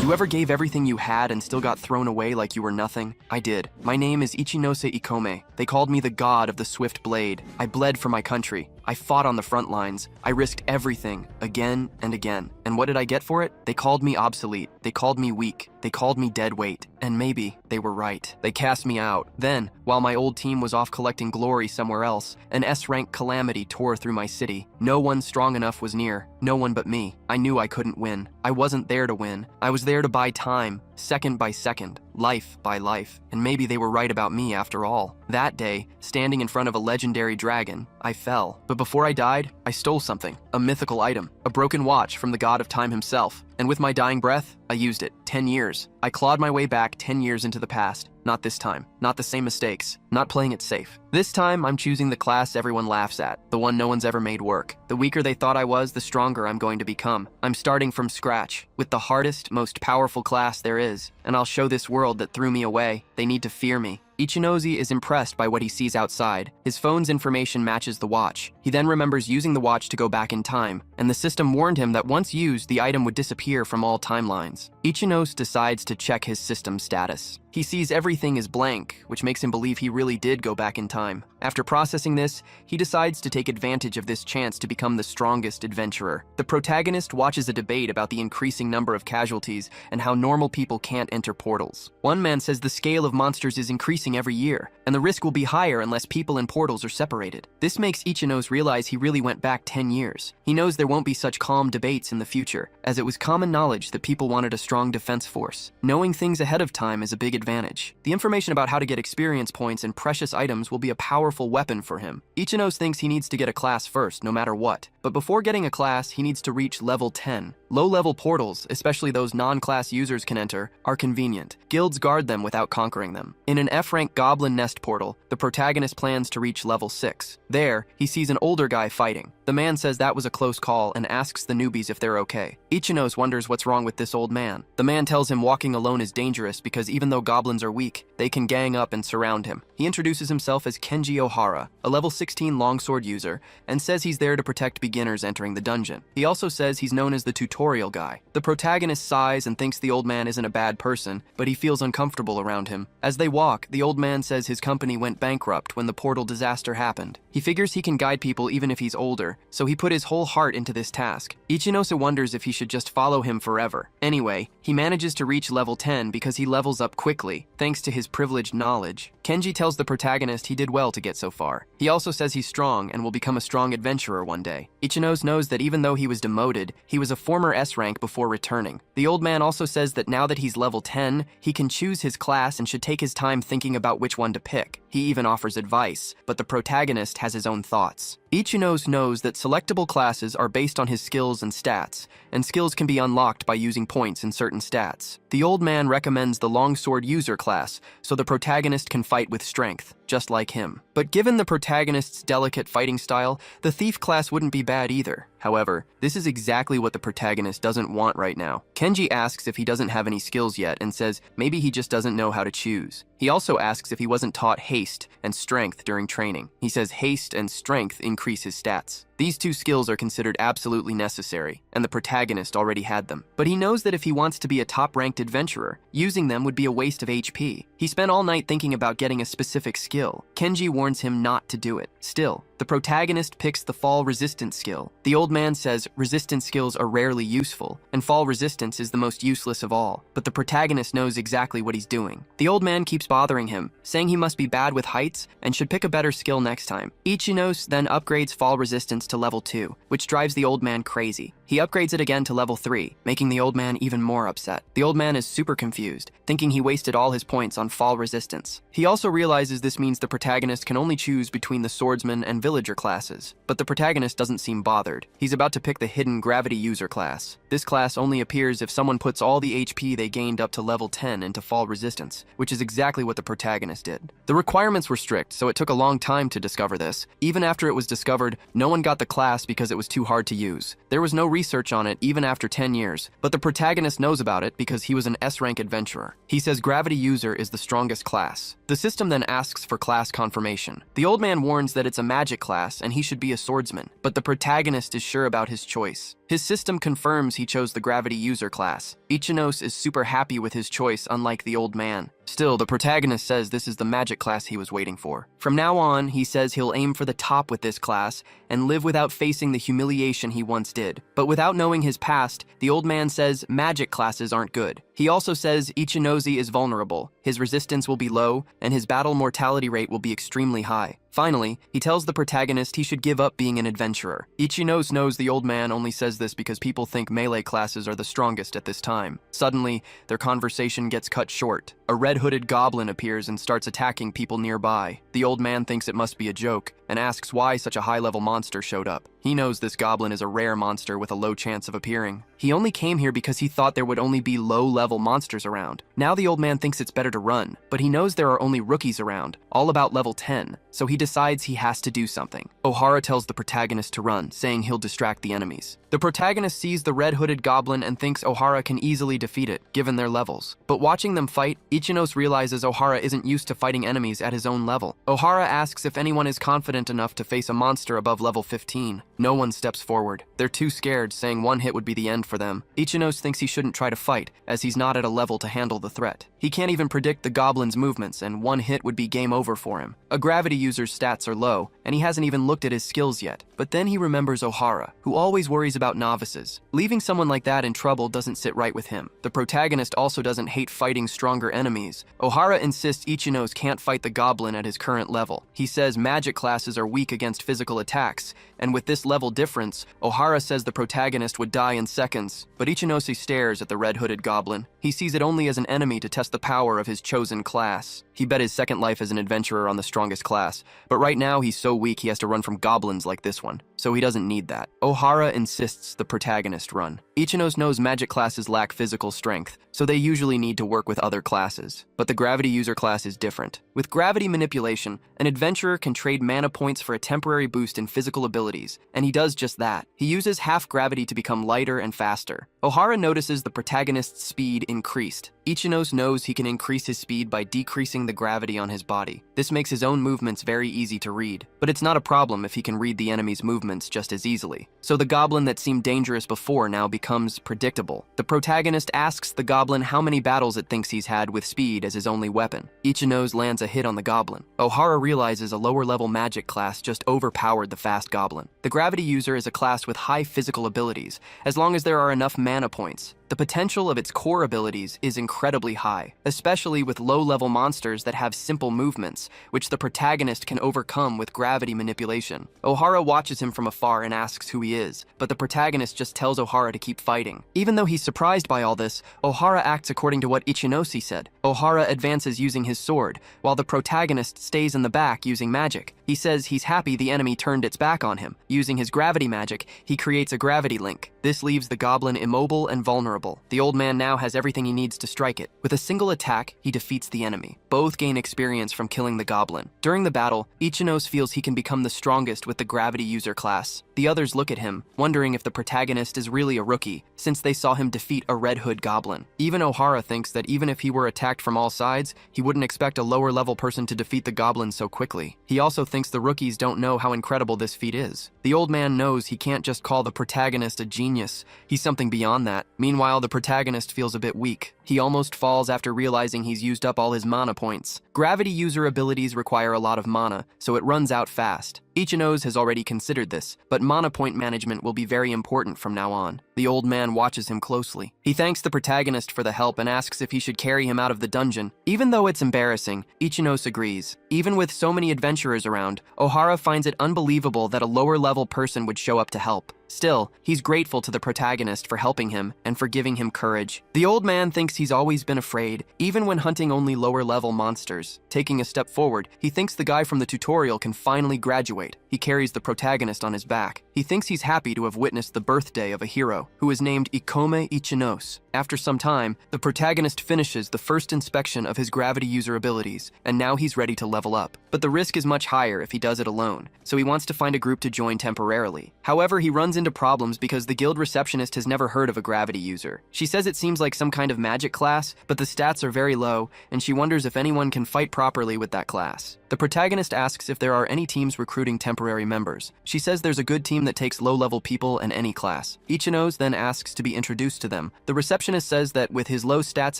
You ever gave everything you had and still got thrown away like you were nothing? I did. My name is Ichinose Ikome. They called me the god of the swift blade. I bled for my country. I fought on the front lines. I risked everything, again and again. And what did I get for it? They called me obsolete. They called me weak. They called me dead weight. And maybe they were right. They cast me out. Then, while my old team was off collecting glory somewhere else, an S-rank calamity tore through my city. No one strong enough was near. No one but me. I knew I couldn't win. I wasn't there to win. I was there to buy time, second by second, life by life. And maybe they were right about me after all. That day, standing in front of a legendary dragon, I fell. But before I died, I stole something, a mythical item, a broken watch from the god of time himself. And with my dying breath, I used it. 10 years. I clawed my way back 10 years into the past. Not this time. Not the same mistakes. Not playing it safe. This time, I'm choosing the class everyone laughs at, the one no one's ever made work. The weaker they thought I was, the stronger I'm going to become. I'm starting from scratch, with the hardest, most powerful class there is, and I'll show this world that threw me away. They need to fear me. Ichinose is impressed by what he sees outside. His phone's information matches the watch. He then remembers using the watch to go back in time, and the system warned him that once used, the item would disappear from all timelines. Ichinose decides to check his system status. He sees everything is blank, which makes him believe he really did go back in time. After processing this, he decides to take advantage of this chance to become the strongest adventurer. The protagonist watches a debate about the increasing number of casualties and how normal people can't enter portals. One man says the scale of monsters is increasing every year, and the risk will be higher unless people and portals are separated. This makes Ichinose realize he really went back 10 years. He knows there won't be such calm debates in the future, as it was common knowledge that people wanted a strong defense force. Knowing things ahead of time is a big advantage. The information about how to get experience points and precious items will be a powerful weapon for him. Ichinose thinks he needs to get a class first, no matter what. But before getting a class, he needs to reach level 10. Low-level portals, especially those non-class users can enter, are convenient. Guilds guard them without conquering them. In an F-rank goblin nest portal, the protagonist plans to reach level 6. There, he sees an older guy fighting. The man says that was a close call and asks the newbies if they're okay. Ichinose wonders what's wrong with this old man. The man tells him walking alone is dangerous because even though goblins are weak, they can gang up and surround him. He introduces himself as Kenji Ohara, a level 16 longsword user, and says he's there to protect beginners entering the dungeon. He also says he's known as the tutorial guy. The protagonist sighs and thinks the old man isn't a bad person, but he feels uncomfortable around him. As they walk, the old man says his company went bankrupt when the portal disaster happened. He figures he can guide people even if he's older, so he put his whole heart into this task. Ichinose wonders if he should just follow him forever. Anyway, he manages to reach level 10 because he levels up quickly, thanks to his privileged knowledge. Kenji tells the protagonist he did well to get so far. He also says he's strong and will become a strong adventurer one day. Ichinose knows that even though he was demoted, he was a former S-rank before returning. The old man also says that now that he's level 10, he can choose his class and should take his time thinking about which one to pick. He even offers advice, but the protagonist has his own thoughts. Ichinose knows that selectable classes are based on his skills and stats, and skills can be unlocked by using points in certain stats. The old man recommends the longsword user class, so the protagonist can fight with strength, just like him. But given the protagonist's delicate fighting style, the thief class wouldn't be bad either. However, this is exactly what the protagonist doesn't want right now. Kenji asks if he doesn't have any skills yet and says maybe he just doesn't know how to choose. He also asks if he wasn't taught haste and strength during training. He says haste and strength increase his stats. These two skills are considered absolutely necessary, and the protagonist already had them. But he knows that if he wants to be a top-ranked adventurer, using them would be a waste of HP. He spent all night thinking about getting a specific skill. Kenji warns him not to do it. Still, the protagonist picks the fall resistance skill. The old man says resistance skills are rarely useful, and fall resistance is the most useless of all, but the protagonist knows exactly what he's doing. The old man keeps bothering him, saying he must be bad with heights and should pick a better skill next time. Ichinose then upgrades fall resistance to level 2, which drives the old man crazy. He upgrades it again to level 3, making the old man even more upset. The old man is super confused, thinking he wasted all his points on fall resistance. He also realizes this means the protagonist can only choose between the swordsman and villager classes, but the protagonist doesn't seem bothered. He's about to pick the hidden gravity user class. This class only appears if someone puts all the HP they gained up to level 10 into fall resistance, which is exactly what the protagonist did. The requirements were strict, so it took a long time to discover this. Even after it was discovered, no one got the class because it was too hard to use. There was no research on it even after 10 years, but the protagonist knows about it because he was an S-rank adventurer. He says gravity user is the strongest class. The system then asks for class confirmation. The old man warns that it's a magic class and he should be a swordsman, but the protagonist is sure about his choice. His system confirms he chose the gravity user class. Ichinos is super happy with his choice, unlike the old man. Still, the protagonist says this is the magic class he was waiting for. From now on, he says he'll aim for the top with this class and live without facing the humiliation he once did. But without knowing his past, the old man says magic classes aren't good. He also says Ichinozi is vulnerable, his resistance will be low, and his battle mortality rate will be extremely high. Finally, he tells the protagonist he should give up being an adventurer. Ichinos knows the old man only says this because people think melee classes are the strongest at this time. Suddenly, their conversation gets cut short. A red-hooded goblin appears and starts attacking people nearby. The old man thinks it must be a joke and asks why such a high-level monster showed up. He knows this goblin is a rare monster with a low chance of appearing. He only came here because he thought there would only be low-level monsters around. Now the old man thinks it's better to run, but he knows there are only rookies around, all about level 10, so he decides he has to do something. Ohara tells the protagonist to run, saying he'll distract the enemies. The protagonist sees the red-hooded goblin and thinks Ohara can easily defeat it, given their levels. But watching them fight, Ichinos realizes Ohara isn't used to fighting enemies at his own level. Ohara asks if anyone is confident enough to face a monster above level 15. No one steps forward. They're too scared, saying one hit would be the end for them. Ichinos thinks he shouldn't try to fight, as he's not at a level to handle the threat. He can't even predict the goblin's movements, and one hit would be game over for him. A gravity user's stats are low, and he hasn't even looked at his skills yet. But then he remembers Ohara, who always worries about novices. Leaving someone like that in trouble doesn't sit right with him. The protagonist also doesn't hate fighting stronger enemies. Ohara insists Ichinos can't fight the goblin at his current level. He says magic classes are weak against physical attacks, and with this level difference, Ohara says the protagonist would die in seconds. But Ichinosi stares at the red-hooded goblin. He sees it only as an enemy to test the power of his chosen class. He bet his second life as an adventurer on the strongest class, but right now he's so weak he has to run from goblins like this one, so he doesn't need that. Ohara insists the protagonist run. Ichinos knows magic classes lack physical strength, so they usually need to work with other classes. But the gravity user class is different. With gravity manipulation, an adventurer can trade mana points for a temporary boost in physical abilities, and he does just that. He uses half gravity to become lighter and faster. Ohara notices the protagonist's speed increased. Ichinos knows he can increase his speed by decreasing the gravity on his body. This makes his own movements very easy to read, but it's not a problem if he can read the enemy's movements just as easily. So the goblin that seemed dangerous before now becomes predictable. The protagonist asks the goblin how many battles it thinks he's had with speed as his only weapon. Ichinos lands a hit on the goblin. Ohara realizes a lower-level magic class just overpowered the fast goblin. The gravity user is a class with high physical abilities, as long as there are enough mana points. The potential of its core abilities is incredibly high, especially with low-level monsters that have simple movements, which the protagonist can overcome with gravity manipulation. Ohara watches him from afar and asks who he is, but the protagonist just tells Ohara to keep fighting. Even though he's surprised by all this, Ohara acts according to what Ichinosi said. Ohara advances using his sword, while the protagonist stays in the back using magic. He says he's happy the enemy turned its back on him. Using his gravity magic, he creates a gravity link. This leaves the goblin immobile and vulnerable. The old man now has everything he needs to strike it. With a single attack, he defeats the enemy. Both gain experience from killing the goblin. During the battle, Ichinos feels he can become the strongest with the gravity user class. The others look at him, wondering if the protagonist is really a rookie, since they saw him defeat a Red Hood goblin. Even Ohara thinks that even if he were attacked from all sides, he wouldn't expect a lower-level person to defeat the goblin so quickly. He also thinks the rookies don't know how incredible this feat is. The old man knows he can't just call the protagonist a genius. He's something beyond that. Meanwhile, the protagonist feels a bit weak. He almost falls after realizing he's used up all his mana points. Gravity user abilities require a lot of mana, so it runs out fast. Ichinos has already considered this, but mana point management will be very important from now on. The old man watches him closely. He thanks the protagonist for the help and asks if he should carry him out of the dungeon. Even though it's embarrassing, Ichinos agrees. Even with so many adventurers around, Ohara finds it unbelievable that a lower-level person would show up to help. Still, he's grateful to the protagonist for helping him and for giving him courage. The old man thinks he's always been afraid, even when hunting only lower-level monsters. Taking a step forward, he thinks the guy from the tutorial can finally graduate. He carries the protagonist on his back. He thinks he's happy to have witnessed the birthday of a hero, who is named Ikome Ichinos. After some time, the protagonist finishes the first inspection of his gravity user abilities, and now he's ready to level up. But the risk is much higher if he does it alone, so he wants to find a group to join temporarily. However, he runs into problems because the guild receptionist has never heard of a gravity user. She says it seems like some kind of magic class, but the stats are very low, and she wonders if anyone can fight properly with that class. The protagonist asks if there are any teams recruiting temporary members. She says there's a good team that takes low-level people in any class. Ichinos then asks to be introduced to them. The receptionist says that with his low stats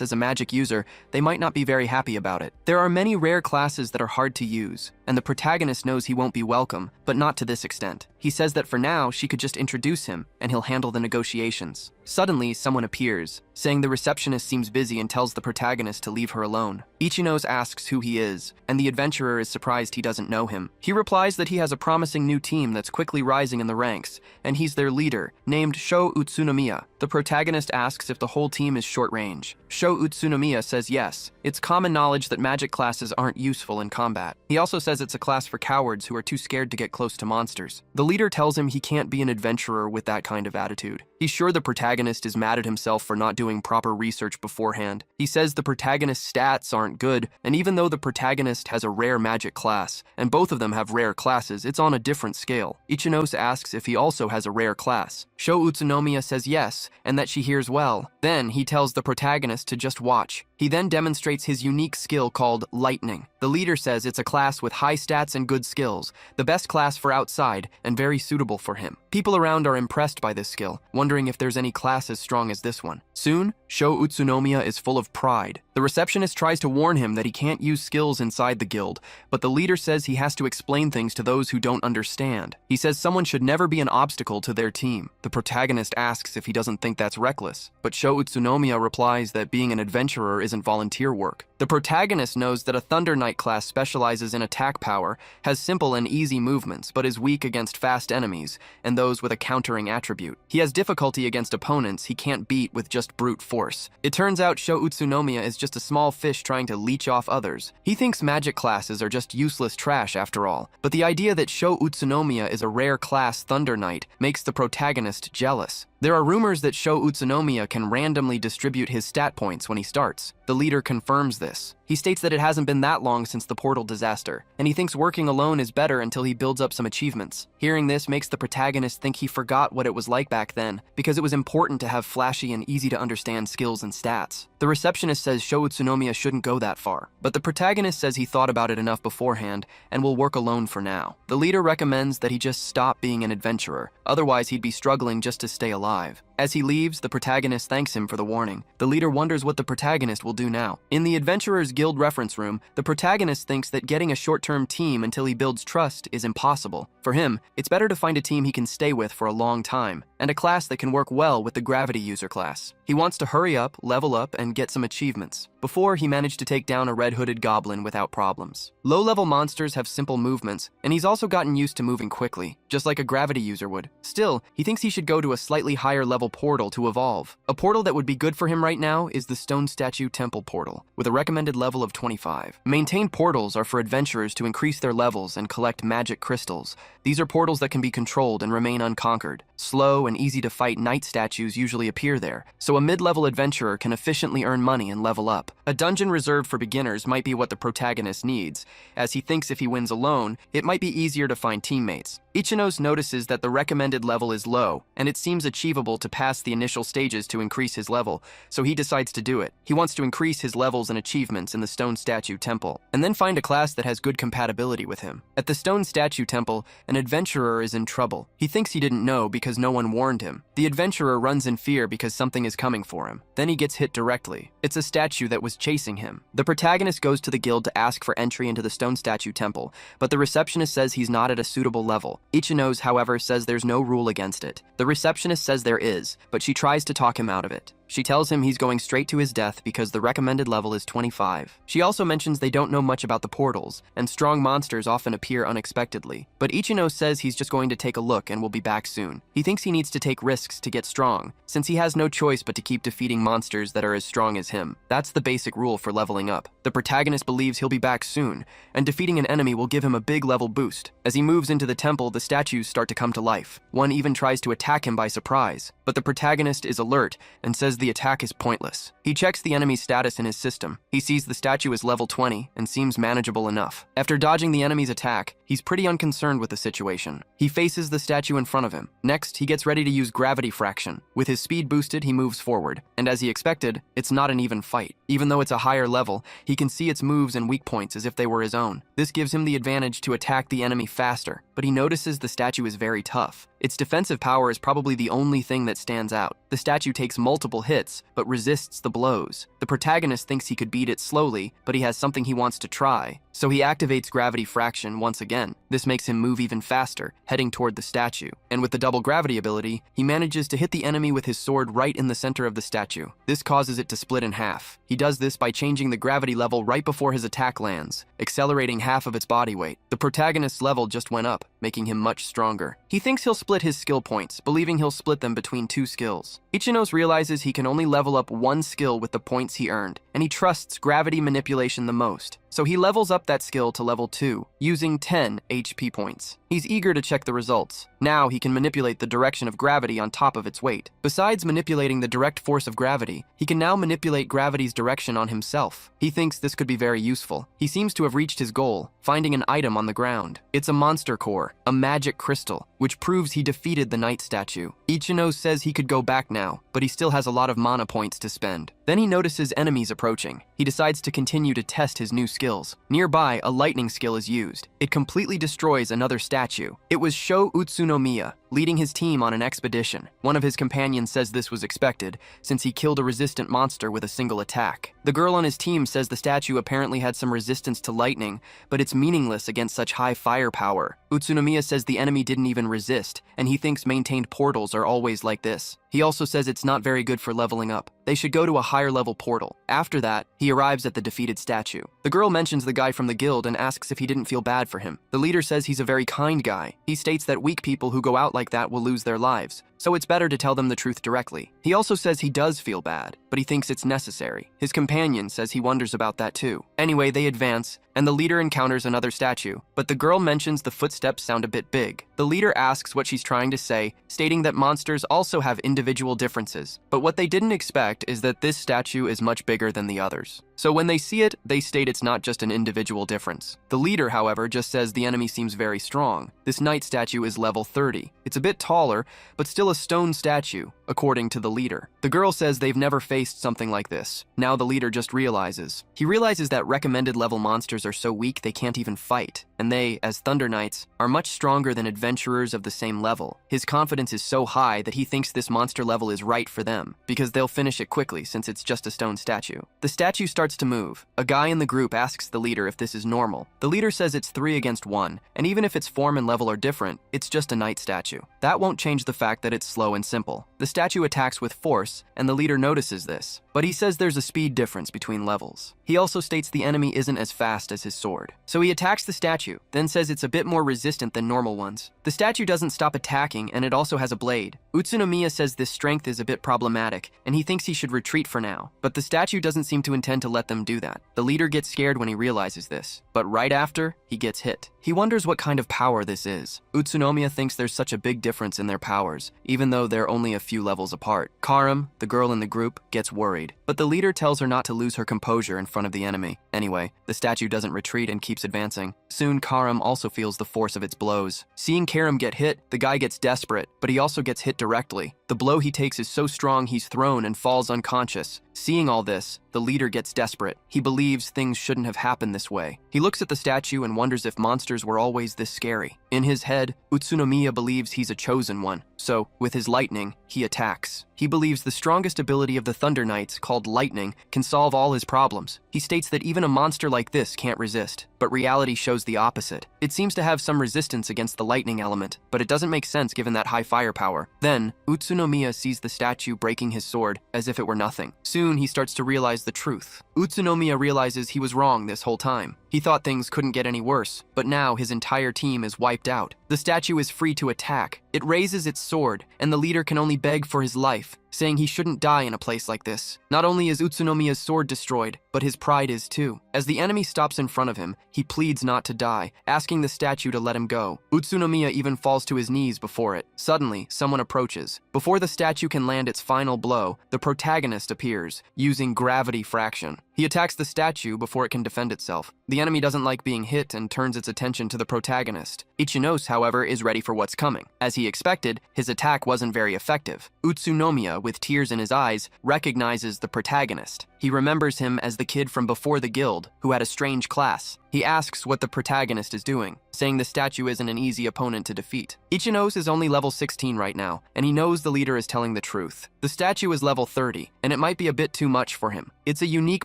as a magic user, they might not be very happy about it. There are many rare classes that are hard to use, and the protagonist knows he won't be welcome, but not to this extent. He says that for now, she could just introduce him, and he'll handle the negotiations. Suddenly, someone appears, saying the receptionist seems busy and tells the protagonist to leave her alone. Ichinos asks who he is, and the adventurer is surprised he doesn't know him. He replies that he has a promising new team that's quickly rising in the ranks, and he's their leader, named Sho Utsunomiya. The protagonist asks if the whole team is short range. Sho Utsunomiya says yes. It's common knowledge that magic classes aren't useful in combat. He also says it's a class for cowards who are too scared to get close to monsters. The leader tells him he can't be an adventurer with that kind of attitude. He's sure the protagonist is mad at himself for not doing proper research beforehand. He says the protagonist's stats aren't good, and even though the protagonist has a rare magic class, and both of them have rare classes, it's on a different scale. Ichinos asks if he also has a rare class. Sho Utsunomiya says yes, and that she hears well. Then he tells the protagonist to just watch. He then demonstrates his unique skill called Lightning. The leader says it's a class with high stats and good skills, the best class for outside, and very suitable for him. People around are impressed by this skill, wondering if there's any class as strong as this one. Soon, Sho Utsunomiya is full of pride. The receptionist tries to warn him that he can't use skills inside the guild, but the leader says he has to explain things to those who don't understand. He says someone should never be an obstacle to their team. The protagonist asks if he doesn't think that's reckless, but Sho Utsunomiya replies that being an adventurer isn't volunteer work. The protagonist knows that a Thunder Knight class specializes in attack power, has simple and easy movements, but is weak against fast enemies and those with a countering attribute. He has difficulty against opponents he can't beat with just brute force. It turns out Sho Utsunomiya is just a small fish trying to leech off others. He thinks magic classes are just useless trash after all, but the idea that Sho Utsunomiya is a rare class Thunder Knight makes the protagonist jealous. There are rumors that Sho Utsunomiya can randomly distribute his stat points when he starts. The leader confirms this. He states that it hasn't been that long since the portal disaster, and he thinks working alone is better until he builds up some achievements. Hearing this makes the protagonist think he forgot what it was like back then, because it was important to have flashy and easy to understand skills and stats. The receptionist says Sho Utsunomiya shouldn't go that far, but the protagonist says he thought about it enough beforehand and will work alone for now. The leader recommends that he just stop being an adventurer, otherwise he'd be struggling just to stay alive. As he leaves, the protagonist thanks him for the warning. The leader wonders what the protagonist will do now. In the Adventurer's Guild reference room, the protagonist thinks that getting a short-term team until he builds trust is impossible. For him, it's better to find a team he can stay with for a long time, and a class that can work well with the Gravity User class. He wants to hurry up, level up, and get some achievements. Before, he managed to take down a red-hooded goblin without problems. Low-level monsters have simple movements, and he's also gotten used to moving quickly, just like a Gravity User would. Still, he thinks he should go to a slightly higher level portal to evolve. A portal that would be good for him right now is the Stone Statue Temple portal, with a recommended level of 25. Maintained portals are for adventurers to increase their levels and collect magic crystals. These are portals that can be controlled and remain unconquered. Slow and easy to fight knight statues usually appear there, so a mid-level adventurer can efficiently earn money and level up. A dungeon reserved for beginners might be what the protagonist needs, as he thinks if he wins alone, it might be easier to find teammates. Ichinos notices that the recommended level is low, and it seems achievable to pass the initial stages to increase his level, so he decides to do it. He wants to increase his levels and achievements in the Stone Statue Temple, and then find a class that has good compatibility with him. At the Stone Statue Temple, an adventurer is in trouble. He thinks he didn't know because no one warned him. The adventurer runs in fear because something is coming for him. Then he gets hit directly. It's a statue that was chasing him. The protagonist goes to the guild to ask for entry into the Stone Statue Temple, but the receptionist says he's not at a suitable level. Ichinos, however, says there's no rule against it. The receptionist says there is, but she tries to talk him out of it. She tells him he's going straight to his death because the recommended level is 25. She also mentions they don't know much about the portals, and strong monsters often appear unexpectedly. But Ichino says he's just going to take a look and will be back soon. He thinks he needs to take risks risks to get strong, since he has no choice but to keep defeating monsters that are as strong as him. That's the basic rule for leveling up. The protagonist believes he'll be back soon, and defeating an enemy will give him a big level boost. As he moves into the temple, the statues start to come to life. One even tries to attack him by surprise, but the protagonist is alert and says the attack is pointless. He checks the enemy's status in his system. He sees the statue is level 20 and seems manageable enough. After dodging the enemy's attack, he's pretty unconcerned with the situation. He faces the statue in front of him. Next, he gets ready to use gravity fraction. With his speed boosted, he moves forward, and as he expected, it's not an even fight. Even though it's a higher level, he can see its moves and weak points as if they were his own. This gives him the advantage to attack the enemy faster, but he notices the statue is very tough. Its defensive power is probably the only thing that stands out. The statue takes multiple hits, but resists the blows. The protagonist thinks he could beat it slowly, but he has something he wants to try, so he activates gravity fraction once again. This makes him move even faster, heading toward the statue. And with the double gravity ability, he manages to hit the enemy with his sword right in the center of the statue. This causes it to split in half. He does this by changing the gravity level right before his attack lands, accelerating half of its body weight. The protagonist's level just went up, making him much stronger. He thinks he'll split his skill points, believing he'll split them between 2 skills. Ichinos realizes he can only level up 1 skill with the points he earned, and he trusts gravity manipulation the most. So he levels up that skill to level 2, using 10 HP points. He's eager to check the results. Now he can manipulate the direction of gravity on top of its weight. Besides manipulating the direct force of gravity, he can now manipulate gravity's direction on himself. He thinks this could be very useful. He seems to have reached his goal, finding an item on the ground. It's a monster core, a magic crystal, which proves he defeated the knight statue. Ichino says he could go back now, but he still has a lot of mana points to spend. Then he notices enemies approaching. He decides to continue to test his new skills. Nearby, a lightning skill is used. It completely destroys another statue. It was Sho Utsunomiya, leading his team on an expedition. One of his companions says this was expected, since he killed a resistant monster with a single attack. The girl on his team says the statue apparently had some resistance to lightning, but it's meaningless against such high firepower. Utsunomiya says the enemy didn't even resist, and he thinks maintained portals are always like this. He also says it's not very good for leveling up. They should go to a higher level portal. After that, he arrives at the defeated statue. The girl mentions the guy from the guild and asks if he didn't feel bad for him. The leader says he's a very kind guy. He states that weak people who go out like that will lose their lives, so it's better to tell them the truth directly. He also says he does feel bad, but he thinks it's necessary. His companion says he wonders about that too. Anyway, they advance, and the leader encounters another statue, but the girl mentions the footsteps sound a bit big. The leader asks what she's trying to say, stating that monsters also have individual differences, but what they didn't expect is that this statue is much bigger than the others. So when they see it, they state it's not just an individual difference. The leader, however, just says the enemy seems very strong. This knight statue is level 30. It's a bit taller, but still a stone statue, according to the leader. The girl says they've never faced something like this. Now the leader just realizes. He realizes that recommended level monsters are so weak they can't even fight, and they, as Thunder Knights, are much stronger than adventurers of the same level. His confidence is so high that he thinks this monster level is right for them, because they'll finish it quickly since it's just a stone statue. The statue starts to move. A guy in the group asks the leader if this is normal. The leader says it's 3 against 1, and even if its form and level are different, it's just a knight statue. That won't change the fact that it's slow and simple. The statue attacks with force, and the leader notices this, but he says there's a speed difference between levels. He also states the enemy isn't as fast as his sword. So he attacks the statue, then says it's a bit more resistant than normal ones. The statue doesn't stop attacking, and it also has a blade. Utsunomiya says this strength is a bit problematic, and he thinks he should retreat for now, but the statue doesn't seem to intend to let them do that. The leader gets scared when he realizes this, but right after, he gets hit. He wonders what kind of power this is. Utsunomiya thinks there's such a big difference in their powers, even though they're only a few levels apart. Karam, the girl in the group, gets worried, but the leader tells her not to lose her composure in front of the enemy. Anyway, the statue doesn't retreat and keeps advancing. Soon, Karam also feels the force of its blows. Seeing Karam get hit, the guy gets desperate, but he also gets hit directly. The blow he takes is so strong he's thrown and falls unconscious. Seeing all this, the leader gets desperate. He believes things shouldn't have happened this way. He looks at the statue and wonders if monsters were always this scary. In his head, Utsunomiya believes he's a chosen one, so, with his lightning, he attacks. He believes the strongest ability of the Thunder Knights, called Lightning, can solve all his problems. He states that even a monster like this can't resist, but reality shows the opposite. It seems to have some resistance against the lightning element, but it doesn't make sense given that high firepower. Then, Utsunomiya sees the statue breaking his sword as if it were nothing. Soon, he starts to realize the truth. Utsunomiya realizes he was wrong this whole time. He thought things couldn't get any worse, but now his entire team is wiped out. The statue is free to attack. It raises its sword, and the leader can only beg for his life, saying he shouldn't die in a place like this. Not only is Utsunomiya's sword destroyed, but his pride is too. As the enemy stops in front of him, he pleads not to die, asking the statue to let him go. Utsunomiya even falls to his knees before it. Suddenly, someone approaches. Before the statue can land its final blow, the protagonist appears, using gravity fraction. He attacks the statue before it can defend itself. The enemy doesn't like being hit and turns its attention to the protagonist. Ichinose, however, is ready for what's coming. As he expected, his attack wasn't very effective. Utsunomiya, with tears in his eyes, recognizes the protagonist. He remembers him as the kid from before the guild, who had a strange class. He asks what the protagonist is doing, saying the statue isn't an easy opponent to defeat. Ichinose is only level 16 right now, and he knows the leader is telling the truth. The statue is level 30, and it might be a bit too much for him. It's a unique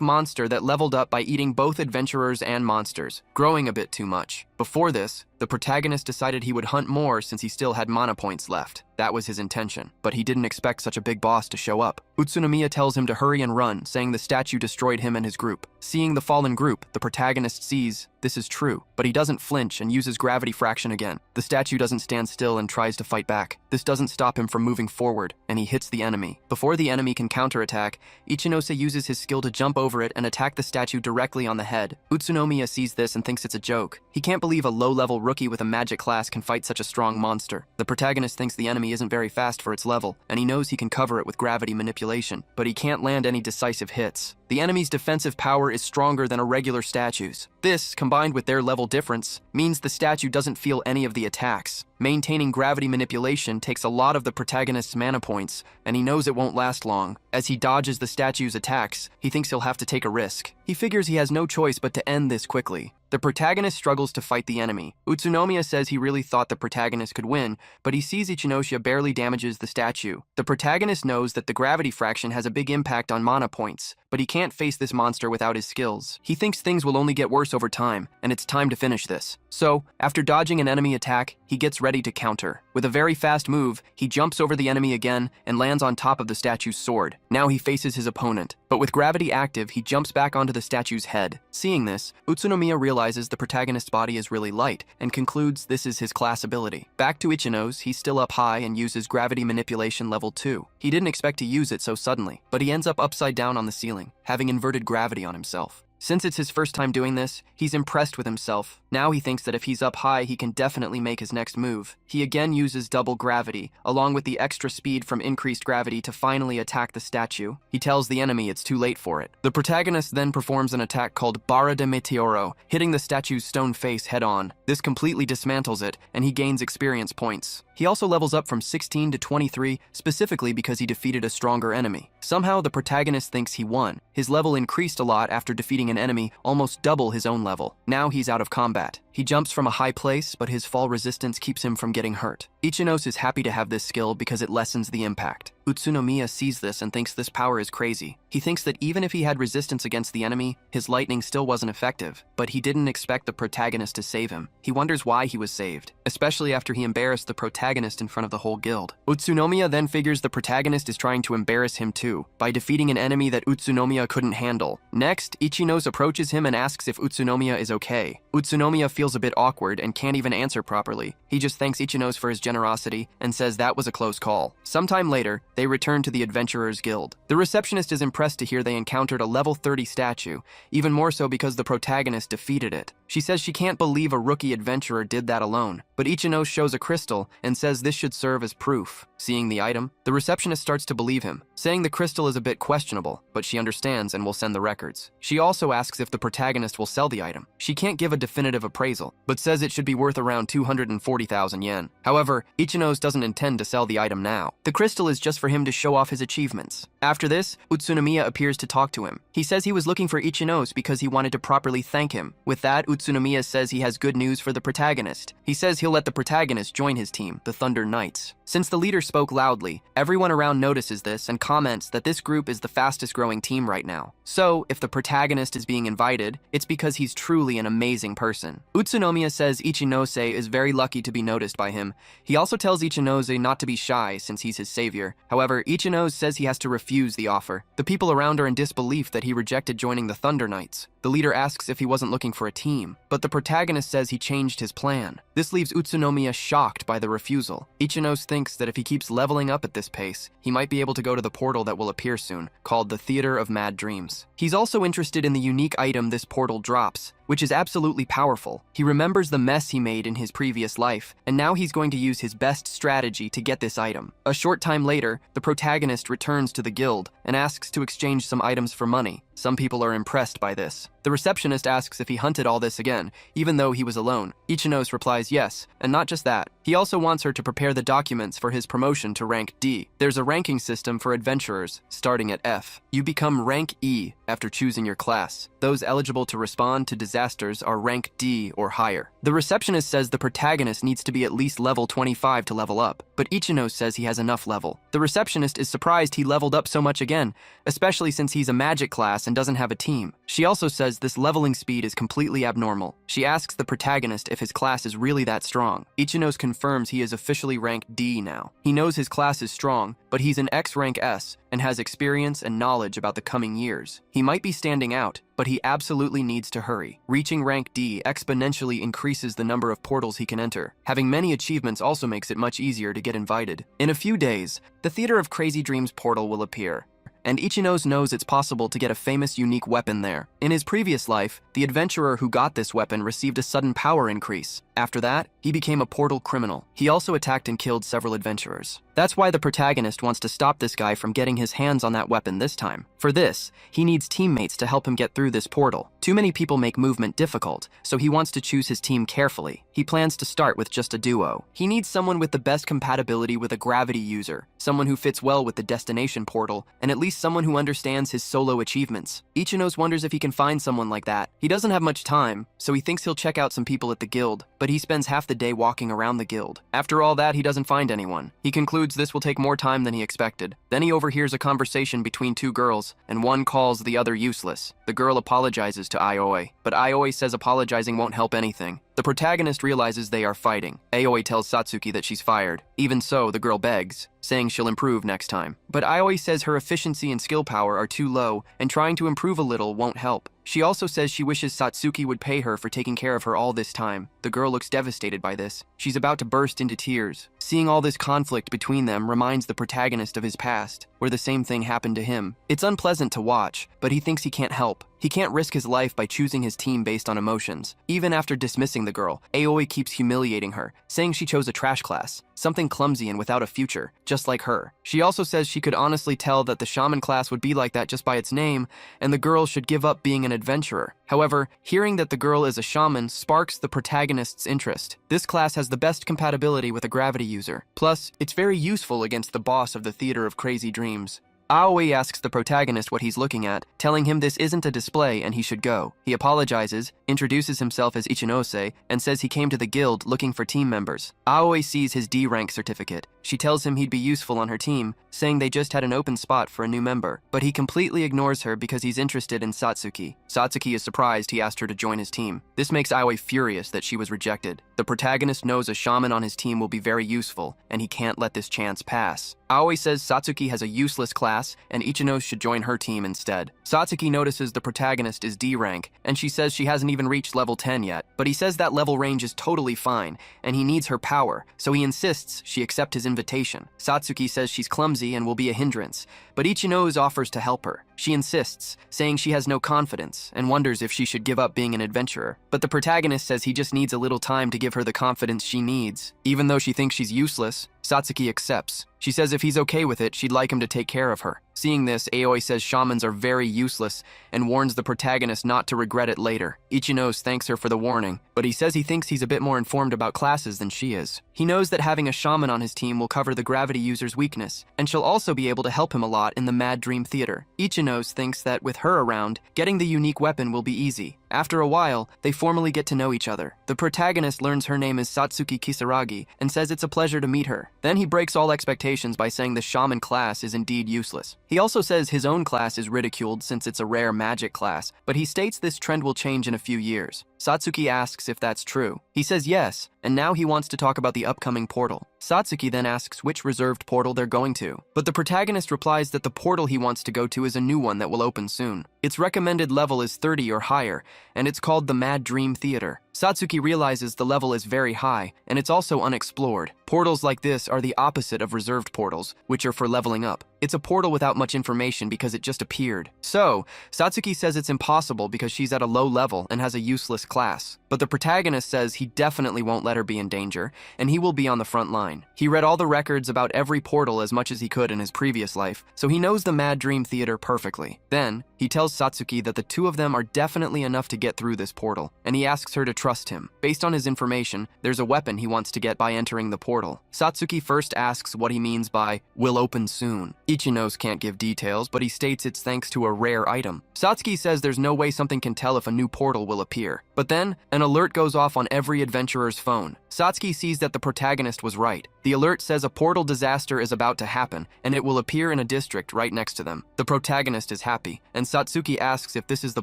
monster that leveled up by eating both adventurers and monsters, growing a bit too much. Before this, the protagonist decided he would hunt more since he still had mana points left. That was his intention, but he didn't expect such a big boss to show up. Utsunomiya tells him to hurry and run, saying the statue destroyed him and his group. Seeing the fallen group, the protagonist sees this is true, but he doesn't flinch and uses gravity fraction again. The statue doesn't stand still and tries to fight back. This doesn't stop him from moving forward, and he hits the enemy. Before the enemy can counterattack, Ichinose uses his skill to jump over it and attack the statue directly on the head. Utsunomiya sees this and thinks it's a joke. He can't believe a low-level rookie with a magic class can fight such a strong monster. The protagonist thinks the enemy isn't very fast for its level, and he knows he can cover it with gravity manipulation, but he can't land any decisive hits. The enemy's defensive power is stronger than a regular statue's. This, combined with their level difference, means the statue doesn't feel any of the attacks. Maintaining gravity manipulation takes a lot of the protagonist's mana points, and he knows it won't last long. As he dodges the statue's attacks, he thinks he'll have to take a risk. He figures he has no choice but to end this quickly. The protagonist struggles to fight the enemy. Utsunomiya says he really thought the protagonist could win, but he sees Ichinose barely damages the statue. The protagonist knows that the gravity fraction has a big impact on mana points, but he can't face this monster without his skills. He thinks things will only get worse over time, and it's time to finish this. So, after dodging an enemy attack, he gets ready to counter. With a very fast move, he jumps over the enemy again and lands on top of the statue's sword. Now he faces his opponent, but with gravity active, he jumps back onto the statue's head. Seeing this, Utsunomiya realizes the protagonist's body is really light and concludes this is his class ability. Back to Ichinose, he's still up high and uses gravity manipulation level 2. He didn't expect to use it so suddenly, but he ends up upside down on the ceiling, having inverted gravity on himself. Since it's his first time doing this, he's impressed with himself. Now he thinks that if he's up high, he can definitely make his next move. He again uses double gravity, along with the extra speed from increased gravity to finally attack the statue. He tells the enemy it's too late for it. The protagonist then performs an attack called Barra de Meteoro, hitting the statue's stone face head-on. This completely dismantles it, and he gains experience points. He also levels up from 16 to 23, specifically because he defeated a stronger enemy. Somehow, the protagonist thinks he won. His level increased a lot after defeating an enemy almost double his own level. Now he's out of combat. He jumps from a high place, but his fall resistance keeps him from getting hurt. Ichinose is happy to have this skill because it lessens the impact. Utsunomiya sees this and thinks this power is crazy. He thinks that even if he had resistance against the enemy, his lightning still wasn't effective, but he didn't expect the protagonist to save him. He wonders why he was saved, especially after he embarrassed the protagonist in front of the whole guild. Utsunomiya then figures the protagonist is trying to embarrass him too, by defeating an enemy that Utsunomiya couldn't handle. Next, Ichinose approaches him and asks if Utsunomiya is okay. Utsunomiya feels a bit awkward and can't even answer properly. He just thanks Ichinose for his generosity and says that was a close call. Sometime later, they return to the Adventurers Guild. The receptionist is impressed to hear they encountered a level 30 statue, even more so because the protagonist defeated it. She says she can't believe a rookie adventurer did that alone, but Ichinose shows a crystal and says this should serve as proof. Seeing the item, the receptionist starts to believe him, saying the crystal is a bit questionable, but she understands and will send the records. She also asks if the protagonist will sell the item. She can't give a definitive appraisal, but says it should be worth around 240,000 yen. However, Ichinose doesn't intend to sell the item now. The crystal is just for him to show off his achievements. After this, Utsunomiya appears to talk to him. He says he was looking for Ichinose because he wanted to properly thank him. With that, Utsunomiya says he has good news for the protagonist. He says he'll let the protagonist join his team, the Thunder Knights. Since the leader spoke loudly. Everyone around notices this and comments that this group is the fastest growing team right now. So, if the protagonist is being invited, it's because he's truly an amazing person. Utsunomiya says Ichinose is very lucky to be noticed by him. He also tells Ichinose not to be shy since he's his savior. However, Ichinose says he has to refuse the offer. The people around are in disbelief that he rejected joining the Thunder Knights. The leader asks if he wasn't looking for a team, but the protagonist says he changed his plan. This leaves Utsunomiya shocked by the refusal. Ichinose thinks that if he keeps leveling up at this pace, he might be able to go to the portal that will appear soon, called the Theater of Mad Dreams. He's also interested in the unique item this portal drops, which is absolutely powerful. He remembers the mess he made in his previous life, and now he's going to use his best strategy to get this item. A short time later, the protagonist returns to the guild and asks to exchange some items for money. Some people are impressed by this. The receptionist asks if he hunted all this again, even though he was alone. Ichinose replies yes, and not just that. He also wants her to prepare the documents for his promotion to rank D. There's a ranking system for adventurers, starting at F. You become rank E after choosing your class. Those eligible to respond to disasters are rank D or higher. The receptionist says the protagonist needs to be at least level 25 to level up, but Ichinose says he has enough level. The receptionist is surprised he leveled up so much again, especially since he's a magic class and doesn't have a team. She also says this leveling speed is completely abnormal. She asks the protagonist if his class is really that strong. Ichinose confirms he is officially rank D now. He knows his class is strong, but he's an X rank S and has experience and knowledge about the coming years. He might be standing out, but he absolutely needs to hurry. Reaching rank D exponentially increases the number of portals he can enter. Having many achievements also makes it much easier to get invited. In a few days, the Theater of Crazy Dreams portal will appear, and Ichinose knows it's possible to get a famous unique weapon there. In his previous life, the adventurer who got this weapon received a sudden power increase. After that, he became a portal criminal. He also attacked and killed several adventurers. That's why the protagonist wants to stop this guy from getting his hands on that weapon this time. For this, he needs teammates to help him get through this portal. Too many people make movement difficult, so he wants to choose his team carefully. He plans to start with just a duo. He needs someone with the best compatibility with a gravity user, someone who fits well with the destination portal, and at least someone who understands his solo achievements. Ichinose wonders if he can find someone like that. He doesn't have much time, so he thinks he'll check out some people at the guild, but he spends half the day walking around the guild. After all that, he doesn't find anyone. He concludes this will take more time than he expected. Then he overhears a conversation between two girls, and one calls the other useless. The girl apologizes to Aoi, but Aoi says apologizing won't help anything. The protagonist realizes they are fighting. Aoi tells Satsuki that she's fired. Even so, the girl begs, saying she'll improve next time. But Aoi says her efficiency and skill power are too low, and trying to improve a little won't help. She also says she wishes Satsuki would pay her for taking care of her all this time. The girl looks devastated by this. She's about to burst into tears. Seeing all this conflict between them reminds the protagonist of his past, where the same thing happened to him. It's unpleasant to watch, but he thinks he can't help. He can't risk his life by choosing his team based on emotions. Even after dismissing the girl, Aoi keeps humiliating her, saying she chose a trash class, something clumsy and without a future, just like her. She also says she could honestly tell that the shaman class would be like that just by its name, and the girl should give up being an adventurer. However, hearing that the girl is a shaman sparks the protagonist's interest. This class has the best compatibility with a gravity user. Plus, it's very useful against the boss of the Theater of Crazy Dreams. Aoi asks the protagonist what he's looking at, telling him this isn't a display and he should go. He apologizes, introduces himself as Ichinose, and says he came to the guild looking for team members. Aoi sees his D rank certificate. She tells him he'd be useful on her team, saying they just had an open spot for a new member, but he completely ignores her because he's interested in Satsuki. Satsuki is surprised he asked her to join his team. This makes Aoi furious that she was rejected. The protagonist knows a shaman on his team will be very useful, and he can't let this chance pass. Aoi says Satsuki has a useless class, and Ichinose should join her team instead. Satsuki notices the protagonist is D rank, and she says she hasn't even reached level 10 yet, but he says that level range is totally fine, and he needs her power, so he insists she accept his invitation. Satsuki says she's clumsy and will be a hindrance, but Ichinose offers to help her. She insists, saying she has no confidence, and wonders if she should give up being an adventurer. But the protagonist says he just needs a little time to give her the confidence she needs. Even though she thinks she's useless, Satsuki accepts. She says if he's okay with it, she'd like him to take care of her. Seeing this, Aoi says shamans are very useless and warns the protagonist not to regret it later. Ichinose thanks her for the warning, but he says he thinks he's a bit more informed about classes than she is. He knows that having a shaman on his team will cover the gravity user's weakness, and she'll also be able to help him a lot in the Mad Dream Theater. Ichinos thinks that with her around, getting the unique weapon will be easy. After a while, they formally get to know each other. The protagonist learns her name is Satsuki Kisaragi and says it's a pleasure to meet her. Then he breaks all expectations by saying the shaman class is indeed useless. He also says his own class is ridiculed since it's a rare magic class, but he states this trend will change in a few years. Satsuki asks if that's true. He says yes, and now he wants to talk about the upcoming portal. Satsuki then asks which reserved portal they're going to, but the protagonist replies that the portal he wants to go to is a new one that will open soon. Its recommended level is 30 or higher, and it's called the Mad Dream Theater. Satsuki realizes the level is very high, and it's also unexplored. Portals like this are the opposite of reserved portals, which are for leveling up. It's a portal without much information because it just appeared. So, Satsuki says it's impossible because she's at a low level and has a useless class. But the protagonist says he definitely won't let her be in danger, and he will be on the front line. He read all the records about every portal as much as he could in his previous life, so he knows the Mad Dream Theater perfectly. Then, he tells Satsuki that the two of them are definitely enough to get through this portal, and he asks her to trust him. Based on his information, there's a weapon he wants to get by entering the portal. Satsuki first asks what he means by "will open soon." Ichinos can't give details, but he states it's thanks to a rare item. Satsuki says there's no way something can tell if a new portal will appear. But then, an alert goes off on every adventurer's phone. Satsuki sees that the protagonist was right. The alert says a portal disaster is about to happen, and it will appear in a district right next to them. The protagonist is happy, and Satsuki asks if this is the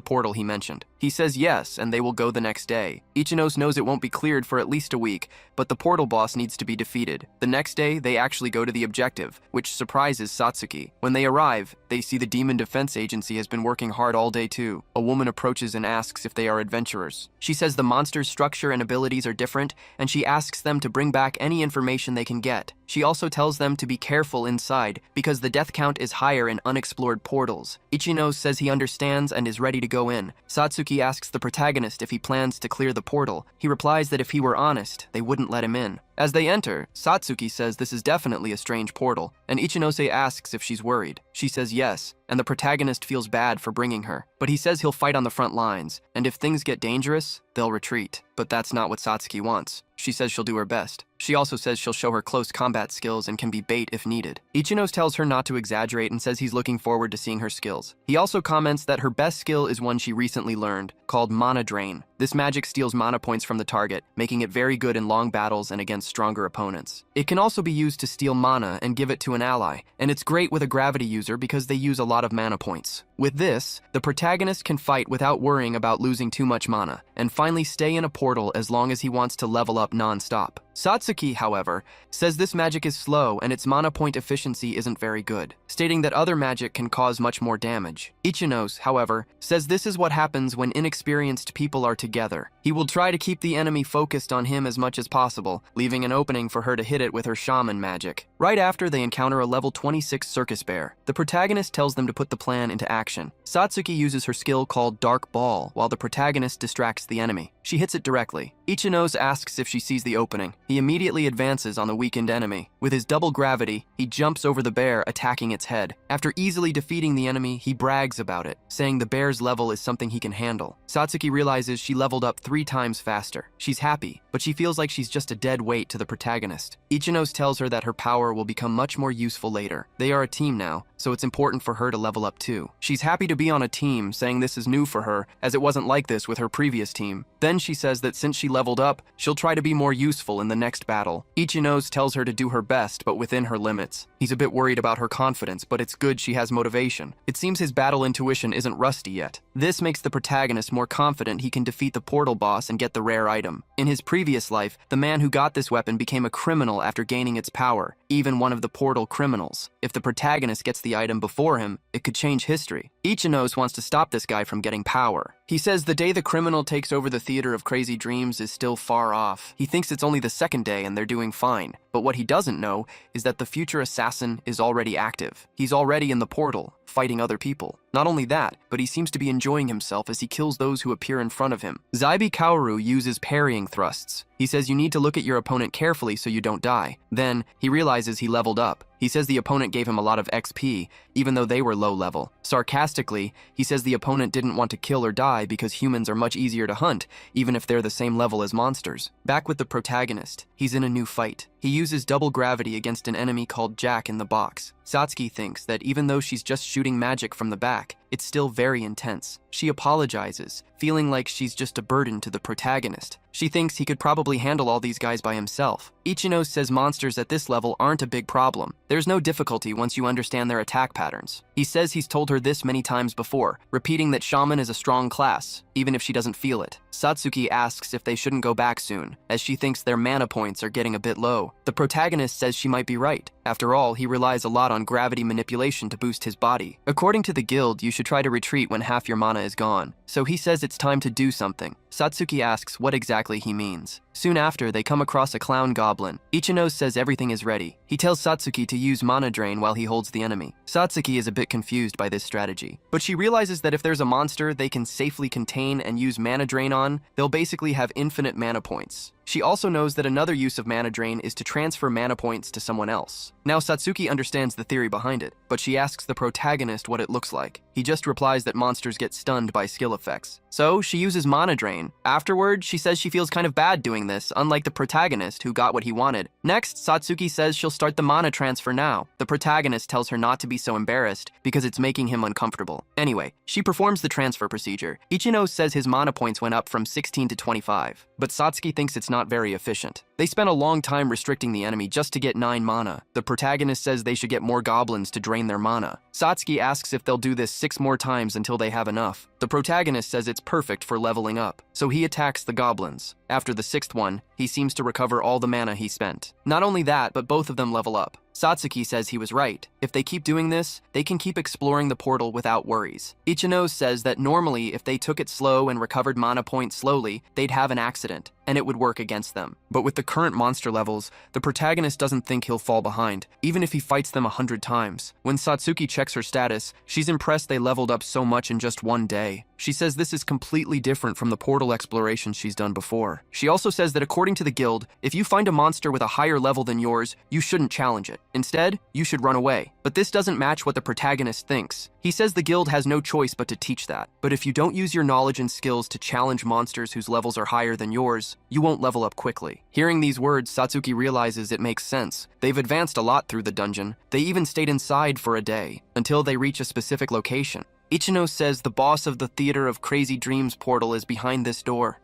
portal he mentioned. He says yes, and they will go the next day. Ichinos knows it won't be cleared for at least a week, but the portal boss needs to be defeated. The next day, they actually go to the objective, which surprises Satsuki. When they arrive, they see the Demon Defense Agency has been working hard all day too. A woman approaches and asks if they are adventurers. She says the monster's structure and abilities are different, and she asks them to bring back any information they can get. She also tells them to be careful inside, because the death count is higher in unexplored portals. Ichinos says he understands and is ready to go in. Satsuki asks the protagonist if he plans to clear the portal. He replies that if he were honest, they wouldn't let him in. As they enter, Satsuki says this is definitely a strange portal, and Ichinose asks if she's worried. She says yes, and the protagonist feels bad for bringing her. But he says he'll fight on the front lines, and if things get dangerous, they'll retreat. But that's not what Satsuki wants. She says she'll do her best. She also says she'll show her close combat skills and can be bait if needed. Ichinos tells her not to exaggerate and says he's looking forward to seeing her skills. He also comments that her best skill is one she recently learned, called Mana Drain. This magic steals mana points from the target, making it very good in long battles and against stronger opponents. It can also be used to steal mana and give it to an ally, and it's great with a gravity user because they use a lot of mana points. With this, the protagonist can fight without worrying about losing too much mana, and finally stay in a portal as long as he wants to level up non-stop. Satsuki, however, says this magic is slow and its mana point efficiency isn't very good, stating that other magic can cause much more damage. Ichinos, however, says this is what happens when inexperienced people are together. He will try to keep the enemy focused on him as much as possible, leaving an opening for her to hit it with her shaman magic. Right after, they encounter a level 26 circus bear. The protagonist tells them to put the plan into action. Satsuki uses her skill called Dark Ball, while the protagonist distracts the enemy. She hits it directly. Ichinos asks if she sees the opening. He immediately advances on the weakened enemy. With his double gravity, he jumps over the bear, attacking its head. After easily defeating the enemy, he brags about it, saying the bear's level is something he can handle. Satsuki realizes she leveled up 3 times faster. She's happy, but she feels like she's just a dead weight to the protagonist. Ichinos tells her that her power will become much more useful later. They are a team now, so it's important for her to level up too. She's happy to be on a team, saying this is new for her, as it wasn't like this with her previous team. Then she says that since she leveled up, she'll try to be more useful in the next battle. Ichinos tells her to do her best, but within her limits. He's a bit worried about her confidence, but it's good she has motivation. It seems his battle intuition isn't rusty yet. This makes the protagonist more confident he can defeat the portal boss and get the rare item. In his previous life, the man who got this weapon became a criminal after gaining its power, even one of the portal criminals. If the protagonist gets the item before him, it could change history. Ichinos wants to stop this guy from getting power. He says the day the criminal takes over the theater of crazy dreams is still far off. He thinks it's only the second day and they're doing fine. But what he doesn't know is that the future assassin is already active. He's already in the portal, fighting other people. Not only that, but he seems to be enjoying himself as he kills those who appear in front of him. Zaibi Kaoru uses parrying thrusts. He says you need to look at your opponent carefully so you don't die. Then, he realizes he leveled up. He says the opponent gave him a lot of XP, even though they were low level. Sarcastically, he says the opponent didn't want to kill or die because humans are much easier to hunt, even if they're the same level as monsters. Back with the protagonist, he's in a new fight. He uses double gravity against an enemy called Jack in the Box. Satsuki thinks that even though she's just shooting magic from the back, it's still very intense. She apologizes, feeling like she's just a burden to the protagonist. She thinks he could probably handle all these guys by himself. Ichino says monsters at this level aren't a big problem. There's no difficulty once you understand their attack patterns. He says he's told her this many times before, repeating that shaman is a strong class, even if she doesn't feel it. Satsuki asks if they shouldn't go back soon, as she thinks their mana points are getting a bit low. The protagonist says she might be right. After all, he relies a lot on gravity manipulation to boost his body. According to the guild, you should try to retreat when half your mana is gone. So he says it's time to do something. Satsuki asks what exactly he means. Soon after, they come across a clown goblin. Ichino says everything is ready. He tells Satsuki to use mana drain while he holds the enemy. Satsuki is a bit confused by this strategy, but she realizes that if there's a monster they can safely contain and use mana drain on, they'll basically have infinite mana points. She also knows that another use of mana drain is to transfer mana points to someone else. Now Satsuki understands the theory behind it, but she asks the protagonist what it looks like. He just replies that monsters get stunned by skill effects. So she uses mana drain. Afterward, she says she feels kind of bad doing this, unlike the protagonist who got what he wanted. Next, Satsuki says she'll start the mana transfer now. The protagonist tells her not to be so embarrassed because it's making him uncomfortable. Anyway, she performs the transfer procedure. Ichino says his mana points went up from 16 to 25, but Satsuki thinks it's not very efficient. They spent a long time restricting the enemy just to get 9 mana. The protagonist says they should get more goblins to drain their mana. Satsuki asks if they'll do this 6 more times until they have enough. The protagonist says it's perfect for leveling up, so he attacks the goblins. After the 6th one, he seems to recover all the mana he spent. Not only that, but both of them level up. Satsuki says he was right. If they keep doing this, they can keep exploring the portal without worries. Ichino says that normally if they took it slow and recovered mana points slowly, they'd have an accident, and it would work against them. But with the current monster levels, the protagonist doesn't think he'll fall behind, even if he fights them 100 times. When Satsuki checks her status, she's impressed they leveled up so much in just one day. She says this is completely different from the portal exploration she's done before. She also says that according to the guild, if you find a monster with a higher level than yours, you shouldn't challenge it. Instead, you should run away. But this doesn't match what the protagonist thinks. He says the guild has no choice but to teach that. But if you don't use your knowledge and skills to challenge monsters whose levels are higher than yours, you won't level up quickly. Hearing these words, Satsuki realizes it makes sense. They've advanced a lot through the dungeon. They even stayed inside for a day, until they reach a specific location. Ichino says the boss of the Theater of Crazy Dreams portal is behind this door.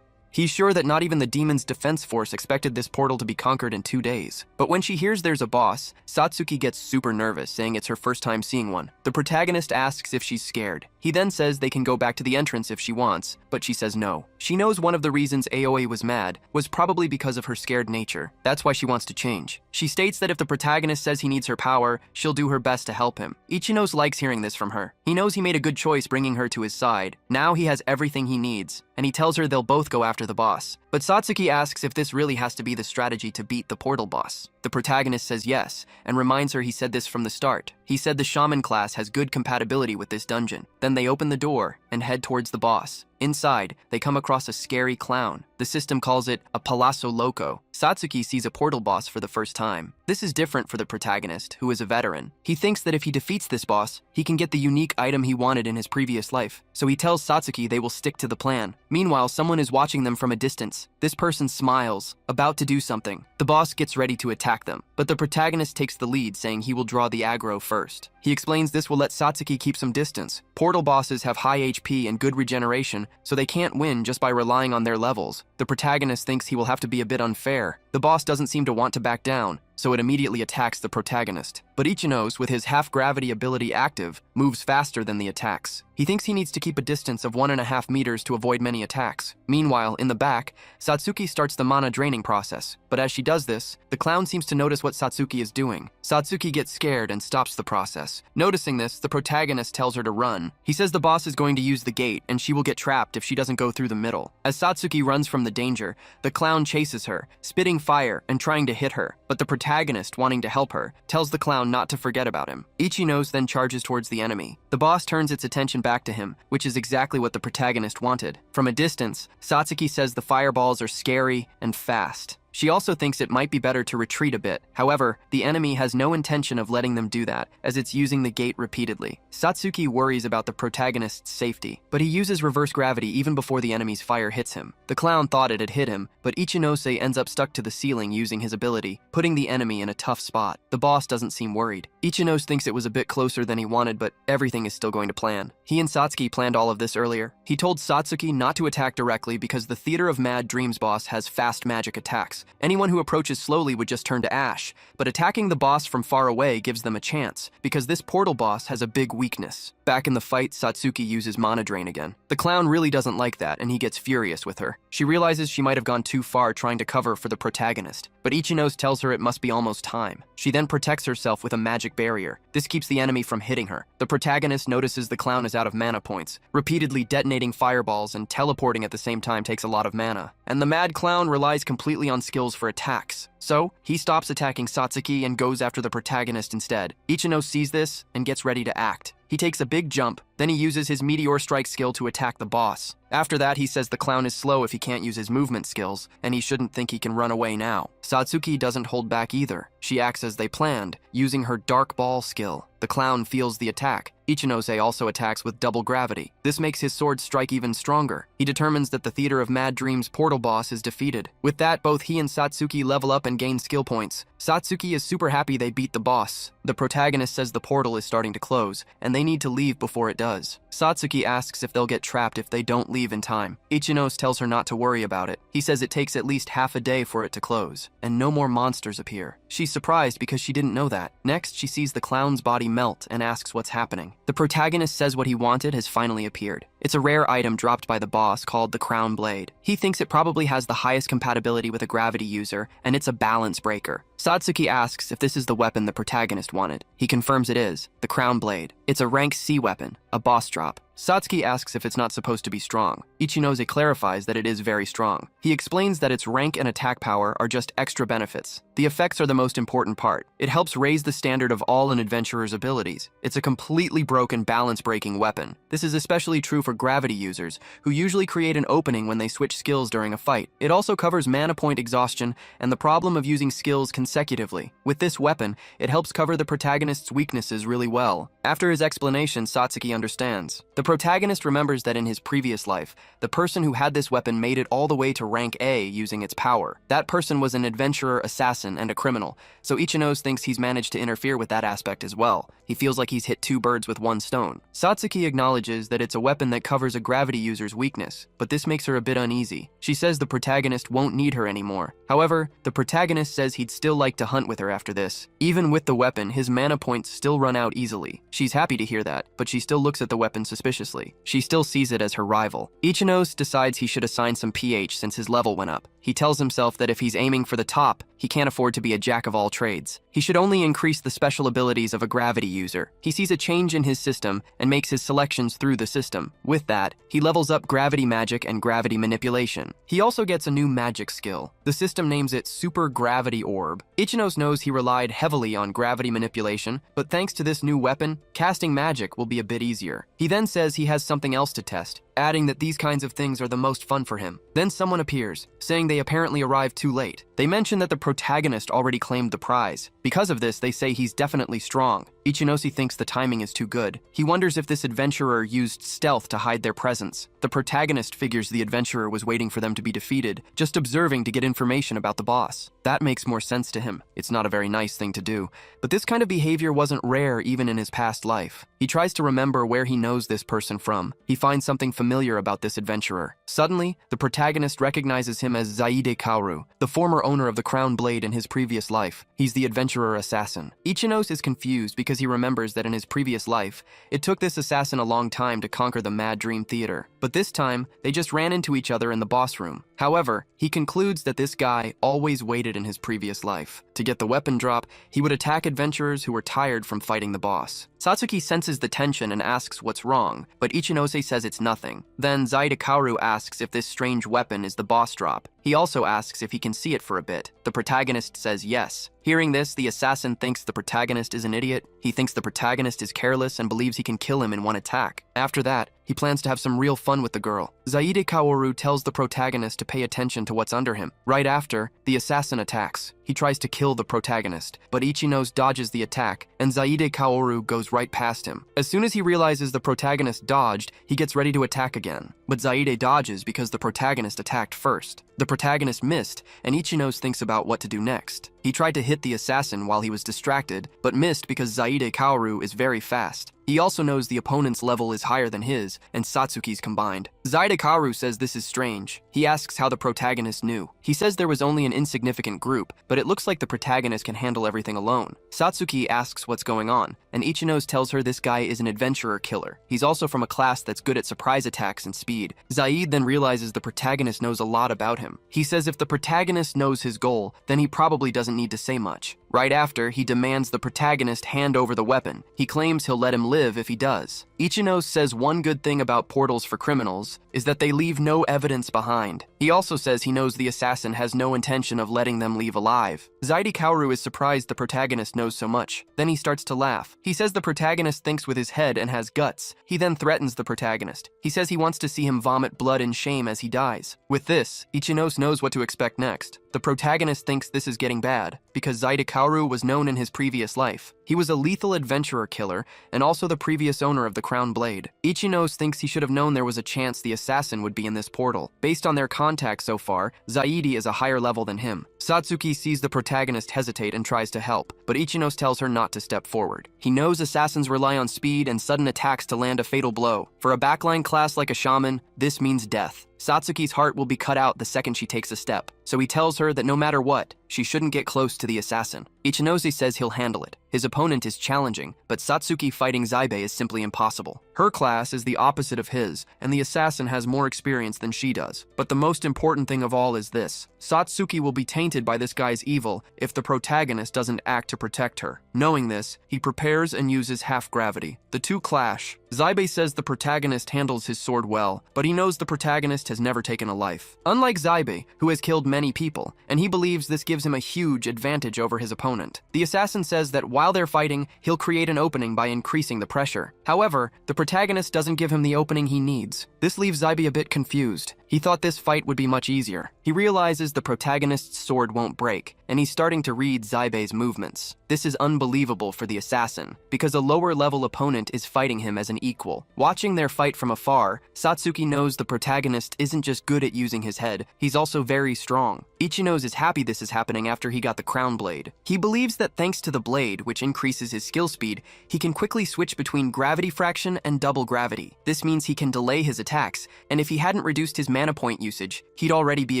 He's sure that not even the demon's defense force expected this portal to be conquered in 2 days. But when she hears there's a boss, Satsuki gets super nervous, saying it's her first time seeing one. The protagonist asks if she's scared. He then says they can go back to the entrance if she wants, but she says no. She knows one of the reasons Aoi was mad was probably because of her scared nature. That's why she wants to change. She states that if the protagonist says he needs her power, she'll do her best to help him. Ichino likes hearing this from her. He knows he made a good choice bringing her to his side. Now he has everything he needs, and he tells her they'll both go after the boss. But Satsuki asks if this really has to be the strategy to beat the portal boss. The protagonist says yes, and reminds her he said this from the start. He said the shaman class has good compatibility with this dungeon. Then they open the door and head towards the boss. Inside, they come across a scary clown. The system calls it a Palazzo Loco. Satsuki sees a portal boss for the first time. This is different for the protagonist, who is a veteran. He thinks that if he defeats this boss, he can get the unique item he wanted in his previous life. So he tells Satsuki they will stick to the plan. Meanwhile, someone is watching them from a distance. This person smiles, about to do something. The boss gets ready to attack them, but the protagonist takes the lead, saying he will draw the aggro first. He explains this will let Satsuki keep some distance. Portal bosses have high HP and good regeneration, so they can't win just by relying on their levels. The protagonist thinks he will have to be a bit unfair. The boss doesn't seem to want to back down. so it immediately attacks the protagonist. But Ichinos, with his half-gravity ability active, moves faster than the attacks. He thinks he needs to keep a distance of 1.5 meters to avoid many attacks. Meanwhile, in the back, Satsuki starts the mana draining process, but as she does this, the clown seems to notice what Satsuki is doing. Satsuki gets scared and stops the process. Noticing this, the protagonist tells her to run. He says the boss is going to use the gate, and she will get trapped if she doesn't go through the middle. As Satsuki runs from the danger, the clown chases her, spitting fire and trying to hit her, but the protagonist, wanting to help her, tells the clown not to forget about him. Ichinos then charges towards the enemy. The boss turns its attention back to him, which is exactly what the protagonist wanted. From a distance, Satsuki says the fireballs are scary and fast. She also thinks it might be better to retreat a bit. However, the enemy has no intention of letting them do that, as it's using the gate repeatedly. Satsuki worries about the protagonist's safety, but he uses reverse gravity even before the enemy's fire hits him. The clown thought it had hit him, but Ichinose ends up stuck to the ceiling using his ability, putting the enemy in a tough spot. The boss doesn't seem worried. Ichinose thinks it was a bit closer than he wanted, but everything is still going to plan. He and Satsuki planned all of this earlier. He told Satsuki not to attack directly because the Theater of Mad Dreams boss has fast magic attacks. Anyone who approaches slowly would just turn to ash, but attacking the boss from far away gives them a chance, because this portal boss has a big weakness. Back in the fight, Satsuki uses mana drain again. The clown really doesn't like that, and he gets furious with her. She realizes she might have gone too far trying to cover for the protagonist, but Ichinos tells her it must be almost time. She then protects herself with a magic barrier. This keeps the enemy from hitting her. The protagonist notices the clown is out of mana points. Repeatedly detonating fireballs and teleporting at the same time takes a lot of mana, and the mad clown relies completely on skills for attacks. So, he stops attacking Satsuki and goes after the protagonist instead. Ichino sees this and gets ready to act. He takes a big jump, then he uses his Meteor Strike skill to attack the boss. After that, he says the clown is slow if he can't use his movement skills, and he shouldn't think he can run away now. Satsuki doesn't hold back either. She acts as they planned, using her Dark Ball skill. The clown feels the attack. Ichinose also attacks with double gravity. This makes his sword strike even stronger. He determines that the Theater of Mad Dreams portal boss is defeated. With that, both he and Satsuki level up and gain skill points. Satsuki is super happy they beat the boss. The protagonist says the portal is starting to close, and they need to leave before it does. Satsuki asks if they'll get trapped if they don't leave in time. Ichinos tells her not to worry about it. He says it takes at least half a day for it to close, and no more monsters appear. She's surprised because she didn't know that. Next, she sees the clown's body melt and asks what's happening. The protagonist says what he wanted has finally appeared. It's a rare item dropped by the boss called the Crown Blade. He thinks it probably has the highest compatibility with a gravity user, and it's a balance breaker. Satsuki asks if this is the weapon the protagonist wanted. He confirms it is, the Crown Blade. It's a rank C weapon, a boss drop. Satsuki asks if it's not supposed to be strong. Ichinose clarifies that it is very strong. He explains that its rank and attack power are just extra benefits. The effects are the most important part. It helps raise the standard of all an adventurer's abilities. It's a completely broken balance-breaking weapon. This is especially true for gravity users, who usually create an opening when they switch skills during a fight. It also covers mana point exhaustion and the problem of using skills consecutively. With this weapon, it helps cover the protagonist's weaknesses really well. After his explanation, Satsuki understands. The protagonist remembers that in his previous life, the person who had this weapon made it all the way to rank A using its power. That person was an adventurer, assassin, and a criminal, so Ichinos thinks he's managed to interfere with that aspect as well. He feels like he's hit two birds with one stone. Satsuki acknowledges that it's a weapon that covers a gravity user's weakness, but this makes her a bit uneasy. She says the protagonist won't need her anymore. However, the protagonist says he'd still like to hunt with her after this. Even with the weapon, his mana points still run out easily. She's happy to hear that, but she still looks at the weapon suspiciously. She still sees it as her rival. Ichinos decides he should assign some PH since his level went up. He tells himself that if he's aiming for the top, he can't afford to be a jack of all trades. He should only increase the special abilities of a gravity user. He sees a change in his system and makes his selections through the system. With that, he levels up gravity magic and gravity manipulation. He also gets a new magic skill. The system names it Super Gravity Orb. Ichinos knows he relied heavily on gravity manipulation, but thanks to this new weapon, casting magic will be a bit easier. He then says he has something else to test, adding that these kinds of things are the most fun for him. Then someone appears, saying they apparently arrived too late. They mention that the protagonist already claimed the prize. Because of this, they say he's definitely strong. Ichinose thinks the timing is too good. He wonders if this adventurer used stealth to hide their presence. The protagonist figures the adventurer was waiting for them to be defeated, just observing to get information about the boss. That makes more sense to him. It's not a very nice thing to do, but this kind of behavior wasn't rare even in his past life. He tries to remember where he knows this person from. He finds something familiar about this adventurer. Suddenly, the protagonist recognizes him as Zaide Kaoru, the former owner of the crown blade in his previous life. He's the adventurer assassin. Ichinose is confused because he remembers that in his previous life, it took this assassin a long time to conquer the Mad Dream Theater. But this time, they just ran into each other in the boss room. However, he concludes that this guy always waited in his previous life. To get the weapon drop, he would attack adventurers who were tired from fighting the boss. Satsuki senses the tension and asks what's wrong, but Ichinose says it's nothing. Then Zaide Kaoru asks if this strange weapon is the boss drop. He also asks if he can see it for a bit. The protagonist says yes. Hearing this, the assassin thinks the protagonist is an idiot. He thinks the protagonist is careless and believes he can kill him in one attack. After that, he plans to have some real fun with the girl. Zaide Kaoru tells the protagonist to pay attention to what's under him. Right after, the assassin attacks. He tries to kill the protagonist, but Ichinose dodges the attack, and Zaide Kaoru goes right past him. As soon as he realizes the protagonist dodged, he gets ready to attack again. But Zaide dodges because the protagonist attacked first. The protagonist missed, and Ichinose thinks about what to do next. He tried to hit the assassin while he was distracted, but missed because Zaide Kaoru is very fast. He also knows the opponent's level is higher than his, and Satsuki's combined. Zaide Kaoru says this is strange. He asks how the protagonist knew. He says there was only an insignificant group, but it looks like the protagonist can handle everything alone. Satsuki asks what's going on, and Ichinose tells her this guy is an adventurer killer. He's also from a class that's good at surprise attacks and speed. Zaid then realizes the protagonist knows a lot about him. He says if the protagonist knows his goal, then he probably doesn't need to say much. Right after, he demands the protagonist hand over the weapon. He claims he'll let him live if he does. Ichinose says one good thing about portals for criminals is that they leave no evidence behind. He also says he knows the assassin has no intention of letting them leave alive. Zaide Kaoru is surprised the protagonist knows so much. Then he starts to laugh. He says the protagonist thinks with his head and has guts. He then threatens the protagonist. He says he wants to see him vomit blood in shame as he dies. With this, Ichinose knows what to expect next. The protagonist thinks this is getting bad, because Zaide Kaoru was known in his previous life. He was a lethal adventurer killer, and also the previous owner of the Crown Blade. Ichinose thinks he should have known there was a chance the assassin would be in this portal. Based on their contacts so far, Zaidi is a higher level than him. Satsuki sees the protagonist hesitate and tries to help, but Ichinose tells her not to step forward. He knows assassins rely on speed and sudden attacks to land a fatal blow. For a backline class like a shaman, this means death. Satsuki's heart will be cut out the second she takes a step, so he tells her that no matter what, she shouldn't get close to the assassin. Ichinose says he'll handle it. His opponent is challenging, but Satsuki fighting Zaibe is simply impossible. Her class is the opposite of his, and the assassin has more experience than she does. But the most important thing of all is this. Satsuki will be tainted by this guy's evil if the protagonist doesn't act to protect her. Knowing this, he prepares and uses half-gravity. The two clash. Zaibe says the protagonist handles his sword well, but he knows the protagonist has never taken a life. Unlike Zaibe, who has killed many people, and he believes this gives him a huge advantage over his opponent. The assassin says that while they're fighting, he'll create an opening by increasing the pressure. However, the protagonist doesn't give him the opening he needs. This leaves Zaibe a bit confused. He thought this fight would be much easier. He realizes the protagonist's sword won't break, and he's starting to read Zaibe's movements. This is unbelievable for the assassin, because a lower-level opponent is fighting him as an equal. Watching their fight from afar, Satsuki knows the protagonist isn't just good at using his head, he's also very strong. Ichinose is happy this is happening after he got the crown blade. He believes that thanks to the blade, which increases his skill speed, he can quickly switch between gravity fraction and double gravity. This means he can delay his attacks, and if he hadn't reduced his mana point usage, he'd already be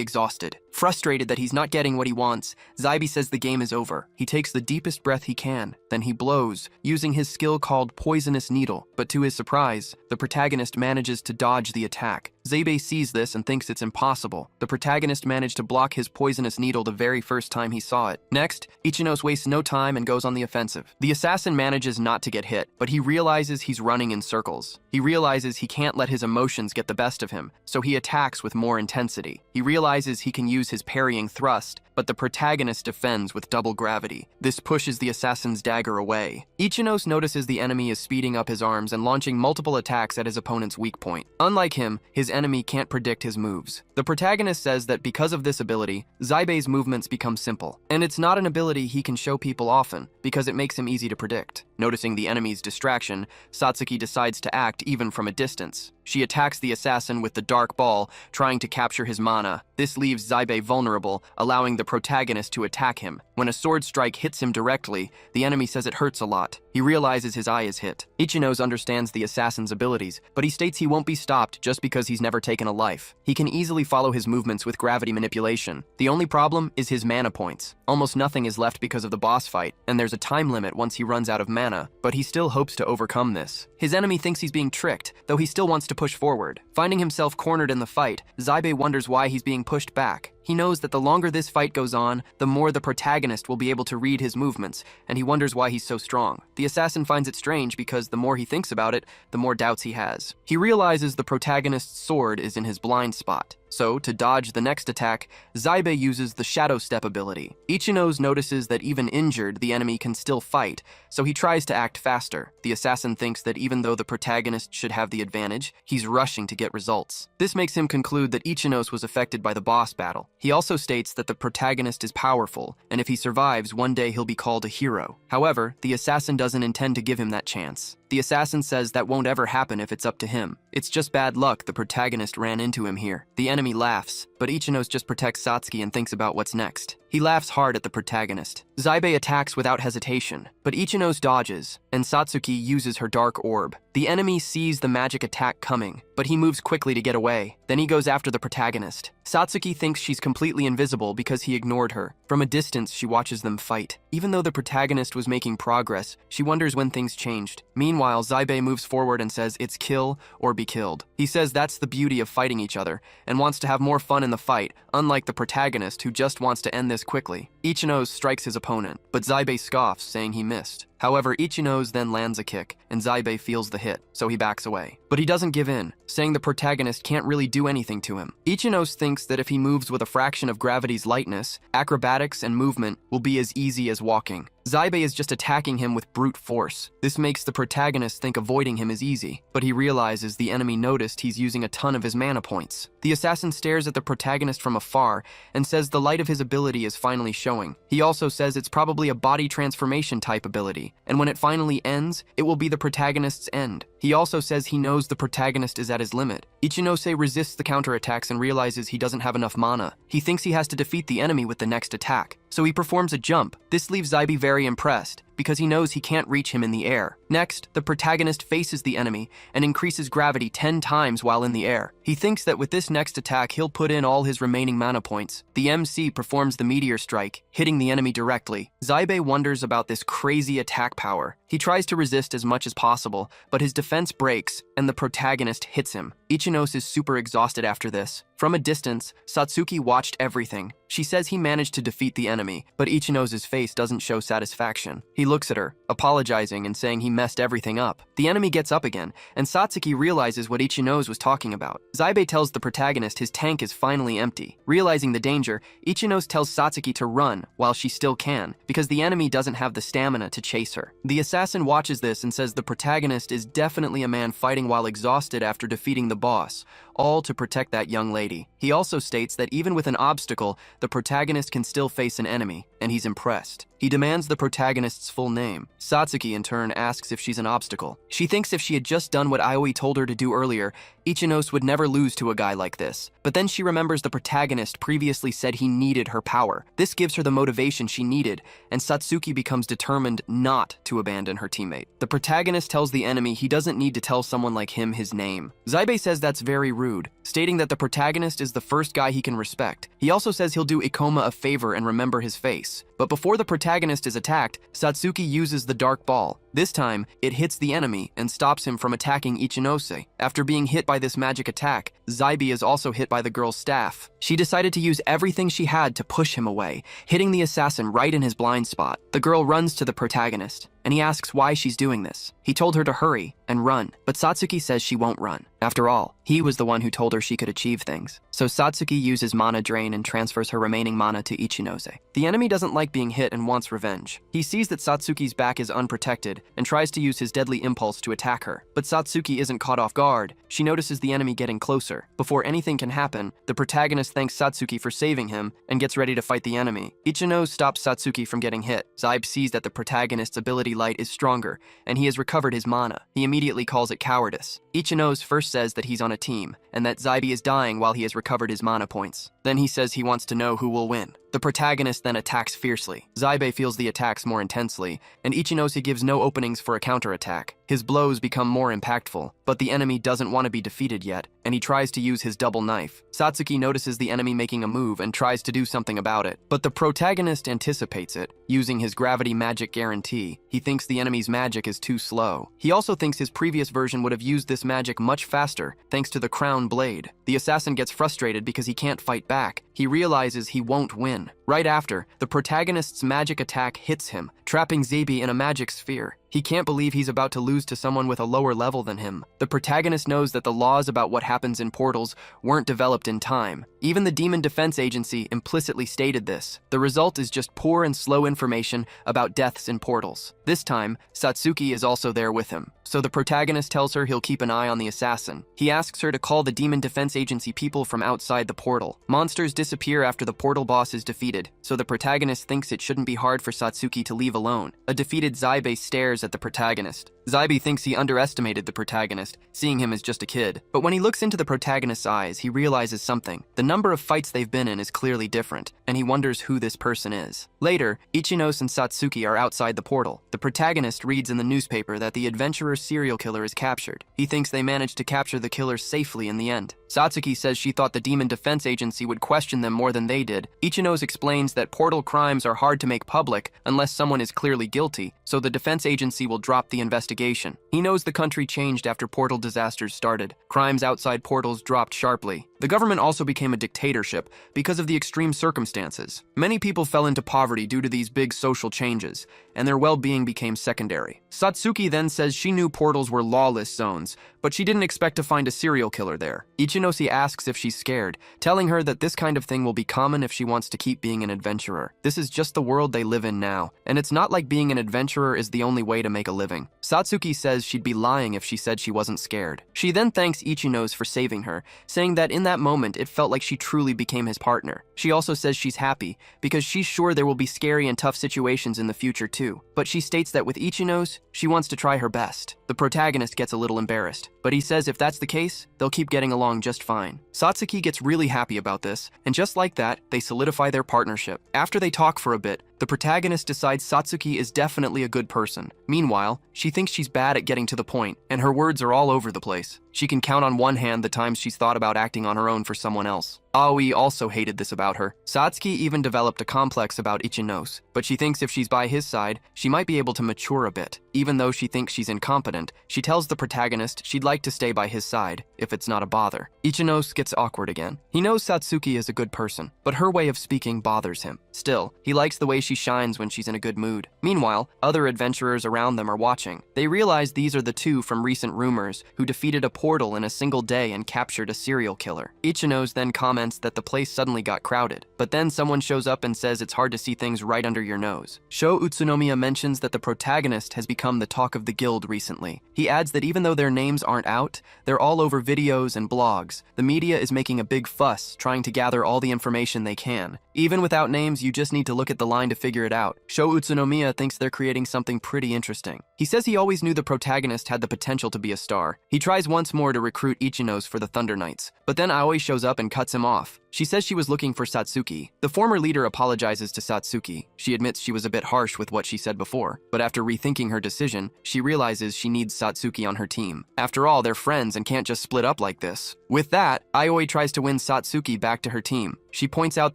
exhausted. Frustrated that he's not getting what he wants, Zaibe says the game is over. He takes the deepest breath he can, then he blows, using his skill called Poisonous Needle. But to his surprise, the protagonist manages to dodge the attack. Zaibe sees this and thinks it's impossible. The protagonist managed to block his poisonous needle the very first time he saw it. Next, Ichinose wastes no time and goes on the offensive. The assassin manages not to get hit, but he realizes he's running in circles. He realizes he can't let his emotions get the best of him, so he attacks with more intensity. He realizes he can use his parrying thrust, but the protagonist defends with double gravity. This pushes the assassin's dagger away. Ichinose notices the enemy is speeding up his arms and launching multiple attacks at his opponent's weak point. Unlike him, his enemy can't predict his moves. The protagonist says that because of this ability, Zaibe's movements become simple. And it's not an ability he can show people often, because it makes him easy to predict. Noticing the enemy's distraction, Satsuki decides to act even from a distance. She attacks the assassin with the dark ball, trying to capture his mana. This leaves Zaibe vulnerable, allowing the protagonist to attack him. When a sword strike hits him directly, the enemy says it hurts a lot. He realizes his eye is hit. Ichinos understands the assassin's abilities, but he states he won't be stopped just because he's never taken a life. He can easily follow his movements with gravity manipulation. The only problem is his mana points. Almost nothing is left because of the boss fight, and there's a time limit once he runs out of mana, but he still hopes to overcome this. His enemy thinks he's being tricked, though he still wants to push forward. Finding himself cornered in the fight, Zaibe wonders why he's being pushed back. He knows that the longer this fight goes on, the more the protagonist will be able to read his movements, and he wonders why he's so strong. The assassin finds it strange because the more he thinks about it, the more doubts he has. He realizes the protagonist's sword is in his blind spot. So, to dodge the next attack, Zaibe uses the Shadow Step ability. Ichinos notices that even injured, the enemy can still fight, so he tries to act faster. The assassin thinks that even though the protagonist should have the advantage, he's rushing to get results. This makes him conclude that Ichinos was affected by the boss battle. He also states that the protagonist is powerful, and if he survives, one day he'll be called a hero. However, the assassin doesn't intend to give him that chance. The assassin says that won't ever happen if it's up to him. It's just bad luck the protagonist ran into him here. The enemy laughs, but Ichinos just protects Satsuki and thinks about what's next. He laughs hard at the protagonist. Zaibe attacks without hesitation, but Ichinos dodges, and Satsuki uses her dark orb. The enemy sees the magic attack coming, but he moves quickly to get away. Then he goes after the protagonist. Satsuki thinks she's completely invisible because he ignored her. From a distance, she watches them fight. Even though the protagonist was making progress, she wonders when things changed. Meanwhile, Zaibe moves forward and says it's kill or be killed. He says that's the beauty of fighting each other, and wants to have more fun in the fight, unlike the protagonist who just wants to end this quickly. Ichinos strikes his opponent, but Zaibe scoffs, saying he missed. However, Ichinos then lands a kick, and Zaibe feels the hit, so he backs away. But he doesn't give in, saying the protagonist can't really do anything to him. Ichinos thinks that if he moves with a fraction of gravity's lightness, acrobatics and movement will be as easy as walking. Zaibe is just attacking him with brute force. This makes the protagonist think avoiding him is easy, but he realizes the enemy noticed he's using a ton of his mana points. The assassin stares at the protagonist from afar and says the light of his ability is finally showing. He also says it's probably a body transformation type ability, and when it finally ends, it will be the protagonist's end. He also says he knows the protagonist is at his limit. Ichinose resists the counterattacks and realizes he doesn't have enough mana. He thinks he has to defeat the enemy with the next attack, so he performs a jump. This leaves Zaibe very impressed, because he knows he can't reach him in the air. Next, the protagonist faces the enemy and increases gravity 10 times while in the air. He thinks that with this next attack, he'll put in all his remaining mana points. The MC performs the meteor strike, hitting the enemy directly. Zaibe wonders about this crazy attack power. He tries to resist as much as possible, but his defense breaks and the protagonist hits him. Ichinos is super exhausted after this. From a distance, Satsuki watched everything. She says he managed to defeat the enemy, but Ichinos' face doesn't show satisfaction. He looks at her, apologizing and saying he messed everything up. The enemy gets up again, and Satsuki realizes what Ichinos was talking about. Zaibe tells the protagonist his tank is finally empty. Realizing the danger, Ichinos tells Satsuki to run while she still can, because the enemy doesn't have the stamina to chase her. The assassin watches this and says the protagonist is definitely a man fighting while exhausted after defeating the boss, all to protect that young lady. He also states that even with an obstacle, the protagonist can still face an enemy, and he's impressed. He demands the protagonist's full name. Satsuki, in turn, asks if she's an obstacle. She thinks if she had just done what Aoi told her to do earlier, Ichinos would never lose to a guy like this. But then she remembers the protagonist previously said he needed her power. This gives her the motivation she needed, and Satsuki becomes determined not to abandon her teammate. The protagonist tells the enemy he doesn't need to tell someone like him his name. Zaibe says that's very rude, stating that the protagonist is the first guy he can respect. He also says he'll do Ikoma a favor and remember his face. But before the protagonist is attacked, Satsuki uses the dark ball. This time, it hits the enemy and stops him from attacking Ichinose. After being hit by this magic attack, Zaibe is also hit by the girl's staff. She decided to use everything she had to push him away, hitting the assassin right in his blind spot. The girl runs to the protagonist. and he asks why she's doing this. He told her to hurry and run, but Satsuki says she won't run. After all, he was the one who told her she could achieve things. So Satsuki uses mana drain and transfers her remaining mana to Ichinose. The enemy doesn't like being hit and wants revenge. He sees that Satsuki's back is unprotected and tries to use his deadly impulse to attack her. But Satsuki isn't caught off guard. She notices the enemy getting closer. Before anything can happen, the protagonist thanks Satsuki for saving him and gets ready to fight the enemy. Ichinose stops Satsuki from getting hit. Zybe sees that the protagonist's ability light is stronger, and he has recovered his mana. He immediately calls it cowardice. Ichinose first says that he's on a team, and that Zybe is dying while he has recovered his mana points. Then he says he wants to know who will win. The protagonist then attacks fiercely. Zybe feels the attacks more intensely, and Ichinose gives no openings for a counterattack. His blows become more impactful, but the enemy doesn't want to be defeated yet, and he tries to use his double knife. Satsuki notices the enemy making a move and tries to do something about it, but the protagonist anticipates it, using his gravity magic guarantee. He thinks the enemy's magic is too slow. He also thinks his previous version would have used this magic much faster, thanks to the crown blade. The assassin gets frustrated because he can't fight back. He realizes he won't win. Right after, the protagonist's magic attack hits him, trapping Zybe in a magic sphere. He can't believe he's about to lose to someone with a lower level than him. The protagonist knows that the laws about what happens in portals weren't developed in time. Even the Demon Defense Agency implicitly stated this. The result is just poor and slow information about deaths in portals. This time, Satsuki is also there with him. So the protagonist tells her he'll keep an eye on the assassin. He asks her to call the Demon Defense Agency people from outside the portal. Monsters disappear after the portal boss is defeated, so the protagonist thinks it shouldn't be hard for Satsuki to leave alone. A defeated Zybe stares at the protagonist. Zybe thinks he underestimated the protagonist, seeing him as just a kid. But when he looks into the protagonist's eyes, he realizes something. The number of fights they've been in is clearly different, and he wonders who this person is. Later, Ichinose and Satsuki are outside the portal. The protagonist reads in the newspaper that the adventurer serial killer is captured. He thinks they managed to capture the killer safely in the end. Satsuki says she thought the Demon Defense Agency would question them more than they did. Ichinose explains that portal crimes are hard to make public unless someone is clearly guilty, so the defense agency will drop the investigation. He knows the country changed after portal disasters started. Crimes outside portals dropped sharply. The government also became a dictatorship because of the extreme circumstances. Many people fell into poverty due to these big social changes, and their well-being became secondary. Satsuki then says she knew portals were lawless zones, but she didn't expect to find a serial killer there. Ichinose asks if she's scared, telling her that this kind of thing will be common if she wants to keep being an adventurer. This is just the world they live in now, and it's not like being an adventurer is the only way to make a living. Satsuki says she'd be lying if she said she wasn't scared. She then thanks Ichinose for saving her, saying that in that moment it felt like she truly became his partner. She also says she's happy because she's sure there will be scary and tough situations in the future too. But she states that with Ichinose, she wants to try her best. The protagonist gets a little embarrassed, but he says if that's the case, they'll keep getting along just fine. Satsuki gets really happy about this, and just like that, they solidify their partnership. After they talk for a bit, the protagonist decides Satsuki is definitely a good person. Meanwhile, she thinks she's bad at getting to the point, and her words are all over the place. She can count on one hand the times she's thought about acting on her own for someone else. Aoi also hated this about her. Satsuki even developed a complex about Ichinose, but she thinks if she's by his side, she might be able to mature a bit. Even though she thinks she's incompetent, she tells the protagonist she'd like to stay by his side, if it's not a bother. Ichinose gets awkward again. He knows Satsuki is a good person, but her way of speaking bothers him. Still, he likes the way she shines when she's in a good mood. Meanwhile, other adventurers around them are watching. They realize these are the two from recent rumors who defeated a portal in a single day and captured a serial killer. Ichinose then comments that the place suddenly got crowded, but then someone shows up and says it's hard to see things right under your nose. Sho Utsunomiya mentions that the protagonist has become the talk of the guild recently. He adds that even though their names aren't out, they're all over videos and blogs. The media is making a big fuss, trying to gather all the information they can. Even without names, you just need to look at the line to figure it out. Sho Utsunomiya thinks they're creating something pretty interesting. He says he always knew the protagonist had the potential to be a star. He tries once more to recruit Ichinose for the Thunder Knights, but then Aoi shows up and cuts him off. She says she was looking for Satsuki. The former leader apologizes to Satsuki. She admits she was a bit harsh with what she said before, but after rethinking her decision, she realizes she needs Satsuki on her team. After all, they're friends and can't just split up like this. With that, Aoi tries to win Satsuki back to her team. She points out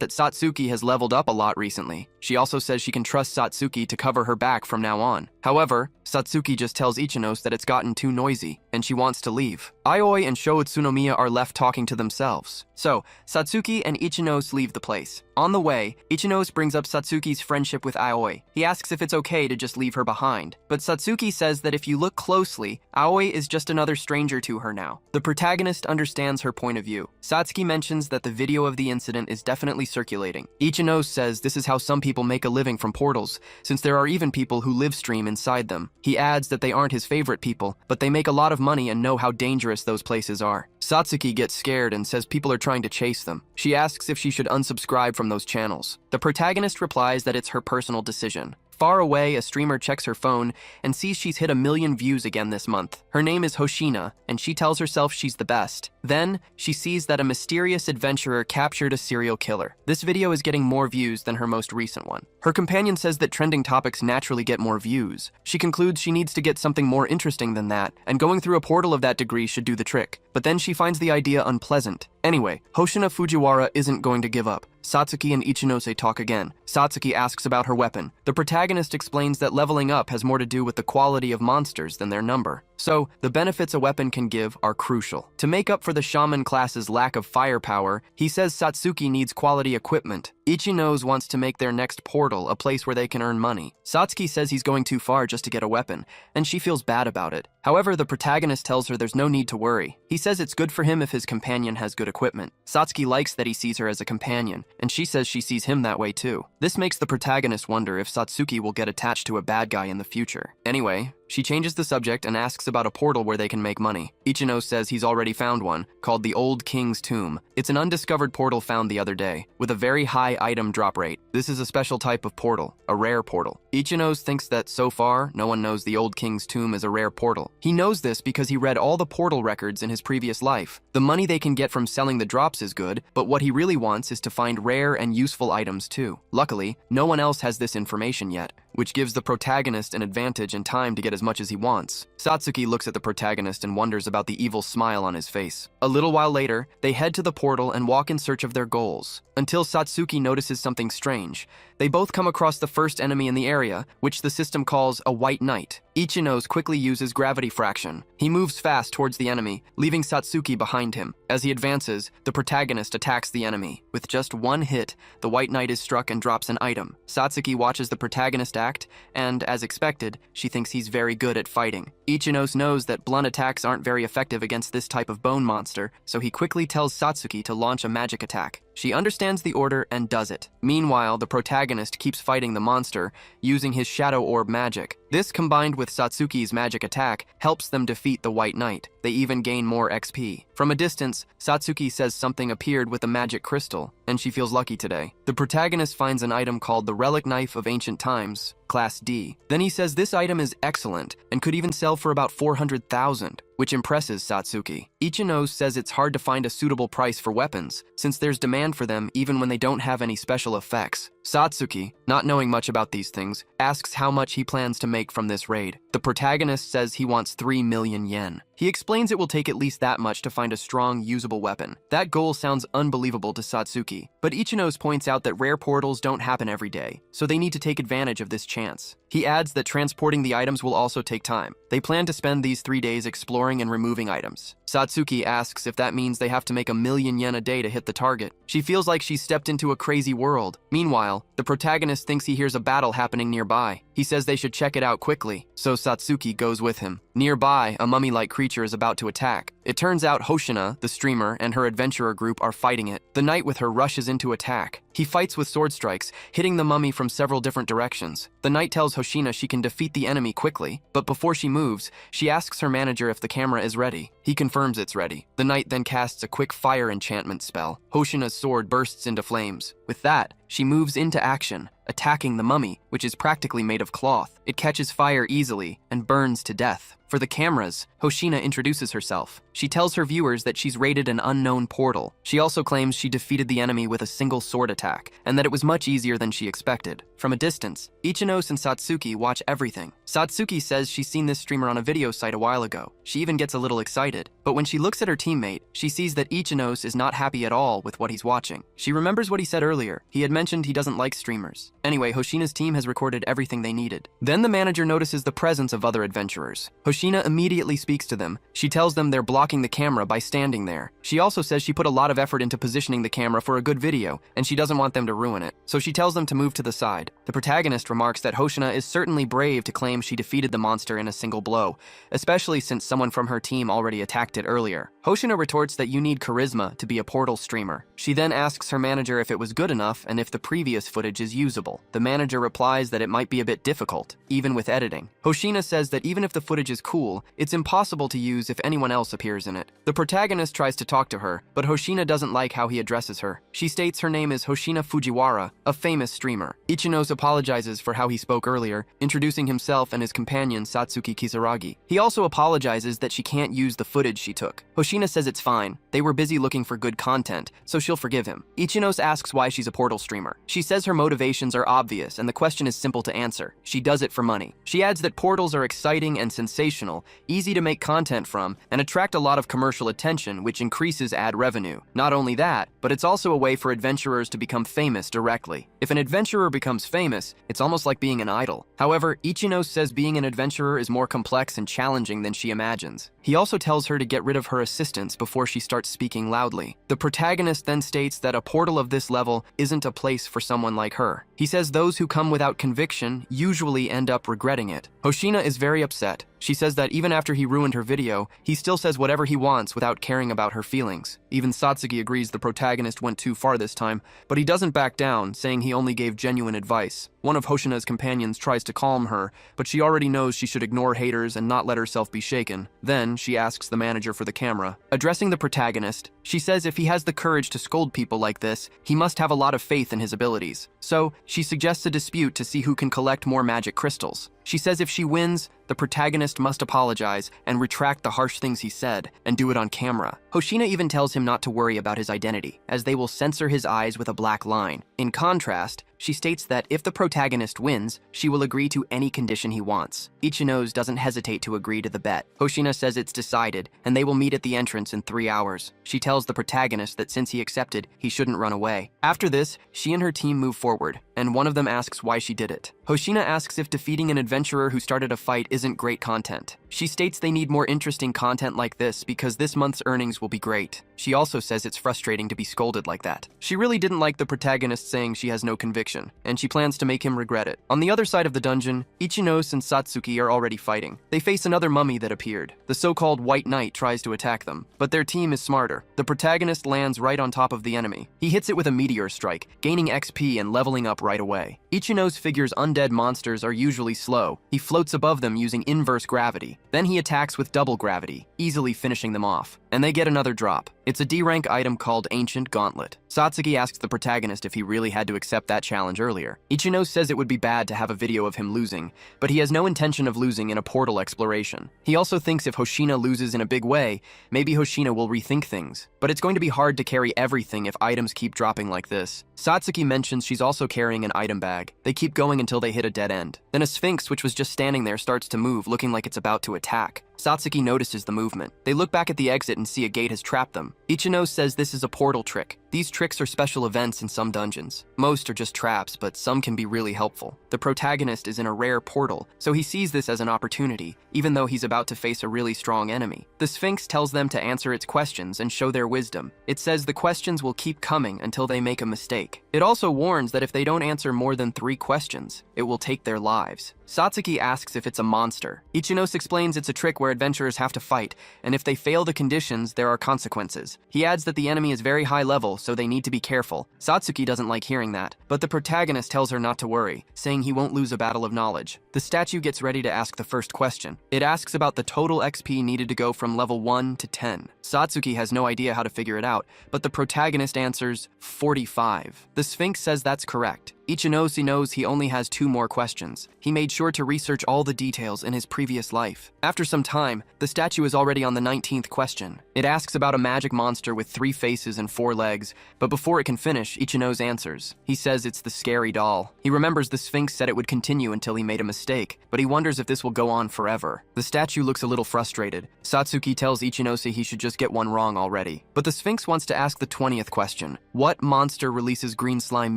that Satsuki has leveled up a lot recently. She also says she can trust Satsuki to cover her back from now on. However, Satsuki just tells Ichinos that it's gotten too noisy, and she wants to leave. Aioi and Sho Utsunomiya are left talking to themselves. So, Satsuki and Ichinos leave the place. On the way, Ichinos brings up Satsuki's friendship with Aioi. He asks if it's okay to just leave her behind, but Satsuki says that if you look closely, Aioi is just another stranger to her now. The protagonist understands her point of view. Satsuki mentions that the video of the incident is definitely circulating. Ichinos says this is how some people make a living from portals, since there are even people who live stream inside them. He adds that they aren't his favorite people, but they make a lot of money and know how dangerous those places are. Satsuki gets scared and says people are trying to chase them. She asks if she should unsubscribe from those channels. The protagonist replies that it's her personal decision. Far away, a streamer checks her phone and sees she's hit 1 million views again this month. Her name is Hoshina, and she tells herself she's the best. Then, she sees that a mysterious adventurer captured a serial killer. This video is getting more views than her most recent one. Her companion says that trending topics naturally get more views. She concludes she needs to get something more interesting than that, and going through a portal of that degree should do the trick. But then she finds the idea unpleasant. Anyway, Hoshina Fujiwara isn't going to give up. Satsuki and Ichinose talk again. Satsuki asks about her weapon. The protagonist explains that leveling up has more to do with the quality of monsters than their number. So, the benefits a weapon can give are crucial. To make up for the shaman class's lack of firepower, he says Satsuki needs quality equipment. Ichinose wants to make their next portal a place where they can earn money. Satsuki says he's going too far just to get a weapon, and she feels bad about it. However, the protagonist tells her there's no need to worry. He says it's good for him if his companion has good equipment. Satsuki likes that he sees her as a companion, and she says she sees him that way too. This makes the protagonist wonder if Satsuki will get attached to a bad guy in the future. Anyway, she changes the subject and asks about a portal where they can make money. Ichino says he's already found one, called the Old King's Tomb. It's an undiscovered portal found the other day, with a very high item drop rate. This is a special type of portal, a rare portal. Ichino thinks that so far, no one knows the Old King's Tomb is a rare portal. He knows this because he read all the portal records in his previous life. The money they can get from selling the drops is good, but what he really wants is to find rare and useful items too. Luckily, no one else has this information yet, which gives the protagonist an advantage and time to get as much as he wants. Satsuki looks at the protagonist and wonders about the evil smile on his face. A little while later, they head to the portal and walk in search of their goals, until Satsuki notices something strange. They both come across the first enemy in the area, which the system calls a white knight. Ichinos quickly uses gravity fraction. He moves fast towards the enemy, leaving Satsuki behind him. As he advances, the protagonist attacks the enemy. With just one hit, the white knight is struck and drops an item. Satsuki watches the protagonist act, and, as expected, she thinks he's very good at fighting. Ichinos knows that blunt attacks aren't very effective against this type of bone monster, so he quickly tells Satsuki to launch a magic attack. She understands the order and does it. Meanwhile, the protagonist keeps fighting the monster, using his shadow orb magic. This, combined with Satsuki's magic attack, helps them defeat the White Knight. They even gain more XP. From a distance, Satsuki says something appeared with a magic crystal, and she feels lucky today. The protagonist finds an item called the Relic Knife of Ancient Times, Class D. Then he says this item is excellent, and could even sell for about 400,000, which impresses Satsuki. Ichinos says it's hard to find a suitable price for weapons, since there's demand for them even when they don't have any special effects. Satsuki, not knowing much about these things, asks how much he plans to make from this raid. The protagonist says he wants 3 million yen. He explains it will take at least that much to find a strong, usable weapon. That goal sounds unbelievable to Satsuki, but Ichinos points out that rare portals don't happen every day, so they need to take advantage of this chance. He adds that transporting the items will also take time. They plan to spend these 3 days exploring and removing items. Satsuki asks if that means they have to make 1 million yen a day to hit the target. She feels like she's stepped into a crazy world. Meanwhile, the protagonist thinks he hears a battle happening nearby. He says they should check it out quickly, so Satsuki goes with him. Nearby, a mummy-like creature is about to attack. It turns out Hoshina, the streamer, and her adventurer group are fighting it. The knight with her rushes into attack. He fights with sword strikes, hitting the mummy from several different directions. The knight tells Hoshina she can defeat the enemy quickly, but before she moves, she asks her manager if the camera is ready. He confirms it's ready. The knight then casts a quick fire enchantment spell. Hoshina's sword bursts into flames. With that, she moves into action, attacking the mummy, which is practically made of cloth. It catches fire easily and burns to death. For the cameras, Hoshina introduces herself. She tells her viewers that she's raided an unknown portal. She also claims she defeated the enemy with a single sword attack, and that it was much easier than she expected. From a distance, Ichinos and Satsuki watch everything. Satsuki says she's seen this streamer on a video site a while ago. She even gets a little excited. But when she looks at her teammate, she sees that Ichinos is not happy at all with what he's watching. She remembers what he said earlier. He had mentioned he doesn't like streamers. Anyway, Hoshina's team has recorded everything they needed. Then the manager notices the presence of other adventurers. Hoshina immediately speaks to them. She tells them they're blocking the camera by standing there. She also says she put a lot of effort into positioning the camera for a good video, and she doesn't want them to ruin it. So she tells them to move to the side. The protagonist remarks that Hoshina is certainly brave to claim she defeated the monster in a single blow, especially since someone from her team already attacked it earlier. Hoshina retorts that you need charisma to be a portal streamer. She then asks her manager if it was good enough and if the previous footage is usable. The manager replies that it might be a bit difficult, even with editing. Hoshina says that even if the footage is cool, it's impossible to use if anyone else appears in it. The protagonist tries to talk to her, but Hoshina doesn't like how he addresses her. She states her name is Hoshina Fujiwara, a famous streamer. Ichinos apologizes for how he spoke earlier, introducing himself and his companion Satsuki Kisaragi. He also apologizes that she can't use the footage she took. Hoshina says it's fine. They were busy looking for good content, so she'll forgive him. Ichinos asks why she's a portal streamer. She says her motivations are obvious and the question is simple to answer. She does it for money. She adds that portals are exciting and sensational, easy to make content from, and attract a lot of commercial attention, which increases ad revenue. Not only that, but it's also a way for adventurers to become famous directly. If an adventurer becomes famous, it's almost like being an idol. However, Ichinos says being an adventurer is more complex and challenging than she imagines. He also tells her to get rid of her assistants before she starts speaking loudly. The protagonist then states that a portal of this level isn't a place for someone like her. He says those who come without conviction usually end up regretting it. Hoshina is very upset. She says that even after he ruined her video, he still says whatever he wants without caring about her feelings. Even Satsuki agrees the protagonist went too far this time, but he doesn't back down, saying he only gave genuine advice. One of Hoshina's companions tries to calm her, but she already knows she should ignore haters and not let herself be shaken. Then, she asks the manager for the camera. Addressing the protagonist, she says if he has the courage to scold people like this, he must have a lot of faith in his abilities. So, she suggests a dispute to see who can collect more magic crystals. She says if she wins, the protagonist must apologize and retract the harsh things he said, and do it on camera. Hoshina even tells him not to worry about his identity, as they will censor his eyes with a black line. In contrast, she states that if the protagonist wins, she will agree to any condition he wants. Ichinos doesn't hesitate to agree to the bet. Hoshina says it's decided, and they will meet at the entrance in 3 hours. She tells the protagonist that since he accepted, he shouldn't run away. After this, she and her team move forward, and one of them asks why she did it. Hoshina asks if defeating an adventurer who started a fight isn't great content. She states they need more interesting content like this because this month's earnings will be great. She also says it's frustrating to be scolded like that. She really didn't like the protagonist saying she has no conviction, and she plans to make him regret it. On the other side of the dungeon, Ichinos and Satsuki are already fighting. They face another mummy that appeared. The so-called White Knight tries to attack them, but their team is smarter. The protagonist lands right on top of the enemy. He hits it with a meteor strike, gaining XP and leveling up right away. Ichinos figures undead monsters are usually slow. He floats above them using inverse gravity. Then he attacks with double gravity, easily finishing them off. And they get another drop. It's a D-rank item called Ancient Gauntlet. Satsuki asks the protagonist if he really had to accept that challenge earlier. Ichinos says it would be bad to have a video of him losing, but he has no intention of losing in a portal exploration. He also thinks if Hoshina loses in a big way, maybe Hoshina will rethink things. But it's going to be hard to carry everything if items keep dropping like this. Satsuki mentions she's also carrying an item bag. They keep going until they hit a dead end. Then a sphinx which was just standing there starts to move, looking like it's about to attack. Satsuki notices the movement. They look back at the exit and see a gate has trapped them. Ichinos says this is a portal trick. These tricks are special events in some dungeons. Most are just traps, but some can be really helpful. The protagonist is in a rare portal, so he sees this as an opportunity, even though he's about to face a really strong enemy. The Sphinx tells them to answer its questions and show their wisdom. It says the questions will keep coming until they make a mistake. It also warns that if they don't answer more than 3 questions, it will take their lives. Satsuki asks if it's a monster. Ichinos explains it's a trick where adventurers have to fight, and if they fail the conditions, there are consequences. He adds that the enemy is very high level, so they need to be careful. Satsuki doesn't like hearing that, but the protagonist tells her not to worry, saying he won't lose a battle of knowledge. The statue gets ready to ask the first question. It asks about the total XP needed to go from level 1 to 10. Satsuki has no idea how to figure it out, but the protagonist answers 45. The Sphinx says that's correct. Ichinose knows he only has 2 more questions. He made sure to research all the details in his previous life. After some time, the statue is already on the 19th question. It asks about a magic monster with 3 faces and 4 legs, but before it can finish, Ichinose answers. He says it's the scary doll. He remembers the Sphinx said it would continue until he made a mistake, but he wonders if this will go on forever. The statue looks a little frustrated. Satsuki tells Ichinose he should just get one wrong already. But the Sphinx wants to ask the 20th question. What monster releases green slime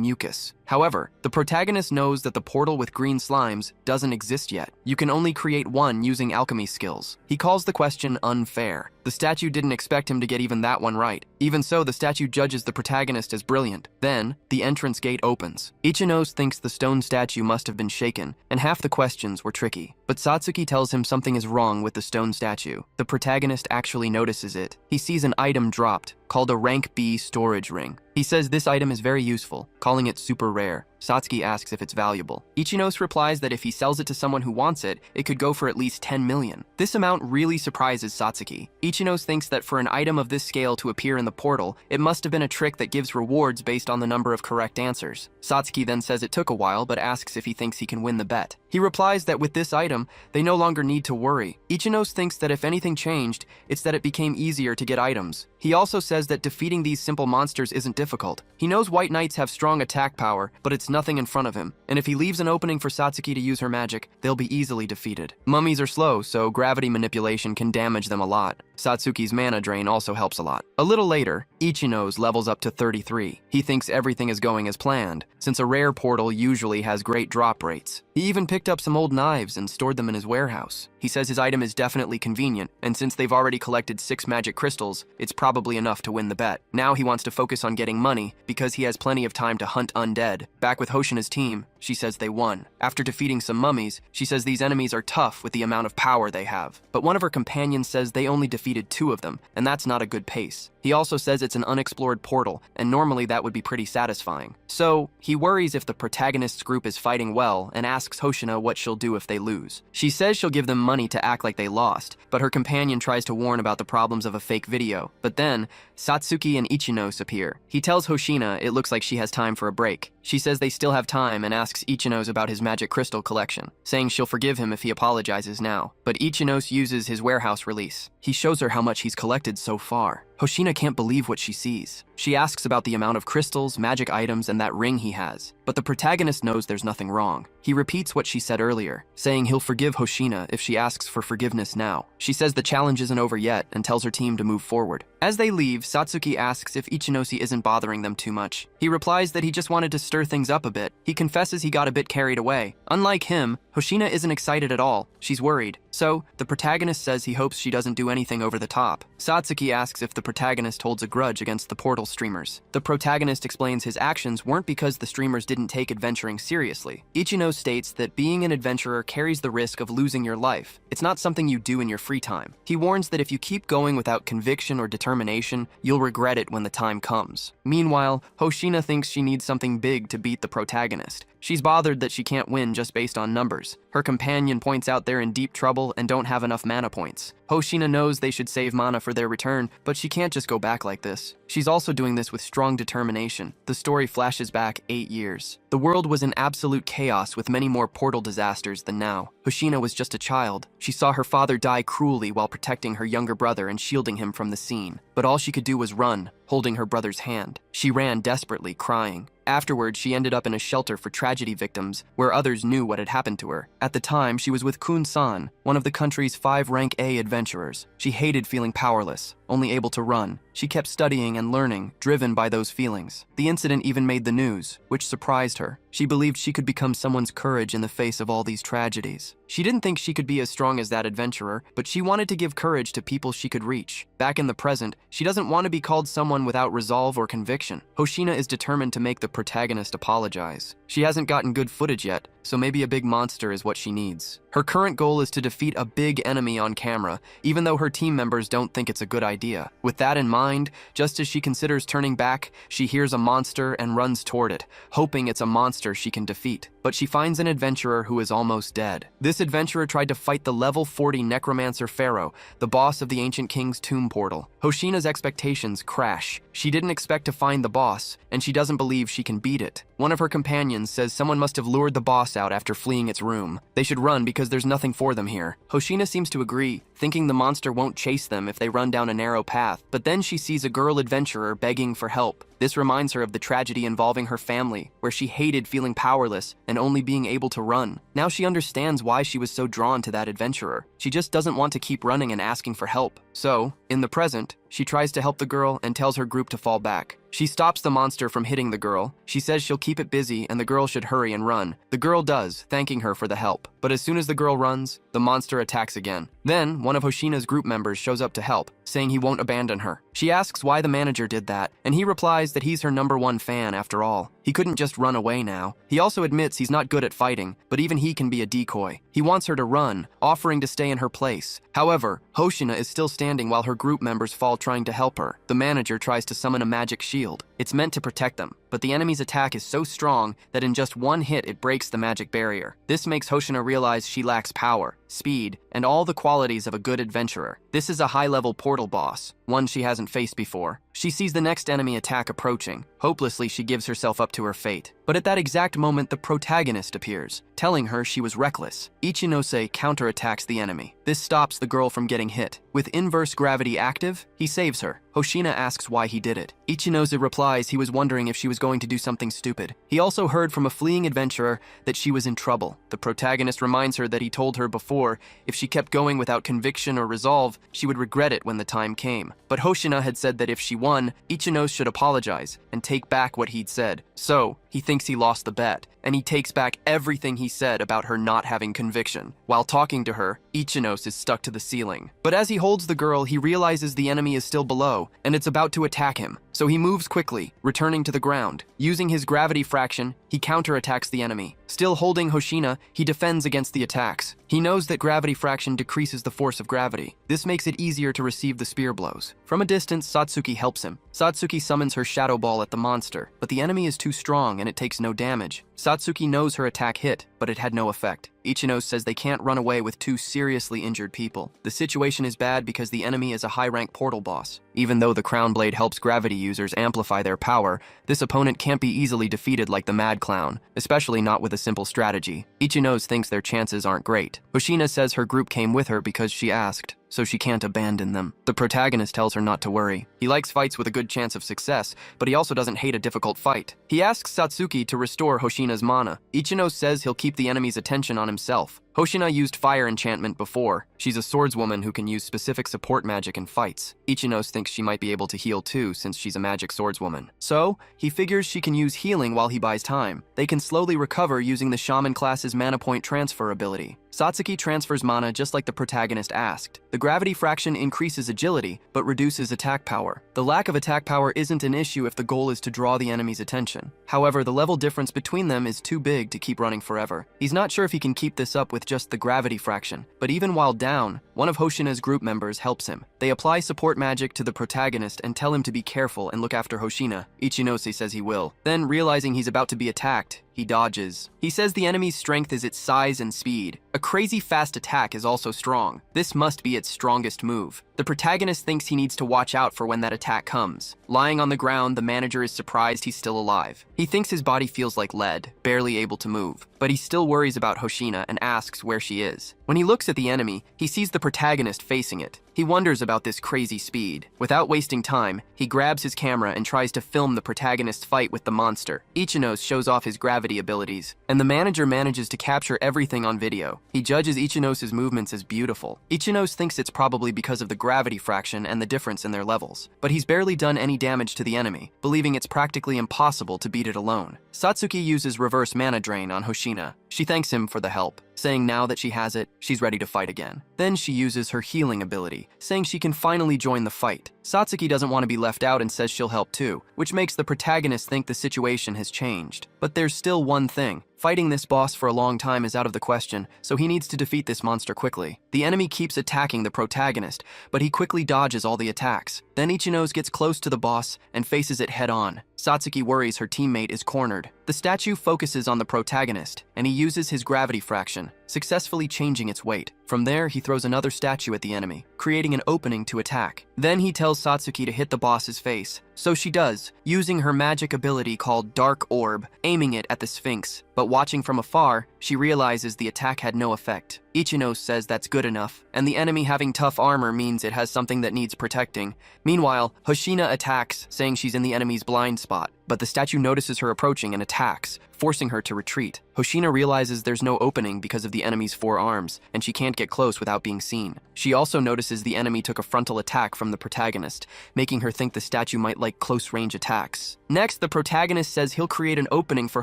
mucus? However, the protagonist knows that the portal with green slimes doesn't exist yet. You can only create one using alchemy skills. He calls the question unfair. The statue didn't expect him to get even that one right. Even so, the statue judges the protagonist as brilliant. Then, the entrance gate opens. Ichinose thinks the stone statue must have been shaken, and half the questions were tricky. But Satsuki tells him something is wrong with the stone statue. The protagonist actually notices it. He sees an item dropped, called a rank B storage ring. He says this item is very useful, calling it super rare. Satsuki asks if it's valuable. Ichinose replies that if he sells it to someone who wants it, it could go for at least 10 million. This amount really surprises Satsuki. Ichinose thinks that for an item of this scale to appear in the portal, it must have been a trick that gives rewards based on the number of correct answers. Satsuki then says it took a while, but asks if he thinks he can win the bet. He replies that with this item, they no longer need to worry. Ichinose thinks that if anything changed, it's that it became easier to get items. He also says that defeating these simple monsters isn't difficult. He knows White Knights have strong attack power, but it's nothing in front of him, and if he leaves an opening for Satsuki to use her magic, they'll be easily defeated. Mummies are slow, so gravity manipulation can damage them a lot. Satsuki's mana drain also helps a lot. A little later, Ichinose levels up to 33. He thinks everything is going as planned, since a rare portal usually has great drop rates. He even picked up some old knives and stored them in his warehouse. He says his item is definitely convenient, and since they've already collected 6 magic crystals, it's probably enough to win the bet. Now he wants to focus on getting money, because he has plenty of time to hunt undead. Back with Hoshina's team, she says they won. After defeating some mummies, she says these enemies are tough with the amount of power they have. But one of her companions says they only defeated 2 of them, and that's not a good pace. He also says it's an unexplored portal, and normally that would be pretty satisfying. So, he worries if the protagonist's group is fighting well and asks Hoshina what she'll do if they lose. She says she'll give them money to act like they lost, but her companion tries to warn about the problems of a fake video. But then, Satsuki and Ichinose appear. He tells Hoshina it looks like she has time for a break. She says they still have time and asks Ichinose about his magic crystal collection, saying she'll forgive him if he apologizes now. But Ichinose uses his warehouse release. He shows her how much he's collected so far. Hoshina can't believe what she sees. She asks about the amount of crystals, magic items, and that ring he has. But the protagonist knows there's nothing wrong. He repeats what she said earlier, saying he'll forgive Hoshina if she asks for forgiveness now. She says the challenge isn't over yet and tells her team to move forward. As they leave, Satsuki asks if Ichinose isn't bothering them too much. He replies that he just wanted to stir things up a bit. He confesses he got a bit carried away. Unlike him, Hoshina isn't excited at all. She's worried. So, the protagonist says he hopes she doesn't do anything over the top. Satsuki asks if the protagonist holds a grudge against the portal streamers. The protagonist explains his actions weren't because the streamers didn't take adventuring seriously. Ichinose states that being an adventurer carries the risk of losing your life. It's not something you do in your free time. He warns that if you keep going without conviction or determination, you'll regret it when the time comes. Meanwhile, Hoshina thinks she needs something big to beat the protagonist. She's bothered that she can't win just based on numbers. Her companion points out they're in deep trouble and don't have enough mana points. Hoshina knows they should save mana for their return, but she can't just go back like this. She's also doing this with strong determination. The story flashes back 8 years. The world was in absolute chaos with many more portal disasters than now. Hoshina was just a child. She saw her father die cruelly while protecting her younger brother and shielding him from the scene. But all she could do was run, holding her brother's hand. She ran desperately, crying. Afterwards, she ended up in a shelter for tragedy victims, where others knew what had happened to her. At the time, she was with Kun-san, one of the country's 5 rank A adventurers. She hated feeling powerless, only able to run. She kept studying and learning, driven by those feelings. The incident even made the news, which surprised her. She believed she could become someone's courage in the face of all these tragedies. She didn't think she could be as strong as that adventurer, but she wanted to give courage to people she could reach. Back in the present, she doesn't want to be called someone without resolve or conviction. Hoshina is determined to make the protagonist apologize. She hasn't gotten good footage yet, so maybe a big monster is what she needs. Her current goal is to defeat a big enemy on camera, even though her team members don't think it's a good idea. With that in mind, just as she considers turning back, she hears a monster and runs toward it, hoping it's a monster she can defeat. but she finds an adventurer who is almost dead. This adventurer tried to fight the level 40 necromancer Pharaoh, the boss of the ancient king's tomb portal. Hoshina's expectations crash. She didn't expect to find the boss, and she doesn't believe she can beat it. One of her companions says someone must have lured the boss out after fleeing its room. They should run because there's nothing for them here. Hoshina seems to agree, thinking the monster won't chase them if they run down a narrow path, but then she sees a girl adventurer begging for help. This reminds her of the tragedy involving her family, where she hated feeling powerless and only being able to run. Now she understands why she was so drawn to that adventurer. She just doesn't want to keep running and asking for help. So, in the present, she tries to help the girl and tells her group to fall back. She stops the monster from hitting the girl. She says she'll keep it busy and the girl should hurry and run. The girl does, thanking her for the help. But as soon as the girl runs, the monster attacks again. Then, one of Hoshina's group members shows up to help, saying he won't abandon her. She asks why the manager did that, and he replies that he's her #1 fan after all. He couldn't just run away now. He also admits he's not good at fighting, but even he can be a decoy. He wants her to run, offering to stay in her place. However, Hoshina is still standing while her group members fall trying to help her. The manager tries to summon a magic shield. It's meant to protect them, but the enemy's attack is so strong that in just one hit it breaks the magic barrier. This makes Hoshina realize she lacks power, speed, and all the qualities of a good adventurer. This is a high-level portal boss, one she hasn't faced before. She sees the next enemy attack approaching. Hopelessly, she gives herself up to her fate. But at that exact moment, the protagonist appears, telling her she was reckless. Ichinose counterattacks the enemy. This stops the girl from getting hit. With inverse gravity active, he saves her. Hoshina asks why he did it. Ichinose replies he was wondering if she was going to do something stupid. He also heard from a fleeing adventurer that she was in trouble. The protagonist reminds her that he told her before if she kept going without conviction or resolve, she would regret it when the time came. But Hoshina had said that if she won, Ichinose should apologize and take back what he'd said. So, he thinks he lost the bet, and he takes back everything he said about her not having conviction. While talking to her, Ichinose is stuck to the ceiling. But as he holds the girl, he realizes the enemy is still below, and it's about to attack him. So he moves quickly, returning to the ground. Using his gravity fraction, he counterattacks the enemy. Still holding Hoshina, he defends against the attacks. He knows that gravity fraction decreases the force of gravity. This makes it easier to receive the spear blows. From a distance, Satsuki helps him. Satsuki summons her shadow ball at the monster, but the enemy is too strong and it takes no damage. Satsuki knows her attack hit, but it had no effect. Ichinose says they can't run away with 2 seriously injured people. The situation is bad because the enemy is a high-rank portal boss. Even though the Crown Blade helps gravity users amplify their power, this opponent can't be easily defeated like the Mad Clown, especially not with a simple strategy. Ichinose thinks their chances aren't great. Hoshina says her group came with her because she asked, so she can't abandon them. The protagonist tells her not to worry. He likes fights with a good chance of success, but he also doesn't hate a difficult fight. He asks Satsuki to restore Hoshina's mana. Ichinose says he'll keep the enemy's attention on himself. Hoshina used fire enchantment before. She's a swordswoman who can use specific support magic in fights. Ichinose thinks she might be able to heal too since she's a magic swordswoman. So, he figures she can use healing while he buys time. They can slowly recover using the shaman class's mana point transfer ability. Satsuki transfers mana just like the protagonist asked. The gravity fraction increases agility, but reduces attack power. The lack of attack power isn't an issue if the goal is to draw the enemy's attention. However, the level difference between them is too big to keep running forever. He's not sure if he can keep this up with just the gravity fraction, but even while down, one of Hoshina's group members helps him. They apply support magic to the protagonist and tell him to be careful and look after Hoshina. Ichinose says he will. Then, realizing he's about to be attacked, he dodges. He says the enemy's strength is its size and speed. A crazy fast attack is also strong. This must be its strongest move. The protagonist thinks he needs to watch out for when that attack comes. Lying on the ground, the manager is surprised he's still alive. He thinks his body feels like lead, barely able to move, but he still worries about Hoshina and asks where she is. When he looks at the enemy, he sees the protagonist facing it. He wonders about this crazy speed. Without wasting time, he grabs his camera and tries to film the protagonist's fight with the monster. Ichinose shows off his gravity abilities, and the manager manages to capture everything on video. He judges Ichinose's movements as beautiful. Ichinose thinks it's probably because of the gravity fraction and the difference in their levels, but he's barely done any damage to the enemy, believing it's practically impossible to beat it alone. Satsuki uses reverse mana drain on Hoshina. She thanks him for the help, saying now that she has it, she's ready to fight again. Then she uses her healing ability, saying she can finally join the fight. Satsuki doesn't want to be left out and says she'll help too, which makes the protagonist think the situation has changed. But there's still one thing. Fighting this boss for a long time is out of the question, so he needs to defeat this monster quickly. The enemy keeps attacking the protagonist, but he quickly dodges all the attacks. Then Ichino's gets close to the boss and faces it head-on. Satsuki worries her teammate is cornered. The statue focuses on the protagonist, and he uses his gravity fraction, successfully changing its weight. From there, he throws another statue at the enemy, creating an opening to attack. Then he tells Satsuki to hit the boss's face, so she does, using her magic ability called Dark Orb, aiming it at the Sphinx. But watching from afar, she realizes the attack had no effect. Ichino says that's good enough, and the enemy having tough armor means it has something that needs protecting. Meanwhile, Hoshina attacks, saying she's in the enemy's blind spot, but the statue notices her approaching and attacks, forcing her to retreat. Hoshina realizes there's no opening because of the enemy's 4 arms, and she can't get close without being seen. She also notices the enemy took a frontal attack from the protagonist, making her think the statue might like close-range attacks. Next, the protagonist says he'll create an opening for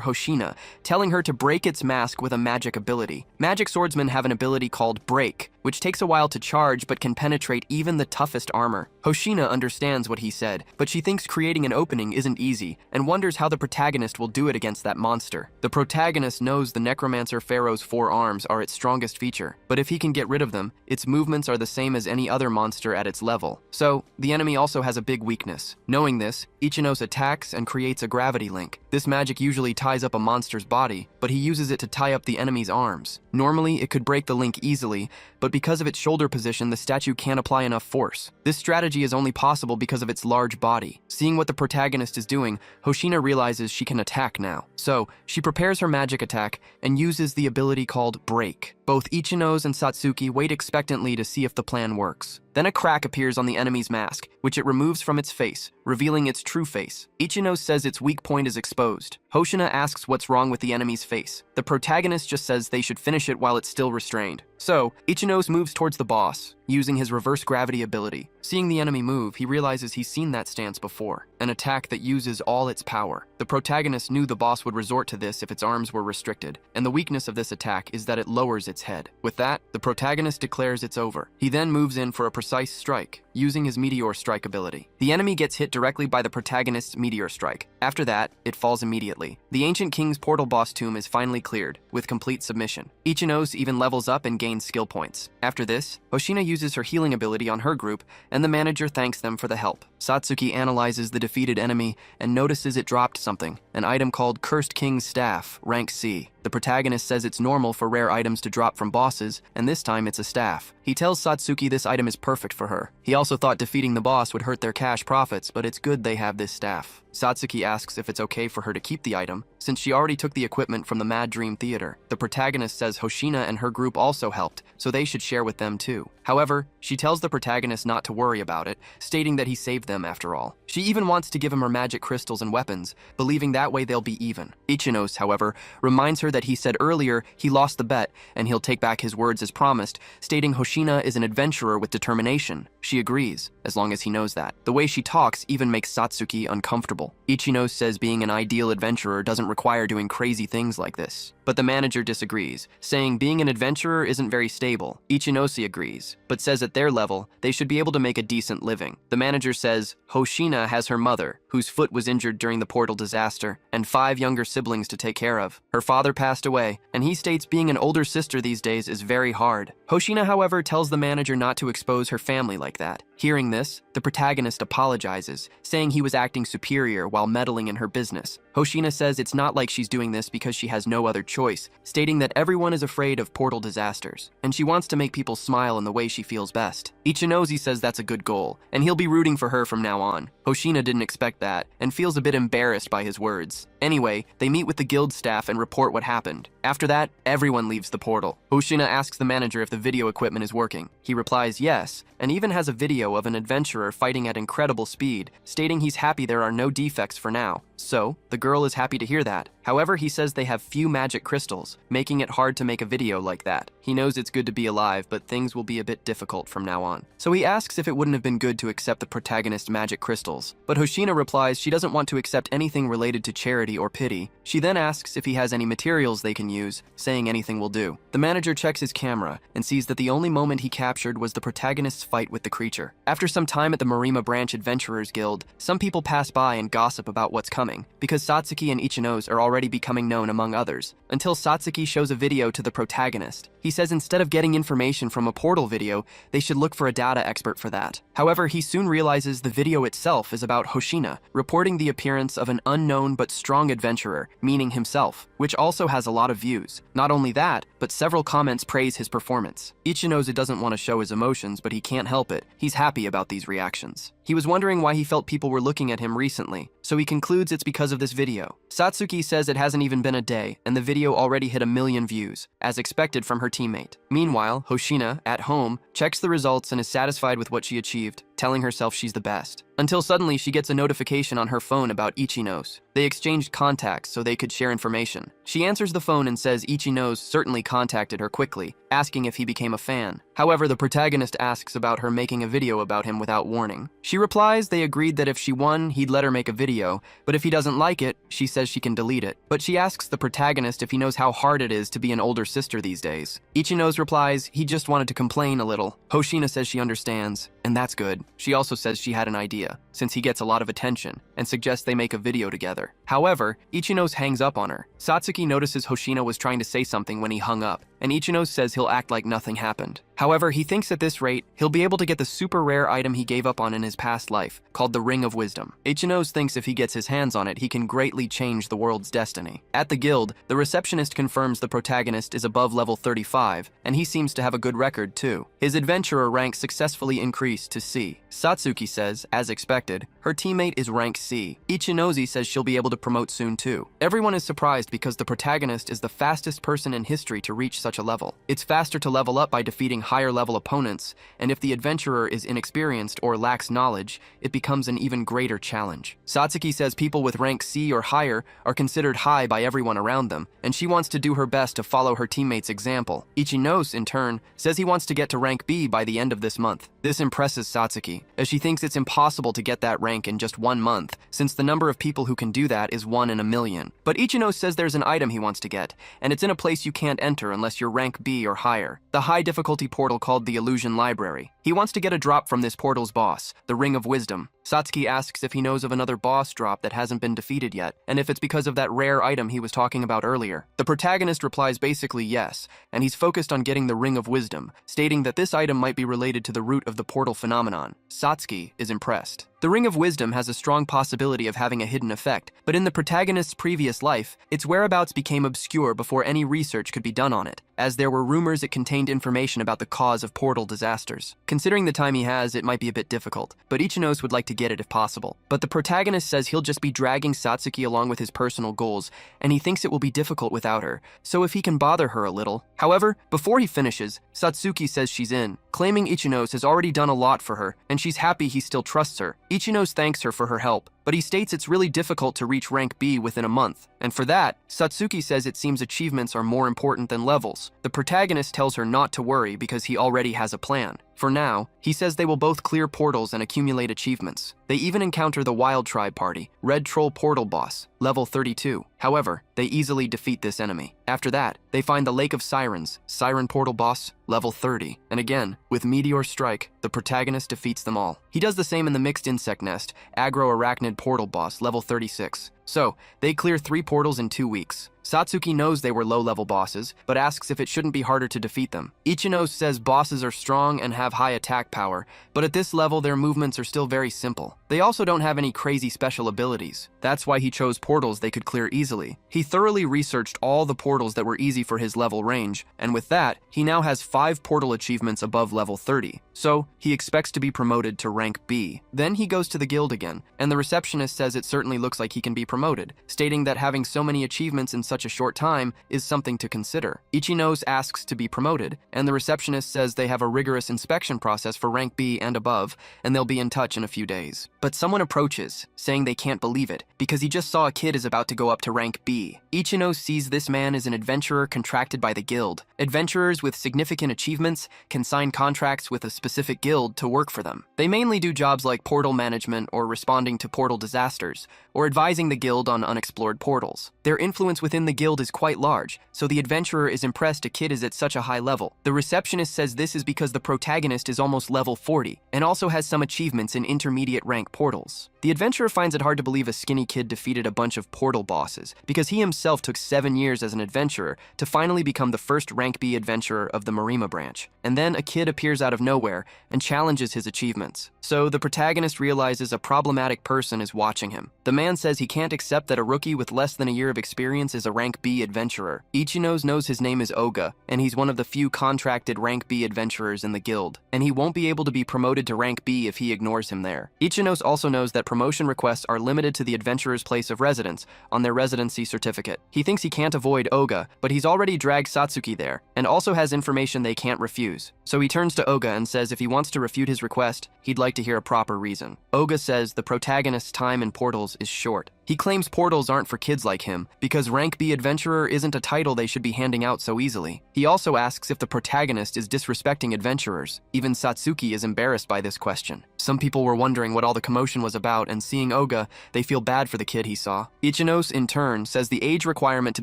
Hoshina, telling her to break its mask with a magic ability. Magic swordsmen have an ability called Break, which takes a while to charge but can penetrate even the toughest armor. Hoshina understands what he said, but she thinks creating an opening isn't easy, and wonders how the protagonist will do it against that monster. The protagonist knows the Necromancer Pharaoh's 4 arms are its strongest feature, but if he can get rid of them, its movements are the same as any other monster at its level. So, the enemy also has a big weakness. Knowing this, Ichinos attacks and creates a gravity link. This magic usually ties up a monster's body, but he uses it to tie up the enemy's arms. Normally, it could break the link easily, but because of its shoulder position, the statue can't apply enough force. This strategy is only possible because of its large body. Seeing what the protagonist is doing, Hoshina realizes she can attack now. So, she prepares her magic attack and uses the ability called Break. Both Ichinos and Satsuki wait expectantly to see if the plan works. Then a crack appears on the enemy's mask, which it removes from its face, revealing its true face. Ichino says its weak point is exposed. Hoshina asks what's wrong with the enemy's face. The protagonist just says they should finish it while it's still restrained. So, Ichinos moves towards the boss, using his reverse gravity ability. Seeing the enemy move, he realizes he's seen that stance before, an attack that uses all its power. The protagonist knew the boss would resort to this if its arms were restricted, and the weakness of this attack is that it lowers its head. With that, the protagonist declares it's over. He then moves in for a precise strike, using his Meteor Strike ability. The enemy gets hit directly by the protagonist's Meteor Strike. After that, it falls immediately. The Ancient King's portal boss tomb is finally cleared, with complete submission. Ichinos even levels up and gains skill points. After this, Hoshina uses her healing ability on her group, and the manager thanks them for the help. Satsuki analyzes the defeated enemy and notices it dropped something, an item called Cursed King's Staff, rank C. The protagonist says it's normal for rare items to drop from bosses, and this time it's a staff. He tells Satsuki this item is perfect for her. He also thought defeating the boss would hurt their cash profits, but it's good they have this staff. Satsuki asks if it's okay for her to keep the item, since she already took the equipment from the Mad Dream Theater. The protagonist says Hoshina and her group also helped, so they should share with them too. However, she tells the protagonist not to worry about it, stating that he saved them after all. She even wants to give him her magic crystals and weapons, believing that way they'll be even. Ichinos, however, reminds her that he said earlier he lost the bet and he'll take back his words as promised, stating Hoshina is an adventurer with determination. She agrees, as long as he knows that. The way she talks even makes Satsuki uncomfortable. Ichinos says being an ideal adventurer doesn't require doing crazy things like this. But the manager disagrees, saying being an adventurer isn't very stable. Ichinosi agrees, but says at their level, they should be able to make a decent living. The manager says Hoshina has her mother, whose foot was injured during the portal disaster, and 5 younger siblings to take care of. Her father passed away, and he states being an older sister these days is very hard. Hoshina, however, tells the manager not to expose her family like that. Hearing this, the protagonist apologizes, saying he was acting superior while meddling in her business. Hoshina says it's not like she's doing this because she has no other choice, stating that everyone is afraid of portal disasters, and she wants to make people smile in the way she feels best. Ichinozi says that's a good goal, and he'll be rooting for her from now on. Hoshina didn't expect that, and feels a bit embarrassed by his words. Anyway, they meet with the guild staff and report what happened. After that, everyone leaves the portal. Hoshina asks the manager if the video equipment is working. He replies yes, and even has a video of an adventurer fighting at incredible speed, stating he's happy there are no defects for now. So, the girl is happy to hear that. However, he says they have few magic crystals, making it hard to make a video like that. He knows it's good to be alive, but things will be a bit difficult from now on. So he asks if it wouldn't have been good to accept the protagonist's magic crystals. But Hoshina replies she doesn't want to accept anything related to charity or pity. She then asks if he has any materials they can use, saying anything will do. The manager checks his camera and sees that the only moment he captured was the protagonist's fight with the creature. After some time at the Marima Branch Adventurers Guild, some people pass by and gossip about what's coming. coming, because Satsuki and Ichino's are already becoming known among others, until Satsuki shows a video to the protagonist. He says instead of getting information from a portal video, they should look for a data expert for that. However, he soon realizes the video itself is about Hoshina, reporting the appearance of an unknown but strong adventurer, meaning himself, which also has a lot of views. Not only that, but several comments praise his performance. Ichino's doesn't want to show his emotions, but he can't help it. He's happy about these reactions. He was wondering why he felt people were looking at him recently, so he concludes it's because of this video. Satsuki says it hasn't even been a day, and the video already hit 1 million views, as expected from her teammate. Meanwhile, Hoshina, at home, checks the results and is satisfied with what she achieved, telling herself she's the best. Until suddenly she gets a notification on her phone about Ichino's. They exchanged contacts so they could share information. She answers the phone and says Ichino's certainly contacted her quickly, asking if he became a fan. However, the protagonist asks about her making a video about him without warning. She replies they agreed that if she won, he'd let her make a video, but if he doesn't like it, she says she can delete it. But she asks the protagonist if he knows how hard it is to be an older sister these days. Ichino's replies he just wanted to complain a little. Hoshina says she understands, and that's good. She also says she had an idea, since he gets a lot of attention, and suggests they make a video together. However, Ichino's hangs up on her. Satsuki notices Hoshina was trying to say something when he hung up, and Ichino's says he'll act like nothing happened. However, he thinks at this rate, he'll be able to get the super rare item he gave up on in his past life, called the Ring of Wisdom. Ichino's thinks if he gets his hands on it, he can greatly change the world's destiny. At the guild, the receptionist confirms the protagonist is above level 35, and he seems to have a good record too. His adventurer rank successfully increased to C. Satsuki says, as expected, her teammate is rank C. Ichinozi says she'll be able to promote soon too. Everyone is surprised because the protagonist is the fastest person in history to reach such a level. It's faster to level up by defeating higher level opponents, and if the adventurer is inexperienced or lacks knowledge, it becomes an even greater challenge. Satsuki says people with rank C or higher are considered high by everyone around them, and she wants to do her best to follow her teammate's example. Ichinos, in turn, says he wants to get to rank B by the end of this month. This impresses Satsuki, as she thinks it's impossible to get that rank in just 1 month, since the number of people who can do that is 1 in a million. But Ichinos says there's an item he wants to get, and it's in a place you can't enter unless you're rank B or higher, the high difficulty portal called the Illusion Library. He wants to get a drop from this portal's boss, the Ring of Wisdom. Satsuki asks if he knows of another boss drop that hasn't been defeated yet, and if it's because of that rare item he was talking about earlier. The protagonist replies basically yes, and he's focused on getting the Ring of Wisdom, stating that this item might be related to the root of the portal phenomenon. Satsuki is impressed. The Ring of Wisdom has a strong possibility of having a hidden effect, but in the protagonist's previous life, its whereabouts became obscure before any research could be done on it, as there were rumors it contained information about the cause of portal disasters. Considering the time he has, it might be a bit difficult, but Ichinos would like to get it if possible. But the protagonist says he'll just be dragging Satsuki along with his personal goals, and he thinks it will be difficult without her, so if he can bother her a little. However, before he finishes, Satsuki says she's in, claiming Ichinos has already done a lot for her, and she's happy he still trusts her. Ichinos thanks her for her help, but he states it's really difficult to reach rank B within a month, and for that, Satsuki says it seems achievements are more important than levels. The protagonist tells her not to worry because he already has a plan. For now, he says they will both clear portals and accumulate achievements. They even encounter the Wild Tribe party, Red Troll Portal Boss, level 32. However, they easily defeat this enemy. After that, they find the Lake of Sirens, Siren Portal Boss, level 30. And again, with Meteor Strike, the protagonist defeats them all. He does the same in the Mixed Insect Nest, Agro Arachnid Portal Boss, level 36. So, they clear 3 portals in 2 weeks. Satsuki knows they were low-level bosses, but asks if it shouldn't be harder to defeat them. Ichinos says bosses are strong and have high attack power, but at this level their movements are still very simple. They also don't have any crazy special abilities. That's why he chose portals they could clear easily. He thoroughly researched all the portals that were easy for his level range, and with that, he now has 5 portal achievements above level 30. So, he expects to be promoted to rank B. Then he goes to the guild again, and the receptionist says it certainly looks like he can be promoted, stating that having so many achievements in such a short time is something to consider. Ichinos asks to be promoted, and the receptionist says they have a rigorous inspection process for rank B and above, and they'll be in touch in a few days. But someone approaches, saying they can't believe it, because he just saw a kid is about to go up to rank B. Ichinos sees this man as an adventurer contracted by the guild. Adventurers with significant achievements can sign contracts with a specific guild to work for them. They mainly do jobs like portal management or responding to portal disasters, or advising the guild on unexplored portals. Their influence within the guild is quite large, so the adventurer is impressed a kid is at such a high level. The receptionist says this is because the protagonist is almost level 40, and also has some achievements in intermediate rank portals. The adventurer finds it hard to believe a skinny kid defeated a bunch of portal bosses, because he himself took 7 years as an adventurer to finally become the first rank B adventurer of the Marima branch. And then a kid appears out of nowhere and challenges his achievements. So the protagonist realizes a problematic person is watching him. The man says he can't accept that a rookie with less than a year of experience is a rank B adventurer. Ichinos knows his name is Oga, and he's one of the few contracted rank B adventurers in the guild, and he won't be able to be promoted to rank B if he ignores him there. Ichinos also knows that promotion requests are limited to the adventurer's place of residence on their residency certificate. He thinks he can't avoid Oga, but he's already dragged Satsuki there, and also has information they can't refuse. So he turns to Oga and says if he wants to refute his request, he'd like to hear a proper reason. Oga says the protagonist's time in portals is short. He claims portals aren't for kids like him, because rank B adventurer isn't a title they should be handing out so easily. He also asks if the protagonist is disrespecting adventurers. Even Satsuki is embarrassed by this question. Some people were wondering what all the commotion was about, and seeing Oga, they feel bad for the kid he saw. Ichinos, in turn, says the age requirement to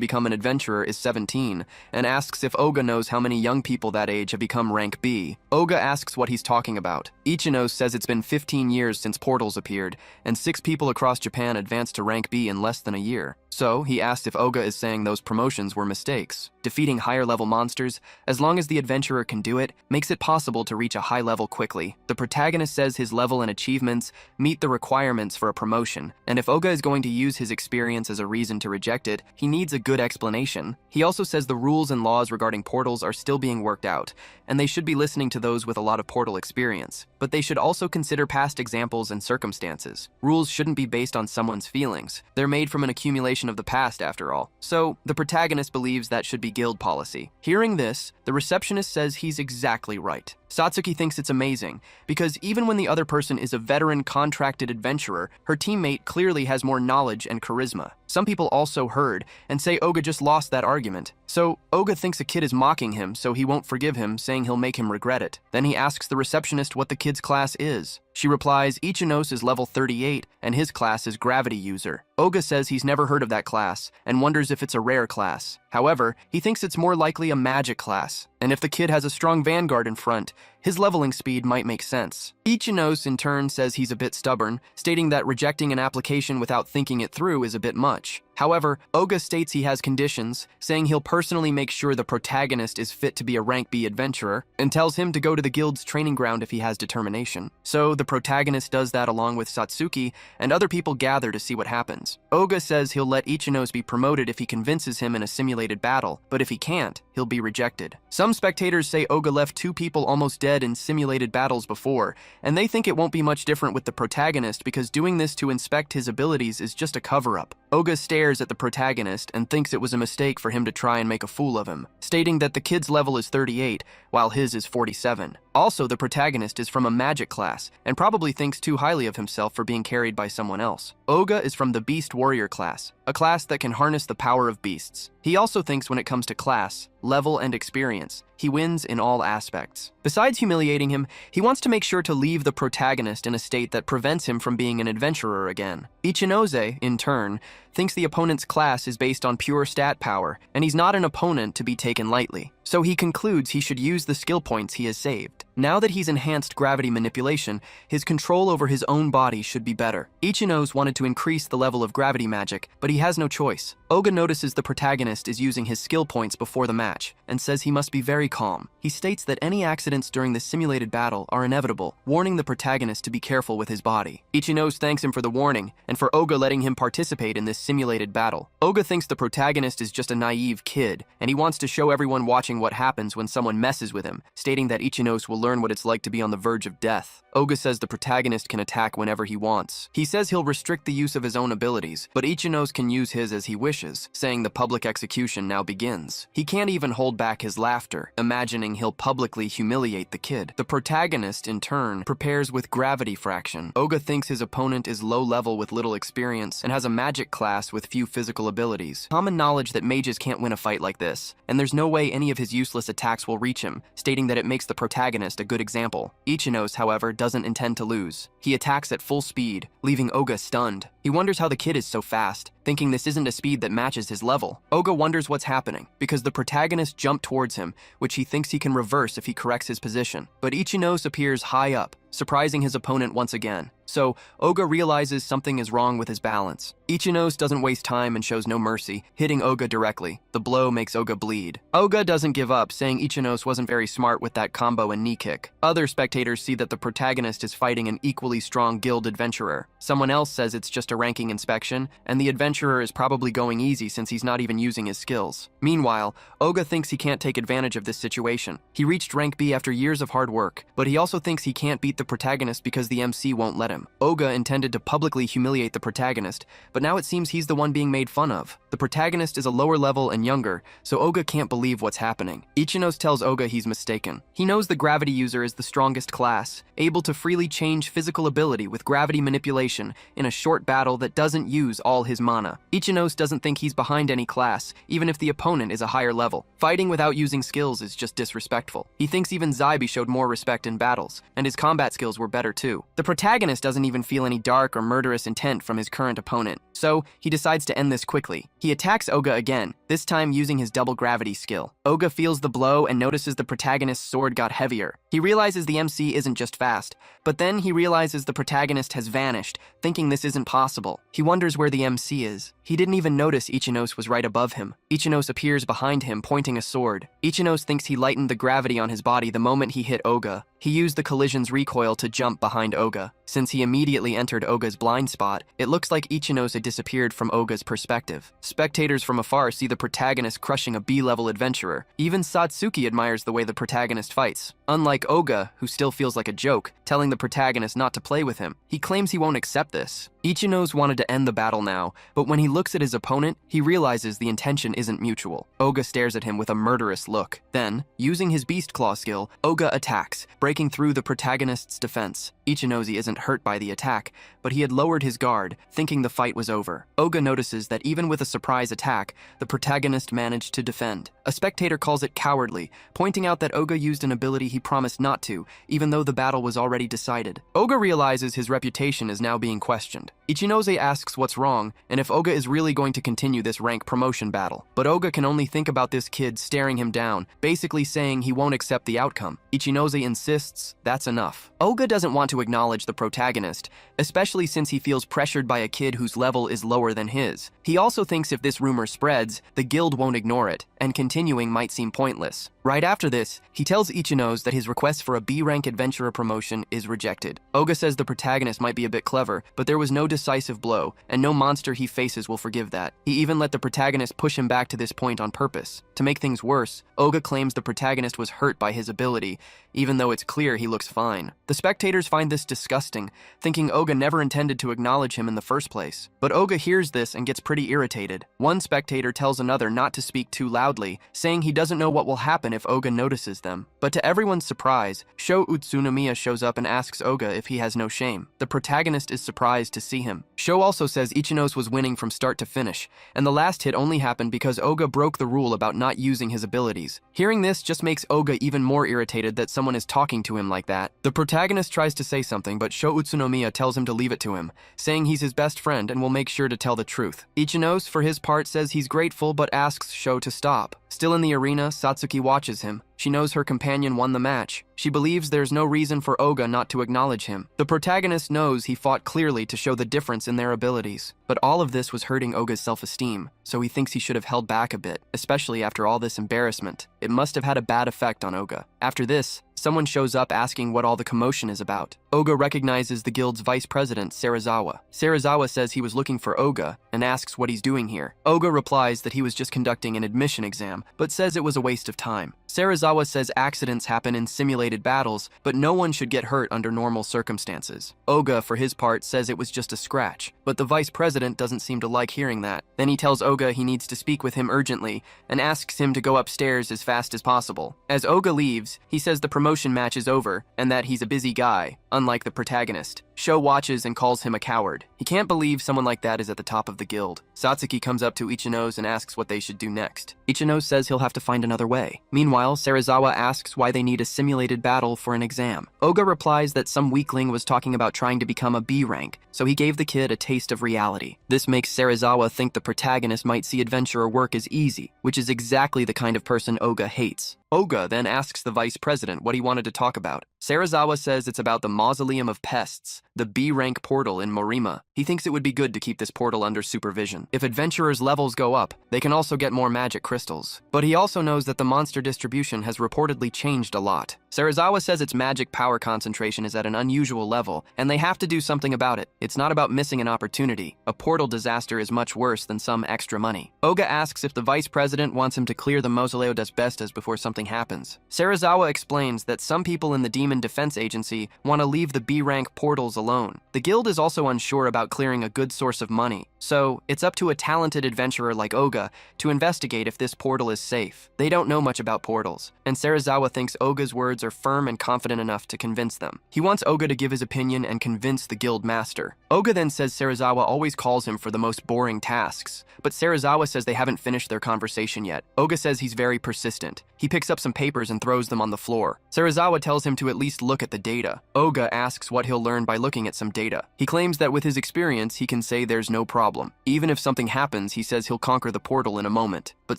become an adventurer is 17, and asks if Oga knows how many young people that age have become rank B. Oga asks what he's talking about. Ichinos says it's been 15 years since portals appeared, and 6 people across Japan advanced to rank B in less than a year. So, he asked if Oga is saying those promotions were mistakes. Defeating higher-level monsters, as long as the adventurer can do it, makes it possible to reach a high level quickly. The protagonist says his level and achievements meet the requirements for a promotion, and if Oga is going to use his experience as a reason to reject it, he needs a good explanation. He also says the rules and laws regarding portals are still being worked out, and they should be listening to those with a lot of portal experience. But they should also consider past examples and circumstances. Rules shouldn't be based on someone's feelings. They're made from an accumulation of the past, after all. So, the protagonist believes that should be guild policy. Hearing this, the receptionist says he's exactly right. Satsuki thinks it's amazing, because even when the other person is a veteran contracted adventurer, her teammate clearly has more knowledge and charisma. Some people also heard and say Oga just lost that argument. So Oga thinks a kid is mocking him, so he won't forgive him, saying he'll make him regret it. Then he asks the receptionist what the kid's class is. She replies Ichinos is level 38 and his class is Gravity User. Oga says he's never heard of that class and wonders if it's a rare class. However, he thinks it's more likely a magic class, and if the kid has a strong vanguard in front, his leveling speed might make sense. Ichinos, in turn, says he's a bit stubborn, stating that rejecting an application without thinking it through is a bit much. However, Oga states he has conditions, saying he'll personally make sure the protagonist is fit to be a rank B adventurer, and tells him to go to the guild's training ground if he has determination. So the protagonist does that along with Satsuki, and other people gather to see what happens. Oga says he'll let Ichinos be promoted if he convinces him in a simulated battle, but if he can't, he'll be rejected. Some spectators say Oga left 2 people almost dead in simulated battles before, and they think it won't be much different with the protagonist because doing this to inspect his abilities is just a cover-up. Oga stares at the protagonist and thinks it was a mistake for him to try and make a fool of him, stating that the kid's level is 38, while his is 47. Also, the protagonist is from a magic class, and probably thinks too highly of himself for being carried by someone else. Oga is from the Beast Warrior class, a class that can harness the power of beasts. He also thinks when it comes to class, level, and experience, he wins in all aspects. Besides humiliating him, he wants to make sure to leave the protagonist in a state that prevents him from being an adventurer again. Ichinose, in turn, thinks the opponent's class is based on pure stat power, and he's not an opponent to be taken lightly. So he concludes he should use the skill points he has saved. Now that he's enhanced gravity manipulation, his control over his own body should be better. Ichinos wanted to increase the level of gravity magic, but he has no choice. Oga notices the protagonist is using his skill points before the match, and says he must be very calm. He states that any accidents during the simulated battle are inevitable, warning the protagonist to be careful with his body. Ichinos thanks him for the warning, and for Oga letting him participate in this simulated battle. Oga thinks the protagonist is just a naive kid, and he wants to show everyone watching what happens when someone messes with him, stating that Ichinos will learn what it's like to be on the verge of death. Oga says the protagonist can attack whenever he wants. He says he'll restrict the use of his own abilities, but Ichinos can use his as he wishes, saying the public execution now begins. He can't even hold back his laughter, imagining he'll publicly humiliate the kid. The protagonist, in turn, prepares with gravity fraction. Oga thinks his opponent is low level with little experience and has a magic class with few physical abilities. Common knowledge that mages can't win a fight like this, and there's no way any of his useless attacks will reach him, stating that it makes the protagonist a good example. Ichinos, however, doesn't intend to lose. He attacks at full speed, leaving Oga stunned. He He wonders how the kid is so fast, thinking this isn't a speed that matches his level. Oga wonders what's happening, because the protagonist jumped towards him, which he thinks he can reverse if he corrects his position. But Ichinose appears high up, surprising his opponent once again. So, Oga realizes something is wrong with his balance. Ichinose doesn't waste time and shows no mercy, hitting Oga directly. The blow makes Oga bleed. Oga doesn't give up, saying Ichinose wasn't very smart with that combo and knee kick. Other spectators see that the protagonist is fighting an equally strong guild adventurer. Someone else says it's just a ranking inspection, and the adventurer is probably going easy since he's not even using his skills. Meanwhile, Oga thinks he can't take advantage of this situation. He reached rank B after years of hard work, but he also thinks he can't beat the protagonist because the MC won't let him. Oga intended to publicly humiliate the protagonist, but now it seems he's the one being made fun of. The protagonist is a lower level and younger, so Oga can't believe what's happening. Ichinose tells Oga he's mistaken. He knows the gravity user is the strongest class, able to freely change physical ability with gravity manipulation in a short battle that doesn't use all his mana. Ichinose doesn't think he's behind any class, even if the opponent is a higher level. Fighting without using skills is just disrespectful. He thinks even Zybe showed more respect in battles, and his combat skills were better too. The protagonist doesn't even feel any dark or murderous intent from his current opponent, so he decides to end this quickly. He attacks Oga again, this time using his double gravity skill. Oga feels the blow and notices the protagonist's sword got heavier. He realizes the MC isn't just fast, but then he realizes the protagonist has vanished, thinking this isn't possible. He wonders where the MC is. He didn't even notice Ichinose was right above him. Ichinose appears behind him, pointing a sword. Ichinose thinks he lightened the gravity on his body the moment he hit Oga. He used the collision's recoil to jump behind Oga. Since he immediately entered Oga's blind spot, it looks like Ichinose had disappeared from Oga's perspective. Spectators from afar see the protagonist crushing a B-level adventurer. Even Satsuki admires the way the protagonist fights. Unlike Oga, who still feels like a joke, telling the protagonist not to play with him, he claims he won't accept this. Ichinose wanted to end the battle now, but when he looks at his opponent, he realizes the intention isn't mutual. Oga stares at him with a murderous look. Then, using his Beast Claw skill, Oga attacks, breaking through the protagonist's defense. Ichinose isn't hurt by the attack, but he had lowered his guard, thinking the fight was over. Oga notices that even with a surprise attack, the protagonist managed to defend. A spectator calls it cowardly, pointing out that Oga used an ability he promised not to, even though the battle was already decided. Oga realizes his reputation is now being questioned. Ichinose asks what's wrong, and if Oga is really going to continue this rank promotion battle. But Oga can only think about this kid staring him down, basically saying he won't accept the outcome. Ichinose insists that's enough. Oga doesn't want to acknowledge the protagonist, especially since he feels pressured by a kid whose level is lower than his. He also thinks if this rumor spreads, the guild won't ignore it, and continuing might seem pointless. Right after this, he tells Ichinose that his request for a B-rank adventurer promotion is rejected. Oga says the protagonist might be a bit clever, but there was no decisive blow, and no monster he faces will forgive that. He even let the protagonist push him back to this point on purpose. To make things worse, Oga claims the protagonist was hurt by his ability, even though it's clear he looks fine. The spectators find this disgusting, thinking Oga never intended to acknowledge him in the first place. But Oga hears this and gets pretty irritated. One spectator tells another not to speak too loudly, saying he doesn't know what will happen if Oga notices them. But to everyone's surprise, Sho Utsunomiya shows up and asks Oga if he has no shame. The protagonist is surprised to see him. Sho also says Ichinose was winning from start to finish, and the last hit only happened because Oga broke the rule about not using his abilities. Hearing this just makes Oga even more irritated that someone is talking to him like that. The protagonist tries to say something, but Sho Utsunomiya tells him to leave it to him, saying he's his best friend and will make sure to tell the truth. Ichinose, for his part, says he's grateful but asks Sho to stop. Still in the arena, Satsuki watches him. She knows her companion won the match. She believes there's no reason for Oga not to acknowledge him. The protagonist knows he fought clearly to show the difference in their abilities. But all of this was hurting Oga's self-esteem, so he thinks he should have held back a bit, especially after all this embarrassment. It must have had a bad effect on Oga. After this, someone shows up asking what all the commotion is about. Oga recognizes the guild's vice president, Serizawa. Serizawa says he was looking for Oga and asks what he's doing here. Oga replies that he was just conducting an admission exam, but says it was a waste of time. Serizawa says accidents happen in simulated battles, but no one should get hurt under normal circumstances. Oga, for his part, says it was just a scratch, but the vice president doesn't seem to like hearing that. Then he tells Oga he needs to speak with him urgently and asks him to go upstairs as fast as possible. As Oga leaves, he says the promotion match is over and that he's a busy guy, unlike the protagonist. Sho watches and calls him a coward. He can't believe someone like that is at the top of the guild. Satsuki comes up to Ichinose and asks what they should do next. Ichinose says he'll have to find another way. Meanwhile, Serizawa Serizawa asks why they need a simulated battle for an exam. Oga replies that some weakling was talking about trying to become a B rank, so he gave the kid a taste of reality. This makes Serizawa think the protagonist might see adventurer work as easy, which is exactly the kind of person Oga hates. Oga then asks the vice president what he wanted to talk about. Serizawa says it's about the Mausoleum of Pests, the B-rank portal in Morima. He thinks it would be good to keep this portal under supervision. If adventurers' levels go up, they can also get more magic crystals. But he also knows that the monster distribution has reportedly changed a lot. Serizawa says its magic power concentration is at an unusual level, and they have to do something about it. It's not about missing an opportunity. A portal disaster is much worse than some extra money. Oga asks if the vice president wants him to clear the Mausoleo das Bestas before something happens. Serizawa explains that some people in the Demon Defense Agency want to leave the B-rank portals alone. The guild is also unsure about clearing a good source of money, so it's up to a talented adventurer like Oga to investigate if this portal is safe. They don't know much about portals, and Serizawa thinks Oga's words are firm and confident enough to convince them. He wants Oga to give his opinion and convince the guild master. Oga then says Serizawa always calls him for the most boring tasks, but Serizawa says they haven't finished their conversation yet. Oga says he's very persistent. He picks up some papers and throws them on the floor. Serizawa tells him to at least look at the data. Oga asks what he'll learn by looking at some data. He claims that with his experience, he can say there's no problem. Even if something happens, he says he'll conquer the portal in a moment. But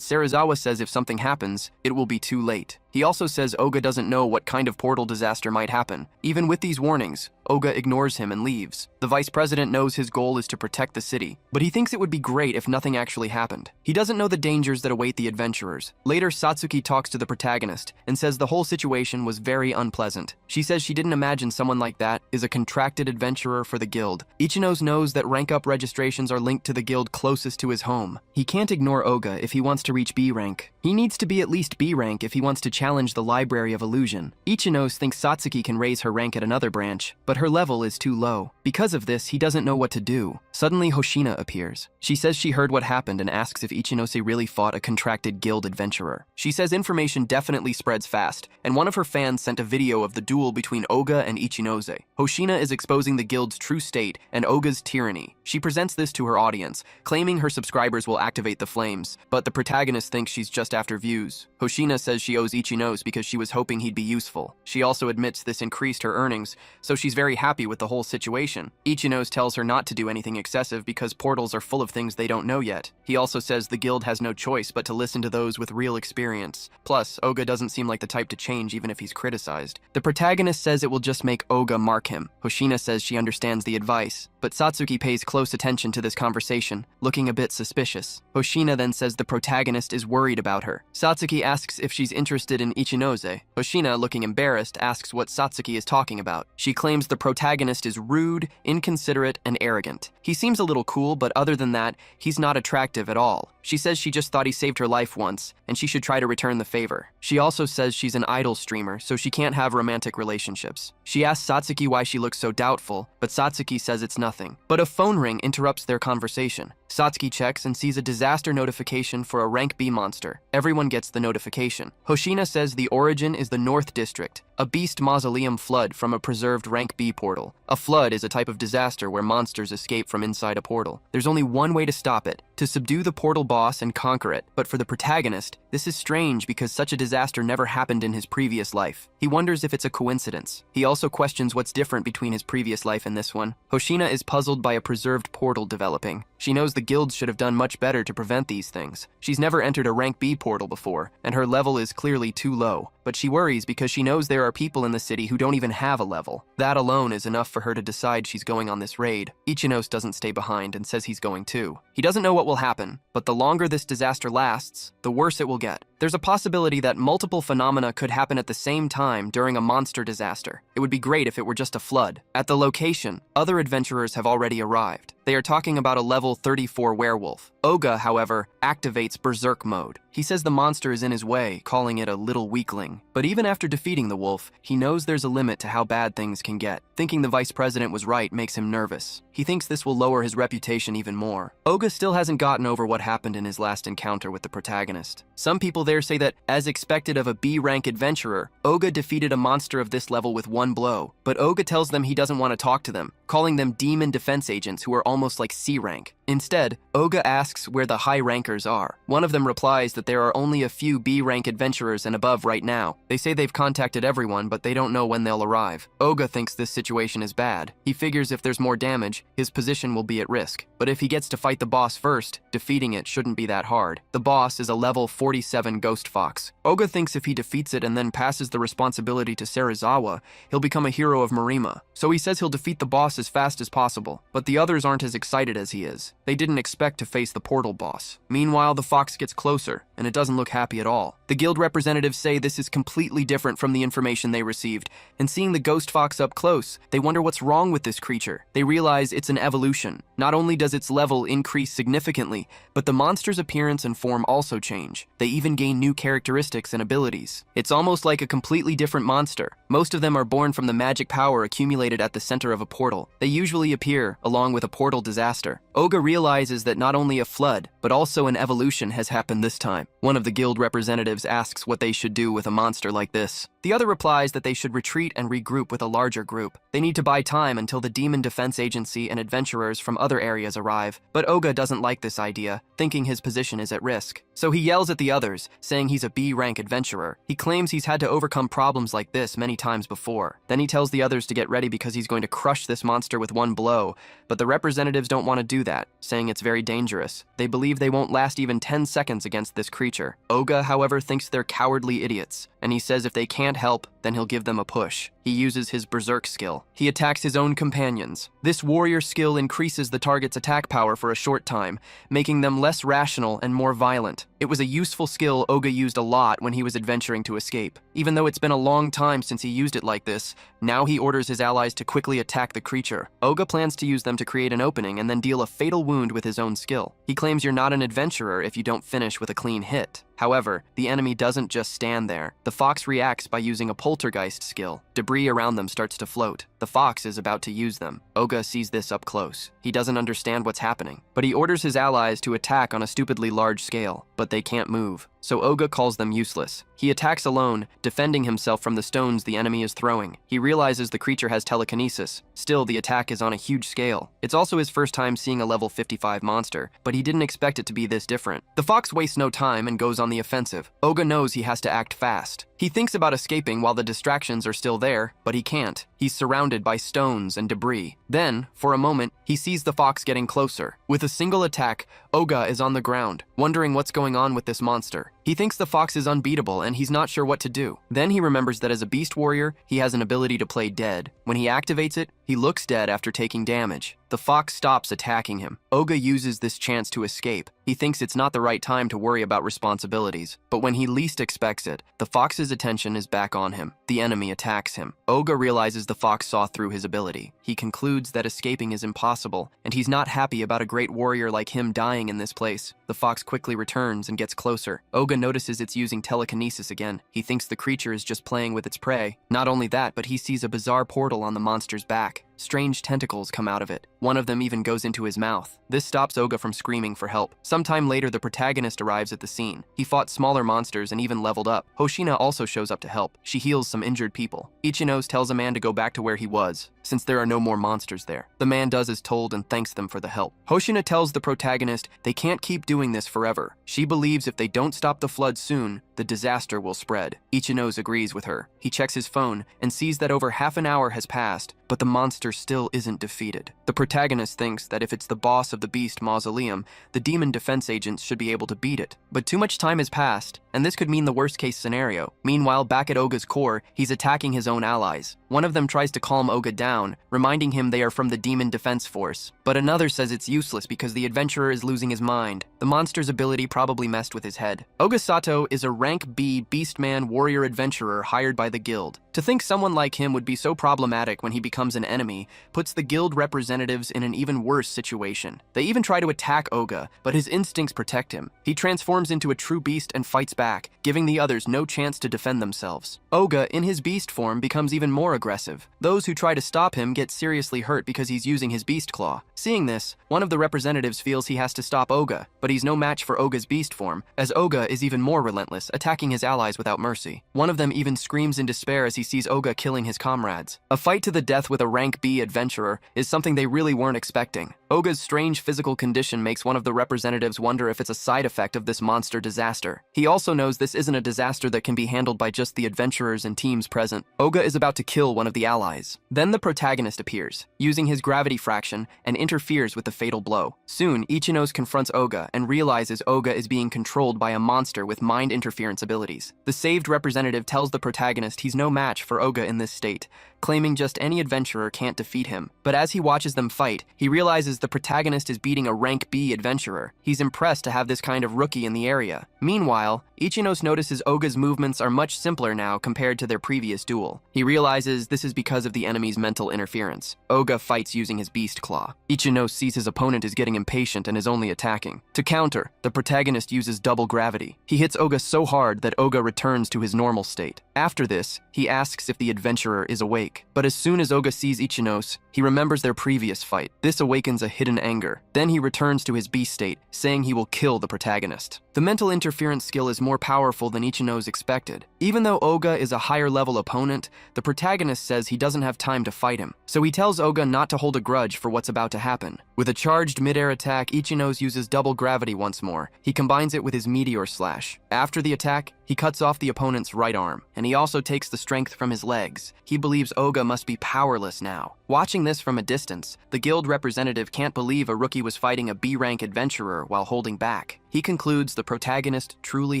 Serizawa says if something happens, it will be too late. He also says Oga doesn't know what kind of portal disaster might happen. Even with these warnings, Oga ignores him and leaves. The vice president knows his goal is to protect the city, but he thinks it would be great if nothing actually happened. He doesn't know the dangers that await the adventurers. Later, Satsuki talks to the protagonist and says the whole situation was very unpleasant. She says she didn't imagine someone like that is a contracted adventurer for the guild. Ichinos knows that rank-up registrations are linked to the guild closest to his home. He can't ignore Oga if he wants to reach B rank. He needs to be at least B rank if he wants to challenge the Library of Illusion. Ichinos thinks Satsuki can raise her rank at another branch, but her level is too low. Because of this, he doesn't know what to do. Suddenly, Hoshina appears. She says she heard what happened and asks if Ichinose really fought a contracted guild adventurer. She says information definitely spreads fast, and one of her fans sent a video of the duel between Oga and Ichinose. Hoshina is exposing the guild's true state and Oga's tyranny. She presents this to her audience, claiming her subscribers will activate the flames, but the protagonist thinks she's just after views. Hoshina says she owes Ichinose because she was hoping he'd be useful. She also admits this increased her earnings, so she's very happy with the whole situation. Ichinose tells her not to do anything excessive because portals are full of things they don't know yet. He also says the guild has no choice but to listen to those with real experience. Plus, Oga doesn't seem like the type to change even if he's criticized. The protagonist says it will just make Oga mark him. Hoshina says she understands the advice, but Satsuki pays close attention to this conversation, looking a bit suspicious. Hoshina then says the protagonist is worried about her. Satsuki asks if she's interested in Ichinose. Hoshina, looking embarrassed, asks what Satsuki is talking about. She claims the protagonist is rude, inconsiderate, and arrogant. He seems a little cool, but other than that, he's not attractive at all. She says she just thought he saved her life once, and she should try to return the favor. She also says she's an idol streamer, so she can't have romantic relationships. She asks Satsuki why she looks so doubtful, but Satsuki says it's nothing. But a phone ring interrupts their conversation. Satsuki checks and sees a disaster notification for a rank B monster. Everyone gets the notification. Hoshina says the origin is the North District, a beast mausoleum flood from a preserved rank B portal. A flood is a type of disaster where monsters escape from inside a portal. There's only one way to stop it, to subdue the portal boss and conquer it. But for the protagonist, this is strange because such a disaster never happened in his previous life. He wonders if it's a coincidence. He also questions what's different between his previous life and this one. Hoshina is puzzled by a preserved portal developing. She knows the guilds should have done much better to prevent these things. She's never entered a rank B portal before, and her level is clearly too low. But she worries because she knows there are people in the city who don't even have a level. That alone is enough for her to decide she's going on this raid. Ichinose doesn't stay behind and says he's going too. He doesn't know what will happen, but the longer this disaster lasts, the worse it will get. There's a possibility that multiple phenomena could happen at the same time during a monster disaster. It would be great if it were just a flood. At the location, other adventurers have already arrived. They are talking about a level 34 werewolf. Oga, however, activates Berserk mode. He says the monster is in his way, calling it a little weakling. But even after defeating the wolf, he knows there's a limit to how bad things can get. Thinking the vice president was right makes him nervous. He thinks this will lower his reputation even more. Oga still hasn't gotten over what happened in his last encounter with the protagonist. Some people there say that, as expected of a B-rank adventurer, Oga defeated a monster of this level with one blow. But Oga tells them he doesn't want to talk to them, calling them demon defense agents who are almost like C rank. Instead, Oga asks where the high rankers are. One of them replies that that there are only a few B-rank adventurers and above right now. They say they've contacted everyone, but they don't know when they'll arrive. Oga thinks this situation is bad. He figures if there's more damage, his position will be at risk. But if he gets to fight the boss first, defeating it shouldn't be that hard. The boss is a level 47 ghost fox. Oga thinks if he defeats it and then passes the responsibility to Serizawa, he'll become a hero of Marima. So he says he'll defeat the boss as fast as possible. But the others aren't as excited as he is. They didn't expect to face the portal boss. Meanwhile, the fox gets closer, and it doesn't look happy at all. The guild representatives say this is completely different from the information they received, and seeing the ghost fox up close, they wonder what's wrong with this creature. They realize it's an evolution. Not only does its level increase significantly, but the monster's appearance and form also change. They even gain new characteristics and abilities. It's almost like a completely different monster. Most of them are born from the magic power accumulated at the center of a portal. They usually appear along with a portal disaster. Oga realizes that not only a flood, but also an evolution has happened this time. One of the guild representatives asks what they should do with a monster like this. The other replies that they should retreat and regroup with a larger group. They need to buy time until the Demon Defense Agency and adventurers from other areas arrive. But Oga doesn't like this idea, thinking his position is at risk. So he yells at the others, saying he's a B-rank adventurer. He claims he's had to overcome problems like this many times before. Then he tells the others to get ready because he's going to crush this monster with one blow. But the representatives don't want to do that, saying it's very dangerous. They believe they won't last even 10 seconds against this creature. Oga, however, thinks they're cowardly idiots, and he says if they can't help, then he'll give them a push. He uses his berserk skill. He attacks his own companions. This warrior skill increases the target's attack power for a short time, making them less rational and more violent. It was a useful skill Oga used a lot when he was adventuring to escape. Even though it's been a long time since he used it like this, now he orders his allies to quickly attack the creature. Oga plans to use them to create an opening and then deal a fatal wound with his own skill. He claims you're not an adventurer if you don't finish with a clean hit. However, the enemy doesn't just stand there. The fox reacts by using a poltergeist skill. Debris around them starts to float. The fox is about to use them. Oga sees this up close. He doesn't understand what's happening, but he orders his allies to attack on a stupidly large scale, but they can't move. So Oga calls them useless. He attacks alone, defending himself from the stones the enemy is throwing. He realizes the creature has telekinesis. Still, the attack is on a huge scale. It's also his first time seeing a level 55 monster, but he didn't expect it to be this different. The fox wastes no time and goes on the offensive. Oga knows he has to act fast. He thinks about escaping while the distractions are still there, but he can't. He's surrounded by stones and debris. Then, for a moment, he sees the fox getting closer. With a single attack, Oga is on the ground, wondering what's going on with this monster. He thinks the fox is unbeatable and he's not sure what to do. Then he remembers that as a beast warrior, he has an ability to play dead. When he activates it, he looks dead after taking damage. The fox stops attacking him. Oga uses this chance to escape. He thinks it's not the right time to worry about responsibilities. But when he least expects it, the fox's attention is back on him. The enemy attacks him. Oga realizes the fox saw through his ability. He concludes that escaping is impossible, and he's not happy about a great warrior like him dying in this place. The fox quickly returns and gets closer. Oga notices it's using telekinesis again. He thinks the creature is just playing with its prey. Not only that, but he sees a bizarre portal on the monster's back. Strange tentacles come out of it. One of them even goes into his mouth. This stops Oga from screaming for help. Sometime later, the protagonist arrives at the scene. He fought smaller monsters and even leveled up. Hoshina also shows up to help. She heals some injured people. Ichinos tells a man to go back to where he was, since there are no more monsters there. The man does as told and thanks them for the help. Hoshina tells the protagonist they can't keep doing this forever. She believes if they don't stop the flood soon, the disaster will spread. Ichinos agrees with her. He checks his phone and sees that over half an hour has passed, but the monster still isn't defeated. The protagonist thinks that if it's the boss of the Beast Mausoleum, the demon defense agents should be able to beat it. But too much time has passed, and this could mean the worst-case scenario. Meanwhile, back at Oga's core, he's attacking his own allies. One of them tries to calm Oga down, reminding him they are from the Demon Defense Force. But another says it's useless because the adventurer is losing his mind. The monster's ability probably messed with his head. Oga Sato is a rank B beastman warrior adventurer hired by the guild. To think someone like him would be so problematic when he becomes an enemy puts the guild representatives in an even worse situation. They even try to attack Oga, but his instincts protect him. He transforms into a true beast and fights back. back, giving the others no chance to defend themselves. Oga, in his beast form, becomes even more aggressive. Those who try to stop him get seriously hurt because he's using his beast claw. Seeing this, one of the representatives feels he has to stop Oga, but he's no match for Oga's beast form, as Oga is even more relentless, attacking his allies without mercy. One of them even screams in despair as he sees Oga killing his comrades. A fight to the death with a rank B adventurer is something they really weren't expecting. Oga's strange physical condition makes one of the representatives wonder if it's a side effect of this monster disaster. He also knows this isn't a disaster that can be handled by just the adventurers and teams present. Oga is about to kill one of the allies. Then the protagonist appears, using his gravity fraction, and interferes with the fatal blow. Soon, Ichinos confronts Oga and realizes Oga is being controlled by a monster with mind interference abilities. The saved representative tells the protagonist he's no match for Oga in this state, claiming just any adventurer can't defeat him. But as he watches them fight, he realizes the protagonist is beating a rank B adventurer. He's impressed to have this kind of rookie in the area. Meanwhile, Ichinos notices Oga's movements are much simpler now compared to their previous duel. He realizes this is because of the enemy's mental interference. Oga fights using his beast claw. Ichinos sees his opponent is getting impatient and is only attacking. To counter, the protagonist uses double gravity. He hits Oga so hard that Oga returns to his normal state. After this, he asks if the adventurer is awake. But as soon as Oga sees Ichinos, he remembers their previous fight. This awakens a hidden anger. Then he returns to his beast state, saying he will kill the protagonist. The mental interference skill is more powerful than Ichinos expected. Even though Oga is a higher level opponent, the protagonist says he doesn't have time to fight him. So he tells Oga not to hold a grudge for what's about to happen. With a charged mid-air attack, Ichinos uses double gravity once more. He combines it with his meteor slash. After the attack, he cuts off the opponent's right arm, and he also takes the strength from his legs. He believes Oga must be powerless now. Watching this from a distance, the guild representative can't believe a rookie was fighting a B-rank adventurer while holding back. He concludes the protagonist truly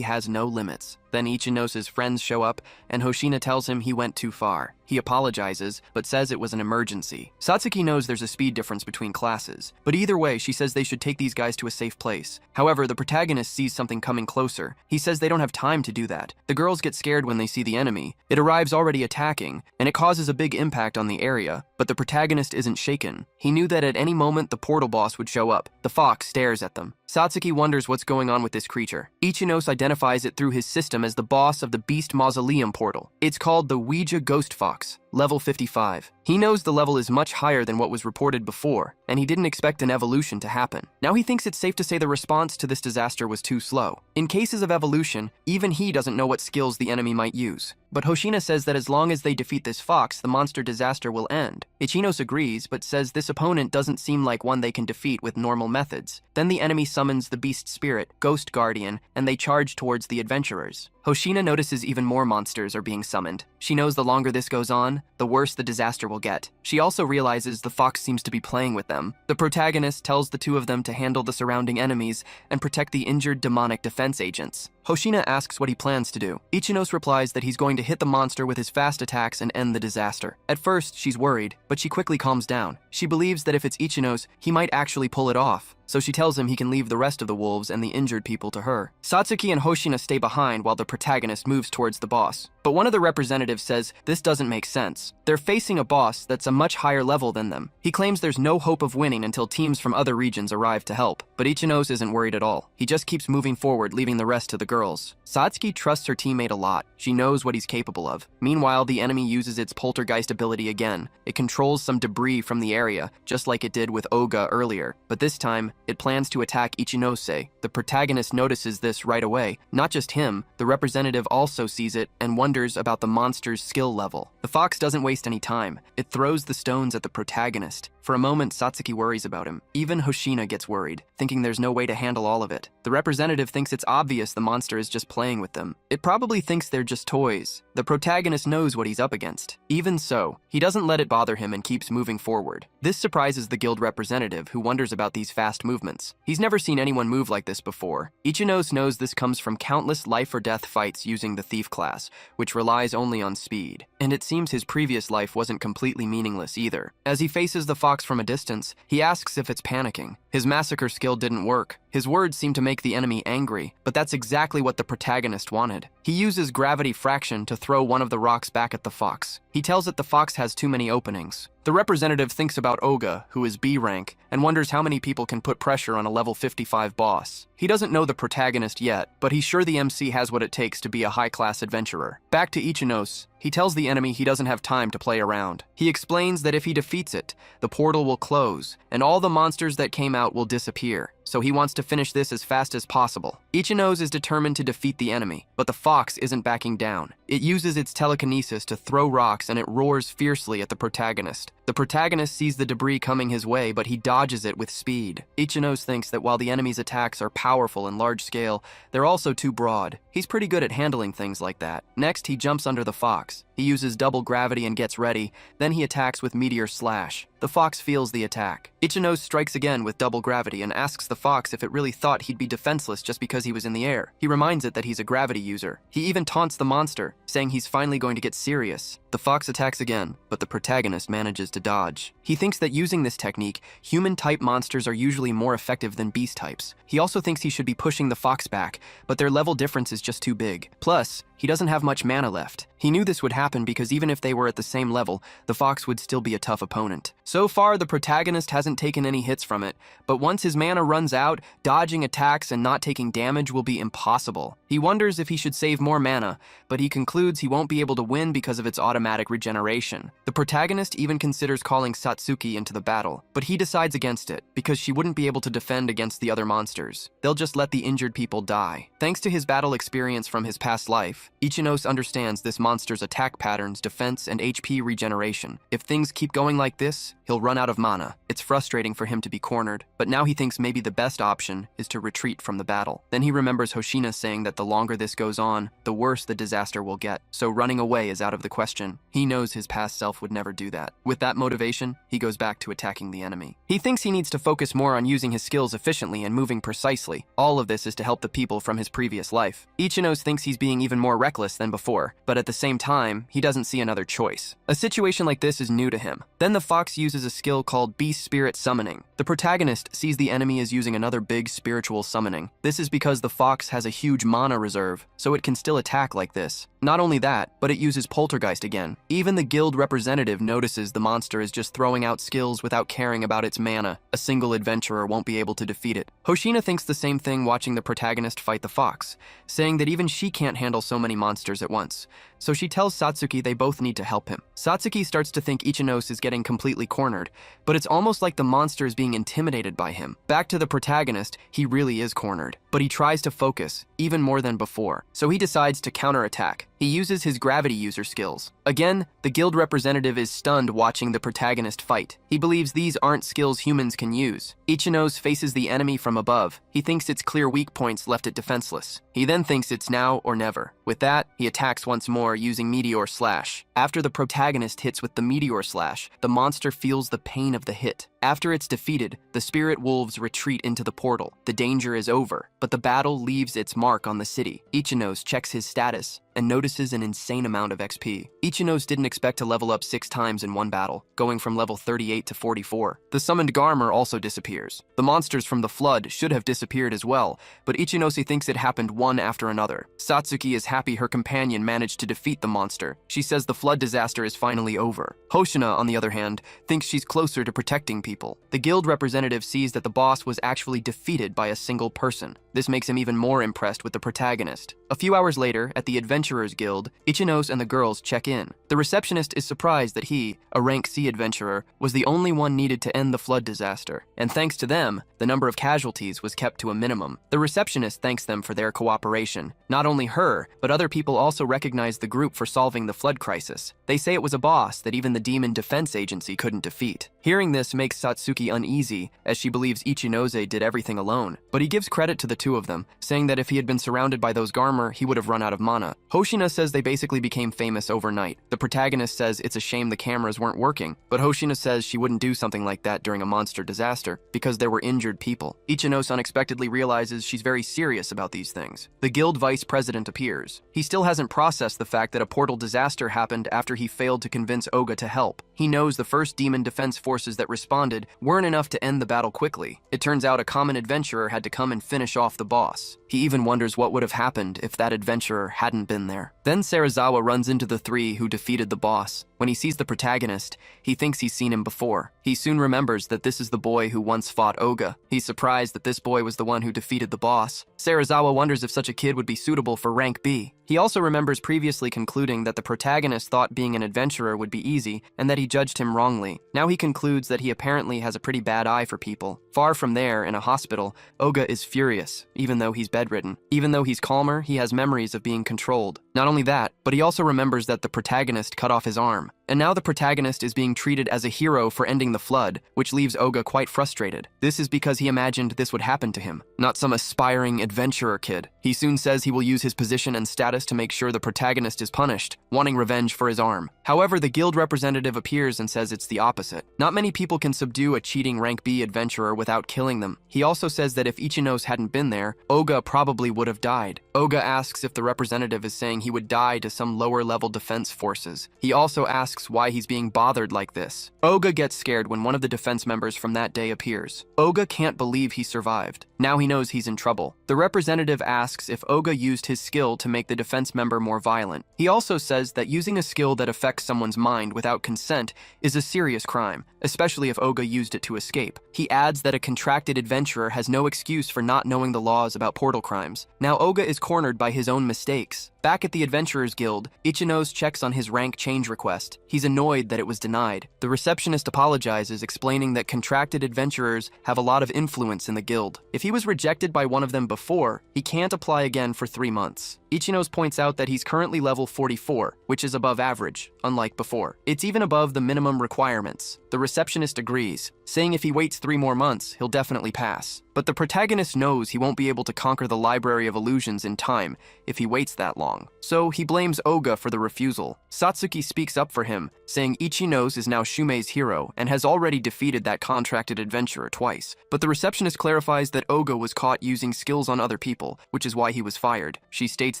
has no limits. Then Ichinos' friends show up, and Hoshina tells him he went too far. He apologizes, but says it was an emergency. Satsuki knows there's a speed difference between classes, but either way, she says they should take these guys to a safe place. However, the protagonist sees something coming closer. He says they don't have time to do that. The girls get scared when they see the enemy. It arrives already attacking, and it causes a big impact on the area, but the protagonist isn't shaken. He knew that at any moment the portal boss would show up. The fox stares at them. Satsuki wonders what's going on with this creature. Ichinos identifies it through his system as the boss of the Beast Mausoleum portal. It's called the Ouija Ghost Fox, level 55. He knows the level is much higher than what was reported before, and he didn't expect an evolution to happen. Now he thinks it's safe to say the response to this disaster was too slow. In cases of evolution, even he doesn't know what skills the enemy might use. But Hoshina says that as long as they defeat this fox, the monster disaster will end. Ichinos agrees, but says this opponent doesn't seem like one they can defeat with normal methods. Then the enemy summons the beast spirit, Ghost Guardian, and they charge towards the adventurers. Hoshina notices even more monsters are being summoned. She knows the longer this goes on, the worse the disaster will get. She also realizes the fox seems to be playing with them. The protagonist tells the two of them to handle the surrounding enemies and protect the injured demonic defense agents. Hoshina asks what he plans to do. Ichinos replies that he's going to hit the monster with his fast attacks and end the disaster. At first, she's worried, but she quickly calms down. She believes that if it's Ichinos, he might actually pull it off. So she tells him he can leave the rest of the wolves and the injured people to her. Satsuki and Hoshina stay behind while the protagonist moves towards the boss. But one of the representatives says this doesn't make sense. They're facing a boss that's a much higher level than them. He claims there's no hope of winning until teams from other regions arrive to help. But Ichinos isn't worried at all. He just keeps moving forward, leaving the rest to the girls. Satsuki trusts her teammate a lot. She knows what he's capable of. Meanwhile, the enemy uses its poltergeist ability again. It controls some debris from the area, just like it did with Oga earlier. But this time, it plans to attack Ichinose. The protagonist notices this right away. Not just him, the representative also sees it and wonders about the monster's skill level. The fox doesn't waste any time. It throws the stones at the protagonist. For a moment, Satsuki worries about him. Even Hoshina gets worried, thinking there's no way to handle all of it. The representative thinks it's obvious the monster is just playing with them. It probably thinks they're just toys. The protagonist knows what he's up against. Even so, he doesn't let it bother him and keeps moving forward. This surprises the guild representative, who wonders about these fast movements. He's never seen anyone move like this before. Ichinos knows this comes from countless life-or-death fights using the thief class, which relies only on speed. And it seems his previous life wasn't completely meaningless either. As he faces the fox from a distance, he asks if it's panicking. His massacre skill didn't work. His words seem to make the enemy angry, but that's exactly what the protagonist wanted. He uses gravity fraction to throw one of the rocks back at the fox. He tells it the fox has too many openings. The representative thinks about Oga, who is B rank, and wonders how many people can put pressure on a level 55 boss. He doesn't know the protagonist yet, but he's sure the MC has what it takes to be a high-class adventurer. Back to Ichinos, he tells the enemy he doesn't have time to play around. He explains that if he defeats it, the portal will close, and all the monsters that came out will disappear, so he wants to finish this as fast as possible. Ichinos is determined to defeat the enemy, but the fox isn't backing down. It uses its telekinesis to throw rocks and it roars fiercely at the protagonist. The protagonist sees the debris coming his way, but he dodges it with speed. Ichinos thinks that while the enemy's attacks are powerful and large scale, they're also too broad. He's pretty good at handling things like that. Next, he jumps under the fox. He uses double gravity and gets ready, then he attacks with Meteor Slash. The fox feels the attack. Ichinos strikes again with double gravity and asks the fox if it really thought he'd be defenseless just because he was in the air. He reminds it that he's a gravity user. He even taunts the monster, saying he's finally going to get serious. The fox attacks again, but the protagonist manages to dodge. He thinks that using this technique, human-type monsters are usually more effective than beast types. He also thinks he should be pushing the fox back, but their level difference is just too big. Plus, he doesn't have much mana left. He knew this would happen because even if they were at the same level, the fox would still be a tough opponent. So far, the protagonist hasn't taken any hits from it, but once his mana runs out, dodging attacks and not taking damage will be impossible. He wonders if he should save more mana, but he concludes he won't be able to win because of its automatic regeneration. The protagonist even considers calling Satsuki into the battle, but he decides against it because she wouldn't be able to defend against the other monsters. They'll just let the injured people die. Thanks to his battle experience from his past life, Ichinos understands this monster's attack patterns, defense, and HP regeneration. If things keep going like this, he'll run out of mana. It's frustrating for him to be cornered, but now he thinks maybe the best option is to retreat from the battle. Then he remembers Hoshina saying that the longer this goes on, the worse the disaster will get, so running away is out of the question. He knows his past self would never do that. With that motivation, he goes back to attacking the enemy. He thinks he needs to focus more on using his skills efficiently and moving precisely. All of this is to help the people from his previous life. Ichinos thinks he's being even more reckless than before, but at the same time, he doesn't see another choice. A situation like this is new to him. Then the fox uses a skill called Beast Spirit Summoning. The protagonist sees the enemy as using another big spiritual summoning. This is because the fox has a huge mana reserve, so it can still attack like this. Not only that, but it uses Poltergeist again. Even the guild representative notices the monster is just throwing out skills without caring about its mana. A single adventurer won't be able to defeat it. Hoshina thinks the same thing watching the protagonist fight the fox, saying that even she can't handle so many monsters at once. So she tells Satsuki they both need to help him. Satsuki starts to think Ichinos is getting completely cornered, but it's almost like the monster is being intimidated by him. Back to the protagonist, he really is cornered, but he tries to focus, even more than before, so he decides to counterattack. He uses his gravity user skills. Again, the guild representative is stunned watching the protagonist fight. He believes these aren't skills humans can use. Ichinos faces the enemy from above. He thinks its clear weak points left it defenseless. He then thinks it's now or never. With that, he attacks once more using Meteor Slash. After the protagonist hits with the Meteor Slash, the monster feels the pain of the hit. After it's defeated, the spirit wolves retreat into the portal. The danger is over, but the battle leaves its mark on the city. Ichinos checks his status and notices an insane amount of XP. Ichinos didn't expect to level up 6 times in one battle, going from level 38 to 44. The summoned Garmer also disappears. The monsters from the flood should have disappeared as well, but Ichinosi thinks it happened one after another. Satsuki is happy her companion managed to defeat the monster. She says the flood disaster is finally over. Hoshina, on the other hand, thinks she's closer to protecting people. The guild representative sees that the boss was actually defeated by a single person. This makes him even more impressed with the protagonist. A few hours later, at the Adventurers Guild, Ichinos and the girls check in. The receptionist is surprised that he, a rank C adventurer, was the only one needed to end the flood disaster, and thanks to them, the number of casualties was kept to a minimum. The receptionist thanks them for their cooperation. Not only her, but other people also recognize the group for solving the flood crisis. They say it was a boss that even the Demon Defense Agency couldn't defeat. Hearing this makes Satsuki uneasy, as she believes Ichinose did everything alone, but he gives credit to the two of them, saying that if he had been surrounded by those Garmer, he would have run out of mana. Hoshina says they basically became famous overnight. The protagonist says it's a shame the cameras weren't working, but Hoshina says she wouldn't do something like that during a monster disaster, because there were injured people. Ichinose unexpectedly realizes she's very serious about these things. The guild vice president appears. He still hasn't processed the fact that a portal disaster happened after he failed to convince Oga to help. He knows the first demon defense forces that responded weren't enough to end the battle quickly. It turns out a common adventurer had to come and finish off the boss. He even wonders what would have happened if that adventurer hadn't been there. Then Serizawa runs into the three who defeated the boss. When he sees the protagonist, he thinks he's seen him before. He soon remembers that this is the boy who once fought Oga. He's surprised that this boy was the one who defeated the boss. Serizawa wonders if such a kid would be suitable for rank B. He also remembers previously concluding that the protagonist thought being an adventurer would be easy and that he judged him wrongly. Now he concludes that he apparently has a pretty bad eye for people. Far from there, in a hospital, Oga is furious, even though he's bedridden. Even though he's calmer, he has memories of being controlled. Not only that, but he also remembers that the protagonist cut off his arm. And now the protagonist is being treated as a hero for ending the flood, which leaves Oga quite frustrated. This is because he imagined this would happen to him, not some aspiring adventurer kid. He soon says he will use his position and status to make sure the protagonist is punished, wanting revenge for his arm. However, the guild representative appears and says it's the opposite. Not many people can subdue a cheating rank B adventurer without killing them. He also says that if Ichinos hadn't been there, Oga probably would have died. Oga asks if the representative is saying he would die to some lower-level defense forces. He also asks why he's being bothered like this. Oga gets scared when one of the defense members from that day appears. Oga can't believe he survived. Now he knows he's in trouble. The representative asks if Oga used his skill to make the defense member more violent. He also says that using a skill that affects someone's mind without consent is a serious crime, especially if Oga used it to escape. He adds that a contracted adventurer has no excuse for not knowing the laws about portal crimes. Now Oga is cornered by his own mistakes. Back at the Adventurers Guild, Ichinos checks on his rank change request. He's annoyed that it was denied. The receptionist apologizes, explaining that contracted adventurers have a lot of influence in the guild. If he was rejected by one of them before, he can't apply again for 3 months. Ichinos points out that he's currently level 44, which is above average, unlike before. It's even above the minimum requirements. The receptionist agrees, saying if he waits 3 more months, he'll definitely pass. But the protagonist knows he won't be able to conquer the Library of Illusions in time if he waits that long. So he blames Oga for the refusal. Satsuki speaks up for him, saying Ichinos is now Shumei's hero and has already defeated that contracted adventurer twice. But the receptionist clarifies that Oga was caught using skills on other people, which is why he was fired. She states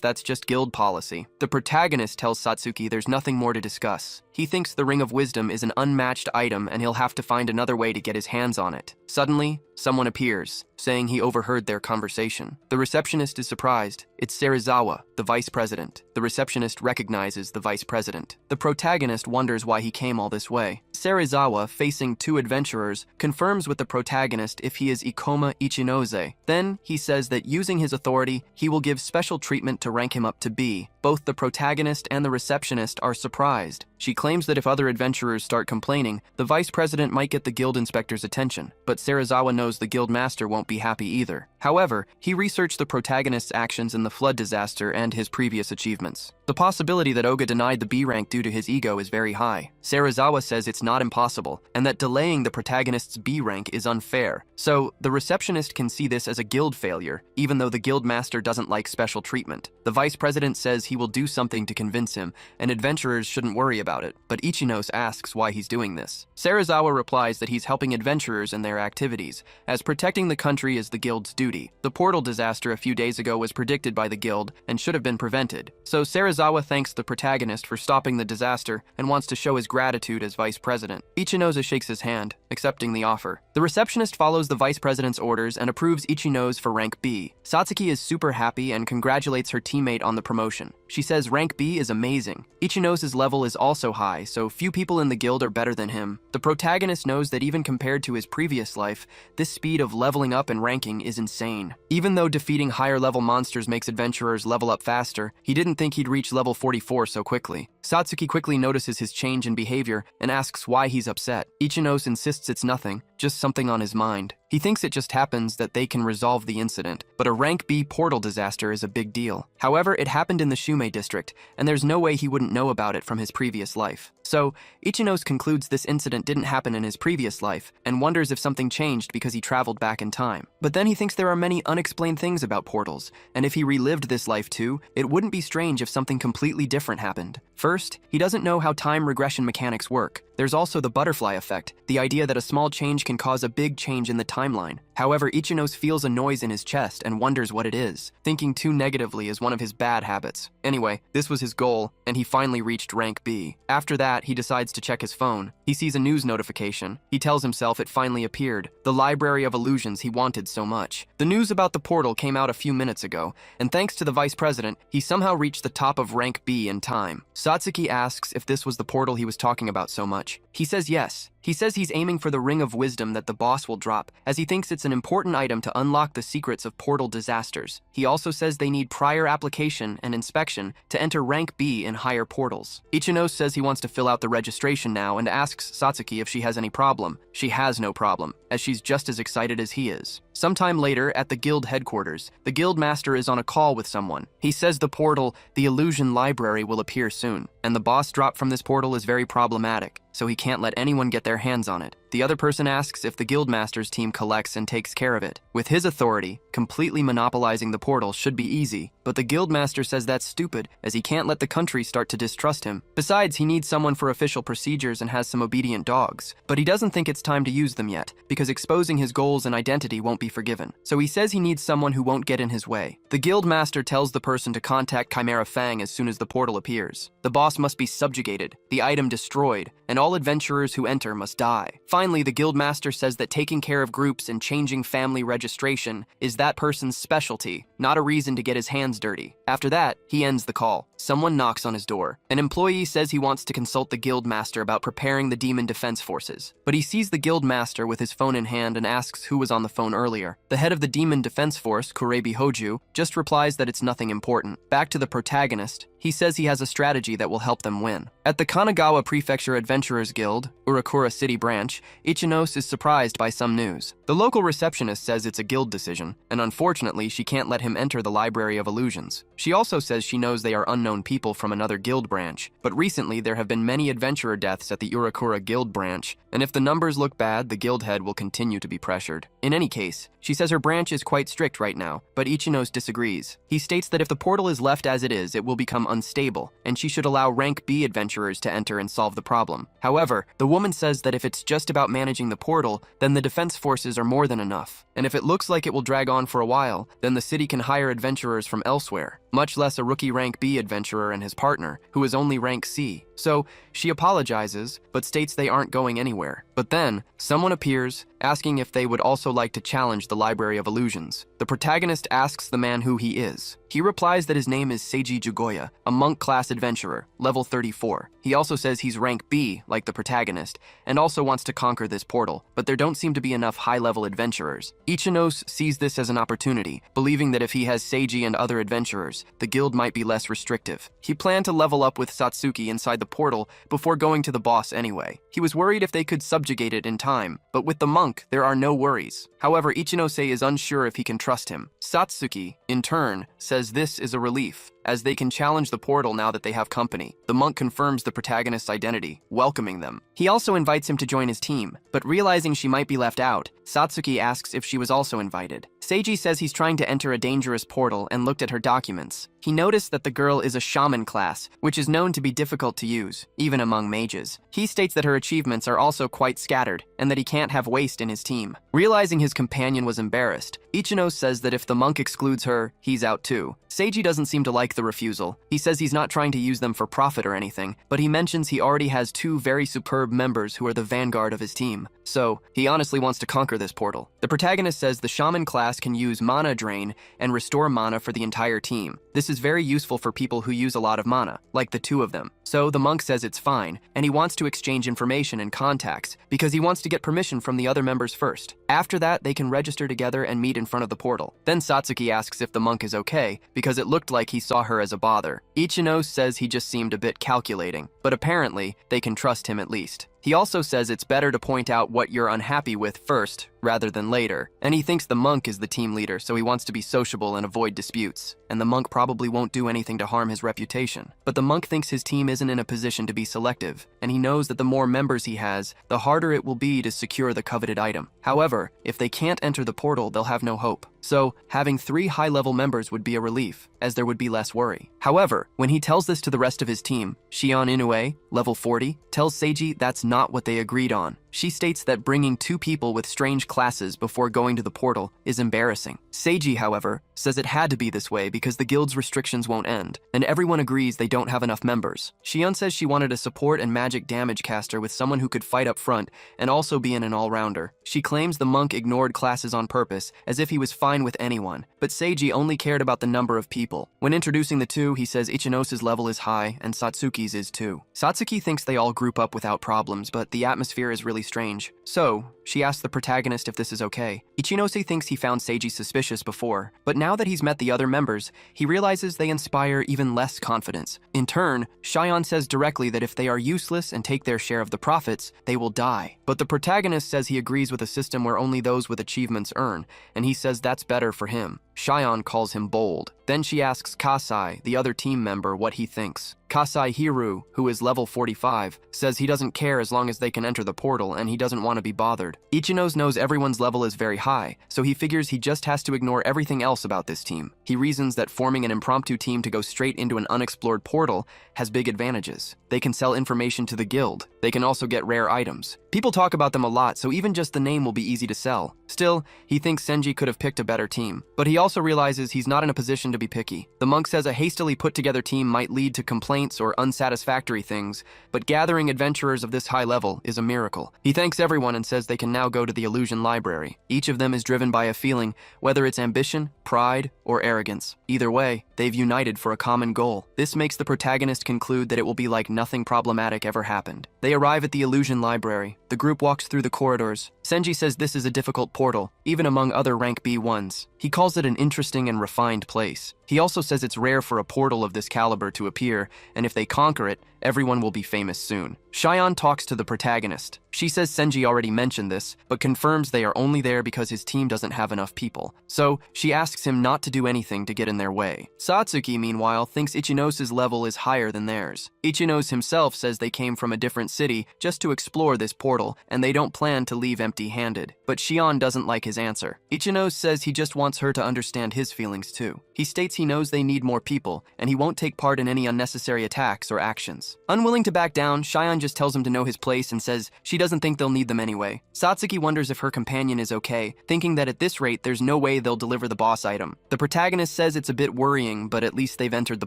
that's just guild policy. The protagonist tells Satsuki there's nothing more to discuss. He thinks the Ring of Wisdom is an unmatched item and he'll have to find another way to get his hands on it. Suddenly, someone appears, saying he overheard their conversation. The receptionist is surprised. It's Serizawa, the vice president. The receptionist recognizes the vice president. The protagonist wonders why he came all this way. Serizawa, facing 2 adventurers, confirms with the protagonist if he is Ikoma Ichinose. Then, he says that using his authority, he will give special treatment to rank him up to B. Both the protagonist and the receptionist are surprised. She claims that if other adventurers start complaining, the vice president might get the guild inspector's attention, but Serizawa knows the guild master won't be happy either. However, he researched the protagonist's actions in the flood disaster and his previous achievements. The possibility that Oga denied the B rank due to his ego is very high. Serizawa says it's not impossible, and that delaying the protagonist's B rank is unfair. So, the receptionist can see this as a guild failure, even though the guild master doesn't like special treatment. The vice president says he will do something to convince him, and adventurers shouldn't worry about it, but Ichinos asks why he's doing this. Serizawa replies that he's helping adventurers in their activities, as protecting the country is the guild's duty. The portal disaster a few days ago was predicted by the guild and should have been prevented, so Serizawa thanks the protagonist for stopping the disaster and wants to show his gratitude as vice president. Ichinose shakes his hand, accepting the offer. The receptionist follows the vice president's orders and approves Ichinose for rank B. Satsuki is super happy and congratulates her teammate on the promotion. She says rank B is amazing. Ichinose's level is also high, so few people in the guild are better than him. The protagonist knows that even compared to his previous life, this speed of leveling up and ranking is insane. Even though defeating higher level monsters makes adventurers level up faster, he didn't think he'd reach level 44 so quickly. Satsuki quickly notices his change in behavior and asks why he's upset. Ichinose insists it's nothing, just something on his mind. He thinks it just happens that they can resolve the incident, but a rank B portal disaster is a big deal. However, it happened in the Shumei district, and there's no way he wouldn't know about it from his previous life. So, Ichinose concludes this incident didn't happen in his previous life, and wonders if something changed because he traveled back in time. But then he thinks there are many unexplained things about portals, and if he relived this life too, it wouldn't be strange if something completely different happened. First, he doesn't know how time regression mechanics work. There's also the butterfly effect, the idea that a small change can cause a big change in the timeline. However, Ichinos feels a noise in his chest and wonders what it is. Thinking too negatively is one of his bad habits. Anyway, this was his goal, and he finally reached rank B. After that, he decides to check his phone. He sees a news notification. He tells himself it finally appeared, the library of illusions he wanted so much. The news about the portal came out a few minutes ago, and thanks to the vice president, he somehow reached the top of rank B in time. Satsuki asks if this was the portal he was talking about so much. He says yes. He says he's aiming for the Ring of Wisdom that the boss will drop, as he thinks it's an important item to unlock the secrets of portal disasters. He also says they need prior application and inspection to enter rank B in higher portals. Ichinos says he wants to fill out the registration now and asks Satsuki if she has any problem. She has no problem, as she's just as excited as he is. Sometime later, at the guild headquarters, the guild master is on a call with someone. He says the portal, the illusion library, will appear soon, and the boss drop from this portal is very problematic, so he can't let anyone get their hands on it. The other person asks if the guildmaster's team collects and takes care of it. With his authority, completely monopolizing the portal should be easy, but the guildmaster says that's stupid, as he can't let the country start to distrust him. Besides, he needs someone for official procedures and has some obedient dogs, but he doesn't think it's time to use them yet, because exposing his goals and identity won't be forgiven. So he says he needs someone who won't get in his way. The guildmaster tells the person to contact Chimera Fang as soon as the portal appears. The boss must be subjugated, the item destroyed, and all adventurers who enter must die. Finally, the guildmaster says that taking care of groups and changing family registration is that person's specialty, not a reason to get his hands dirty. After that, he ends the call. Someone knocks on his door. An employee says he wants to consult the guildmaster about preparing the demon defense forces, but he sees the guildmaster with his phone in hand and asks who was on the phone earlier. The head of the demon defense force, Kurebi Hoju, just replies that it's nothing important. Back to the protagonist, he says he has a strategy that will help them win. At the Kanagawa Prefecture Adventurers Guild, Urakura City branch, Ichinos is surprised by some news. The local receptionist says it's a guild decision, and unfortunately she can't let him enter the Library of Illusions. She also says she knows they are unknown people from another guild branch, but recently there have been many adventurer deaths at the Urakura Guild branch, and if the numbers look bad, the guild head will continue to be pressured. In any case, she says her branch is quite strict right now, but Ichinos disagrees. He states that if the portal is left as it is, it will become unstable, and she should allow rank B adventurers to enter and solve the problem. However, the woman says that if it's just about managing the portal, then the defense forces are more than enough. And if it looks like it will drag on for a while, then the city can hire adventurers from elsewhere, much less a rookie rank B adventurer and his partner, who is only rank C. So, she apologizes, but states they aren't going anywhere. But then, someone appears, asking if they would also like to challenge the Library of Illusions. The protagonist asks the man who he is. He replies that his name is Seiji Jugoya, a monk-class adventurer, level 34. He also says he's rank B, like the protagonist, and also wants to conquer this portal, but there don't seem to be enough high-level adventurers. Ichinos sees this as an opportunity, believing that if he has Seiji and other adventurers, the guild might be less restrictive. He planned to level up with Satsuki inside the portal before going to the boss anyway. He was worried if they could subjugate it in time, but with the monk, there are no worries. However, Ichinose is unsure if he can trust him. Satsuki, in turn, says this is a relief, as they can challenge the portal now that they have company. The monk confirms the protagonist's identity, welcoming them. He also invites him to join his team, but realizing she might be left out, Satsuki asks if she was also invited. Seiji says he's trying to enter a dangerous portal and looked at her documents. He noticed that the girl is a shaman class, which is known to be difficult to use, even among mages. He states that her achievements are also quite scattered, and that he can't have waste in his team. Realizing his companion was embarrassed, Ichino says that if the monk excludes her, he's out too. Seiji doesn't seem to like the refusal. He says he's not trying to use them for profit or anything, but he mentions he already has two very superb members who are the vanguard of his team. So, he honestly wants to conquer this portal. The protagonist says the shaman class can use mana drain and restore mana for the entire team. This is very useful for people who use a lot of mana, like the two of them. So the monk says it's fine, and he wants to exchange information and contacts, because he wants to get permission from the other members first. After that, they can register together and meet in front of the portal. Then Satsuki asks if the monk is okay, because it looked like he saw her as a bother. Ichino says he just seemed a bit calculating, but apparently, they can trust him at least. He also says it's better to point out what you're unhappy with first, rather than later, and he thinks the monk is the team leader, so he wants to be sociable and avoid disputes, and the monk probably won't do anything to harm his reputation. But the monk thinks his team isn't in a position to be selective, and he knows that the more members he has, the harder it will be to secure the coveted item. However, if they can't enter the portal, they'll have no hope. So, having 3 high-level members would be a relief, as there would be less worry. However, when he tells this to the rest of his team, Shion Inoue, level 40, tells Seiji that's not what they agreed on. She states that bringing 2 people with strange classes before going to the portal is embarrassing. Seiji, however, says it had to be this way because the guild's restrictions won't end, and everyone agrees they don't have enough members. Shion says she wanted a support and magic damage caster with someone who could fight up front and also be an all-rounder. She claims the monk ignored classes on purpose, as if he was fine with anyone, but Seiji only cared about the number of people. When introducing the two, he says Ichinose's level is high and Satsuki's is too. Satsuki thinks they all group up without problems, but the atmosphere is really strange. So, she asks the protagonist if this is okay. Ichinose thinks he found Seiji suspicious before, but now that he's met the other members, he realizes they inspire even less confidence. In turn, Shion says directly that if they are useless and take their share of the profits, they will die. But the protagonist says he agrees with a system where only those with achievements earn, and he says that's better for him. Shion calls him bold. Then she asks Kasai, the other team member, what he thinks. Kasai Hiru, who is level 45, says he doesn't care as long as they can enter the portal and he doesn't want to be bothered. Ichinose knows everyone's level is very high, so he figures he just has to ignore everything else about this team. He reasons that forming an impromptu team to go straight into an unexplored portal has big advantages. They can sell information to the guild. They can also get rare items. People talk about them a lot, so even just the name will be easy to sell. Still, he thinks Senji could have picked a better team, but he also realizes he's not in a position to be picky. The monk says a hastily put together team might lead to complaints or unsatisfactory things, but gathering adventurers of this high level is a miracle. He thanks everyone and says they can now go to the illusion library. Each of them is driven by a feeling, whether it's ambition, pride, or arrogance. Either way, they've united for a common goal. This makes the protagonist conclude that it will be like nothing problematic ever happened. They arrive at the illusion library. The group walks through the corridors. Senji says this is a difficult portal, even among other rank B ones. He calls it an interesting and refined place. He also says it's rare for a portal of this caliber to appear, and if they conquer it, everyone will be famous soon. Shion talks to the protagonist. She says Senji already mentioned this, but confirms they are only there because his team doesn't have enough people. So, she asks him not to do anything to get in their way. Satsuki, meanwhile, thinks Ichinose's level is higher than theirs. Ichinose himself says they came from a different city just to explore this portal, and they don't plan to leave empty-handed. But Shion doesn't like his answer. Ichinose says he just wants her to understand his feelings too. He states he knows they need more people, and he won't take part in any unnecessary attacks or actions. Unwilling to back down, Shion just tells him to know his place and says she doesn't think they'll need them anyway. Satsuki wonders if her companion is okay, thinking that at this rate there's no way they'll deliver the boss item. The protagonist says it's a bit worrying, but at least they've entered the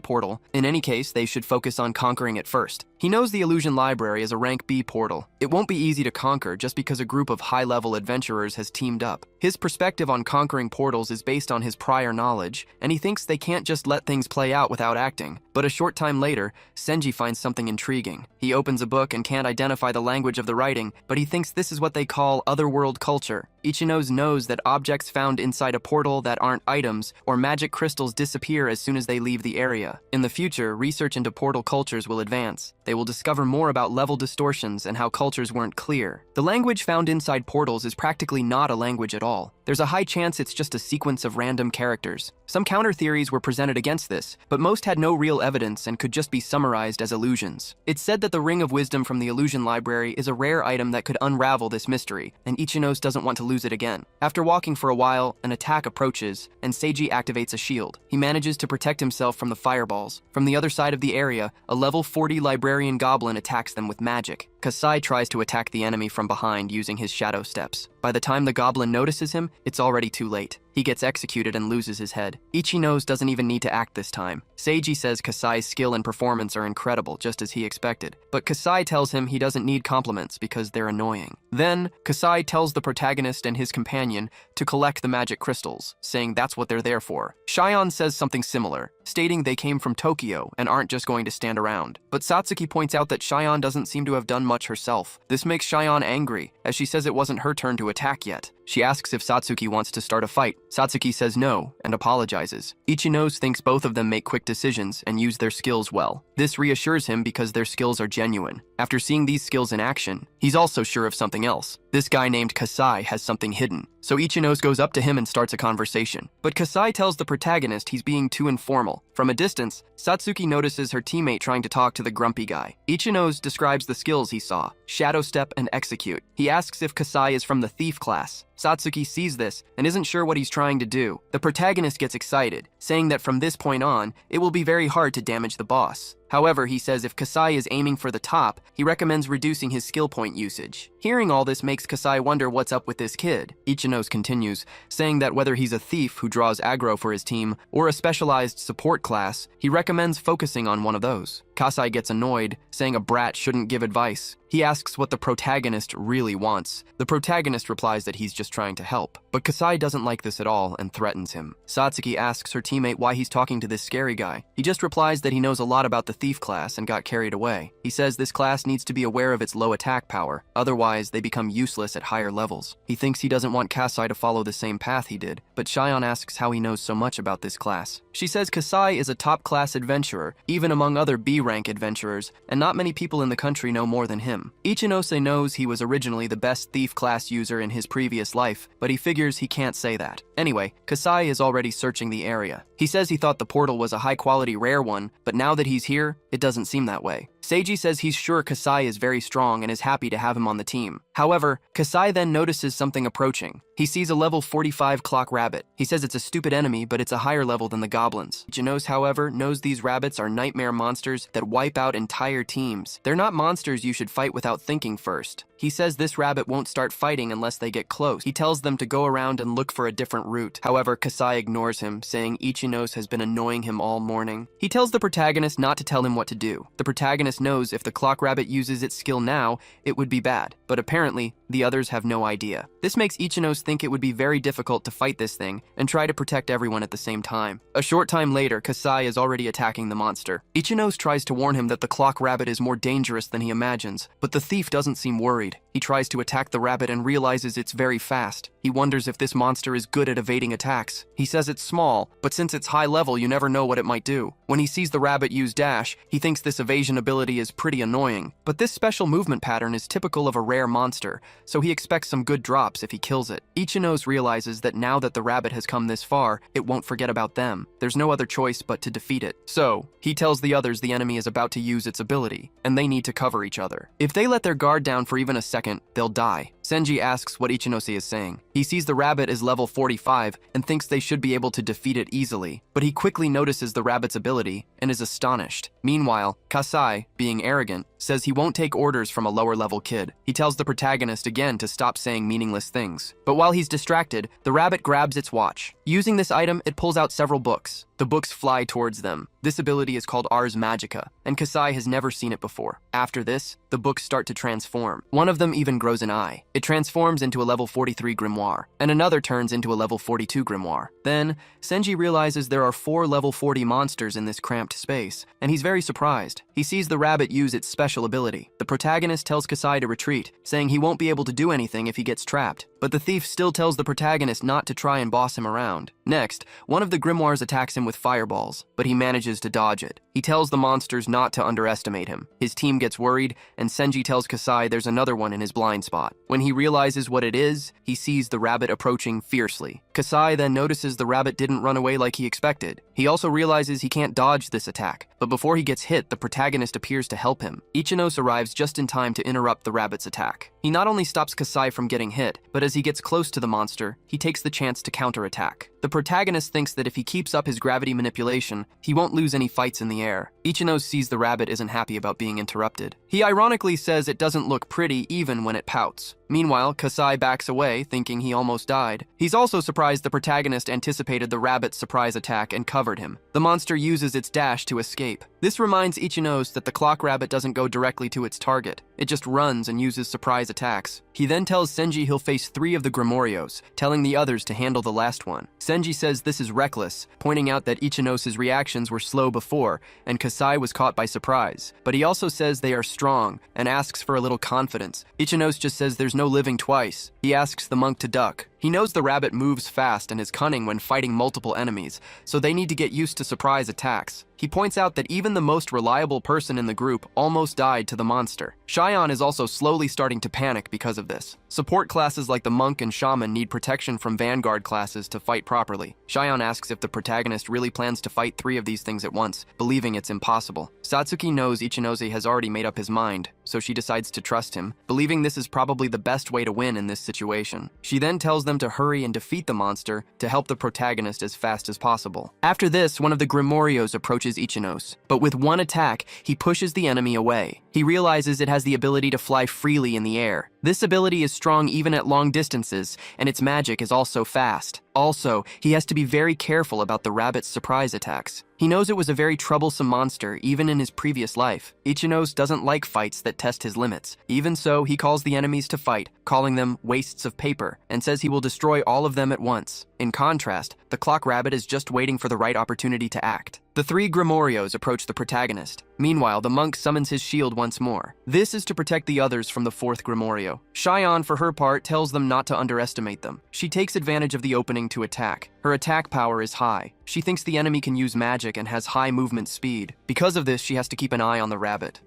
portal. In any case, they should focus on conquering it first. He knows the Illusion Library is a rank B portal. It won't be easy to conquer just because a group of high-level adventurers has teamed up. His perspective on conquering portals is based on his prior knowledge, and he thinks they can't just let things play out without acting. But a short time later, Senji finds something intriguing. He opens a book and can't identify the language of the writing, but he thinks this is what they call otherworld culture. Ichinose knows that objects found inside a portal that aren't items or magic crystals disappear as soon as they leave the area. In the future, research into portal cultures will advance. They will discover more about level distortions and how cultures weren't clear. The language found inside portals is practically not a language at all. There's a high chance it's just a sequence of random characters. Some counter theories were presented against this, but most had no real evidence and could just be summarized as illusions. It's said that the Ring of Wisdom from the Illusion Library is a rare item that could unravel this mystery, and Ichinose doesn't want to lose it again. After walking for a while, an attack approaches, and Seiji activates a shield. He manages to protect himself from the fireballs. From the other side of the area, a level 40 librarian goblin attacks them with magic. Kasai tries to attack the enemy from behind using his shadow steps. By the time the goblin notices him, it's already too late. He gets executed and loses his head. Ichinose doesn't even need to act this time. Seiji says Kasai's skill and performance are incredible, just as he expected. But Kasai tells him he doesn't need compliments because they're annoying. Then, Kasai tells the protagonist and his companion to collect the magic crystals, saying that's what they're there for. Shion says something similar, stating they came from Tokyo and aren't just going to stand around. But Satsuki points out that Shion doesn't seem to have done much herself. This makes Shion angry, as she says it wasn't her turn to attack yet. She asks if Satsuki wants to start a fight. Satsuki says no and apologizes. Ichinose thinks both of them make quick decisions and use their skills well. This reassures him because their skills are genuine. After seeing these skills in action, he's also sure of something else. This guy named Kasai has something hidden, so Ichinose goes up to him and starts a conversation. But Kasai tells the protagonist he's being too informal. From a distance, Satsuki notices her teammate trying to talk to the grumpy guy. Ichinose describes the skills he saw: Shadow Step and Execute. He asks if Kasai is from the Thief class. Satsuki sees this and isn't sure what he's trying to do. The protagonist gets excited, saying that from this point on, it will be very hard to damage the boss. However, he says if Kasai is aiming for the top, he recommends reducing his skill point usage. Hearing all this makes Kasai wonder what's up with this kid. Ichinose continues, saying that whether he's a thief who draws aggro for his team or a specialized support class, he recommends focusing on one of those. Kasai gets annoyed, saying a brat shouldn't give advice. He asks what the protagonist really wants. The protagonist replies that he's just trying to help. But Kasai doesn't like this at all and threatens him. Satsuki asks her teammate why he's talking to this scary guy. He just replies that he knows a lot about the thief class and got carried away. He says this class needs to be aware of its low attack power, otherwise they become useless at higher levels. He thinks he doesn't want Kasai to follow the same path he did, but Shion asks how he knows so much about this class. She says Kasai is a top-class adventurer, even among other B-rank adventurers, and not many people in the country know more than him. Ichinose knows he was originally the best thief class user in his previous life, but he figures he can't say that. Anyway, Kasai is already searching the area. He says he thought the portal was a high-quality rare one, but now that he's here, it doesn't seem that way. Seiji says he's sure Kasai is very strong and is happy to have him on the team. However, Kasai then notices something approaching. He sees a level 45 clock rabbit. He says it's a stupid enemy, but it's a higher level than the goblins. Ichinose, however, knows these rabbits are nightmare monsters that wipe out entire teams. They're not monsters you should fight without thinking first. He says this rabbit won't start fighting unless they get close. He tells them to go around and look for a different route. However, Kasai ignores him, saying Ichinose has been annoying him all morning. He tells the protagonist not to tell him what to do. The protagonist knows if the clock rabbit uses its skill now, it would be bad. But apparently, the others have no idea. This makes Ichinose think it would be very difficult to fight this thing and try to protect everyone at the same time. A short time later, Kasai is already attacking the monster. Ichinose tries to warn him that the clock rabbit is more dangerous than he imagines, but the thief doesn't seem worried. He tries to attack the rabbit and realizes it's very fast. He wonders if this monster is good at evading attacks. He says it's small, but since it's high level, you never know what it might do. When he sees the rabbit use dash, he thinks this evasion ability is pretty annoying. But this special movement pattern is typical of a rare monster, so he expects some good drops if he kills it. Ichinose realizes that now that the rabbit has come this far, it won't forget about them. There's no other choice but to defeat it. So, he tells the others the enemy is about to use its ability, and they need to cover each other. If they let their guard down for even a second, they'll die. Senji asks what Ichinose is saying. He sees the rabbit is level 45 and thinks they should be able to defeat it easily, but he quickly notices the rabbit's ability and is astonished. Meanwhile, Kasai, being arrogant, says he won't take orders from a lower level kid. He tells the protagonist again to stop saying meaningless things. But while he's distracted, the rabbit grabs its watch. Using this item, it pulls out several books. The books fly towards them. This ability is called Ars Magica, and Kasai has never seen it before. After this, the books start to transform. One of them even grows an eye. It transforms into a level 43 grimoire, and another turns into a level 42 grimoire. Then, Senji realizes there are 4 level 40 monsters in this cramped space, and he's very surprised. He sees the rabbit use its special ability. The protagonist tells Kasai to retreat, saying he won't be able to do anything if he gets trapped. But the thief still tells the protagonist not to try and boss him around. Next, one of the grimoires attacks him with fireballs, but he manages to dodge it. He tells the monsters not to underestimate him. His team gets worried, and Senji tells Kasai there's another one in his blind spot. When he realizes what it is, he sees the rabbit approaching fiercely. Kasai then notices the rabbit didn't run away like he expected. He also realizes he can't dodge this attack, but before he gets hit, the protagonist appears to help him. Ichinose arrives just in time to interrupt the rabbit's attack. He not only stops Kasai from getting hit, but as he gets close to the monster, he takes the chance to counterattack. The protagonist thinks that if he keeps up his gravity manipulation, he won't lose any fights in the air. Ichinose sees the rabbit isn't happy about being interrupted. He ironically says it doesn't look pretty even when it pouts. Meanwhile, Kasai backs away, thinking he almost died. He's also surprised the protagonist anticipated the rabbit's surprise attack and covered him. The monster uses its dash to escape. This reminds Ichinose that the clock rabbit doesn't go directly to its target. It just runs and uses surprise attacks. He then tells Senji he'll face 3 of the Grimorios, telling the others to handle the last one. Senji says this is reckless, pointing out that Ichinose's reactions were slow before, and Kasai was caught by surprise. But he also says they are strong, and asks for a little confidence. Ichinose just says there's no living twice. He asks the monk to duck. He knows the rabbit moves fast and is cunning when fighting multiple enemies, so they need to get used to surprise attacks. He points out that even the most reliable person in the group almost died to the monster. Shion is also slowly starting to panic because of this. Support classes like the monk and shaman need protection from vanguard classes to fight properly. Shion asks if the protagonist really plans to fight 3 of these things at once, believing it's impossible. Satsuki knows Ichinose has already made up his mind, so she decides to trust him, believing this is probably the best way to win in this situation. She then tells them to hurry and defeat the monster to help the protagonist as fast as possible. After this, one of the Grimorios approaches Ichinose, but with one attack, he pushes the enemy away. He realizes it has the ability to fly freely in the air. This ability is strong even at long distances, and its magic is also fast. Also, he has to be very careful about the rabbit's surprise attacks. He knows it was a very troublesome monster even in his previous life. Ichinose doesn't like fights that test his limits. Even so, he calls the enemies to fight, calling them wastes of paper, and says he will destroy all of them at once. In contrast, the clock rabbit is just waiting for the right opportunity to act. The 3 Grimorios approach the protagonist. Meanwhile, the monk summons his shield once more. This is to protect the others from the 4th Grimorio. Shion, for her part, tells them not to underestimate them. She takes advantage of the opening to attack. Her attack power is high. She thinks the enemy can use magic and has high movement speed. Because of this, she has to keep an eye on the rabbit.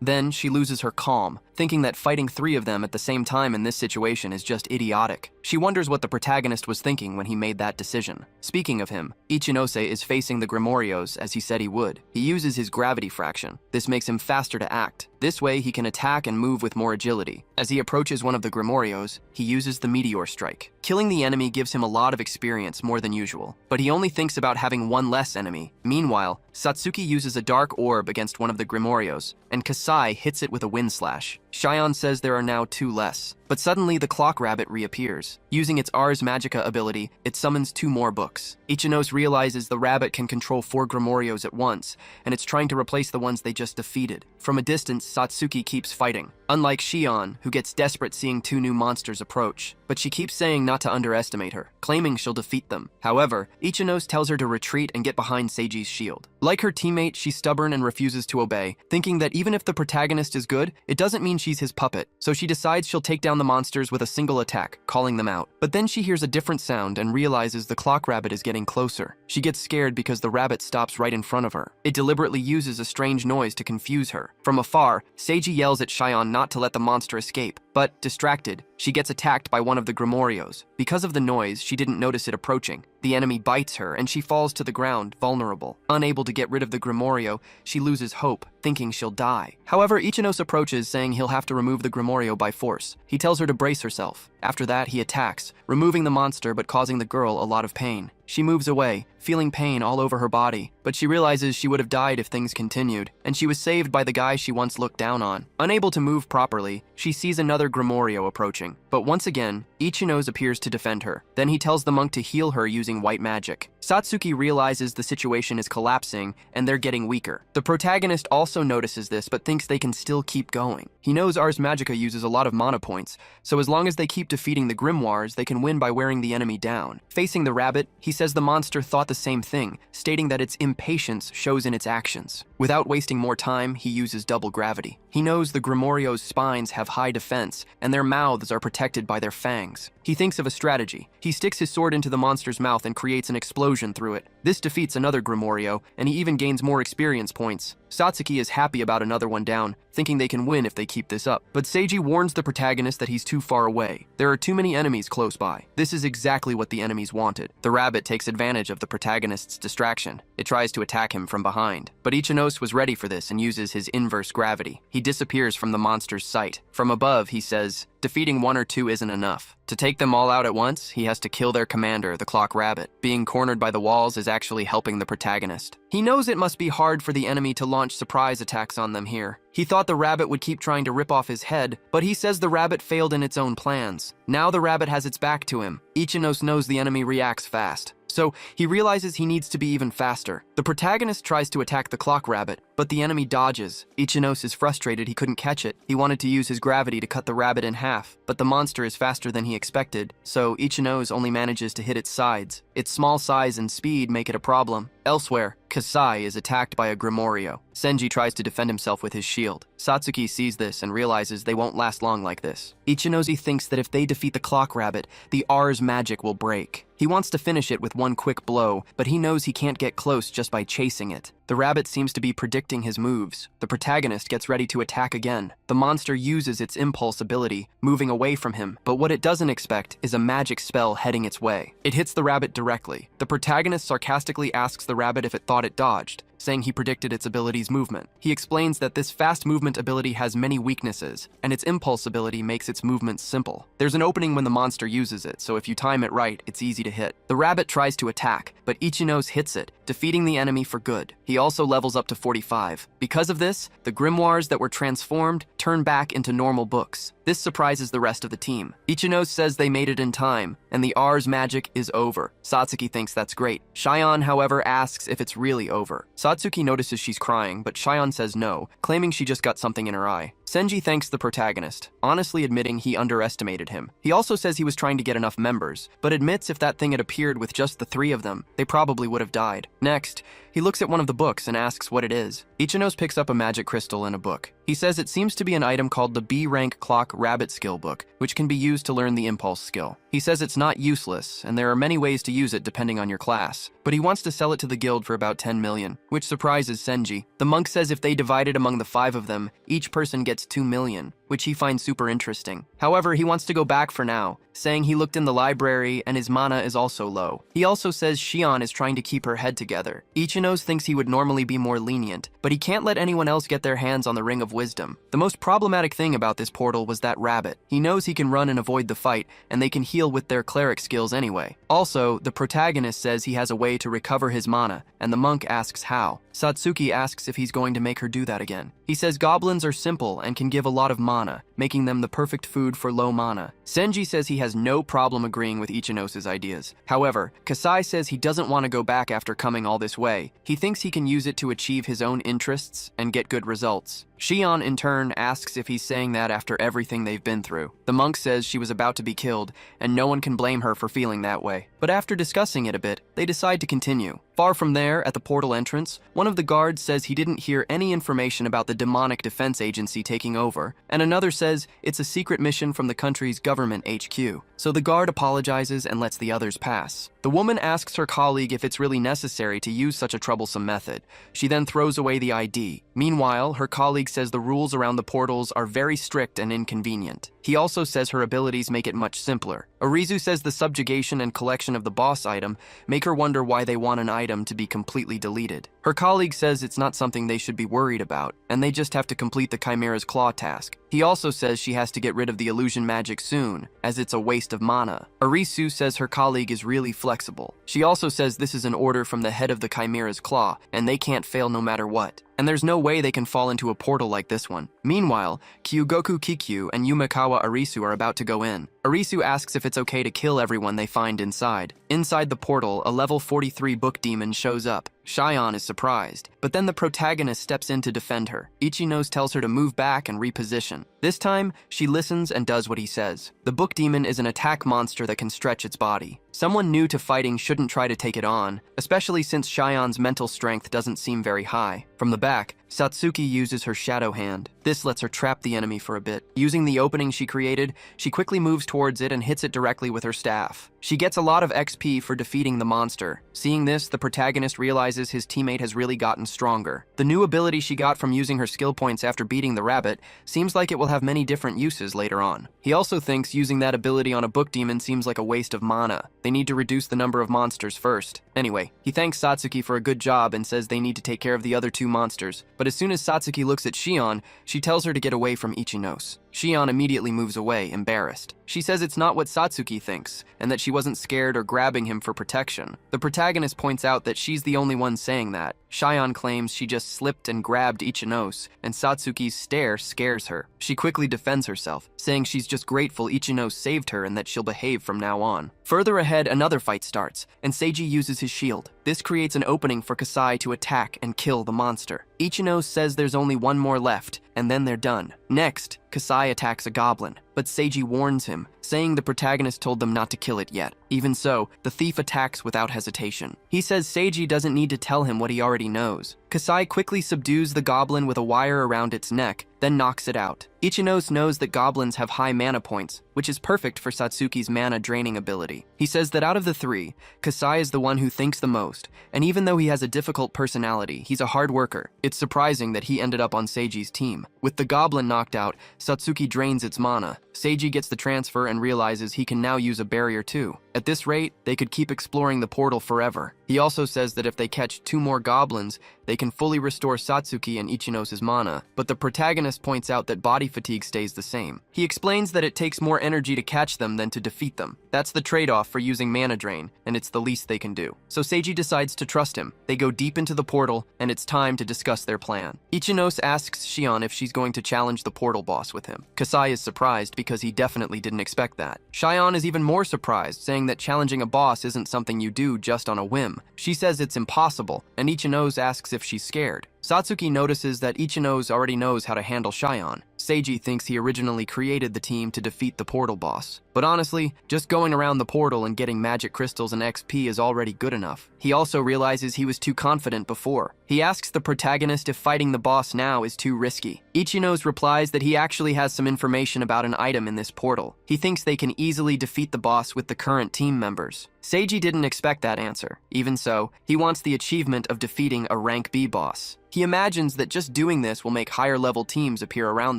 Then she loses her calm, thinking that fighting 3 of them at the same time in this situation is just idiotic. She wonders what the protagonist was thinking when he made that decision. Speaking of him, Ichinose is facing the Grimorios as he said he would. He uses his gravity fraction. This makes him faster to act. This way, he can attack and move with more agility. As he approaches one of the Grimorios, he uses the meteor strike. Killing the enemy gives him a lot of experience, more than usual, but he only thinks about having 1 less enemy. Meanwhile, Satsuki uses a dark orb against one of the Grimorios, and Kasai hits it with a wind slash. Shion says there are now 2 less, but suddenly the clock rabbit reappears. Using its Ars Magica ability, it summons 2 more books. Ichinose realizes the rabbit can control 4 Grimorios at once, and it's trying to replace the ones they just defeated. From a distance, Satsuki keeps fighting. Unlike Shion, who gets desperate seeing 2 new monsters approach, but she keeps saying not to underestimate her, claiming she'll defeat them. However, Ichinose tells her to retreat and get behind Seiji's shield. Like her teammate, she's stubborn and refuses to obey, thinking that even if the protagonist is good, it doesn't mean she's his puppet. So she decides she'll take down the monsters with a single attack, calling them out. But then she hears a different sound and realizes the clock rabbit is getting closer. She gets scared because the rabbit stops right in front of her. It deliberately uses a strange noise to confuse her. From afar, Seiji yells at Shion not to let the monster escape, but, distracted, she gets attacked by one of the Grimorios. Because of the noise, she didn't notice it approaching. The enemy bites her, and she falls to the ground, vulnerable. Unable to get rid of the Grimorio, she loses hope, thinking she'll die. However, Ichinose approaches, saying he'll have to remove the Grimorio by force. He tells her to brace herself. After that, he attacks, removing the monster but causing the girl a lot of pain. She moves away, feeling pain all over her body, but she realizes she would have died if things continued, and she was saved by the guy she once looked down on. Unable to move properly, she sees another Grimorio approaching, but once again, Ichinose appears to defend her. Then he tells the monk to heal her using white magic. Satsuki realizes the situation is collapsing, and they're getting weaker. The protagonist also notices this, but thinks they can still keep going. He knows Ars Magica uses a lot of mana points, so as long as they keep defeating the Grimoires, they can win by wearing the enemy down. Facing the rabbit, he says the monster thought the same thing, stating that its impatience shows in its actions. Without wasting more time, he uses double gravity. He knows the Grimorio's spines have high defense, and their mouths are protected by their fangs. He thinks of a strategy. He sticks his sword into the monster's mouth and creates an explosion through it. This defeats another Grimorio, and he even gains more experience points. Satsuki is happy about another one down, thinking they can win if they keep this up. But Seiji warns the protagonist that he's too far away. There are too many enemies close by. This is exactly what the enemies wanted. The rabbit takes advantage of the protagonist's distraction. It tries to attack him from behind. But Ichinose was ready for this and uses his inverse gravity. He disappears from the monster's sight. From above, he says, defeating 1 or 2 isn't enough. To take them all out at once, he has to kill their commander, the Clock Rabbit. Being cornered by the walls is actually helping the protagonist. He knows it must be hard for the enemy to launch surprise attacks on them here. He thought the rabbit would keep trying to rip off his head, but he says the rabbit failed in its own plans. Now the rabbit has its back to him. Ichinose knows the enemy reacts fast, so he realizes he needs to be even faster. The protagonist tries to attack the Clock Rabbit, but the enemy dodges. Ichinose is frustrated he couldn't catch it. He wanted to use his gravity to cut the rabbit in half, but the monster is faster than he expected, so Ichinose only manages to hit its sides. Its small size and speed make it a problem. Elsewhere, Kasai is attacked by a Grimorio. Senji tries to defend himself with his shield. Satsuki sees this and realizes they won't last long like this. Ichinose thinks that if they defeat the clock rabbit, the R's magic will break. He wants to finish it with one quick blow, but he knows he can't get close just by chasing it. The rabbit seems to be predicting his moves. The protagonist gets ready to attack again. The monster uses its impulse ability, moving away from him, but what it doesn't expect is a magic spell heading its way. It hits the rabbit directly. The protagonist sarcastically asks the rabbit if it thought it dodged, saying he predicted its ability's movement. He explains that this fast movement ability has many weaknesses, and its impulse ability makes its movements simple. There's an opening when the monster uses it, so if you time it right, it's easy to hit. The rabbit tries to attack, but Ichinose hits it, defeating the enemy for good. He also levels up to 45. Because of this, the grimoires that were transformed turn back into normal books. This surprises the rest of the team. Ichinose says they made it in time, and the R's magic is over. Satsuki thinks that's great. Shion, however, asks if it's really over. Satsuki notices she's crying, but Shion says no, claiming she just got something in her eye. Senji thanks the protagonist, honestly admitting he underestimated him. He also says he was trying to get enough members, but admits if that thing had appeared with just the 3 of them, they probably would have died. Next, he looks at one of the books and asks what it is. Ichinose picks up a magic crystal in a book. He says it seems to be an item called the B-Rank Clock Rabbit Skill Book, which can be used to learn the impulse skill. He says it's not useless, and there are many ways to use it depending on your class, but he wants to sell it to the guild for about 10 million, which surprises Senji. The monk says if they divide it among the 5 of them, each person gets 2 million, which he finds super interesting. However, he wants to go back for now, saying he looked in the library and his mana is also low. He also says Shion is trying to keep her head together. Ichinose thinks he would normally be more lenient, but he can't let anyone else get their hands on the Ring of Wisdom. The most problematic thing about this portal was that rabbit. He knows he can run and avoid the fight, and they can heal with their cleric skills anyway. Also, the protagonist says he has a way to recover his mana, and the monk asks how. Satsuki asks if he's going to make her do that again. He says goblins are simple and can give a lot of mana, making them the perfect food for low mana. Senji says he has no problem agreeing with Ichinose's ideas. However, Kasai says he doesn't want to go back after coming all this way. He thinks he can use it to achieve his own interests and get good results. Shion, in turn, asks if he's saying that after everything they've been through. The monk says she was about to be killed, and no one can blame her for feeling that way. But after discussing it a bit, they decide to continue. Far from there, at the portal entrance, one of the guards says he didn't hear any information about the demonic defense agency taking over, and another says it's a secret mission from the country's government HQ. So the guard apologizes and lets the others pass. The woman asks her colleague if it's really necessary to use such a troublesome method. She then throws away the ID. Meanwhile, her colleague says the rules around the portals are very strict and inconvenient. He also says her abilities make it much simpler. Arizu says the subjugation and collection of the boss item make her wonder why they want an item to be completely deleted. Her colleague says it's not something they should be worried about, and they just have to complete the Chimera's Claw task. He also says she has to get rid of the illusion magic soon, as it's a waste of mana. Arisu says her colleague is really flexible. She also says this is an order from the head of the Chimera's Claw, and they can't fail no matter what. And there's no way they can fall into a portal like this one. Meanwhile, Kyugoku Kikyu and Yumekawa Arisu are about to go in. Arisu asks if it's okay to kill everyone they find inside. Inside the portal, a level 43 book demon shows up. Shion is surprised, but then the protagonist steps in to defend her. Ichinose tells her to move back and reposition. This time, she listens and does what he says. The book demon is an attack monster that can stretch its body. Someone new to fighting shouldn't try to take it on, especially since Shion's mental strength doesn't seem very high. From the back, Satsuki uses her shadow hand. This lets her trap the enemy for a bit. Using the opening she created, she quickly moves towards it and hits it directly with her staff. She gets a lot of XP for defeating the monster. Seeing this, the protagonist realizes his teammate has really gotten stronger. The new ability she got from using her skill points after beating the rabbit seems like it will have many different uses later on. He also thinks using that ability on a book demon seems like a waste of mana. They need to reduce the number of monsters first. Anyway, he thanks Satsuki for a good job and says they need to take care of the other 2 monsters. But as soon as Satsuki looks at Shion, she tells her to get away from Ichinose. Shion immediately moves away, embarrassed. She says it's not what Satsuki thinks, and that she wasn't scared or grabbing him for protection. The protagonist points out that she's the only one saying that. Shion claims she just slipped and grabbed Ichinose, and Satsuki's stare scares her. She quickly defends herself, saying she's just grateful Ichinose saved her and that she'll behave from now on. Further ahead, another fight starts, and Seiji uses his shield. This creates an opening for Kasai to attack and kill the monster. Ichinose says there's only one more left, and then they're done. Next, Kasai attacks a goblin, but Seiji warns him, saying the protagonist told them not to kill it yet. Even so, the thief attacks without hesitation. He says Seiji doesn't need to tell him what he already knows. Kasai quickly subdues the goblin with a wire around its neck, then knocks it out. Ichinose knows that goblins have high mana points, which is perfect for Satsuki's mana draining ability. He says that out of the three, Kasai is the one who thinks the most, and even though he has a difficult personality, he's a hard worker. It's surprising that he ended up on Seiji's team. With the goblin knocked out, Satsuki drains its mana. Seiji gets the transfer and realizes he can now use a barrier too. At this rate, they could keep exploring the portal forever. He also says that if they catch 2 more goblins, they can fully restore Satsuki and Ichinose's mana, but the protagonist points out that body fatigue stays the same. He explains that it takes more energy to catch them than to defeat them. That's the trade-off for using mana drain, and it's the least they can do. So Seiji decides to trust him. They go deep into the portal, and it's time to discuss their plan. Ichinose asks Shion if she's going to challenge the portal boss with him. Kasai is surprised because he definitely didn't expect that. Shion is even more surprised, saying that challenging a boss isn't something you do just on a whim. She says it's impossible, and Ichinose asks if she's scared. Satsuki notices that Ichinose already knows how to handle Shion. Seiji thinks he originally created the team to defeat the portal boss. But honestly, just going around the portal and getting magic crystals and XP is already good enough. He also realizes he was too confident before. He asks the protagonist if fighting the boss now is too risky. Ichinose replies that he actually has some information about an item in this portal. He thinks they can easily defeat the boss with the current team members. Seiji didn't expect that answer. Even so, he wants the achievement of defeating a rank B boss. He imagines that just doing this will make higher-level teams appear around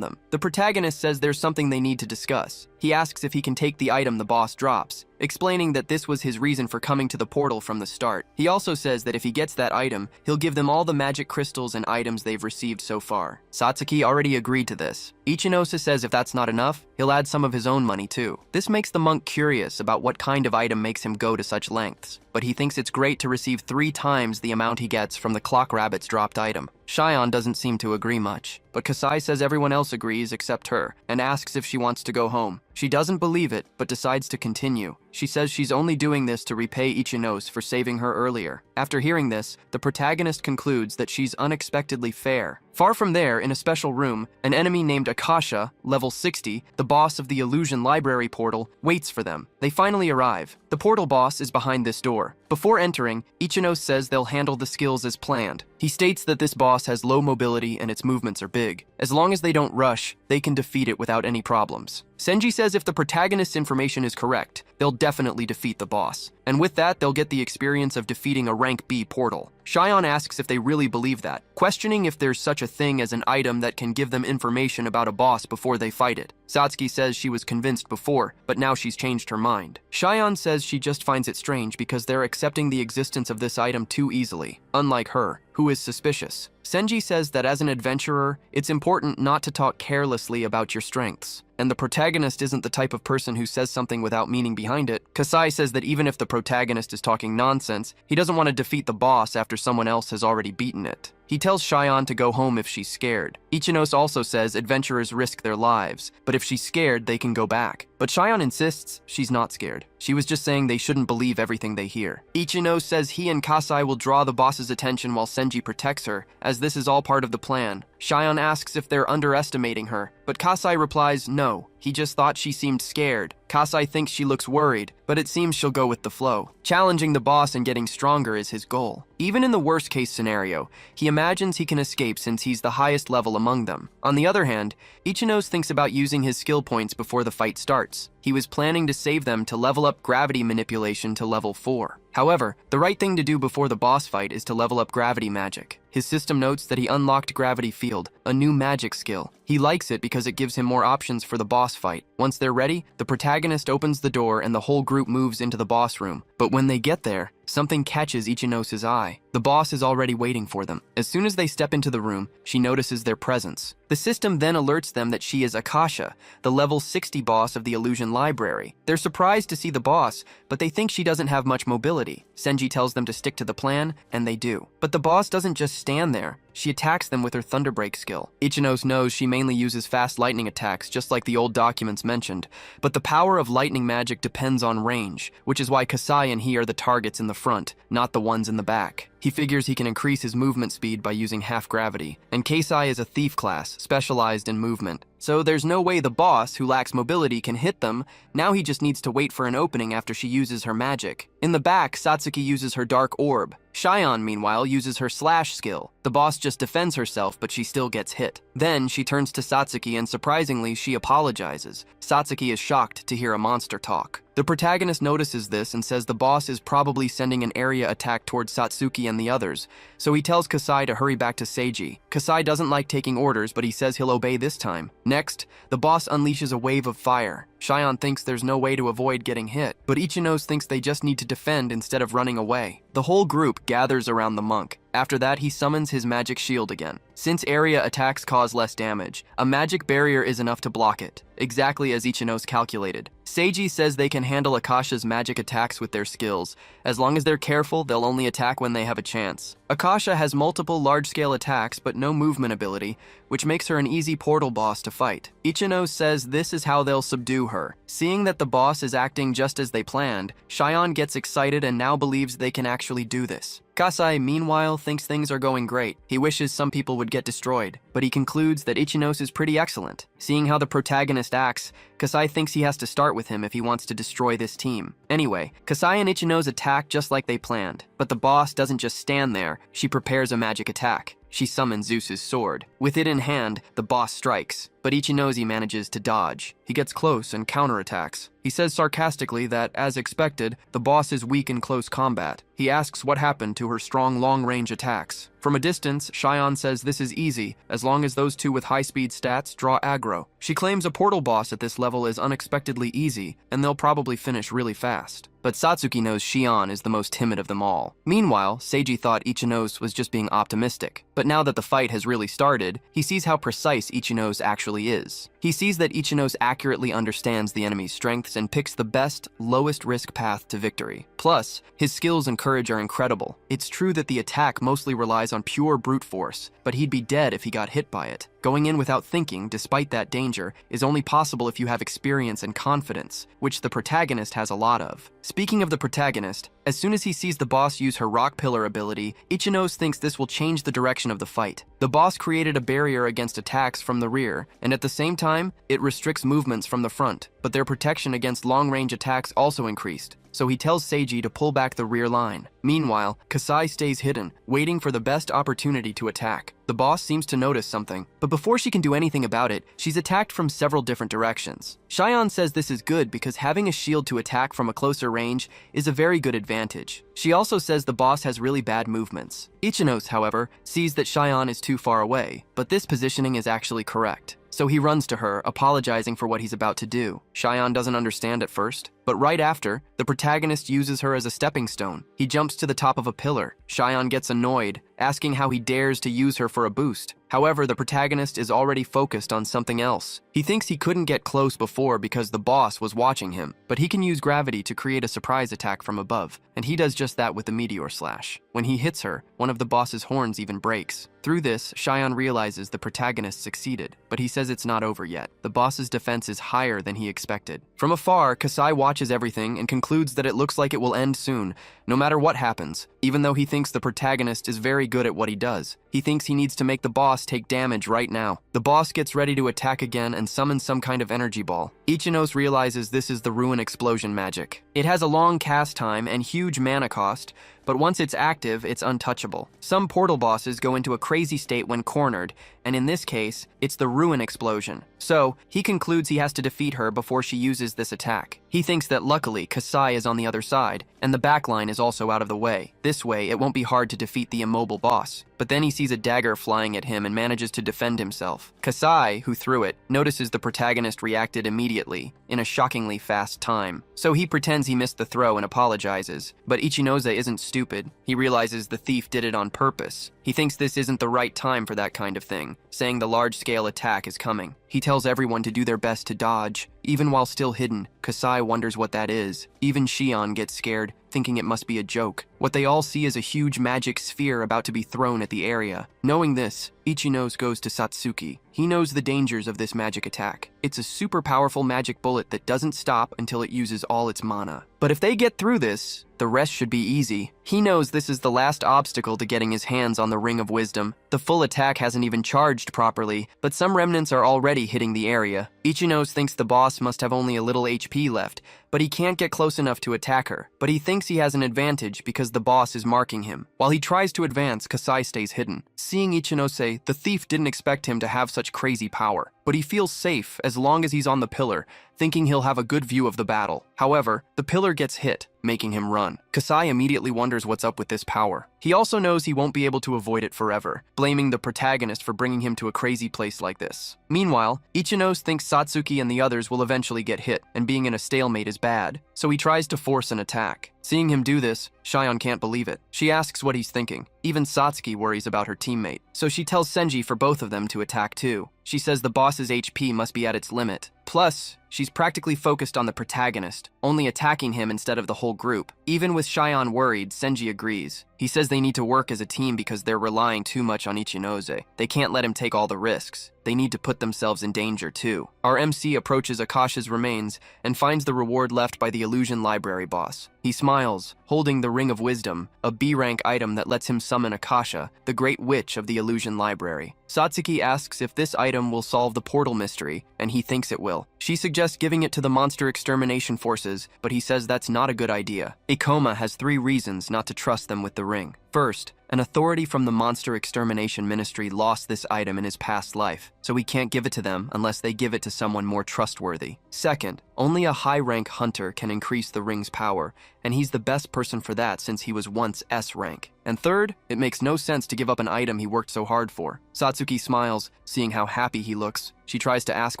them. The protagonist says there's something they need to discuss. He asks if he can take the item the boss drops, explaining that this was his reason for coming to the portal from the start. He also says that if he gets that item, he'll give them all the magic crystals and items they've received so far. Satsuki already agreed to this. Ichinose says if that's not enough, he'll add some of his own money too. This makes the monk curious about what kind of item makes him go to such lengths, but he thinks it's great to receive 3 times the amount he gets from the clock rabbit's dropped item. Shion doesn't seem to agree much, but Kasai says everyone else agrees except her, and asks if she wants to go home. She doesn't believe it, but decides to continue. She says she's only doing this to repay Ichinose for saving her earlier. After hearing this, the protagonist concludes that she's unexpectedly fair. Far from there, in a special room, an enemy named Akasha, level 60, the boss of the Illusion Library portal, waits for them. They finally arrive. The portal boss is behind this door. Before entering, Ichinose says they'll handle the skills as planned. He states that this boss has low mobility and its movements are big. As long as they don't rush, they can defeat it without any problems. Senji says if the protagonist's information is correct, they'll definitely defeat the boss. And with that, they'll get the experience of defeating a rank B portal. Shion asks if they really believe that, questioning if there's such a thing as an item that can give them information about a boss before they fight it. Satsuki says she was convinced before, but now she's changed her mind. Shion says she just finds it strange because they're accepting the existence of this item too easily, unlike her, who is suspicious. Senji says that as an adventurer, it's important not to talk carelessly about your strengths, and the protagonist isn't the type of person who says something without meaning behind it. Kasai says that even if the protagonist is talking nonsense, he doesn't want to defeat the boss after someone else has already beaten it. He tells Shion to go home if she's scared. Ichinose also says adventurers risk their lives, but if she's scared, they can go back. But Shion insists she's not scared. She was just saying they shouldn't believe everything they hear. Ichinose says he and Kasai will draw the boss's attention while Senji protects her, as this is all part of the plan. Shion asks if they're underestimating her, but Kasai replies no. He just thought she seemed scared. Kasai thinks she looks worried, but it seems she'll go with the flow. Challenging the boss and getting stronger is his goal. Even in the worst case scenario, he imagines he can escape since he's the highest level among them. On the other hand, Ichinose thinks about using his skill points before the fight starts. He was planning to save them to level up gravity manipulation to level 4. However, the right thing to do before the boss fight is to level up gravity magic. His system notes that he unlocked Gravity Field, a new magic skill. He likes it because it gives him more options for the boss fight. Once they're ready, the protagonist opens the door and the whole group moves into the boss room. But when they get there, something catches Ichinose's eye. The boss is already waiting for them. As soon as they step into the room, she notices their presence. The system then alerts them that she is Akasha, the level 60 boss of the Illusion Library. They're surprised to see the boss, but they think she doesn't have much mobility. Senji tells them to stick to the plan, and they do. But the boss doesn't just stand there. She attacks them with her Thunderbreak skill. Ichinose knows she mainly uses fast lightning attacks, just like the old documents mentioned, but the power of lightning magic depends on range, which is why Kasai and he are the targets in the front, not the ones in the back. He figures he can increase his movement speed by using half gravity, and Kasai is a thief class, specialized in movement. So there's no way the boss, who lacks mobility, can hit them. Now he just needs to wait for an opening after she uses her magic. In the back, Satsuki uses her dark orb. Shion, meanwhile, uses her slash skill. The boss just defends herself, but she still gets hit. Then she turns to Satsuki and surprisingly, she apologizes. Satsuki is shocked to hear a monster talk. The protagonist notices this and says the boss is probably sending an area attack towards Satsuki and the others, so he tells Kasai to hurry back to Seiji. Kasai doesn't like taking orders, but he says he'll obey this time. Next, the boss unleashes a wave of fire. Shion thinks there's no way to avoid getting hit, but Ichinose thinks they just need to defend instead of running away. The whole group gathers around the monk. After that, he summons his magic shield again. Since area attacks cause less damage, a magic barrier is enough to block it, exactly as Ichinose calculated. Seiji says they can handle Akasha's magic attacks with their skills. As long as they're careful, they'll only attack when they have a chance. Akasha has multiple large-scale attacks but no movement ability, which makes her an easy portal boss to fight. Ichinose says this is how they'll subdue her. Seeing that the boss is acting just as they planned, Shion gets excited and now believes they can actually do this. Kasai, meanwhile, thinks things are going great. He wishes some people would get destroyed, but he concludes that Ichinose is pretty excellent. Seeing how the protagonist acts, Kasai thinks he has to start with him if he wants to destroy this team. Anyway, Kasai and Ichinose attack just like they planned, but the boss doesn't just stand there, she prepares a magic attack. She summons Zeus's sword. With it in hand, the boss strikes, but Ichinose manages to dodge. He gets close and counterattacks. He says sarcastically that, as expected, the boss is weak in close combat. He asks what happened to her strong long-range attacks. From a distance, Shion says this is easy, as long as those two with high-speed stats draw aggro. She claims a portal boss at this level is unexpectedly easy, and they'll probably finish really fast. But Satsuki knows Shion is the most timid of them all. Meanwhile, Seiji thought Ichinose was just being optimistic. But now that the fight has really started, he sees how precise Ichinose actually is. He sees that Ichinose accurately understands the enemy's strengths and picks the best, lowest-risk path to victory. Plus, his skills and courage are incredible. It's true that the attack mostly relies on pure brute force, but he'd be dead if he got hit by it. Going in without thinking, despite that danger, is only possible if you have experience and confidence, which the protagonist has a lot of. Speaking of the protagonist, as soon as he sees the boss use her rock pillar ability, Ichinose thinks this will change the direction of the fight. The boss created a barrier against attacks from the rear, and at the same time, it restricts movements from the front, but their protection against long-range attacks also increased. So he tells Seiji to pull back the rear line. Meanwhile, Kasai stays hidden, waiting for the best opportunity to attack. The boss seems to notice something, but before she can do anything about it, she's attacked from several different directions. Shion says this is good because having a shield to attack from a closer range is a very good advantage. She also says the boss has really bad movements. Ichinose, however, sees that Shion is too far away, but this positioning is actually correct. So he runs to her, apologizing for what he's about to do. Shion doesn't understand at first, but right after, the protagonist uses her as a stepping stone. He jumps to the top of a pillar. Shion gets annoyed, asking how he dares to use her for a boost. However, the protagonist is already focused on something else. He thinks he couldn't get close before because the boss was watching him, but he can use gravity to create a surprise attack from above, and he does just that with the meteor slash. When he hits her, one of the boss's horns even breaks. Through this, Shion realizes the protagonist succeeded, but he says it's not over yet. The boss's defense is higher than he expected. From afar, Kasai watches everything and concludes that it looks like it will end soon, no matter what happens, even though he thinks the protagonist is very good at what he does. He thinks he needs to make the boss take damage right now. The boss gets ready to attack again and summons some kind of energy ball. Ichinos realizes this is the ruin explosion magic. It has a long cast time and huge mana cost, but once it's active, it's untouchable. Some portal bosses go into a crazy state when cornered, and in this case, it's the ruin explosion. So, he concludes he has to defeat her before she uses this attack. He thinks that luckily, Kasai is on the other side, and the backline is also out of the way. This way, it won't be hard to defeat the immobile boss. But then he sees a dagger flying at him and manages to defend himself. Kasai, who threw it, notices the protagonist reacted immediately, in a shockingly fast time. So he pretends he missed the throw and apologizes. But Ichinose isn't stupid. He realizes the thief did it on purpose. He thinks this isn't the right time for that kind of thing, saying the large-scale attack is coming. He tells everyone to do their best to dodge. Even while still hidden, Kasai wonders what that is. Even Shion gets scared, thinking it must be a joke. What they all see is a huge magic sphere about to be thrown at the area. Knowing this, Ichinose goes to Satsuki. He knows the dangers of this magic attack. It's a super powerful magic bullet that doesn't stop until it uses all its mana. But if they get through this, the rest should be easy. He knows this is the last obstacle to getting his hands on the Ring of Wisdom. The full attack hasn't even charged properly, but some remnants are already hitting the area. Ichinose thinks the boss must have only a little HP left, but he can't get close enough to attack her. But he thinks he has an advantage because the boss is marking him. While he tries to advance, Kasai stays hidden. Seeing Ichinose, the thief didn't expect him to have such crazy power. But he feels safe as long as he's on the pillar, thinking he'll have a good view of the battle. However, the pillar gets hit, making him run. Kasai immediately wonders what's up with this power. He also knows he won't be able to avoid it forever, blaming the protagonist for bringing him to a crazy place like this. Meanwhile, Ichinose thinks Satsuki and the others will eventually get hit, and being in a stalemate is bad, so he tries to force an attack. Seeing him do this, Shion can't believe it. She asks what he's thinking. Even Satsuki worries about her teammate, so she tells Senji for both of them to attack too. She says the boss's HP must be at its limit. Plus, she's practically focused on the protagonist, only attacking him instead of the whole group. Even with Shion worried, Senji agrees. He says they need to work as a team because they're relying too much on Ichinose. They can't let him take all the risks. They need to put themselves in danger too. Our MC approaches Akasha's remains and finds the reward left by the illusion library boss. He smiles, holding the Ring of Wisdom, a B-rank item that lets him summon Akasha, the great witch of the illusion library. Satsuki asks if this item will solve the portal mystery, and he thinks it will. She suggests giving it to the monster extermination forces, but he says that's not a good idea. Ikoma has 3 reasons not to trust them with the ring. First, an authority from the Monster Extermination Ministry lost this item in his past life, so he can't give it to them unless they give it to someone more trustworthy. Second, only a high-rank hunter can increase the ring's power, and he's the best person for that since he was once S-rank. And third, it makes no sense to give up an item he worked so hard for. Satsuki smiles, seeing how happy he looks. She tries to ask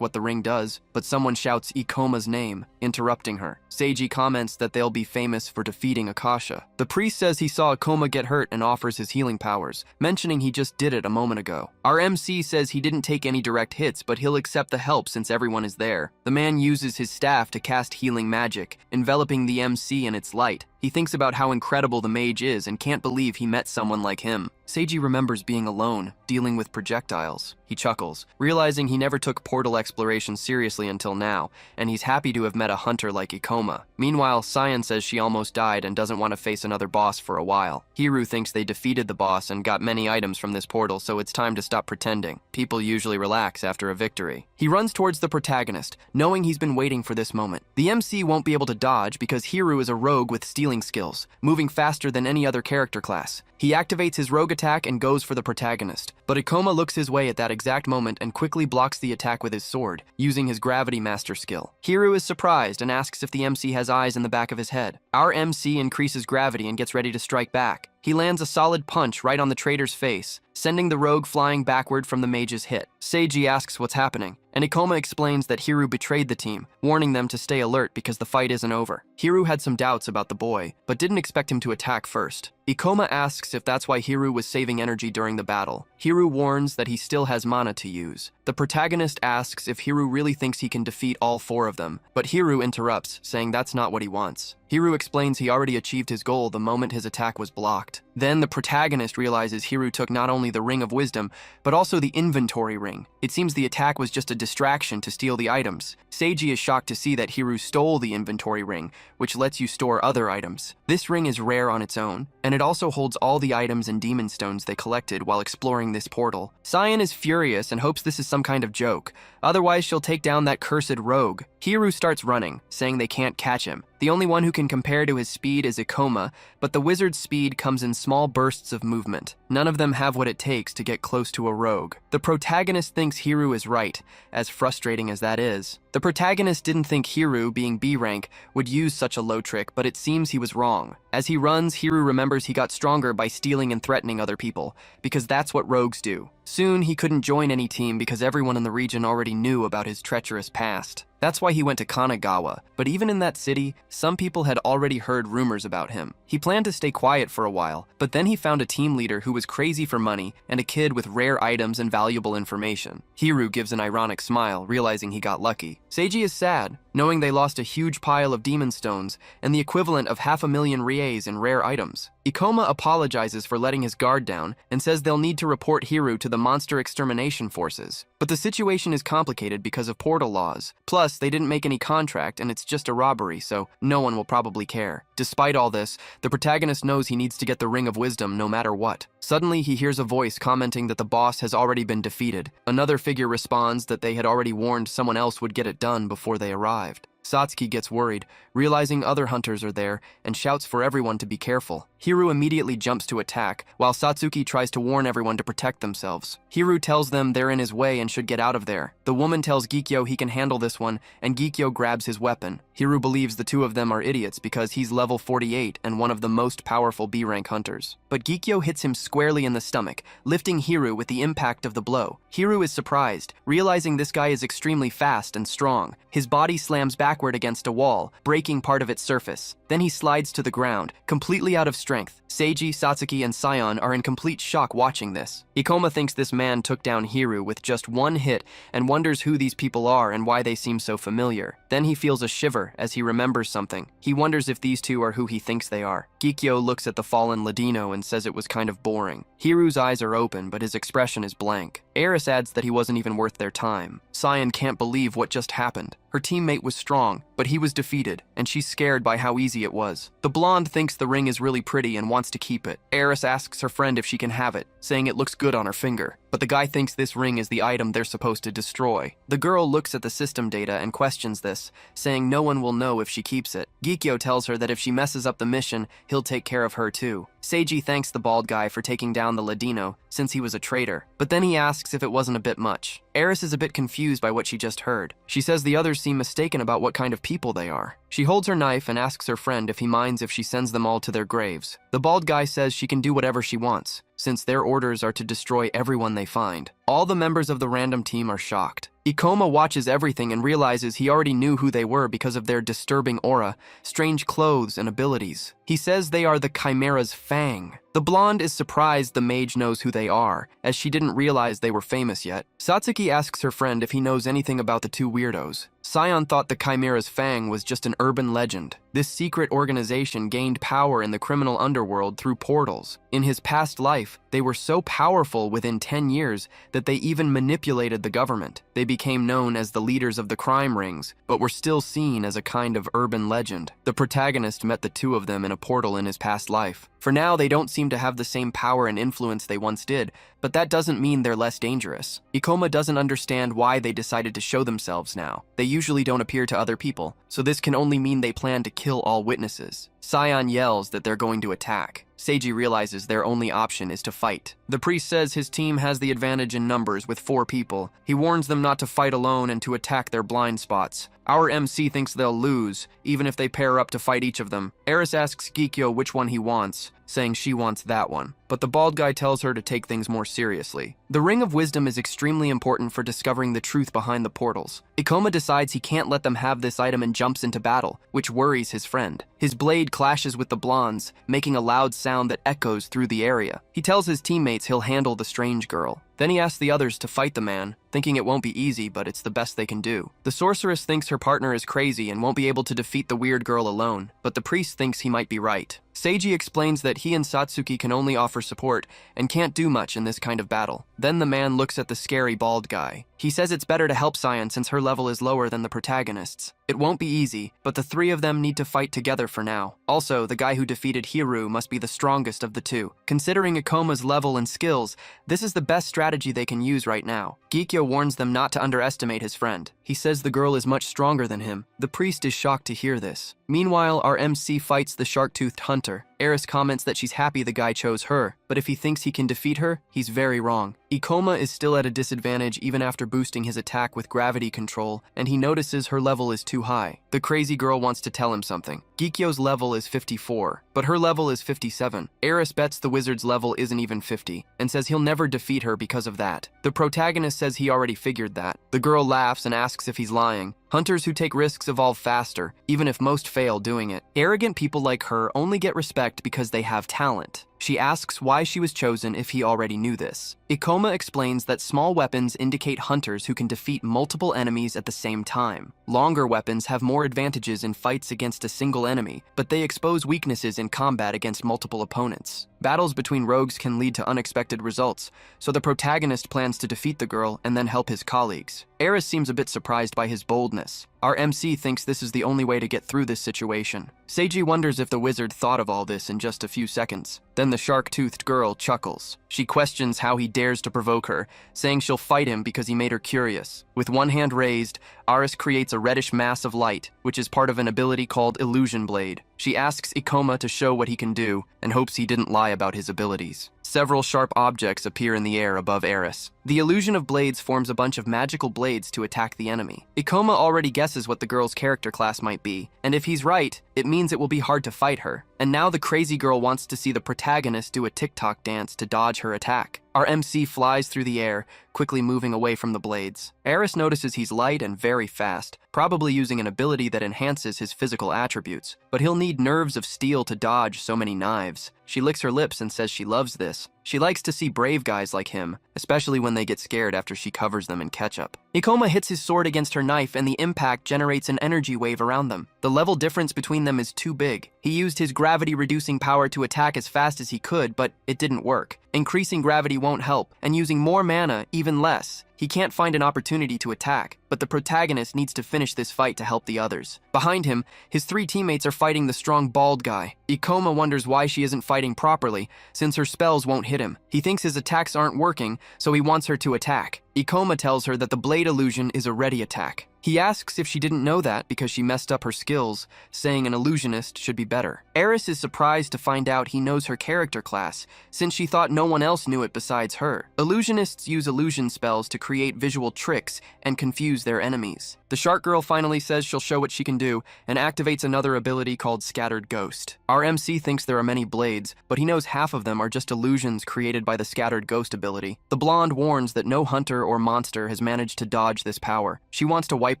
what the ring does, but someone shouts Ikoma's name, interrupting her. Seiji comments that they'll be famous for defeating Akasha. The priest says he saw Ikoma get hurt and offers his healing powers, mentioning he just did it a moment ago. Our MC says he didn't take any direct hits, but he'll accept the help since everyone is there. The man uses his staff to cast healing magic, enveloping the MC in its light. He thinks about how incredible the mage is and can't believe he met someone like him. Seiji remembers being alone, dealing with projectiles. He chuckles, realizing he never took portal exploration seriously until now, and he's happy to have met a hunter like Ikoma. Meanwhile, Cyan says she almost died and doesn't want to face another boss for a while. Hiru thinks they defeated the boss and got many items from this portal, so it's time to stop pretending. People usually relax after a victory. He runs towards the protagonist, knowing he's been waiting for this moment. The MC won't be able to dodge because Hiru is a rogue with stealing skills, moving faster than any other character class. He activates his rogue attack and goes for the protagonist, but Ikoma looks his way at that exact moment and quickly blocks the attack with his sword, using his gravity master skill. Hiru is surprised and asks if the MC has eyes in the back of his head. Our MC increases gravity and gets ready to strike back. He lands a solid punch right on the traitor's face, sending the rogue flying backward from the mage's hit. Seiji asks what's happening, and Ikoma explains that Hiru betrayed the team, warning them to stay alert because the fight isn't over. Hiru had some doubts about the boy, but didn't expect him to attack first. Ikoma asks if that's why Hiru was saving energy during the battle. Hiru warns that he still has mana to use. The protagonist asks if Hiru really thinks he can defeat all 4 of them, but Hiru interrupts, saying that's not what he wants. Hiru explains he already achieved his goal the moment his attack was blocked. shocked. Then the protagonist realizes Hiru took not only the Ring of Wisdom, but also the inventory ring. It seems the attack was just a distraction to steal the items. Seiji is shocked to see that Hiru stole the inventory ring, which lets you store other items. This ring is rare on its own, and it also holds all the items and demon stones they collected while exploring this portal. Cyan is furious and hopes this is some kind of joke. Otherwise, she'll take down that cursed rogue. Hiru starts running, saying they can't catch him. The only one who can compare to his speed is Ikoma, but the wizard's speed comes in small bursts of movement. None of them have what it takes to get close to a rogue. The protagonist thinks Hiru is right, as frustrating as that is. The protagonist didn't think Hiru, being B rank, would use such a low trick, but it seems he was wrong. As he runs, Hiru remembers he got stronger by stealing and threatening other people, because that's what rogues do. Soon, he couldn't join any team because everyone in the region already knew about his treacherous past. That's why he went to Kanagawa, but even in that city, some people had already heard rumors about him. He planned to stay quiet for a while, but then he found a team leader who was crazy for money and a kid with rare items and valuable information. Hiru gives an ironic smile, realizing he got lucky. Seiji is sad, knowing they lost a huge pile of demon stones and the equivalent of 500,000 ries in rare items. Ikoma apologizes for letting his guard down and says they'll need to report Hiru to the monster extermination forces. But the situation is complicated because of portal laws. Plus, they didn't make any contract and it's just a robbery, so no one will probably care. Despite all this, the protagonist knows he needs to get the Ring of Wisdom no matter what. Suddenly, he hears a voice commenting that the boss has already been defeated. Another figure responds that they had already warned someone else would get it done before they arrived. Satsuki gets worried, realizing other hunters are there, and shouts for everyone to be careful. Hiru immediately jumps to attack, while Satsuki tries to warn everyone to protect themselves. Hiru tells them they're in his way and should get out of there. The woman tells Gikyo he can handle this one, and Gikyo grabs his weapon. Hiru believes the two of them are idiots because he's level 48 and one of the most powerful B-rank hunters. But Gikyo hits him squarely in the stomach, lifting Hiru with the impact of the blow. Hiru is surprised, realizing this guy is extremely fast and strong. His body slams backward against a wall, breaking part of its surface. Then he slides to the ground, completely out of strength. Seiji, Satsuki, and Sion are in complete shock watching this. Ikoma thinks this man took down Hiru with just one hit and wonders who these people are and why they seem so familiar. Then he feels a shiver as he remembers something. He wonders if these two are who he thinks they are. Gikyo looks at the fallen Ladino and says it was kind of boring. Hiru's eyes are open, but his expression is blank. Eris adds that he wasn't even worth their time. Sion can't believe what just happened. Her teammate was strong, but he was defeated, and she's scared by how easy it was. The blonde thinks the ring is really pretty and wants to keep it. Eris asks her friend if she can have it, saying it looks good on her finger. But the guy thinks this ring is the item they're supposed to destroy. The girl looks at the system data and questions this, saying no one will know if she keeps it. Gikyo tells her that if she messes up the mission, he'll take care of her too. Seiji thanks the bald guy for taking down the Ladino, since he was a traitor. But then he asks if it wasn't a bit much. Eris is a bit confused by what she just heard. She says the others seem mistaken about what kind of people they are. She holds her knife and asks her friend if he minds if she sends them all to their graves. The bald guy says she can do whatever she wants, since their orders are to destroy everyone they find. All the members of the random team are shocked. Ikoma watches everything and realizes he already knew who they were because of their disturbing aura, strange clothes, and abilities. He says they are the Chimera's Fang. The blonde is surprised the mage knows who they are, as she didn't realize they were famous yet. Satsuki asks her friend if he knows anything about the two weirdos. Sion thought the Chimera's Fang was just an urban legend. This secret organization gained power in the criminal underworld through portals. In his past life, they were so powerful within 10 years that they even manipulated the government. They became known as the leaders of the crime rings, but were still seen as a kind of urban legend. The protagonist met the two of them in a portal in his past life. For now, they don't seem to have the same power and influence they once did, but that doesn't mean they're less dangerous. Ikoma doesn't understand why they decided to show themselves now. They usually don't appear to other people, so this can only mean they plan to kill all witnesses. Sion yells that they're going to attack. Seiji realizes their only option is to fight. The priest says his team has the advantage in numbers with 4 people. He warns them not to fight alone and to attack their blind spots. Our MC thinks they'll lose, even if they pair up to fight each of them. Eris asks Gikyo which one he wants, saying she wants that one. But the bald guy tells her to take things more seriously. The Ring of Wisdom is extremely important for discovering the truth behind the portals. Ikoma decides he can't let them have this item and jumps into battle, which worries his friend. His blade clashes with the blonde's, making a loud sound that echoes through the area. He tells his teammates he'll handle the strange girl. Then he asks the others to fight the man, thinking it won't be easy, but it's the best they can do. The sorceress thinks her partner is crazy and won't be able to defeat the weird girl alone, but the priest thinks he might be right. Seiji explains that he and Satsuki can only offer support and can't do much in this kind of battle. Then the man looks at the scary bald guy. He says it's better to help Cyan since her level is lower than the protagonist's. It won't be easy, but the three of them need to fight together for now. Also, the guy who defeated Hiru must be the strongest of the two. Considering Ikoma's level and skills, this is the best strategy they can use right now. Gikyo warns them not to underestimate his friend. He says the girl is much stronger than him. The priest is shocked to hear this. Meanwhile, our MC fights the shark-toothed hunter. Eris comments that she's happy the guy chose her, but if he thinks he can defeat her, he's very wrong. Ikoma is still at a disadvantage even after boosting his attack with gravity control, and he notices her level is too high. The crazy girl wants to tell him something. Gikyo's level is 54, but her level is 57. Eris bets the wizard's level isn't even 50, and says he'll never defeat her because of that. The protagonist says he already figured that. The girl laughs and asks if he's lying. Hunters who take risks evolve faster, even if most fail doing it. Arrogant people like her only get respect because they have talent. She asks why she was chosen if he already knew this. Ikoma explains that small weapons indicate hunters who can defeat multiple enemies at the same time. Longer weapons have more advantages in fights against a single enemy, but they expose weaknesses in combat against multiple opponents. Battles between rogues can lead to unexpected results, so the protagonist plans to defeat the girl and then help his colleagues. Eris seems a bit surprised by his boldness. Our MC thinks this is the only way to get through this situation. Seiji wonders if the wizard thought of all this in just a few seconds. Then the shark-toothed girl chuckles. She questions how he dares to provoke her, saying she'll fight him because he made her curious. With one hand raised, Aris creates a reddish mass of light, which is part of an ability called Illusion Blade. She asks Ikoma to show what he can do, and hopes he didn't lie about his abilities. Several sharp objects appear in the air above Eris. The illusion of blades forms a bunch of magical blades to attack the enemy. Ikoma already guesses what the girl's character class might be, and if he's right, it means it will be hard to fight her. And now the crazy girl wants to see the protagonist do a TikTok dance to dodge her attack. Our MC flies through the air, quickly moving away from the blades. Eris notices he's light and very fast, probably using an ability that enhances his physical attributes, but he'll need nerves of steel to dodge so many knives. She licks her lips and says she loves this. She likes to see brave guys like him, especially when they get scared after she covers them in ketchup. Ikoma hits his sword against her knife and the impact generates an energy wave around them. The level difference between them is too big. He used his gravity-reducing power to attack as fast as he could, but it didn't work. Increasing gravity won't help, and using more mana, even less. He can't find an opportunity to attack, but the protagonist needs to finish this fight to help the others. Behind him, his three teammates are fighting the strong bald guy. Ikoma wonders why she isn't fighting properly, since her spells won't hit him. He thinks his attacks aren't working, so he wants her to attack. Ikoma tells her that the blade illusion is a ready attack. He asks if she didn't know that because she messed up her skills, saying an illusionist should be better. Eris is surprised to find out he knows her character class, since she thought no one else knew it besides her. Illusionists use illusion spells to create visual tricks and confuse their enemies. The shark girl finally says she'll show what she can do and activates another ability called Scattered Ghost. Our MC thinks there are many blades, but he knows half of them are just illusions created by the Scattered Ghost ability. The blonde warns that no hunter or monster has managed to dodge this power. She wants to wipe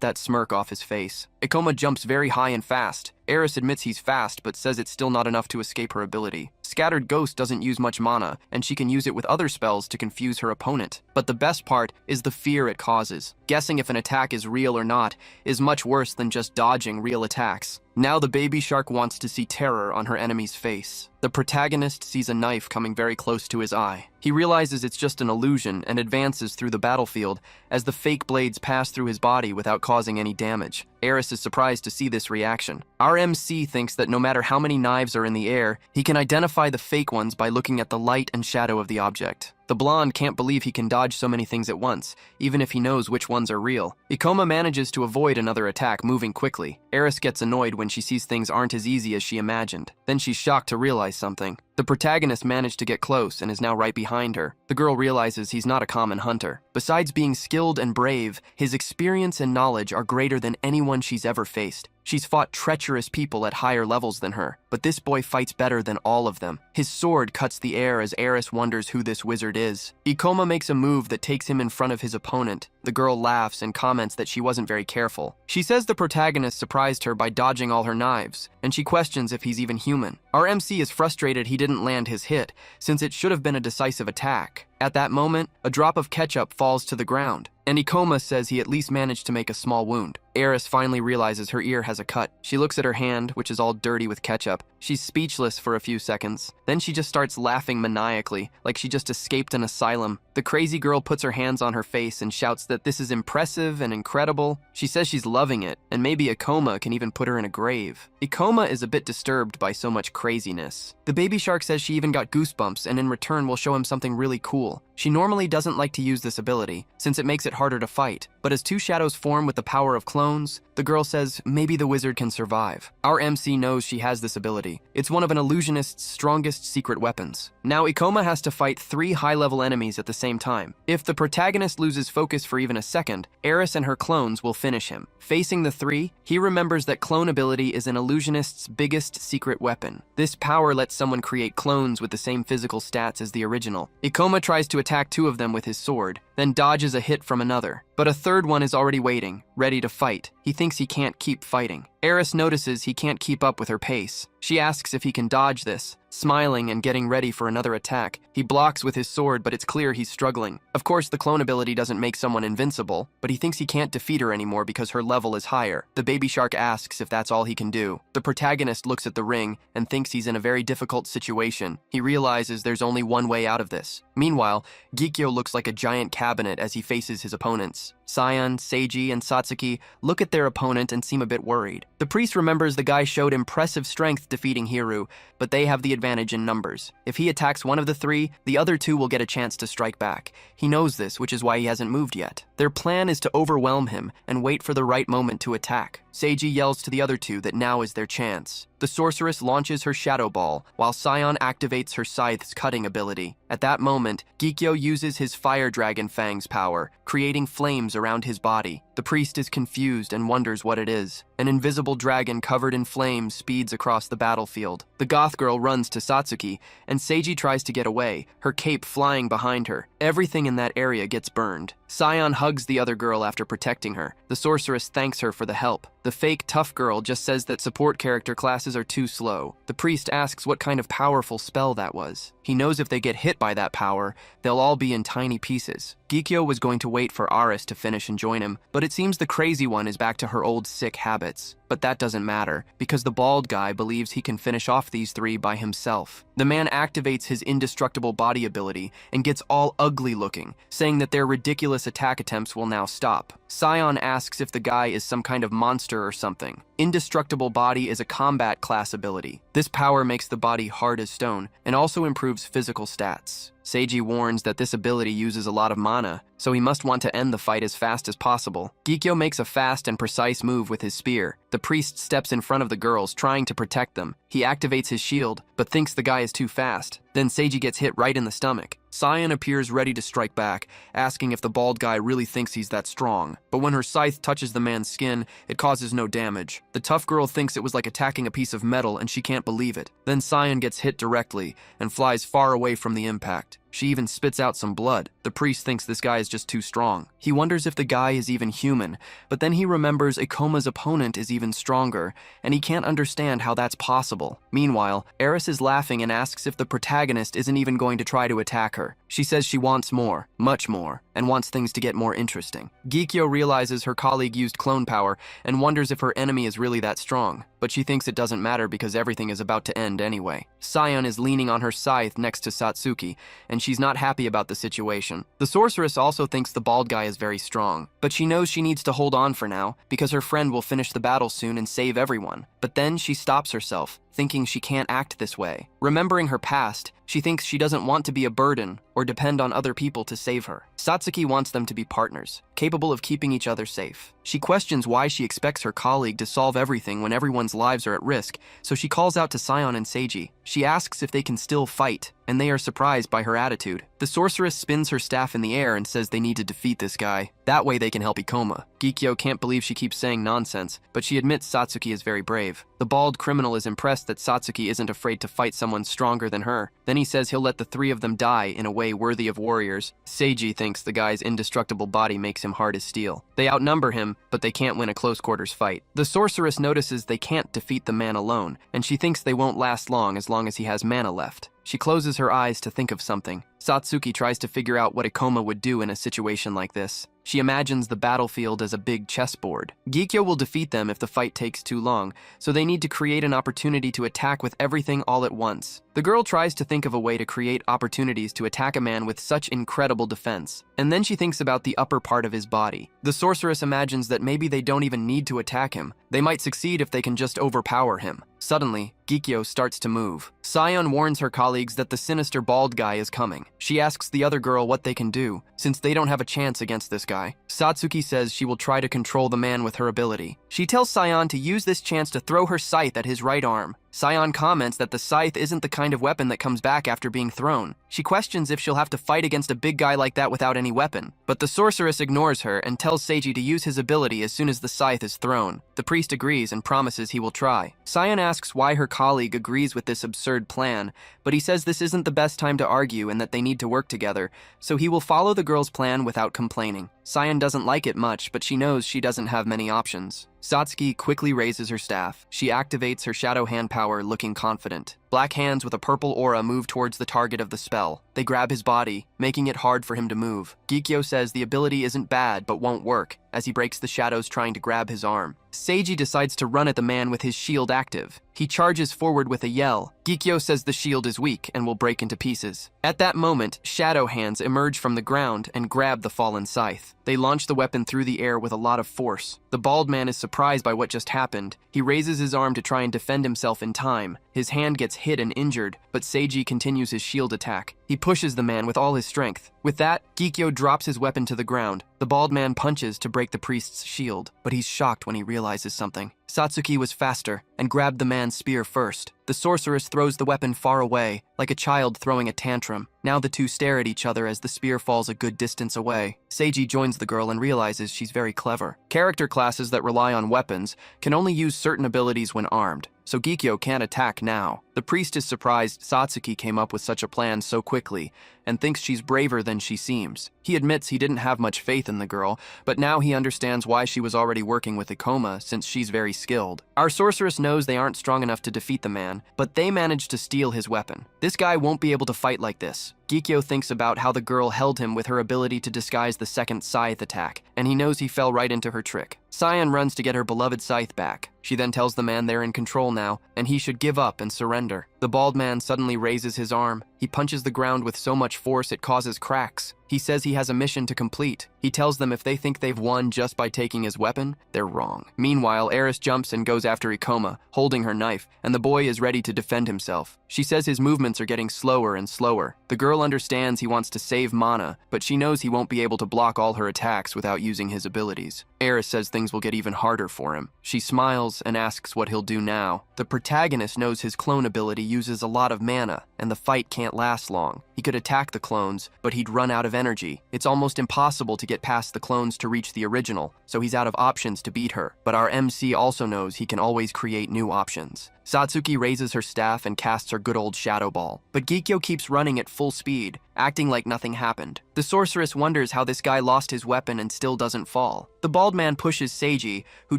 that smirk off his face. Ikoma jumps very high and fast. Eris admits he's fast, but says it's still not enough to escape her ability. Scattered Ghost doesn't use much mana, and she can use it with other spells to confuse her opponent. But the best part is the fear it causes. Guessing if an attack is real or not is much worse than just dodging real attacks. Now the baby shark wants to see terror on her enemy's face. The protagonist sees a knife coming very close to his eye. He realizes it's just an illusion and advances through the battlefield as the fake blades pass through his body without causing any damage. Eris is surprised to see this reaction. Our MC thinks that no matter how many knives are in the air, he can identify the fake ones by looking at the light and shadow of the object. The blonde can't believe he can dodge so many things at once, even if he knows which ones are real. Ikoma manages to avoid another attack, moving quickly. Eris gets annoyed when she sees things aren't as easy as she imagined. Then she's shocked to realize something. The protagonist managed to get close and is now right behind her. The girl realizes he's not a common hunter. Besides being skilled and brave, his experience and knowledge are greater than anyone she's ever faced. She's fought treacherous people at higher levels than her, but this boy fights better than all of them. His sword cuts the air as Eris wonders who this wizard is. Ikoma makes a move that takes him in front of his opponent. The girl laughs and comments that she wasn't very careful. She says the protagonist surprised her by dodging all her knives, and she questions if he's even human. Our MC is frustrated he didn't land his hit, since it should have been a decisive attack. At that moment, a drop of ketchup falls to the ground, and Ikoma says he at least managed to make a small wound. Eris finally realizes her ear has a cut. She looks at her hand, which is all dirty with ketchup. She's speechless for a few seconds. Then she just starts laughing maniacally, like she just escaped an asylum. The crazy girl puts her hands on her face and shouts that this is impressive and incredible. She says she's loving it, and maybe Ikoma can even put her in a grave. Ikoma is a bit disturbed by so much craziness. The baby shark says she even got goosebumps and in return will show him something really cool. She normally doesn't like to use this ability, since it makes it harder to fight, but as two shadows form with the power of clones, the girl says maybe the wizard can survive. Our MC knows she has this ability. It's one of an illusionist's strongest secret weapons. Now Ikoma has to fight 3 high-level enemies at the same time. If the protagonist loses focus for even a second, Eris and her clones will finish him. Facing the 3, he remembers that clone ability is an illusionist's biggest secret weapon. This power lets someone create clones with the same physical stats as the original. Ikoma tries to attack 2 of them with his sword, then dodges a hit from another. But a third one is already waiting, ready to fight. He thinks he can't keep fighting. Eris notices he can't keep up with her pace. She asks if he can dodge this, smiling and getting ready for another attack. He blocks with his sword, but it's clear he's struggling. Of course, the clone ability doesn't make someone invincible, but he thinks he can't defeat her anymore because her level is higher. The baby shark asks if that's all he can do. The protagonist looks at the ring and thinks he's in a very difficult situation. He realizes there's only one way out of this. Meanwhile, Gikyo looks like a giant cabinet as he faces his opponents. Sion, Seiji, and Satsuki look at their opponent and seem a bit worried. The priest remembers the guy showed impressive strength defeating Hiru, but they have the advantage in numbers. If he attacks one of the 3, the other 2 will get a chance to strike back. He knows this, which is why he hasn't moved yet. Their plan is to overwhelm him and wait for the right moment to attack. Seiji yells to the other 2 that now is their chance. The sorceress launches her shadow ball, while Sion activates her scythe's cutting ability. At that moment, Gikyo uses his fire dragon fang's power, creating flames around his body. The priest is confused and wonders what it is. An invisible dragon covered in flames speeds across the battlefield. The goth girl runs to Satsuki, and Seiji tries to get away, her cape flying behind her. Everything in that area gets burned. Sion hugs the other girl after protecting her. The sorceress thanks her for the help. The fake tough girl just says that support character classes are too slow. The priest asks what kind of powerful spell that was. He knows if they get hit by that power, they'll all be in tiny pieces. Gikyo was going to wait for Aris to finish and join him, but it seems the crazy one is back to her old sick habits. But that doesn't matter, because the bald guy believes he can finish off these 3 by himself. The man activates his indestructible body ability and gets all ugly looking, saying that their ridiculous attack attempts will now stop. Sion asks if the guy is some kind of monster or something. Indestructible body is a combat class ability. This power makes the body hard as stone and also improves physical stats. Seiji warns that this ability uses a lot of mana, so he must want to end the fight as fast as possible. Gikyo makes a fast and precise move with his spear. The priest steps in front of the girls, trying to protect them. He activates his shield, but thinks the guy is too fast. Then Seiji gets hit right in the stomach. Sion appears ready to strike back, asking if the bald guy really thinks he's that strong. But when her scythe touches the man's skin, it causes no damage. The tough girl thinks it was like attacking a piece of metal and she can't believe it. Then Sion gets hit directly and flies far away from the impact. She even spits out some blood. The priest thinks this guy is just too strong. He wonders if the guy is even human, but then he remembers Ikoma's opponent is even stronger, and he can't understand how that's possible. Meanwhile, Eris is laughing and asks if the protagonist isn't even going to try to attack her. She says she wants more, much more, and wants things to get more interesting. Gikyo realizes her colleague used clone power and wonders if her enemy is really that strong, but she thinks it doesn't matter because everything is about to end anyway. Sion is leaning on her scythe next to Satsuki, and she's not happy about the situation. The sorceress also thinks the bald guy is very strong, but she knows she needs to hold on for now because her friend will finish the battle soon and save everyone. But then she stops herself, thinking she can't act this way. Remembering her past, She thinks she doesn't want to be a burden or depend on other people to save her. Satsuki wants them to be partners, capable of keeping each other safe. She questions why she expects her colleague to solve everything when everyone's lives are at risk, so she calls out to Sion and Seiji. She asks if they can still fight, and they are surprised by her attitude. The sorceress spins her staff in the air and says they need to defeat this guy. That way they can help Ikoma. Gikyo can't believe she keeps saying nonsense, but she admits Satsuki is very brave. The bald criminal is impressed that Satsuki isn't afraid to fight someone stronger than her. Then he says he'll let the three of them die in a way worthy of warriors. Seiji thinks the guy's indestructible body makes him hard as steel. They outnumber him, but they can't win a close quarters fight. The sorceress notices they can't defeat the man alone, and she thinks they won't last long as he has mana left. She closes her eyes to think of something. Satsuki tries to figure out what Ikoma would do in a situation like this. She imagines the battlefield as a big chessboard. Gikyo will defeat them if the fight takes too long, so they need to create an opportunity to attack with everything all at once. The girl tries to think of a way to create opportunities to attack a man with such incredible defense, and then she thinks about the upper part of his body. The sorceress imagines that maybe they don't even need to attack him. They might succeed if they can just overpower him. Suddenly, Gikyo starts to move. Sion warns her colleagues that the sinister bald guy is coming. She asks the other girl what they can do, since they don't have a chance against this guy. Satsuki says she will try to control the man with her ability. She tells Sion to use this chance to throw her scythe at his right arm. Sion comments that the scythe isn't the kind of weapon that comes back after being thrown. She questions if she'll have to fight against a big guy like that without any weapon. But the sorceress ignores her and tells Seiji to use his ability as soon as the scythe is thrown. The priest agrees and promises he will try. Sion asks why her colleague agrees with this absurd plan, but he says this isn't the best time to argue and that they need to work together, so he will follow the girl's plan without complaining. Sion doesn't like it much, but she knows she doesn't have many options. Satsuki quickly raises her staff. She activates her shadow hand power, looking confident. Black hands with a purple aura move towards the target of the spell. They grab his body, making it hard for him to move. Gikyo says the ability isn't bad, but won't work, as he breaks the shadows trying to grab his arm. Seiji decides to run at the man with his shield active. He charges forward with a yell. Gikyo says the shield is weak and will break into pieces. At that moment, shadow hands emerge from the ground and grab the fallen scythe. They launch the weapon through the air with a lot of force. The bald man is surprised by what just happened. He raises his arm to try and defend himself in time. His hand gets hit and injured, but Seiji continues his shield attack. He pushes the man with all his strength. With that, Gikyo drops his weapon to the ground. The bald man punches to break the priest's shield, but he's shocked when he realizes something. Satsuki was faster and grabbed the man's spear first. The sorceress throws the weapon far away, like a child throwing a tantrum. Now the two stare at each other as the spear falls a good distance away. Seiji joins the girl and realizes she's very clever. Character classes that rely on weapons can only use certain abilities when armed, so Gikyo can't attack now. The priest is surprised Satsuki came up with such a plan so quickly and thinks she's braver than she seems. He admits he didn't have much faith in the girl, but now he understands why she was already working with Ikoma since she's very skilled. Our sorceress knows they aren't strong enough to defeat the man, but they managed to steal his weapon. This guy won't be able to fight like this. Gikyo thinks about how the girl held him with her ability to disguise the second scythe attack, and he knows he fell right into her trick. Sion runs to get her beloved scythe back. She then tells the man they're in control now, and he should give up and surrender. The bald man suddenly raises his arm. He punches the ground with so much force it causes cracks. He says he has a mission to complete. He tells them if they think they've won just by taking his weapon, they're wrong. Meanwhile, Eris jumps and goes after Ikoma, holding her knife, and the boy is ready to defend himself. She says his movements are getting slower and slower. The girl understands he wants to save mana, but she knows he won't be able to block all her attacks without using his abilities. Eris says things will get even harder for him. She smiles and asks what he'll do now. The protagonist knows his clone ability uses a lot of mana, and the fight can't last long. He could attack the clones, but he'd run out of energy. It's almost impossible to get past the clones to reach the original, so he's out of options to beat her. But our MC also knows he can always create new options. Satsuki raises her staff and casts her good old shadow ball, but Gikyo keeps running at full speed, acting like nothing happened. The sorceress wonders how this guy lost his weapon and still doesn't fall. The bald man pushes Seiji, who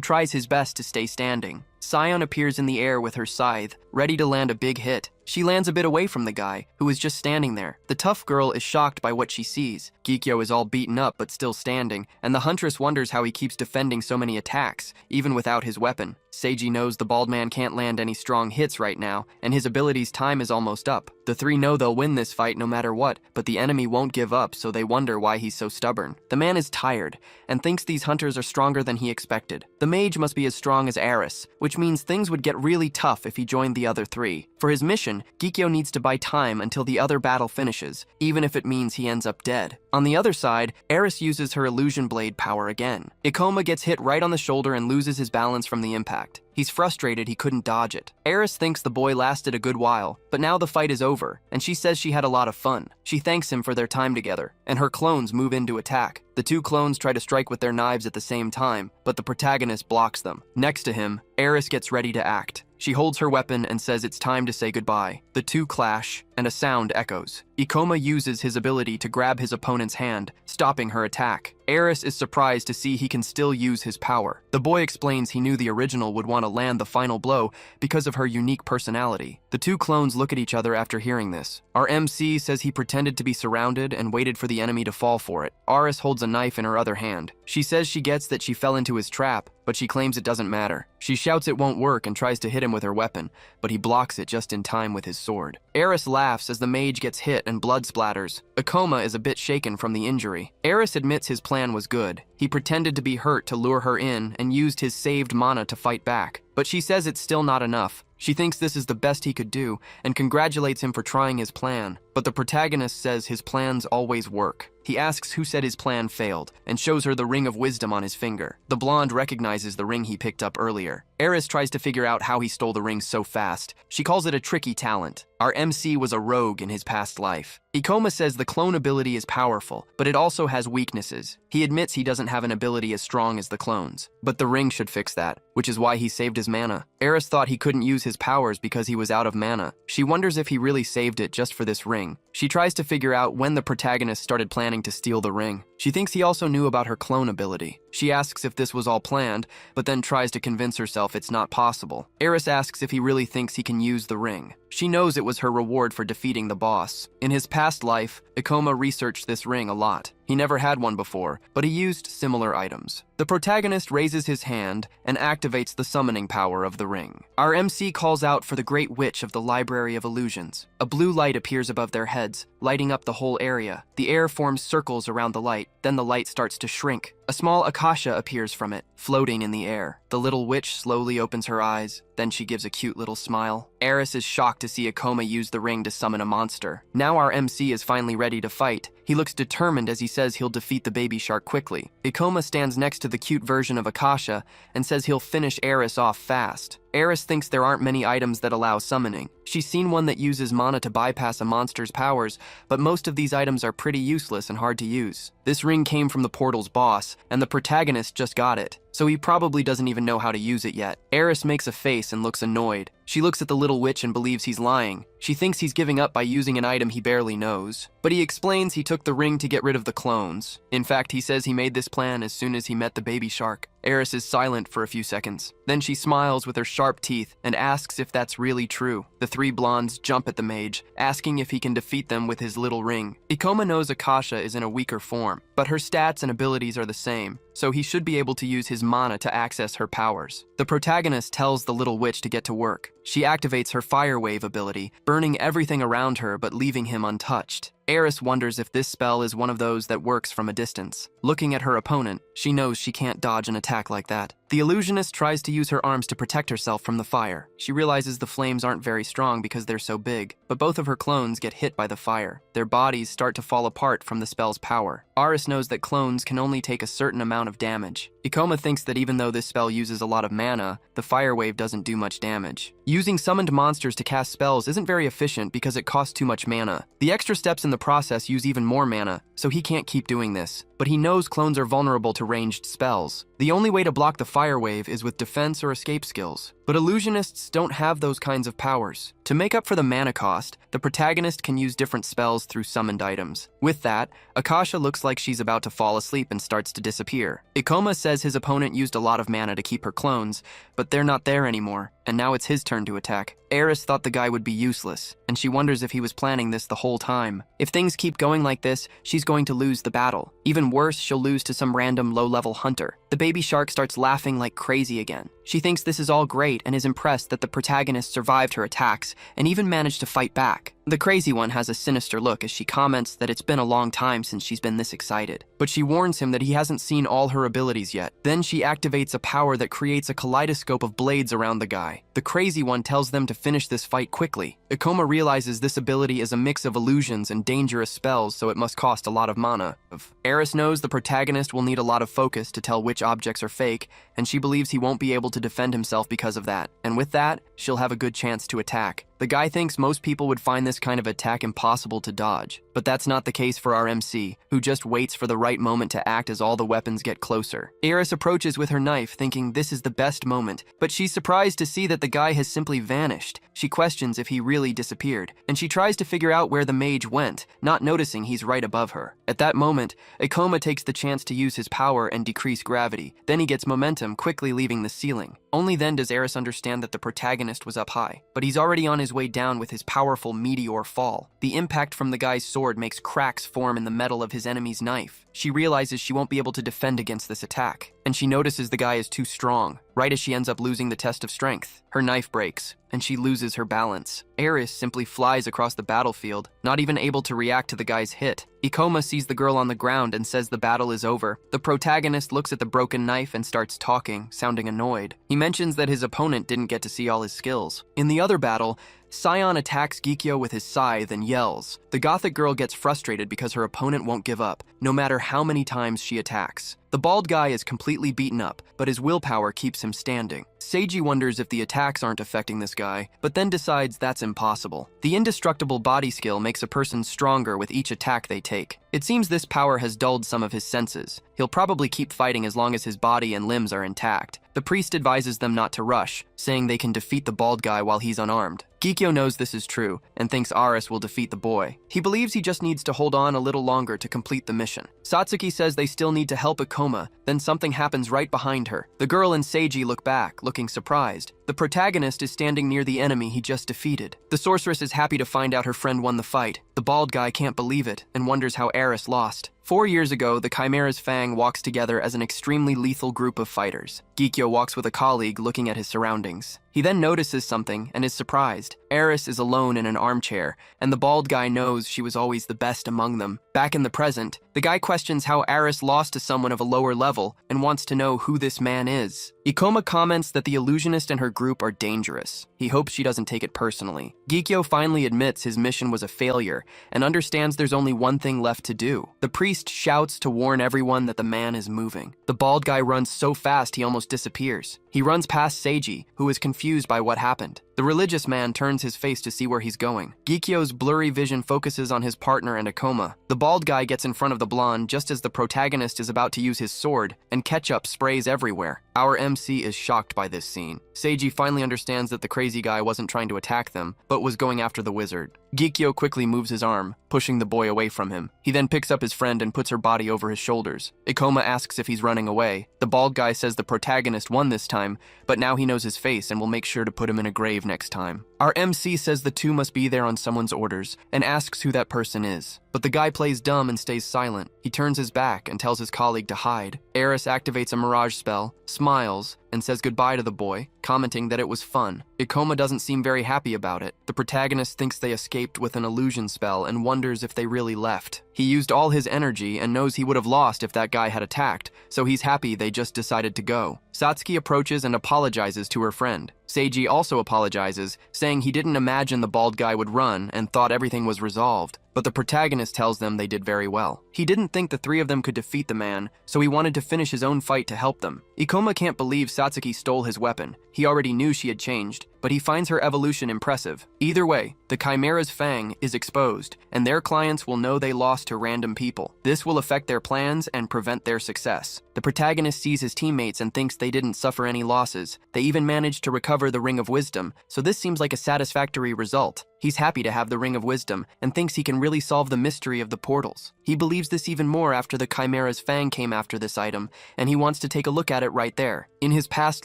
tries his best to stay standing. Sion appears in the air with her scythe, ready to land a big hit. She lands a bit away from the guy, who is just standing there. The tough girl is shocked by what she sees. Gikyo is all beaten up but still standing, and the huntress wonders how he keeps defending so many attacks, even without his weapon. Seiji knows the bald man can't land any strong hits right now, and his ability's time is almost up. The three know they'll win this fight no matter what, but the enemy won't give up, so they wonder why he's so stubborn. The man is tired, and thinks these hunters are stronger than he expected. The mage must be as strong as Eris, which means things would get really tough if he joined the other three. For his mission, Gikyo needs to buy time until the other battle finishes, even if it means he ends up dead. On the other side, Eris uses her illusion blade power again. Ikoma gets hit right on the shoulder and loses his balance from the impact. He's frustrated he couldn't dodge it. Eris thinks the boy lasted a good while, but now the fight is over, and she says she had a lot of fun. She thanks him for their time together, and her clones move in to attack. The two clones try to strike with their knives at the same time, but the protagonist blocks them. Next to him, Eris gets ready to act. She holds her weapon and says it's time to say goodbye. The two clash, and a sound echoes. Ikoma uses his ability to grab his opponent's hand, stopping her attack. Eris is surprised to see he can still use his power. The boy explains he knew the original would want to land the final blow because of her unique personality. The two clones look at each other after hearing this. Our MC says he pretended to be surrounded and waited for the enemy to fall for it. Eris holds a knife in her other hand. She says she gets that she fell into his trap, but she claims it doesn't matter. She shouts it won't work and tries to hit him with her weapon, but he blocks it just in time with his sword. Eris laughs as the mage gets hit and blood splatters. Ikoma is a bit shaken from the injury. Eris admits his plan was good. He pretended to be hurt to lure her in and used his saved mana to fight back. But she says it's still not enough. She thinks this is the best he could do and congratulates him for trying his plan. But the protagonist says his plans always work. He asks who said his plan failed and shows her the ring of wisdom on his finger. The blonde recognizes the ring he picked up earlier. Eris tries to figure out how he stole the ring so fast. She calls it a tricky talent. Our MC was a rogue in his past life. Ikoma says the clone ability is powerful, but it also has weaknesses. He admits he doesn't have an ability as strong as the clones, but the ring should fix that, which is why he saved his mana. Eris thought he couldn't use his powers because he was out of mana. She wonders if he really saved it just for this ring. She tries to figure out when the protagonist started planning to steal the ring. She thinks he also knew about her clone ability. She asks if this was all planned, but then tries to convince herself it's not possible. Eris asks if he really thinks he can use the ring. She knows it was her reward for defeating the boss. In his past life, Ikoma researched this ring a lot. He never had one before, but he used similar items. The protagonist raises his hand and activates the summoning power of the ring. Our MC calls out for the Great Witch of the Library of Illusions. A blue light appears above their heads, lighting up the whole area. The air forms circles around the light, then the light starts to shrink. A small acacia appears from it, floating in the air. The little witch slowly opens her eyes, then she gives a cute little smile. Eris is shocked to see Ikoma use the ring to summon a monster. Now our MC is finally ready to fight. He looks determined as he says he'll defeat the baby shark quickly. Ikoma stands next to the cute version of Acacia and says he'll finish Eris off fast. Eris thinks there aren't many items that allow summoning. She's seen one that uses mana to bypass a monster's powers, but most of these items are pretty useless and hard to use. This ring came from the portal's boss, and the protagonist just got it, so he probably doesn't even know how to use it yet. Eris makes a face and looks annoyed. She looks at the little witch and believes he's lying. She thinks he's giving up by using an item he barely knows. But he explains he took the ring to get rid of the clones. In fact, he says he made this plan as soon as he met the baby shark. Eris is silent for a few seconds. Then she smiles with her sharp teeth and asks if that's really true. The three blondes jump at the mage, asking if he can defeat them with his little ring. Ikoma knows Acacia is in a weaker form, but her stats and abilities are the same, so he should be able to use his mana to access her powers. The protagonist tells the little witch to get to work. She activates her fire wave ability, burning everything around her but leaving him untouched. Eris wonders if this spell is one of those that works from a distance. Looking at her opponent, she knows she can't dodge an attack like that. The illusionist tries to use her arms to protect herself from the fire. She realizes the flames aren't very strong because they're so big, but both of her clones get hit by the fire. Their bodies start to fall apart from the spell's power. Eris knows that clones can only take a certain amount of damage. Ikoma thinks that even though this spell uses a lot of mana, the fire wave doesn't do much damage. Using summoned monsters to cast spells isn't very efficient because it costs too much mana. The extra steps in the process use even more mana, so he can't keep doing this. But he knows clones are vulnerable to ranged spells. The only way to block the fire wave is with defense or escape skills. But illusionists don't have those kinds of powers. To make up for the mana cost, the protagonist can use different spells through summoned items. With that, Acacia looks like she's about to fall asleep and starts to disappear. Ikoma says his opponent used a lot of mana to keep her clones, but they're not there anymore, and now it's his turn to attack. Eris thought the guy would be useless, and she wonders if he was planning this the whole time. If things keep going like this, she's going to lose the battle. Even worse, she'll lose to some random low-level hunter. The baby shark starts laughing like crazy again. She thinks this is all great and is impressed that the protagonist survived her attacks and even managed to fight back. The crazy one has a sinister look as she comments that it's been a long time since she's been this excited, but she warns him that he hasn't seen all her abilities yet. Then she activates a power that creates a kaleidoscope of blades around the guy. The crazy one tells them to finish this fight quickly. Ikoma realizes this ability is a mix of illusions and dangerous spells, so it must cost a lot of mana. Eris knows the protagonist will need a lot of focus to tell which objects are fake, and she believes he won't be able to defend himself because of that. And with that, she'll have a good chance to attack. The guy thinks most people would find this kind of attack impossible to dodge, but that's not the case for our MC, who just waits for the right moment to act as all the weapons get closer. Eris approaches with her knife, thinking this is the best moment, but she's surprised to see that the guy has simply vanished. She questions if he really disappeared, and she tries to figure out where the mage went, not noticing he's right above her. At that moment, Ikoma takes the chance to use his power and decrease gravity. Then he gets momentum, quickly leaving the ceiling. Only then does Eris understand that the protagonist was up high, but he's already on his way down with his powerful meteor fall. The impact from the guy's sword makes cracks form in the metal of his enemy's knife. She realizes she won't be able to defend against this attack, and she notices the guy is too strong. Right as she ends up losing the test of strength, her knife breaks, and she loses her balance. Eris simply flies across the battlefield, not even able to react to the guy's hit. Ikoma sees the girl on the ground and says the battle is over. The protagonist looks at the broken knife and starts talking, sounding annoyed. He mentions that his opponent didn't get to see all his skills. In the other battle, Sion attacks Gikyo with his scythe and yells. The gothic girl gets frustrated because her opponent won't give up, no matter how many times she attacks. The bald guy is completely beaten up, but his willpower keeps him standing. Seiji wonders if the attacks aren't affecting this guy, but then decides that's impossible. The indestructible body skill makes a person stronger with each attack they take. It seems this power has dulled some of his senses. He'll probably keep fighting as long as his body and limbs are intact. The priest advises them not to rush, saying they can defeat the bald guy while he's unarmed. Gikyo knows this is true, and thinks Aris will defeat the boy. He believes he just needs to hold on a little longer to complete the mission. Satsuki says they still need to help Ikoma, then something happens right behind her. The girl and Seiji look back, looking surprised. The protagonist is standing near the enemy he just defeated. The sorceress is happy to find out her friend won the fight. The bald guy can't believe it, and wonders how Aris lost. 4 years ago, the Chimera's Fang walks together as an extremely lethal group of fighters. Gikyo walks with a colleague looking at his surroundings. He then notices something and is surprised. Eris is alone in an armchair, and the bald guy knows she was always the best among them. Back in the present, the guy questions how Eris lost to someone of a lower level and wants to know who this man is. Ikoma comments that the illusionist and her group are dangerous. He hopes she doesn't take it personally. Gikyo finally admits his mission was a failure and understands there's only one thing left to do. The priest shouts to warn everyone that the man is moving. The bald guy runs so fast he almost disappears. He runs past Seiji, who is confused by what happened. The religious man turns his face to see where he's going. Gikyo's blurry vision focuses on his partner and Ikoma. The bald guy gets in front of the blonde just as the protagonist is about to use his sword, and ketchup sprays everywhere. Our MC is shocked by this scene. Seiji finally understands that the crazy guy wasn't trying to attack them, but was going after the wizard. Gikyo quickly moves his arm, pushing the boy away from him. He then picks up his friend and puts her body over his shoulders. Ikoma asks if he's running away. The bald guy says the protagonist won this time, but now he knows his face and will make sure to put him in a grave next time. Our MC says the two must be there on someone's orders and asks who that person is. But the guy plays dumb and stays silent. He turns his back and tells his colleague to hide. Eris activates a mirage spell, smiles, and says goodbye to the boy, commenting that it was fun. Ikoma doesn't seem very happy about it. The protagonist thinks they escaped with an illusion spell and wonders if they really left. He used all his energy and knows he would have lost if that guy had attacked, so he's happy they just decided to go. Satsuki approaches and apologizes to her friend. Seiji also apologizes, saying he didn't imagine the bald guy would run and thought everything was resolved. But the protagonist tells them they did very well. He didn't think the three of them could defeat the man, so he wanted to finish his own fight to help them. Ikoma can't believe Satsuki stole his weapon. He already knew she had changed, but he finds her evolution impressive. Either way, the Chimera's Fang is exposed, and their clients will know they lost to random people. This will affect their plans and prevent their success. The protagonist sees his teammates and thinks they didn't suffer any losses. They even managed to recover the Ring of Wisdom, so this seems like a satisfactory result. He's happy to have the Ring of Wisdom and thinks he can really solve the mystery of the portals. He believes this even more after the Chimera's Fang came after this item, and he wants to take a look at it right there. In his past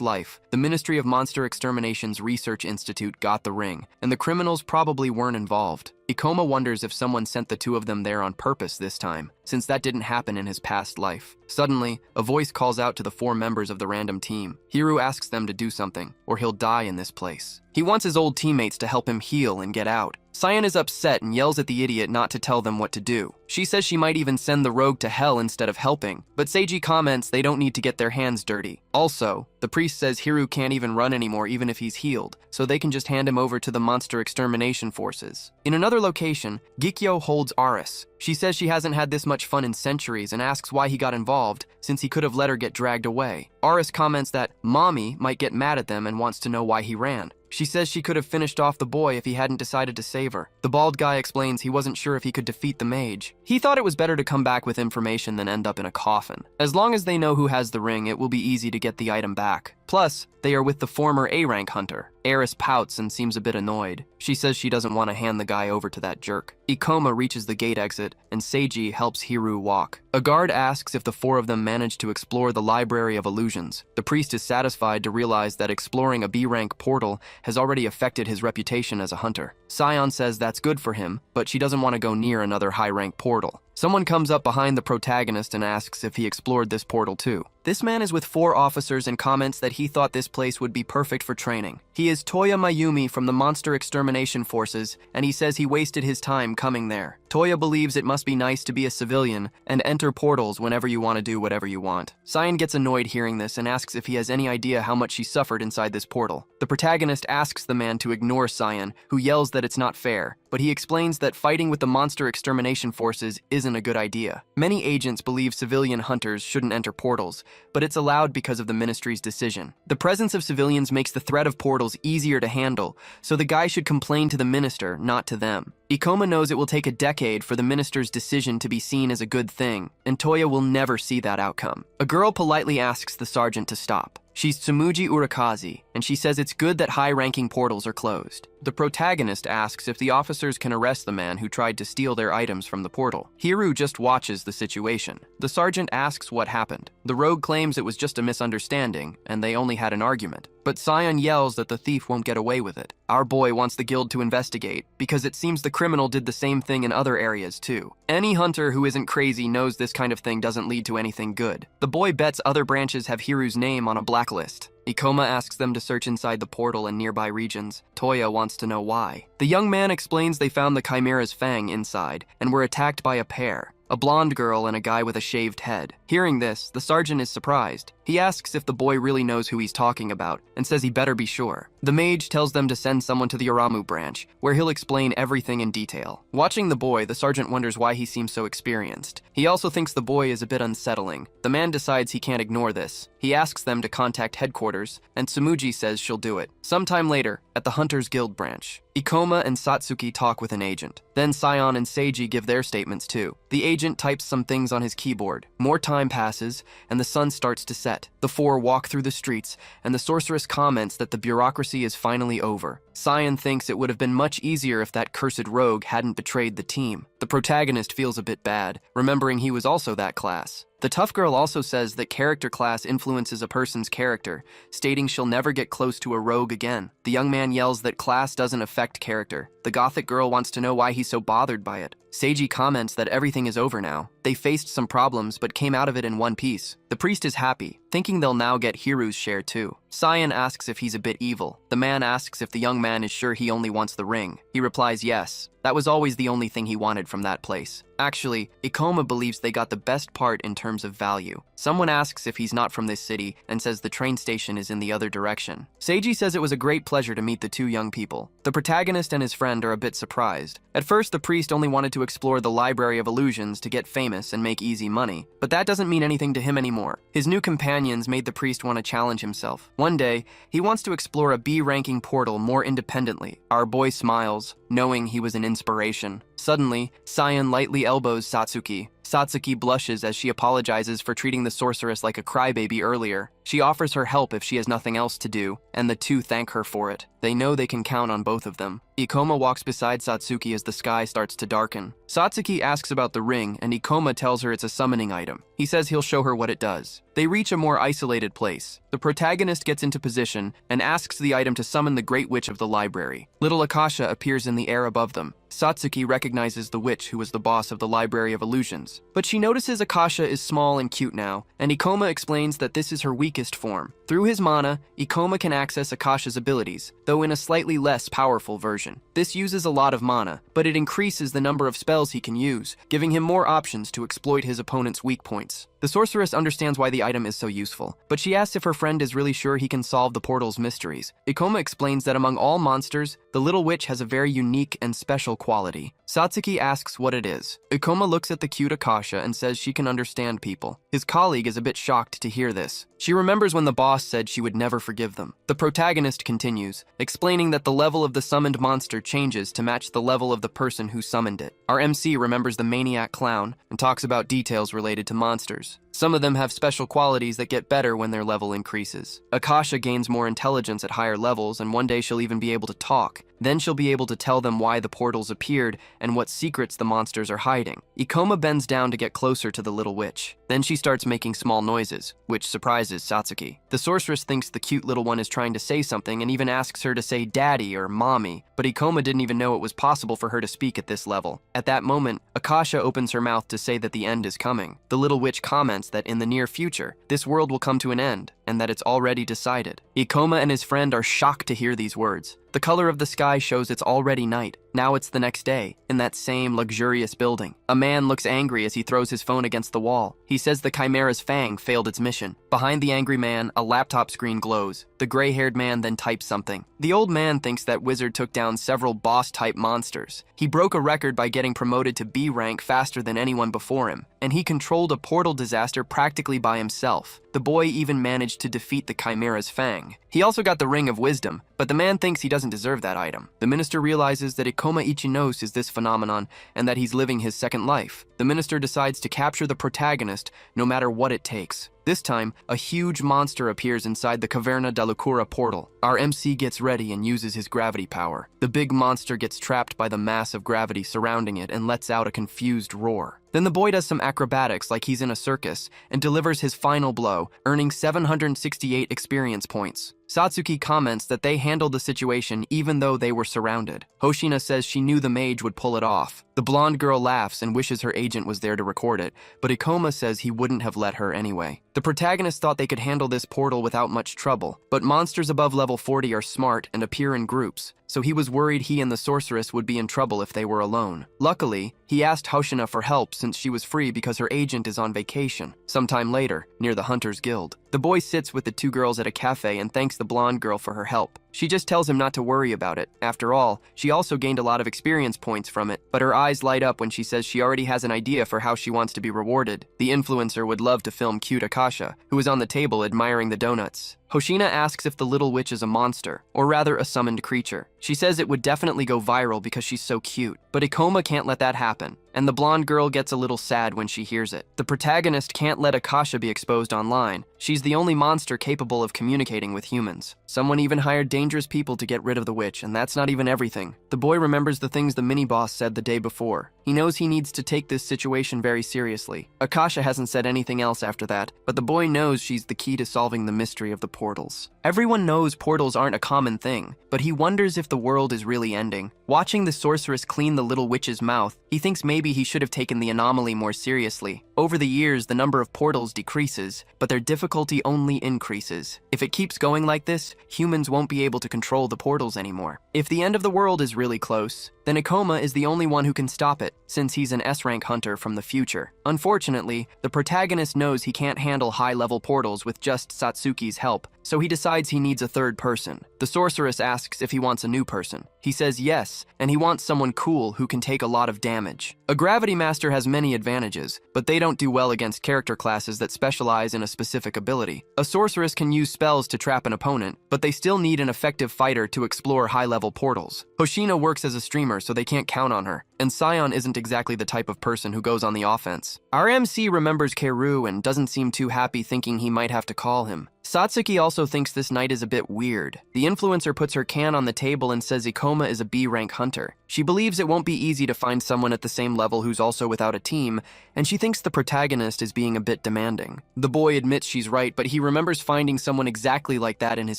life, the Ministry of Monster Extermination's Research Institute got the ring, and the criminals probably weren't involved. Ikoma wonders if someone sent the two of them there on purpose this time, since that didn't happen in his past life. Suddenly, a voice calls out to the 4 members of the random team. Hiru asks them to do something, or he'll die in this place. He wants his old teammates to help him heal and get out. Cyan is upset and yells at the idiot not to tell them what to do. She says she might even send the rogue to hell instead of helping, but Seiji comments they don't need to get their hands dirty. Also, the priest says Hiru can't even run anymore even if he's healed, so they can just hand him over to the monster extermination forces. In another location, Gikyo holds Aris. She says she hasn't had this much fun in centuries and asks why he got involved, since he could have let her get dragged away. Aris comments that Mommy might get mad at them and wants to know why he ran. She says she could have finished off the boy if he hadn't decided to save her. The bald guy explains he wasn't sure if he could defeat the mage. He thought it was better to come back with information than end up in a coffin. As long as they know who has the ring, it will be easy to get the item back. Plus, they are with the former A-rank hunter. Eris pouts and seems a bit annoyed. She says she doesn't want to hand the guy over to that jerk. Ikoma reaches the gate exit, and Seiji helps Hiru walk. A guard asks if the four of them managed to explore the Library of Illusions. The priest is satisfied to realize that exploring a B-rank portal has already affected his reputation as a hunter. Sion says that's good for him, but she doesn't want to go near another high-rank portal. Someone comes up behind the protagonist and asks if he explored this portal too. This man is with 4 officers and comments that he thought this place would be perfect for training. He is Toya Mayumi from the Monster Extermination Forces, and he says he wasted his time coming there. Toya believes it must be nice to be a civilian and enter portals whenever you want to do whatever you want. Cyan gets annoyed hearing this and asks if he has any idea how much she suffered inside this portal. The protagonist asks the man to ignore Cyan, who yells that it's not fair, but he explains that fighting with the Monster Extermination Forces isn't a good idea. Many agents believe civilian hunters shouldn't enter portals, but it's allowed because of the ministry's decision. The presence of civilians makes the threat of portals easier to handle, so the guy should complain to the minister, not to them. Ikoma knows it will take a decade for the minister's decision to be seen as a good thing, and Toya will never see that outcome. A girl politely asks the sergeant to stop. She's Tsumuji Urakazi, and she says it's good that high-ranking portals are closed. The protagonist asks if the officers can arrest the man who tried to steal their items from the portal. Hiru just watches the situation. The sergeant asks what happened. The rogue claims it was just a misunderstanding, and they only had an argument. But Cyan yells that the thief won't get away with it. Our boy wants the guild to investigate, because it seems the criminal did the same thing in other areas too. Any hunter who isn't crazy knows this kind of thing doesn't lead to anything good. The boy bets other branches have Hiru's name on a blacklist. Ikoma asks them to search inside the portal and nearby regions. Toya wants to know why. The young man explains they found the Chimera's fang inside and were attacked by a pair. A blonde girl and a guy with a shaved head. Hearing this, the sergeant is surprised. He asks if the boy really knows who he's talking about, and says he better be sure. The mage tells them to send someone to the Aramu branch, where he'll explain everything in detail. Watching the boy, the sergeant wonders why he seems so experienced. He also thinks the boy is a bit unsettling. The man decides he can't ignore this. He asks them to contact headquarters, and Tsumuji says she'll do it. Sometime later, at the Hunters Guild branch, Ikoma and Satsuki talk with an agent. Then Sion and Seiji give their statements too. The agent types some things on his keyboard. More time passes, and the sun starts to set. The four walk through the streets, and the sorceress comments that the bureaucracy is finally over. Sion thinks it would have been much easier if that cursed rogue hadn't betrayed the team. The protagonist feels a bit bad, remembering he was also that class. The tough girl also says that character class influences a person's character, stating she'll never get close to a rogue again. The young man yells that class doesn't affect character. The gothic girl wants to know why he's so bothered by it. Seiji comments that everything is over now. They faced some problems but came out of it in one piece. The priest is happy, thinking they'll now get Hiru's share too. Cyan asks if he's a bit evil. The man asks if the young man is sure he only wants the ring. He replies yes. That was always the only thing he wanted from that place. Actually, Ikoma believes they got the best part in terms of value. Someone asks if he's not from this city and says the train station is in the other direction. Seiji says it was a great pleasure to meet the two young people. The protagonist and his friend are a bit surprised. At first, the priest only wanted to explore the Library of Illusions to get famous and make easy money, but that doesn't mean anything to him anymore. His new companions made the priest want to challenge himself. One day, he wants to explore a B-ranking portal more independently. Our boy smiles, knowing he was an inspiration. Suddenly, Cyan lightly elbows Satsuki. Satsuki blushes as she apologizes for treating the sorceress like a crybaby earlier. She offers her help if she has nothing else to do, and the two thank her for it. They know they can count on both of them. Ikoma walks beside Satsuki as the sky starts to darken. Satsuki asks about the ring, and Ikoma tells her it's a summoning item. He says he'll show her what it does. They reach a more isolated place. The protagonist gets into position and asks the item to summon the Great Witch of the library. Little Akasha appears in the air above them. Satsuki recognizes the witch who was the boss of the Library of Illusions. But she notices Akasha is small and cute now, and Ikoma explains that this is her weakest form. Through his mana, Ikoma can access Akasha's abilities, though though in a slightly less powerful version. This uses a lot of mana, but it increases the number of spells he can use, giving him more options to exploit his opponent's weak points. The sorceress understands why the item is so useful, but she asks if her friend is really sure he can solve the portal's mysteries. Ikoma explains that among all monsters, the little witch has a very unique and special quality. Satsuki asks what it is. Ikoma looks at the cute Akasha and says she can understand people. His colleague is a bit shocked to hear this. She remembers when the boss said she would never forgive them. The protagonist continues, explaining that the level of the summoned monster changes to match the level of the person who summoned it. Our MC remembers the maniac clown and talks about details related to monsters. Some of them have special qualities that get better when their level increases. Akasha gains more intelligence at higher levels, and one day she'll even be able to talk. Then she'll be able to tell them why the portals appeared and what secrets the monsters are hiding. Ikoma bends down to get closer to the little witch. Then she starts making small noises, which surprises Satsuki. The sorceress thinks the cute little one is trying to say something and even asks her to say daddy or mommy, but Ikoma didn't even know it was possible for her to speak at this level. At that moment, Akasha opens her mouth to say that the end is coming. The little witch comments that in the near future, this world will come to an end, and that it's already decided. Ikoma and his friend are shocked to hear these words. The color of the sky shows it's already night. Now it's the next day, in that same luxurious building. A man looks angry as he throws his phone against the wall. He says the Chimera's fang failed its mission. Behind the angry man, a laptop screen glows. The gray-haired man then types something. The old man thinks that wizard took down several boss-type monsters. He broke a record by getting promoted to B rank faster than anyone before him, and he controlled a portal disaster practically by himself. The boy even managed to defeat the Chimera's fang. He also got the Ring of Wisdom, but the man thinks he doesn't deserve that item. The minister realizes that Ikoma Ichinos is this phenomenon and that he's living his second life. The minister decides to capture the protagonist no matter what it takes. This time, a huge monster appears inside the Caverna da Locura portal. Our MC gets ready and uses his gravity power. The big monster gets trapped by the mass of gravity surrounding it and lets out a confused roar. Then the boy does some acrobatics like he's in a circus and delivers his final blow, earning 768 experience points. Satsuki comments that they handled the situation even though they were surrounded. Hoshina says she knew the mage would pull it off. The blonde girl laughs and wishes her agent was there to record it, but Ikoma says he wouldn't have let her anyway. The protagonist thought they could handle this portal without much trouble, but monsters above level 40 are smart and appear in groups, so he was worried he and the sorceress would be in trouble if they were alone. Luckily, he asked Hoshina for help since she was free because her agent is on vacation. Sometime later, near the Hunters Guild, the boy sits with the two girls at a cafe and thanks the blonde girl for her help. She just tells him not to worry about it. After all, she also gained a lot of experience points from it, but her eyes light up when she says she already has an idea for how she wants to be rewarded. The influencer would love to film cute Akasha, who is on the table admiring the donuts. Hoshina asks if the little witch is a monster, or rather a summoned creature. She says it would definitely go viral because she's so cute, but Ikoma can't let that happen, and the blonde girl gets a little sad when she hears it. The protagonist can't let Akasha be exposed online. She's the only monster capable of communicating with humans. Someone even hired dangerous people to get rid of the witch, and that's not even everything. The boy remembers the things the mini-boss said the day before. He knows he needs to take this situation very seriously. Akasha hasn't said anything else after that, but the boy knows she's the key to solving the mystery of the portals. Everyone knows portals aren't a common thing, but he wonders if the world is really ending. Watching the sorceress clean the little witch's mouth, he thinks maybe he should have taken the anomaly more seriously. Over the years, the number of portals decreases, but their difficulty only increases. If it keeps going like this, humans won't be able to control the portals anymore. If the end of the world is really close, then Ikoma is the only one who can stop it, since he's an S-rank hunter from the future. Unfortunately, the protagonist knows he can't handle high-level portals with just Satsuki's help, so he decides he needs a third person. The sorceress asks if he wants a new person. He says yes, and he wants someone cool who can take a lot of damage. A gravity master has many advantages, but they don't do well against character classes that specialize in a specific ability. A sorceress can use spells to trap an opponent, but they still need an effective fighter to explore high-level portals. Hoshina works as a streamer, so they can't count on her, and Sion isn't exactly the type of person who goes on the offense. Our MC remembers Keru and doesn't seem too happy, thinking he might have to call him. Satsuki also thinks this night is a bit weird. The influencer puts her can on the table and says Ikoma is a B-rank hunter. She believes it won't be easy to find someone at the same level who's also without a team, and she thinks the protagonist is being a bit demanding. The boy admits she's right, but he remembers finding someone exactly like that in his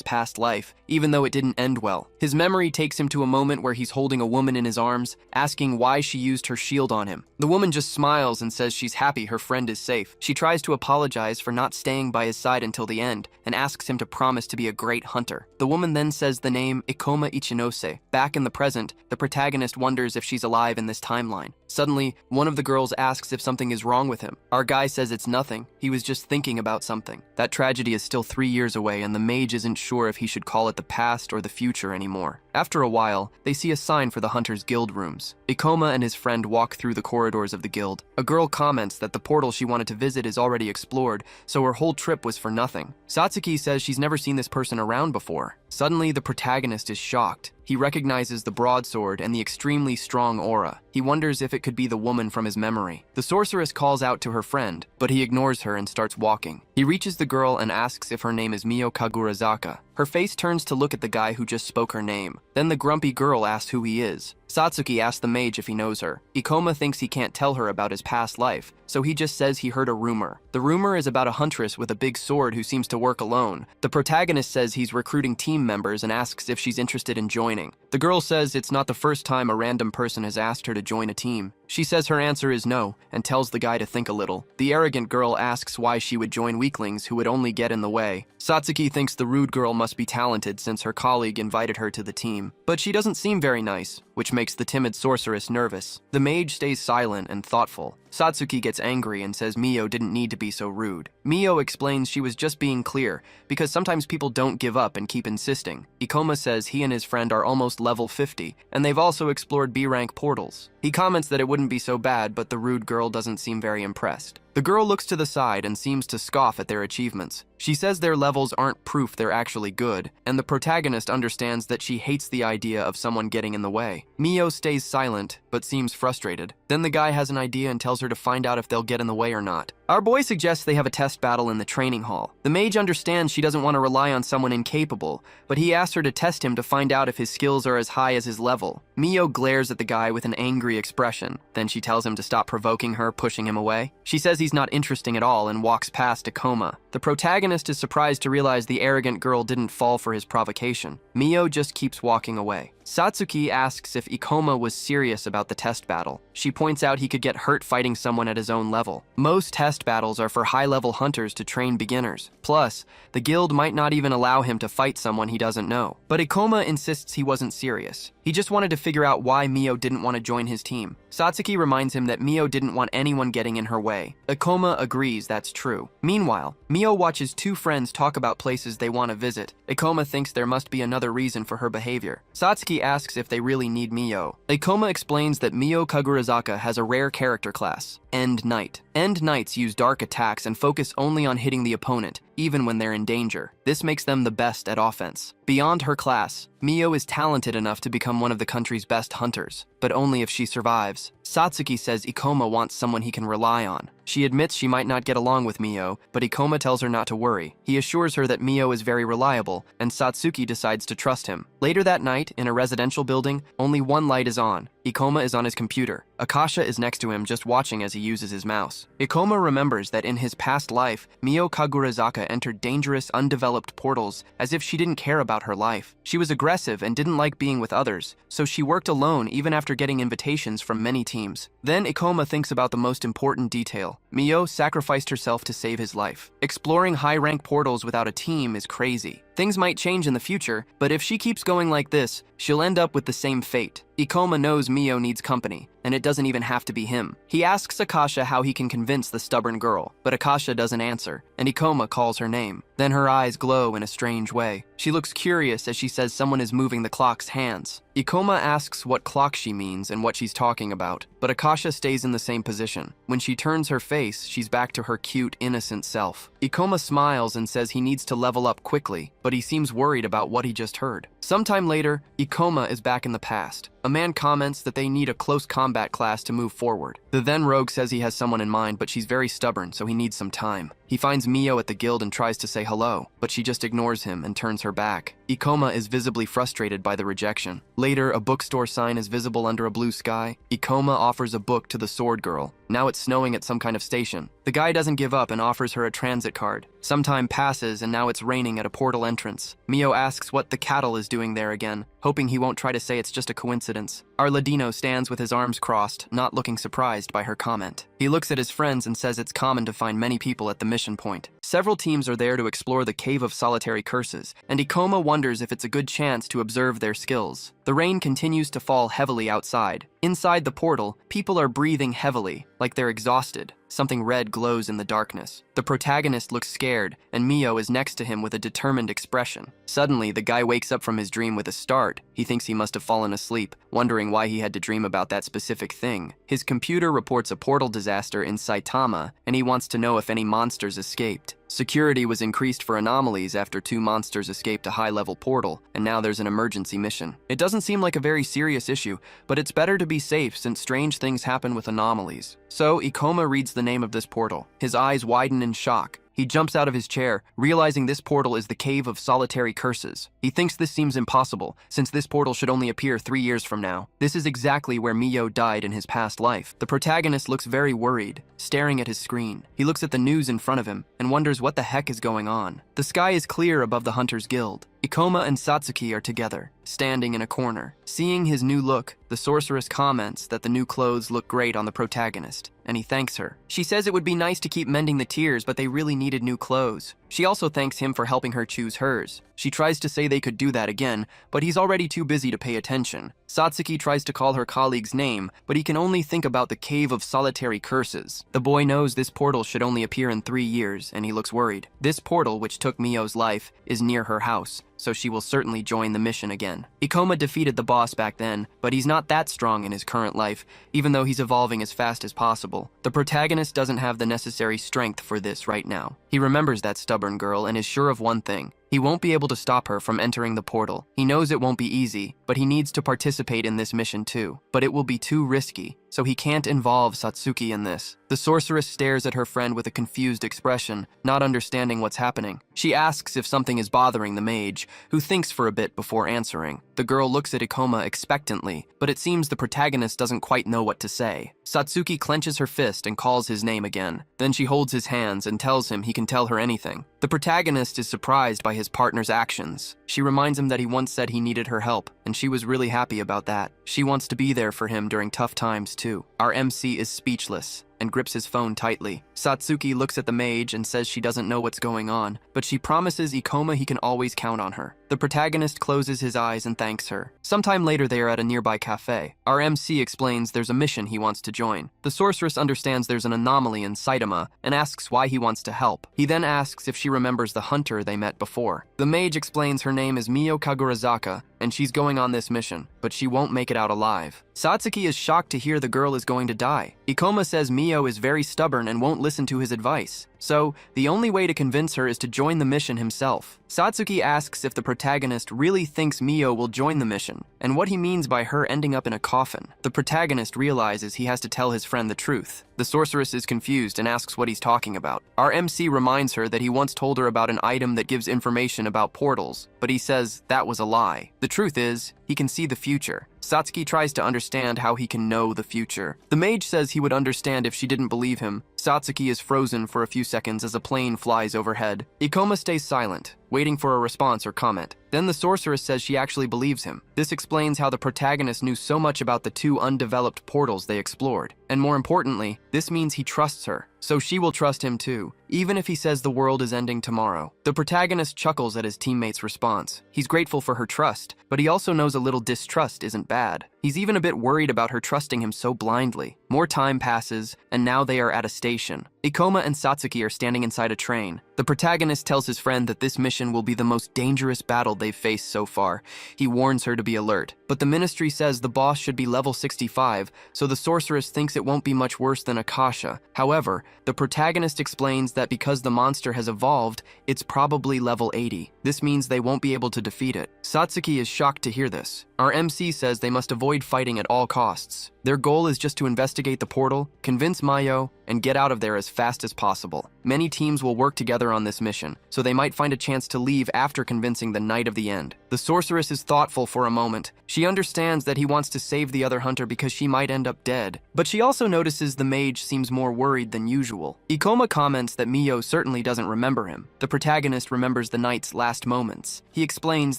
past life, even though it didn't end well. His memory takes him to a moment where he's holding a woman in his arms, asking why she used her shield on him. The woman just smiles and says she's happy her friend is safe. She tries to apologize for not staying by his side until the end, and asks him to promise to be a great hunter. The woman then says the name Ikoma Ichinose. Back in the present, the protagonist wonders if she's alive in this timeline. Suddenly, one of the girls asks if something is wrong with him. Our guy says it's nothing, he was just thinking about something. That tragedy is still 3 years away, and the mage isn't sure if he should call it the past or the future anymore. After a while, they see a sign for the Hunters Guild rooms. Ikoma and his friend walk through the corridors of the guild. A girl comments that the portal she wanted to visit is already explored, so her whole trip was for nothing. Satsuki says she's never seen this person around before. Suddenly, the protagonist is shocked. He recognizes the broadsword and the extremely strong aura. He wonders if it could be the woman from his memory. The sorceress calls out to her friend, but he ignores her and starts walking. He reaches the girl and asks if her name is Mio Kagurazaka. Her face turns to look at the guy who just spoke her name. Then the grumpy girl asks who he is. Satsuki asks the mage if he knows her. Ikoma thinks he can't tell her about his past life, so he just says he heard a rumor. The rumor is about a huntress with a big sword who seems to work alone. The protagonist says he's recruiting team members and asks if she's interested in joining. The girl says it's not the first time a random person has asked her to join a team. She says her answer is no, and tells the guy to think a little. The arrogant girl asks why she would join weaklings who would only get in the way. Satsuki thinks the rude girl must be talented since her colleague invited her to the team. But she doesn't seem very nice, which makes the timid sorceress nervous. The mage stays silent and thoughtful. Satsuki gets angry and says Mio didn't need to be so rude. Mio explains she was just being clear, because sometimes people don't give up and keep insisting. Ikoma says he and his friend are almost level 50, and they've also explored B-rank portals. He comments that it wouldn't be so bad, but the rude girl doesn't seem very impressed. The girl looks to the side and seems to scoff at their achievements. She says their levels aren't proof they're actually good, and the protagonist understands that she hates the idea of someone getting in the way. Mio stays silent, but seems frustrated. Then the guy has an idea and tells her to find out if they'll get in the way or not. Our boy suggests they have a test battle in the training hall. The mage understands she doesn't want to rely on someone incapable, but he asks her to test him to find out if his skills are as high as his level. Mio glares at the guy with an angry expression. Then she tells him to stop provoking her, pushing him away. She says he's not interesting at all and walks past Ikoma. The protagonist is surprised to realize the arrogant girl didn't fall for his provocation. Mio just keeps walking away. Satsuki asks if Ikoma was serious about the test battle. She points out he could get hurt fighting someone at his own level. Most test battles are for high-level hunters to train beginners. Plus, the guild might not even allow him to fight someone he doesn't know. But Ikoma insists he wasn't serious. He just wanted to figure out why Mio didn't want to join his team. Satsuki reminds him that Mio didn't want anyone getting in her way. Ikoma agrees that's true. Meanwhile, Mio watches two friends talk about places they want to visit. Ikoma thinks there must be another reason for her behavior. Satsuki asks if they really need Mio. Ikoma explains that Mio Kagurazaka has a rare character class, End Knight. End Knights use dark attacks and focus only on hitting the opponent, even when they're in danger. This makes them the best at offense. Beyond her class, Mio is talented enough to become one of the country's best hunters, but only if she survives. Satsuki says Ikoma wants someone he can rely on. She admits she might not get along with Mio, but Ikoma tells her not to worry. He assures her that Mio is very reliable, and Satsuki decides to trust him. Later that night, in a residential building, only one light is on. Ikoma is on his computer. Akasha is next to him just watching as he uses his mouse. Ikoma remembers that in his past life, Mio Kagurazaka entered dangerous, undeveloped portals as if she didn't care about her life. She was aggressive and didn't like being with others, so she worked alone even after getting invitations from many teams. Then Ikoma thinks about the most important detail. Mio sacrificed herself to save his life. Exploring high-rank portals without a team is crazy. Things might change in the future, but if she keeps going like this, she'll end up with the same fate. Ikoma knows Mio needs company, and it doesn't even have to be him. He asks Akasha how he can convince the stubborn girl, but Akasha doesn't answer, and Ikoma calls her name. Then her eyes glow in a strange way. She looks curious as she says someone is moving the clock's hands. Ikoma asks what clock she means and what she's talking about, but Akasha stays in the same position. When she turns her face, she's back to her cute, innocent self. Ikoma smiles and says he needs to level up quickly, but he seems worried about what he just heard. Sometime later, Ikoma is back in the past. A man comments that they need a close combat class to move forward. The then rogue says he has someone in mind, but she's very stubborn, so he needs some time. He finds Mio at the guild and tries to say hello, but she just ignores him and turns her back. Ikoma is visibly frustrated by the rejection. Later, a bookstore sign is visible under a blue sky. Ikoma offers a book to the sword girl. Now it's snowing at some kind of station. The guy doesn't give up and offers her a transit card. Some time passes and now it's raining at a portal entrance. Mio asks what the cattle is doing there again, hoping he won't try to say it's just a coincidence. Our Ladino stands with his arms crossed, not looking surprised by her comment. He looks at his friends and says it's common to find many people at the mission point. Several teams are there to explore the Cave of Solitary Curses, and Ikoma wonders if it's a good chance to observe their skills. The rain continues to fall heavily outside. Inside the portal, people are breathing heavily, like they're exhausted. Something red glows in the darkness. The protagonist looks scared, and Mio is next to him with a determined expression. Suddenly, the guy wakes up from his dream with a start. He thinks he must have fallen asleep, wondering why he had to dream about that specific thing. His computer reports a portal disaster in Saitama, and he wants to know if any monsters escaped. Security was increased for anomalies after 2 monsters escaped a high-level portal, and now there's an emergency mission. It doesn't seem like a very serious issue, but it's better to be safe since strange things happen with anomalies. So, Ikoma reads the name of this portal. His eyes widen in shock. He jumps out of his chair, realizing this portal is the Cave of Solitary Curses. He thinks this seems impossible, since this portal should only appear 3 years from now. This is exactly where Mio died in his past life. The protagonist looks very worried, staring at his screen. He looks at the news in front of him and wonders what the heck is going on. The sky is clear above the Hunters Guild. Ikoma and Satsuki are together, standing in a corner. Seeing his new look, the sorceress comments that the new clothes look great on the protagonist, and he thanks her. She says it would be nice to keep mending the tears, but they really needed new clothes. She also thanks him for helping her choose hers. She tries to say they could do that again, but he's already too busy to pay attention. Satsuki tries to call her colleague's name, but he can only think about the Cave of Solitary Curses. The boy knows this portal should only appear in 3 years, and he looks worried. This portal, which took Mio's life, is near her house, so she will certainly join the mission again. Ikoma defeated the boss back then, but he's not that strong in his current life, even though he's evolving as fast as possible. The protagonist doesn't have the necessary strength for this right now. He remembers that stubborn girl and is sure of one thing. He won't be able to stop her from entering the portal. He knows it won't be easy, but he needs to participate in this mission too. But it will be too risky, so he can't involve Satsuki in this. The sorceress stares at her friend with a confused expression, not understanding what's happening. She asks if something is bothering the mage, who thinks for a bit before answering. The girl looks at Ikoma expectantly, but it seems the protagonist doesn't quite know what to say. Satsuki clenches her fist and calls his name again. Then she holds his hands and tells him he can tell her anything. The protagonist is surprised by his partner's actions. She reminds him that he once said he needed her help, and she was really happy about that. She wants to be there for him during tough times too. Our MC is speechless and grips his phone tightly. Satsuki looks at the mage and says she doesn't know what's going on, but she promises Ikoma he can always count on her. The protagonist closes his eyes and thanks her. Sometime later they are at a nearby cafe. Our MC explains there's a mission he wants to join. The sorceress understands there's an anomaly in Saitama and asks why he wants to help. He then asks if she remembers the hunter they met before. The mage explains her name is Mio Kagurazaka, and she's going on this mission, but she won't make it out alive. Satsuki is shocked to hear the girl is going to die. Ikoma says Mio is very stubborn and won't listen to his advice. So, the only way to convince her is to join the mission himself. Satsuki asks if the protagonist really thinks Mio will join the mission, and what he means by her ending up in a coffin. The protagonist realizes he has to tell his friend the truth. The sorceress is confused and asks what he's talking about. Our MC reminds her that he once told her about an item that gives information about portals, but he says that was a lie. The truth is, he can see the future. Satsuki tries to understand how he can know the future. The mage says he would understand if she didn't believe him. Satsuki is frozen for a few seconds as a plane flies overhead. Ikoma stays silent, waiting for a response or comment. Then the sorceress says she actually believes him. This explains how the protagonist knew so much about the 2 undeveloped portals they explored. And more importantly, this means he trusts her, so she will trust him too, even if he says the world is ending tomorrow. The protagonist chuckles at his teammate's response. He's grateful for her trust, but he also knows a little distrust isn't bad. He's even a bit worried about her trusting him so blindly. More time passes, and now they are at a station. Ikoma and Satsuki are standing inside a train. The protagonist tells his friend that this mission will be the most dangerous battle they've faced so far. He warns her to be alert, but the ministry says the boss should be level 65, so the sorceress thinks it won't be much worse than Akasha. However, the protagonist explains that because the monster has evolved, it's probably level 80. This means they won't be able to defeat it. Satsuki is shocked to hear this. Our MC says they must avoid fighting at all costs. Their goal is just to investigate the portal, convince Mayo, and get out of there as fast as possible. Many teams will work together on this mission, so they might find a chance to leave after convincing the Knight of the End. The sorceress is thoughtful for a moment. She understands that he wants to save the other hunter because she might end up dead, but she also notices the mage seems more worried than usual. Ikoma comments that Mio certainly doesn't remember him. The protagonist remembers the knight's last moments. He explains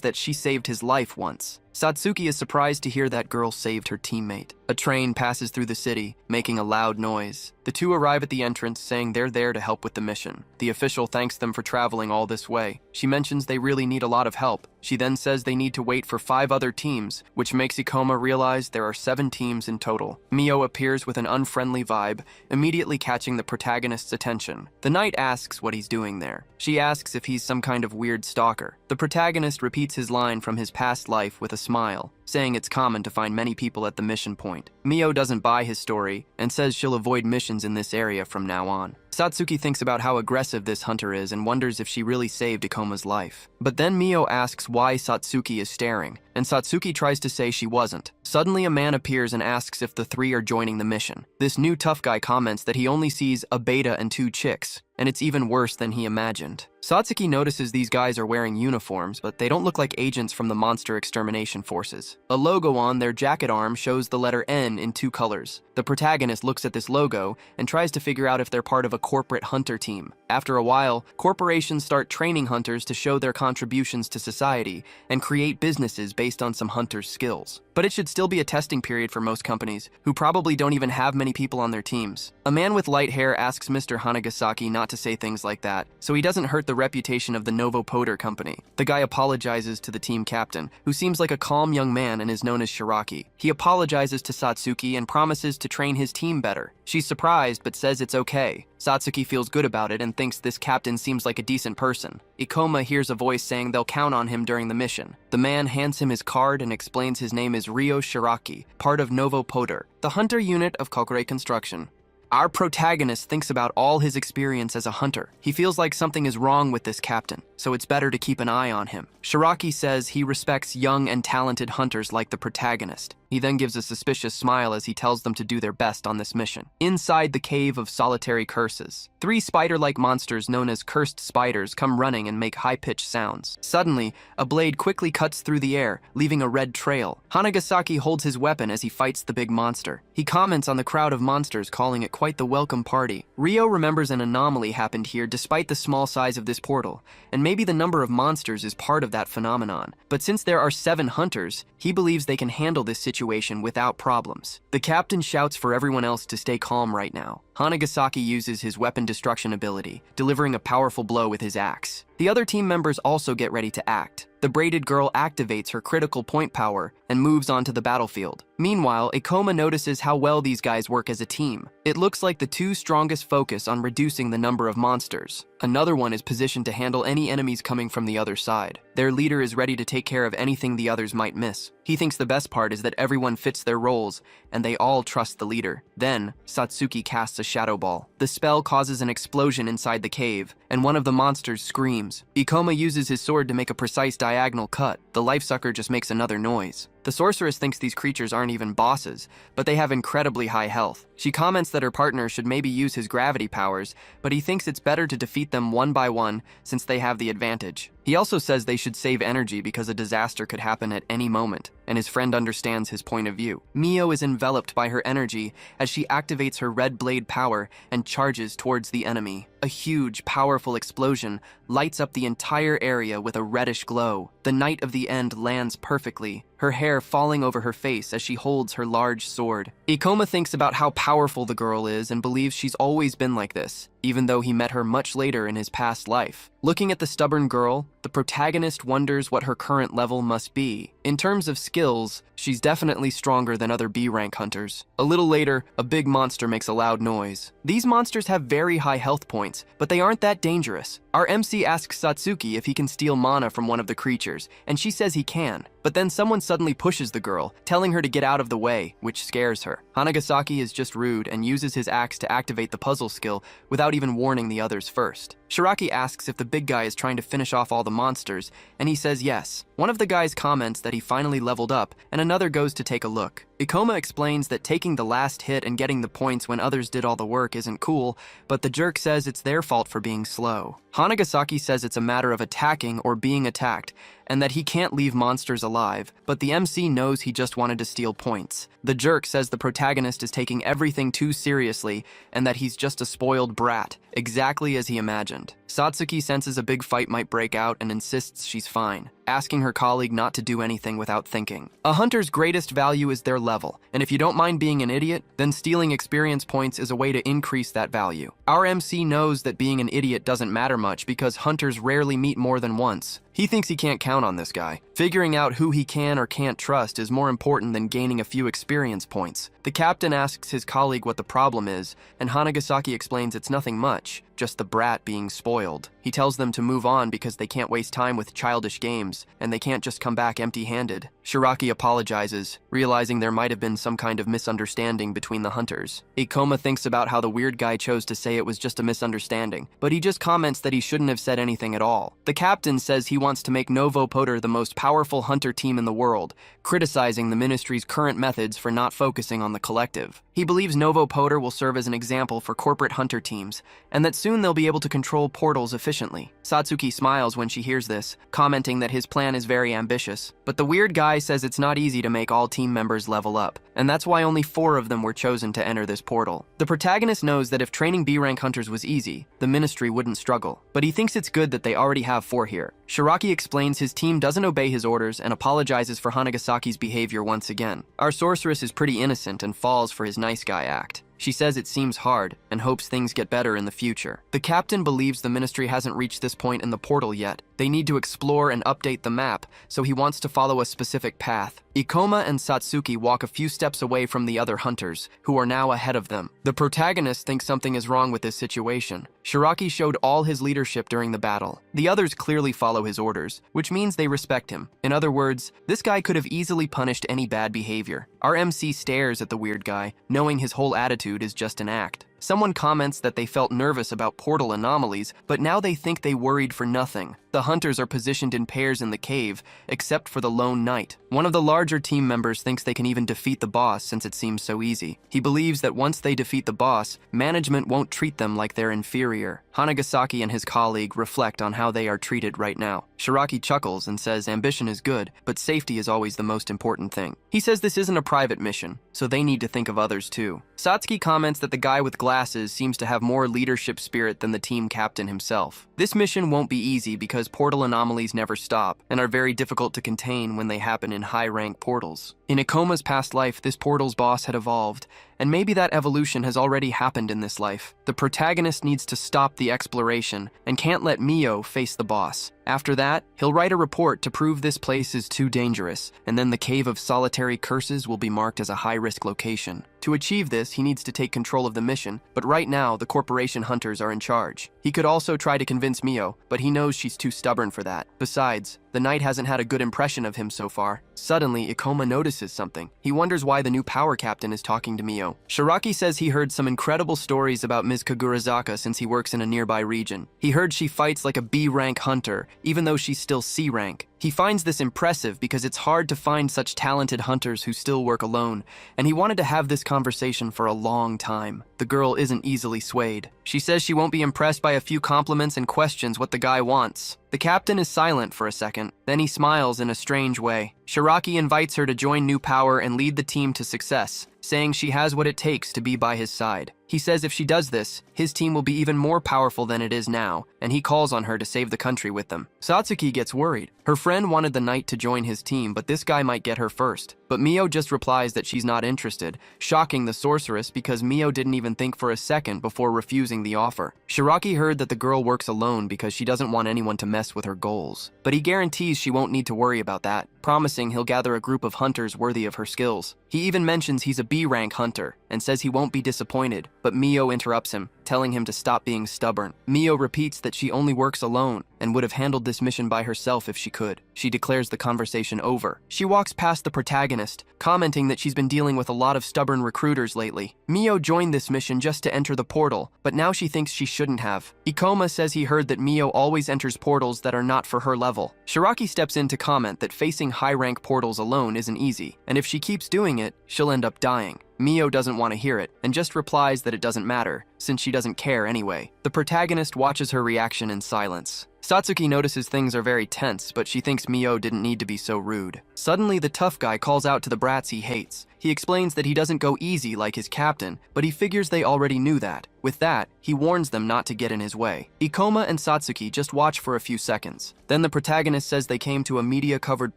that she saved his life once. Satsuki is surprised to hear that girl saved her teammate. A train passes through the city, making a loud noise. The two arrive at the entrance, saying they're there to help with the mission. The official thanks them for traveling all this way. She mentions they really need a lot of help. She then says they need to wait for 5 other teams, which makes Ikoma realize there are 7 teams in total. Mio appears with an unfriendly vibe, immediately catching the protagonist's attention. The knight asks what he's doing there. She asks if he's some kind of weird stalker. The protagonist repeats his line from his past life with a smile, saying it's common to find many people at the mission point. Mio doesn't buy his story and says she'll avoid missions in this area from now on. Satsuki thinks about how aggressive this hunter is and wonders if she really saved Ikoma's life. But then Mio asks why Satsuki is staring, and Satsuki tries to say she wasn't. Suddenly a man appears and asks if the 3 are joining the mission. This new tough guy comments that he only sees a beta and 2 chicks, and it's even worse than he imagined. Satsuki notices these guys are wearing uniforms, but they don't look like agents from the monster extermination forces. A logo on their jacket arm shows the letter N in 2 colors. The protagonist looks at this logo and tries to figure out if they're part of a corporate hunter team. After a while, corporations start training hunters to show their contributions to society and create businesses based on some hunters' skills. But it should still be a testing period for most companies, who probably don't even have many people on their teams. A man with light hair asks Mr. Hanagasaki not to say things like that, so he doesn't hurt the reputation of the Novo Poder company. The guy apologizes to the team captain, who seems like a calm young man and is known as Shiraki. He apologizes to Satsuki and promises to train his team better. She's surprised but says it's okay. Satsuki feels good about it and thinks this captain seems like a decent person. Ikoma hears a voice saying they'll count on him during the mission. The man hands him his card and explains his name is Ryo Shiraki, part of Novo Poder, the hunter unit of Kokure Construction. Our protagonist thinks about all his experience as a hunter. He feels like something is wrong with this captain, so it's better to keep an eye on him. Shiraki says he respects young and talented hunters like the protagonist. He then gives a suspicious smile as he tells them to do their best on this mission. Inside the Cave of Solitary Curses, 3 spider-like monsters known as cursed spiders come running and make high-pitched sounds. Suddenly, a blade quickly cuts through the air, leaving a red trail. Hanagasaki holds his weapon as he fights the big monster. He comments on the crowd of monsters, calling it quite the welcome party. Ryo remembers an anomaly happened here despite the small size of this portal, and maybe the number of monsters is part of that phenomenon. But since there are 7 hunters, he believes they can handle this situation without problems. The captain shouts for everyone else to stay calm right now. Hanagasaki uses his weapon destruction ability, delivering a powerful blow with his axe. The other team members also get ready to act. The braided girl activates her critical point power and moves onto the battlefield. Meanwhile, Ikoma notices how well these guys work as a team. It looks like the 2 strongest focus on reducing the number of monsters. Another one is positioned to handle any enemies coming from the other side. Their leader is ready to take care of anything the others might miss. He thinks the best part is that everyone fits their roles, and they all trust the leader. Then, Satsuki casts a shadow ball. The spell causes an explosion inside the cave, and one of the monsters screams. Ikoma uses his sword to make a precise diagonal cut. The life-sucker just makes another noise. The sorceress thinks these creatures aren't even bosses, but they have incredibly high health. She comments that her partner should maybe use his gravity powers, but he thinks it's better to defeat them one by one since they have the advantage. He also says they should save energy because a disaster could happen at any moment, and his friend understands his point of view. Mio is enveloped by her energy as she activates her red blade power and charges towards the enemy. A huge, powerful explosion lights up the entire area with a reddish glow. The Knight of the End lands perfectly, her hair falling over her face as she holds her large sword. Ikoma thinks about how powerful the girl is and believes she's always been like this, even though he met her much later in his past life. Looking at the stubborn girl, the protagonist wonders what her current level must be. In terms of skills, she's definitely stronger than other B-rank hunters. A little later, a big monster makes a loud noise. These monsters have very high health points, but they aren't that dangerous. Our MC asks Satsuki if he can steal mana from one of the creatures, and she says he can. But then someone suddenly pushes the girl, telling her to get out of the way, which scares her. Hanagasaki is just rude and uses his axe to activate the puzzle skill without even warning the others first. Shiraki asks if the big guy is trying to finish off all the monsters, and he says yes. One of the guys comments that he finally leveled up, and another goes to take a look. Ikoma explains that taking the last hit and getting the points when others did all the work isn't cool, but the jerk says it's their fault for being slow. Hanagasaki says it's a matter of attacking or being attacked, and that he can't leave monsters alive, but the MC knows he just wanted to steal points. The jerk says the protagonist is taking everything too seriously, and that he's just a spoiled brat, exactly as he imagined. Satsuki senses a big fight might break out and insists she's fine, asking her colleague not to do anything without thinking. A hunter's greatest value is their level, and if you don't mind being an idiot, then stealing experience points is a way to increase that value. Our MC knows that being an idiot doesn't matter much because hunters rarely meet more than once. He thinks he can't count on this guy. Figuring out who he can or can't trust is more important than gaining a few experience points. The captain asks his colleague what the problem is, and Hanagasaki explains it's nothing much, just the brat being spoiled. He tells them to move on because they can't waste time with childish games, and they can't just come back empty-handed. Shiraki apologizes, realizing there might have been some kind of misunderstanding between the hunters. Ikoma thinks about how the weird guy chose to say it was just a misunderstanding, but he just comments that he shouldn't have said anything at all. The captain says he wants to make Novo Poder the most powerful hunter team in the world, criticizing the ministry's current methods for not focusing on the collective. He believes Novo Poder will serve as an example for corporate hunter teams, and that soon they'll be able to control portals efficiently. Satsuki smiles when she hears this, commenting that his plan is very ambitious, but the weird guy says it's not easy to make all team members level up, and that's why only 4 of them were chosen to enter this portal. The protagonist knows that if training B-rank hunters was easy, the ministry wouldn't struggle, but he thinks it's good that they already have 4 here. Shiraki explains his team doesn't obey his orders and apologizes for Hanagasaki's behavior once again. Our sorceress is pretty innocent and falls for his nice guy act. She says it seems hard and hopes things get better in the future. The captain believes the ministry hasn't reached this point in the portal yet. They need to explore and update the map, so he wants to follow a specific path. Ikoma and Satsuki walk a few steps away from the other hunters, who are now ahead of them. The protagonist thinks something is wrong with this situation. Shiraki showed all his leadership during the battle. The others clearly follow his orders, which means they respect him. In other words, this guy could have easily punished any bad behavior. Our MC stares at the weird guy, knowing his whole attitude is just an act. Someone comments that they felt nervous about portal anomalies, but now they think they worried for nothing. The hunters are positioned in pairs in the cave, except for the lone knight. One of the larger team members thinks they can even defeat the boss since it seems so easy. He believes that once they defeat the boss, management won't treat them like they're inferior. Hanagasaki and his colleague reflect on how they are treated right now. Shiraki chuckles and says ambition is good, but safety is always the most important thing. He says this isn't a private mission, so they need to think of others too. Satsuki comments that the guy with glasses seems to have more leadership spirit than the team captain himself. This mission won't be easy because portal anomalies never stop and are very difficult to contain when they happen in high-rank portals. In Ikoma's past life, this portal's boss had evolved, and maybe that evolution has already happened in this life. The protagonist needs to stop the exploration and can't let Mio face the boss. After that, he'll write a report to prove this place is too dangerous, and then the Cave of Solitary Curses will be marked as a high-risk location. To achieve this, he needs to take control of the mission, but right now, the corporation hunters are in charge. He could also try to convince Mio, but he knows she's too stubborn for that. Besides, the knight hasn't had a good impression of him so far. Suddenly, Ikoma notices something. He wonders why the new power captain is talking to Mio. Shiraki says he heard some incredible stories about Ms. Kagurazaka since he works in a nearby region. He heard she fights like a B-rank hunter, even though she's still C-rank. He finds this impressive because it's hard to find such talented hunters who still work alone, and he wanted to have this conversation for a long time. The girl isn't easily swayed. She says she won't be impressed by a few compliments and questions what the guy wants. The captain is silent for a second, then he smiles in a strange way. Shiraki invites her to join New Power and lead the team to success, saying she has what it takes to be by his side. He says if she does this, his team will be even more powerful than it is now, and he calls on her to save the country with them. Satsuki gets worried. Her friend wanted the knight to join his team, but this guy might get her first. But Mio just replies that she's not interested, shocking the sorceress because Mio didn't even think for a second before refusing the offer. Shiraki heard that the girl works alone because she doesn't want anyone to mess with her goals. But he guarantees she won't need to worry about that, promising he'll gather a group of hunters worthy of her skills. He even mentions he's a B-rank hunter and says he won't be disappointed, but Mio interrupts him, telling him to stop being stubborn. Mio repeats that she only works alone and would have handled this mission by herself if she could. She declares the conversation over. She walks past the protagonist, commenting that she's been dealing with a lot of stubborn recruiters lately. Mio joined this mission just to enter the portal, but now she thinks she shouldn't have. Ikoma says he heard that Mio always enters portals that are not for her level. Shiraki steps in to comment that facing high-rank portals alone isn't easy, and if she keeps doing it, she'll end up dying. Mio doesn't want to hear it, and just replies that it doesn't matter, since she doesn't care anyway. The protagonist watches her reaction in silence. Satsuki notices things are very tense, but she thinks Mio didn't need to be so rude. Suddenly, the tough guy calls out to the brats he hates. He explains that he doesn't go easy like his captain, but he figures they already knew that. With that, he warns them not to get in his way. Ikoma and Satsuki just watch for a few seconds. Then the protagonist says they came to a media-covered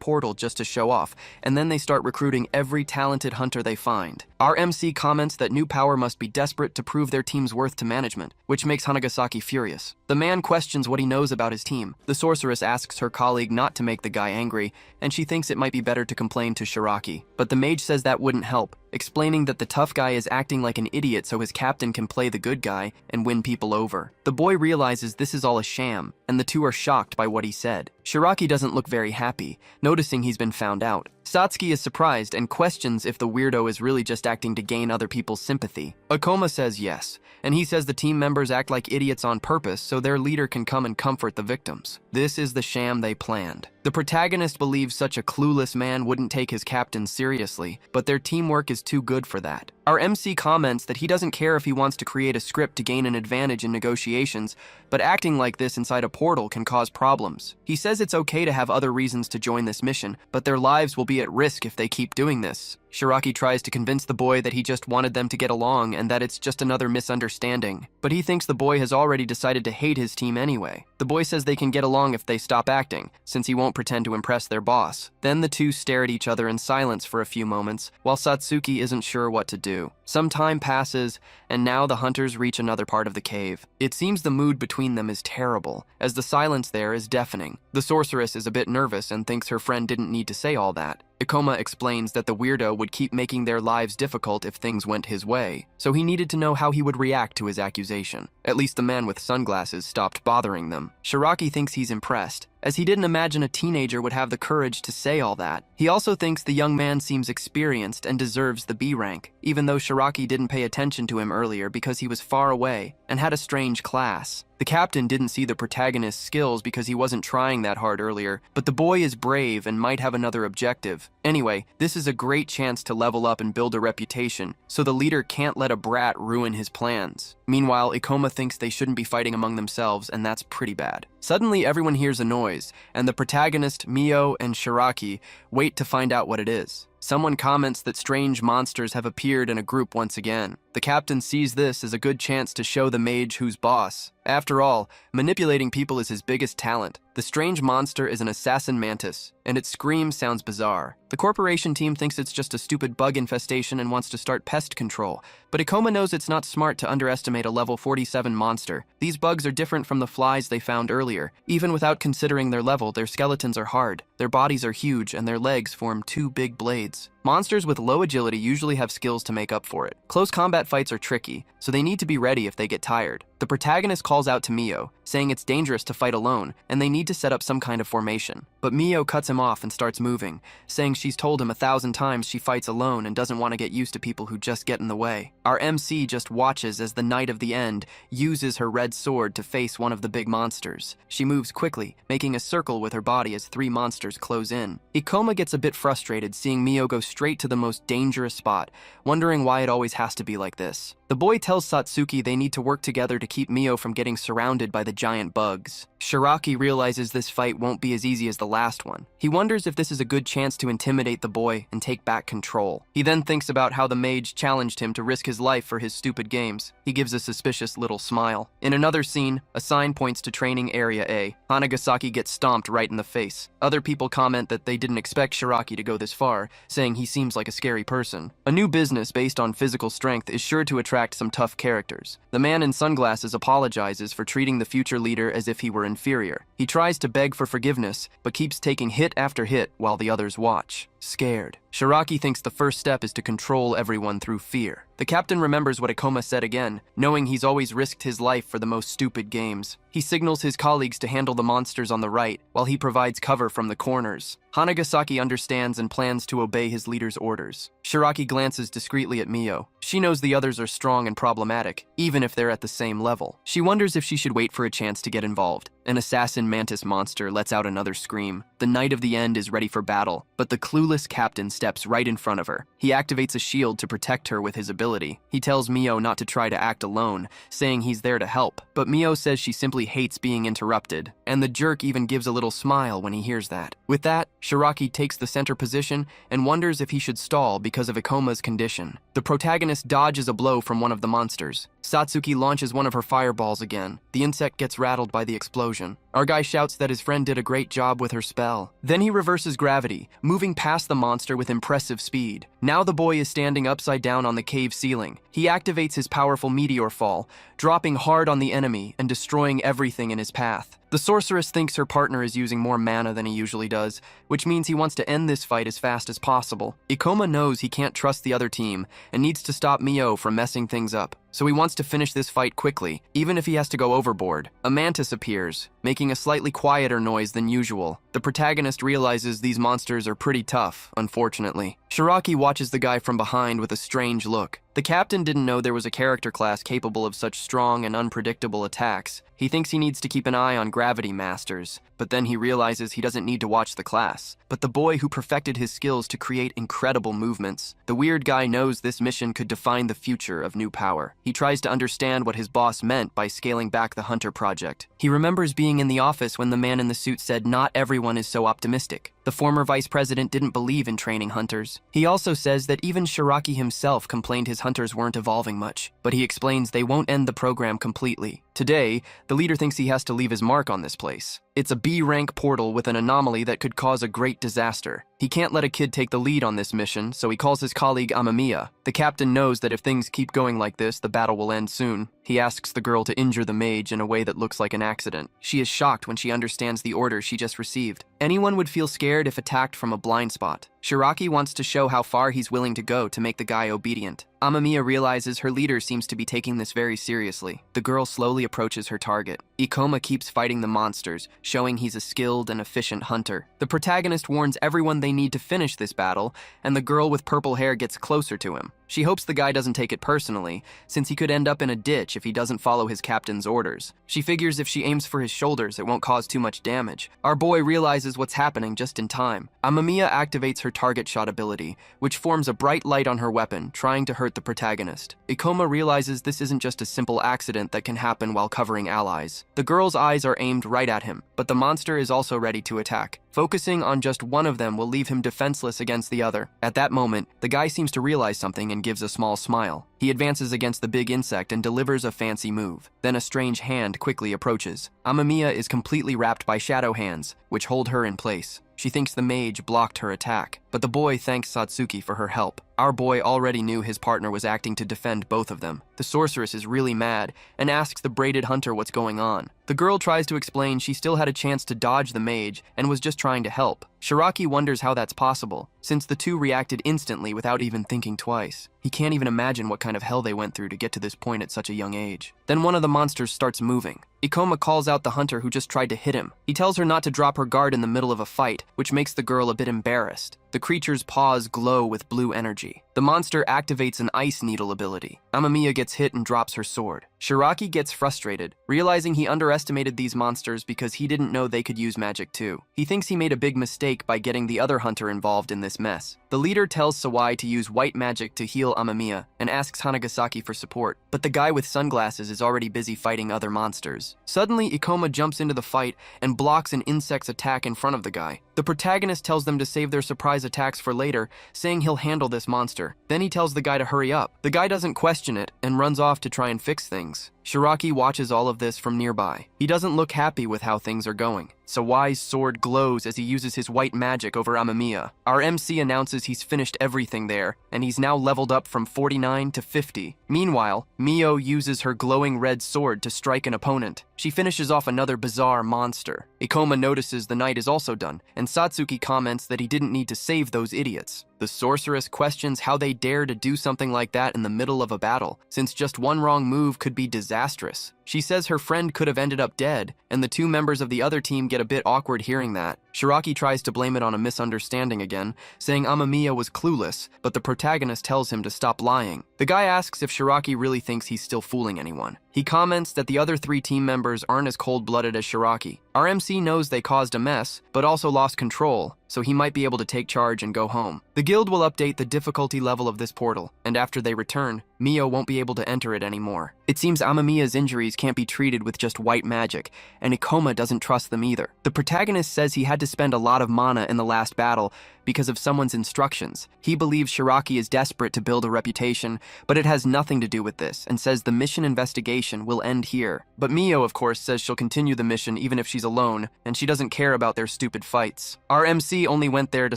portal just to show off, and then they start recruiting every talented hunter they find. Our MC comments that New Power must be desperate to prove their team's worth to management, which makes Hanagasaki furious. The man questions what he knows about his team. The sorceress asks her colleague not to make the guy angry, and she thinks it might be better to complain to Shiraki. But the mage says that wouldn't help, explaining that the tough guy is acting like an idiot so his captain can play the good guy and win people over. The boy realizes this is all a sham, and the two are shocked by what he said. Shiraki doesn't look very happy, noticing he's been found out. Satsuki is surprised and questions if the weirdo is really just acting to gain other people's sympathy. Ikoma says yes, and he says the team members act like idiots on purpose so their leader can come and comfort the victims. This is the sham they planned. The protagonist believes such a clueless man wouldn't take his captain seriously, but their teamwork is too good for that. Our MC comments that he doesn't care if he wants to create a script to gain an advantage in negotiations, but acting like this inside a portal can cause problems. He says it's okay to have other reasons to join this mission, but their lives will be at risk if they keep doing this. Shiraki tries to convince the boy that he just wanted them to get along and that it's just another misunderstanding, but he thinks the boy has already decided to hate his team anyway. The boy says they can get along if they stop acting, since he won't pretend to impress their boss. Then the two stare at each other in silence for a few moments, while Satsuki isn't sure what to do. Some time passes, and now the hunters reach another part of the cave. It seems the mood between them is terrible, as the silence there is deafening. The sorceress is a bit nervous and thinks her friend didn't need to say all that. Ikoma explains that the weirdo would keep making their lives difficult if things went his way, so he needed to know how he would react to his accusation. At least the man with sunglasses stopped bothering them. Shiraki thinks he's impressed, as he didn't imagine a teenager would have the courage to say all that. He also thinks the young man seems experienced and deserves the B rank, even though Shiraki didn't pay attention to him earlier because he was far away and had a strange class. The captain didn't see the protagonist's skills because he wasn't trying that hard earlier, but the boy is brave and might have another objective. Anyway, this is a great chance to level up and build a reputation, so the leader can't let a brat ruin his plans. Meanwhile, Ikoma thinks they shouldn't be fighting among themselves, and that's pretty bad. Suddenly, everyone hears a noise, and the protagonist, Mio, and Shiraki wait to find out what it is. Someone comments that strange monsters have appeared in a group once again. The captain sees this as a good chance to show the mage who's boss. After all, manipulating people is his biggest talent. The strange monster is an assassin mantis, and its scream sounds bizarre. The corporation team thinks it's just a stupid bug infestation and wants to start pest control, but Ikoma knows it's not smart to underestimate a level 47 monster. These bugs are different from the flies they found earlier. Even without considering their level, their skeletons are hard, their bodies are huge, and their legs form two big blades. Monsters with low agility usually have skills to make up for it. Close combat fights are tricky, so they need to be ready if they get tired. The protagonist calls out to Mio, saying it's dangerous to fight alone, and they need to set up some kind of formation. But Mio cuts him off and starts moving, saying she's told him 1,000 times she fights alone and doesn't want to get used to people who just get in the way. Our MC just watches as the Knight of the End uses her red sword to face one of the big monsters. She moves quickly, making a circle with her body as 3 monsters close in. Ikoma gets a bit frustrated seeing Mio go straight to the most dangerous spot, wondering why it always has to be like this. The boy tells Satsuki they need to work together to keep Mio from getting surrounded by the giant bugs. Shiraki realizes this fight won't be as easy as the last one. He wonders if this is a good chance to intimidate the boy and take back control. He then thinks about how the mage challenged him to risk his life for his stupid games. He gives a suspicious little smile. In another scene, a sign points to Training Area A. Hanagasaki gets stomped right in the face. Other people comment that they didn't expect Shiraki to go this far, saying he seems like a scary person. A new business based on physical strength is sure to attract some tough characters. The man in sunglasses apologizes for treating the future leader as if he were inferior. He tries to beg for forgiveness, but keeps taking hit after hit while the others watch. Scared, Shiraki thinks the first step is to control everyone through fear. The captain remembers what Ikoma said again, knowing he's always risked his life for the most stupid games. He signals his colleagues to handle the monsters on the right, while he provides cover from the corners. Hanagasaki understands and plans to obey his leader's orders. Shiraki glances discreetly at Mio. She knows the others are strong and problematic, even if they're at the same level. She wonders if she should wait for a chance to get involved. An assassin mantis monster lets out another scream. The Knight of the End is ready for battle, but the clueless captain steps right in front of her. He activates a shield to protect her with his ability. He tells Mio not to try to act alone, saying he's there to help. But Mio says she simply hates being interrupted, and the jerk even gives a little smile when he hears that. With that, Shiraki takes the center position and wonders if he should stall because of Ikoma's condition. The protagonist dodges a blow from one of the monsters. Satsuki launches one of her fireballs again. The insect gets rattled by the explosion. Our guy shouts that his friend did a great job with her spell. Then he reverses gravity, moving past the monster with impressive speed. Now the boy is standing upside down on the cave ceiling. He activates his powerful meteor fall, dropping hard on the enemy and destroying everything in his path. The sorceress thinks her partner is using more mana than he usually does, which means he wants to end this fight as fast as possible. Ikoma knows he can't trust the other team and needs to stop Mio from messing things up, so he wants to finish this fight quickly, even if he has to go overboard. A mantis appears, making a slightly quieter noise than usual. The protagonist realizes these monsters are pretty tough, unfortunately. Shiraki watches the guy from behind with a strange look. The captain didn't know there was a character class capable of such strong and unpredictable attacks. He thinks he needs to keep an eye on gravity masters, but then he realizes he doesn't need to watch the class, but the boy who perfected his skills to create incredible movements. The weird guy knows this mission could define the future of new power. He tries to understand what his boss meant by scaling back the Hunter project. He remembers being in the office when the man in the suit said not everyone is so optimistic. The former vice president didn't believe in training hunters. He also says that even Shiraki himself complained his hunters weren't evolving much, but he explains they won't end the program completely. Today, the leader thinks he has to leave his mark on this place. It's a B-rank portal with an anomaly that could cause a great disaster. He can't let a kid take the lead on this mission, so he calls his colleague Amamiya. The captain knows that if things keep going like this, the battle will end soon. He asks the girl to injure the mage in a way that looks like an accident. She is shocked when she understands the order she just received. Anyone would feel scared if attacked from a blind spot. Shiraki wants to show how far he's willing to go to make the guy obedient. Amamiya realizes her leader seems to be taking this very seriously. The girl slowly approaches her target. Ikoma keeps fighting the monsters, showing he's a skilled and efficient hunter. The protagonist warns everyone they need to finish this battle, and the girl with purple hair gets closer to him. She hopes the guy doesn't take it personally, since he could end up in a ditch if he doesn't follow his captain's orders. She figures if she aims for his shoulders, it won't cause too much damage. Our boy realizes what's happening just in time. Amamiya activates her target shot ability, which forms a bright light on her weapon, trying to hurt the protagonist. Ikoma realizes this isn't just a simple accident that can happen while covering allies. The girl's eyes are aimed right at him, but the monster is also ready to attack. Focusing on just one of them will leave him defenseless against the other. At that moment, the guy seems to realize something and gives a small smile. He advances against the big insect and delivers a fancy move. Then a strange hand quickly approaches. Amamiya is completely wrapped by shadow hands, which hold her in place. She thinks the mage blocked her attack, but the boy thanks Satsuki for her help. Our boy already knew his partner was acting to defend both of them. The sorceress is really mad and asks the braided hunter what's going on. The girl tries to explain she still had a chance to dodge the mage and was just trying to help. Shiraki wonders how that's possible, since the two reacted instantly without even thinking twice. He can't even imagine what kind of hell they went through to get to this point at such a young age. Then one of the monsters starts moving. Ikoma calls out the hunter who just tried to hit him. He tells her not to drop her guard in the middle of a fight, which makes the girl a bit embarrassed. The creature's paws glow with blue energy. The monster activates an ice needle ability. Amamiya gets hit and drops her sword. Shiraki gets frustrated, realizing he underestimated underestimated these monsters because he didn't know they could use magic too. He thinks he made a big mistake by getting the other hunter involved in this mess. The leader tells Sawai to use white magic to heal Amamiya and asks Hanagasaki for support, but the guy with sunglasses is already busy fighting other monsters. Suddenly, Ikoma jumps into the fight and blocks an insect's attack in front of the guy. The protagonist tells them to save their surprise attacks for later, saying he'll handle this monster. Then he tells the guy to hurry up. The guy doesn't question it and runs off to try and fix things. Shiraki watches all of this from nearby. He doesn't look happy with how things are going. Sawai's sword glows as he uses his white magic over Amamiya. Our MC announces he's finished everything there, and he's now leveled up from 49 to 50. Meanwhile, Mio uses her glowing red sword to strike an opponent. She finishes off another bizarre monster. Ikoma notices the night is also done, and Satsuki comments that he didn't need to save those idiots. The sorceress questions how they dare to do something like that in the middle of a battle, since just one wrong move could be disastrous. She says her friend could have ended up dead, and the two members of the other team get a bit awkward hearing that. Shiraki tries to blame it on a misunderstanding again, saying Amamiya was clueless, but the protagonist tells him to stop lying. The guy asks if Shiraki really thinks he's still fooling anyone. He comments that the other three team members aren't as cold-blooded as Shiraki. Our MC knows they caused a mess, but also lost control, so he might be able to take charge and go home. The guild will update the difficulty level of this portal, and after they return, Mio won't be able to enter it anymore. It seems Amamiya's injuries can't be treated with just white magic, and Ikoma doesn't trust them either. The protagonist says he had to spend a lot of mana in the last battle because of someone's instructions. He believes Shiraki is desperate to build a reputation, but it has nothing to do with this, and says the mission investigation will end here. But Mio, of course, says she'll continue the mission even if she's alone, and she doesn't care about their stupid fights. Our MC only went there to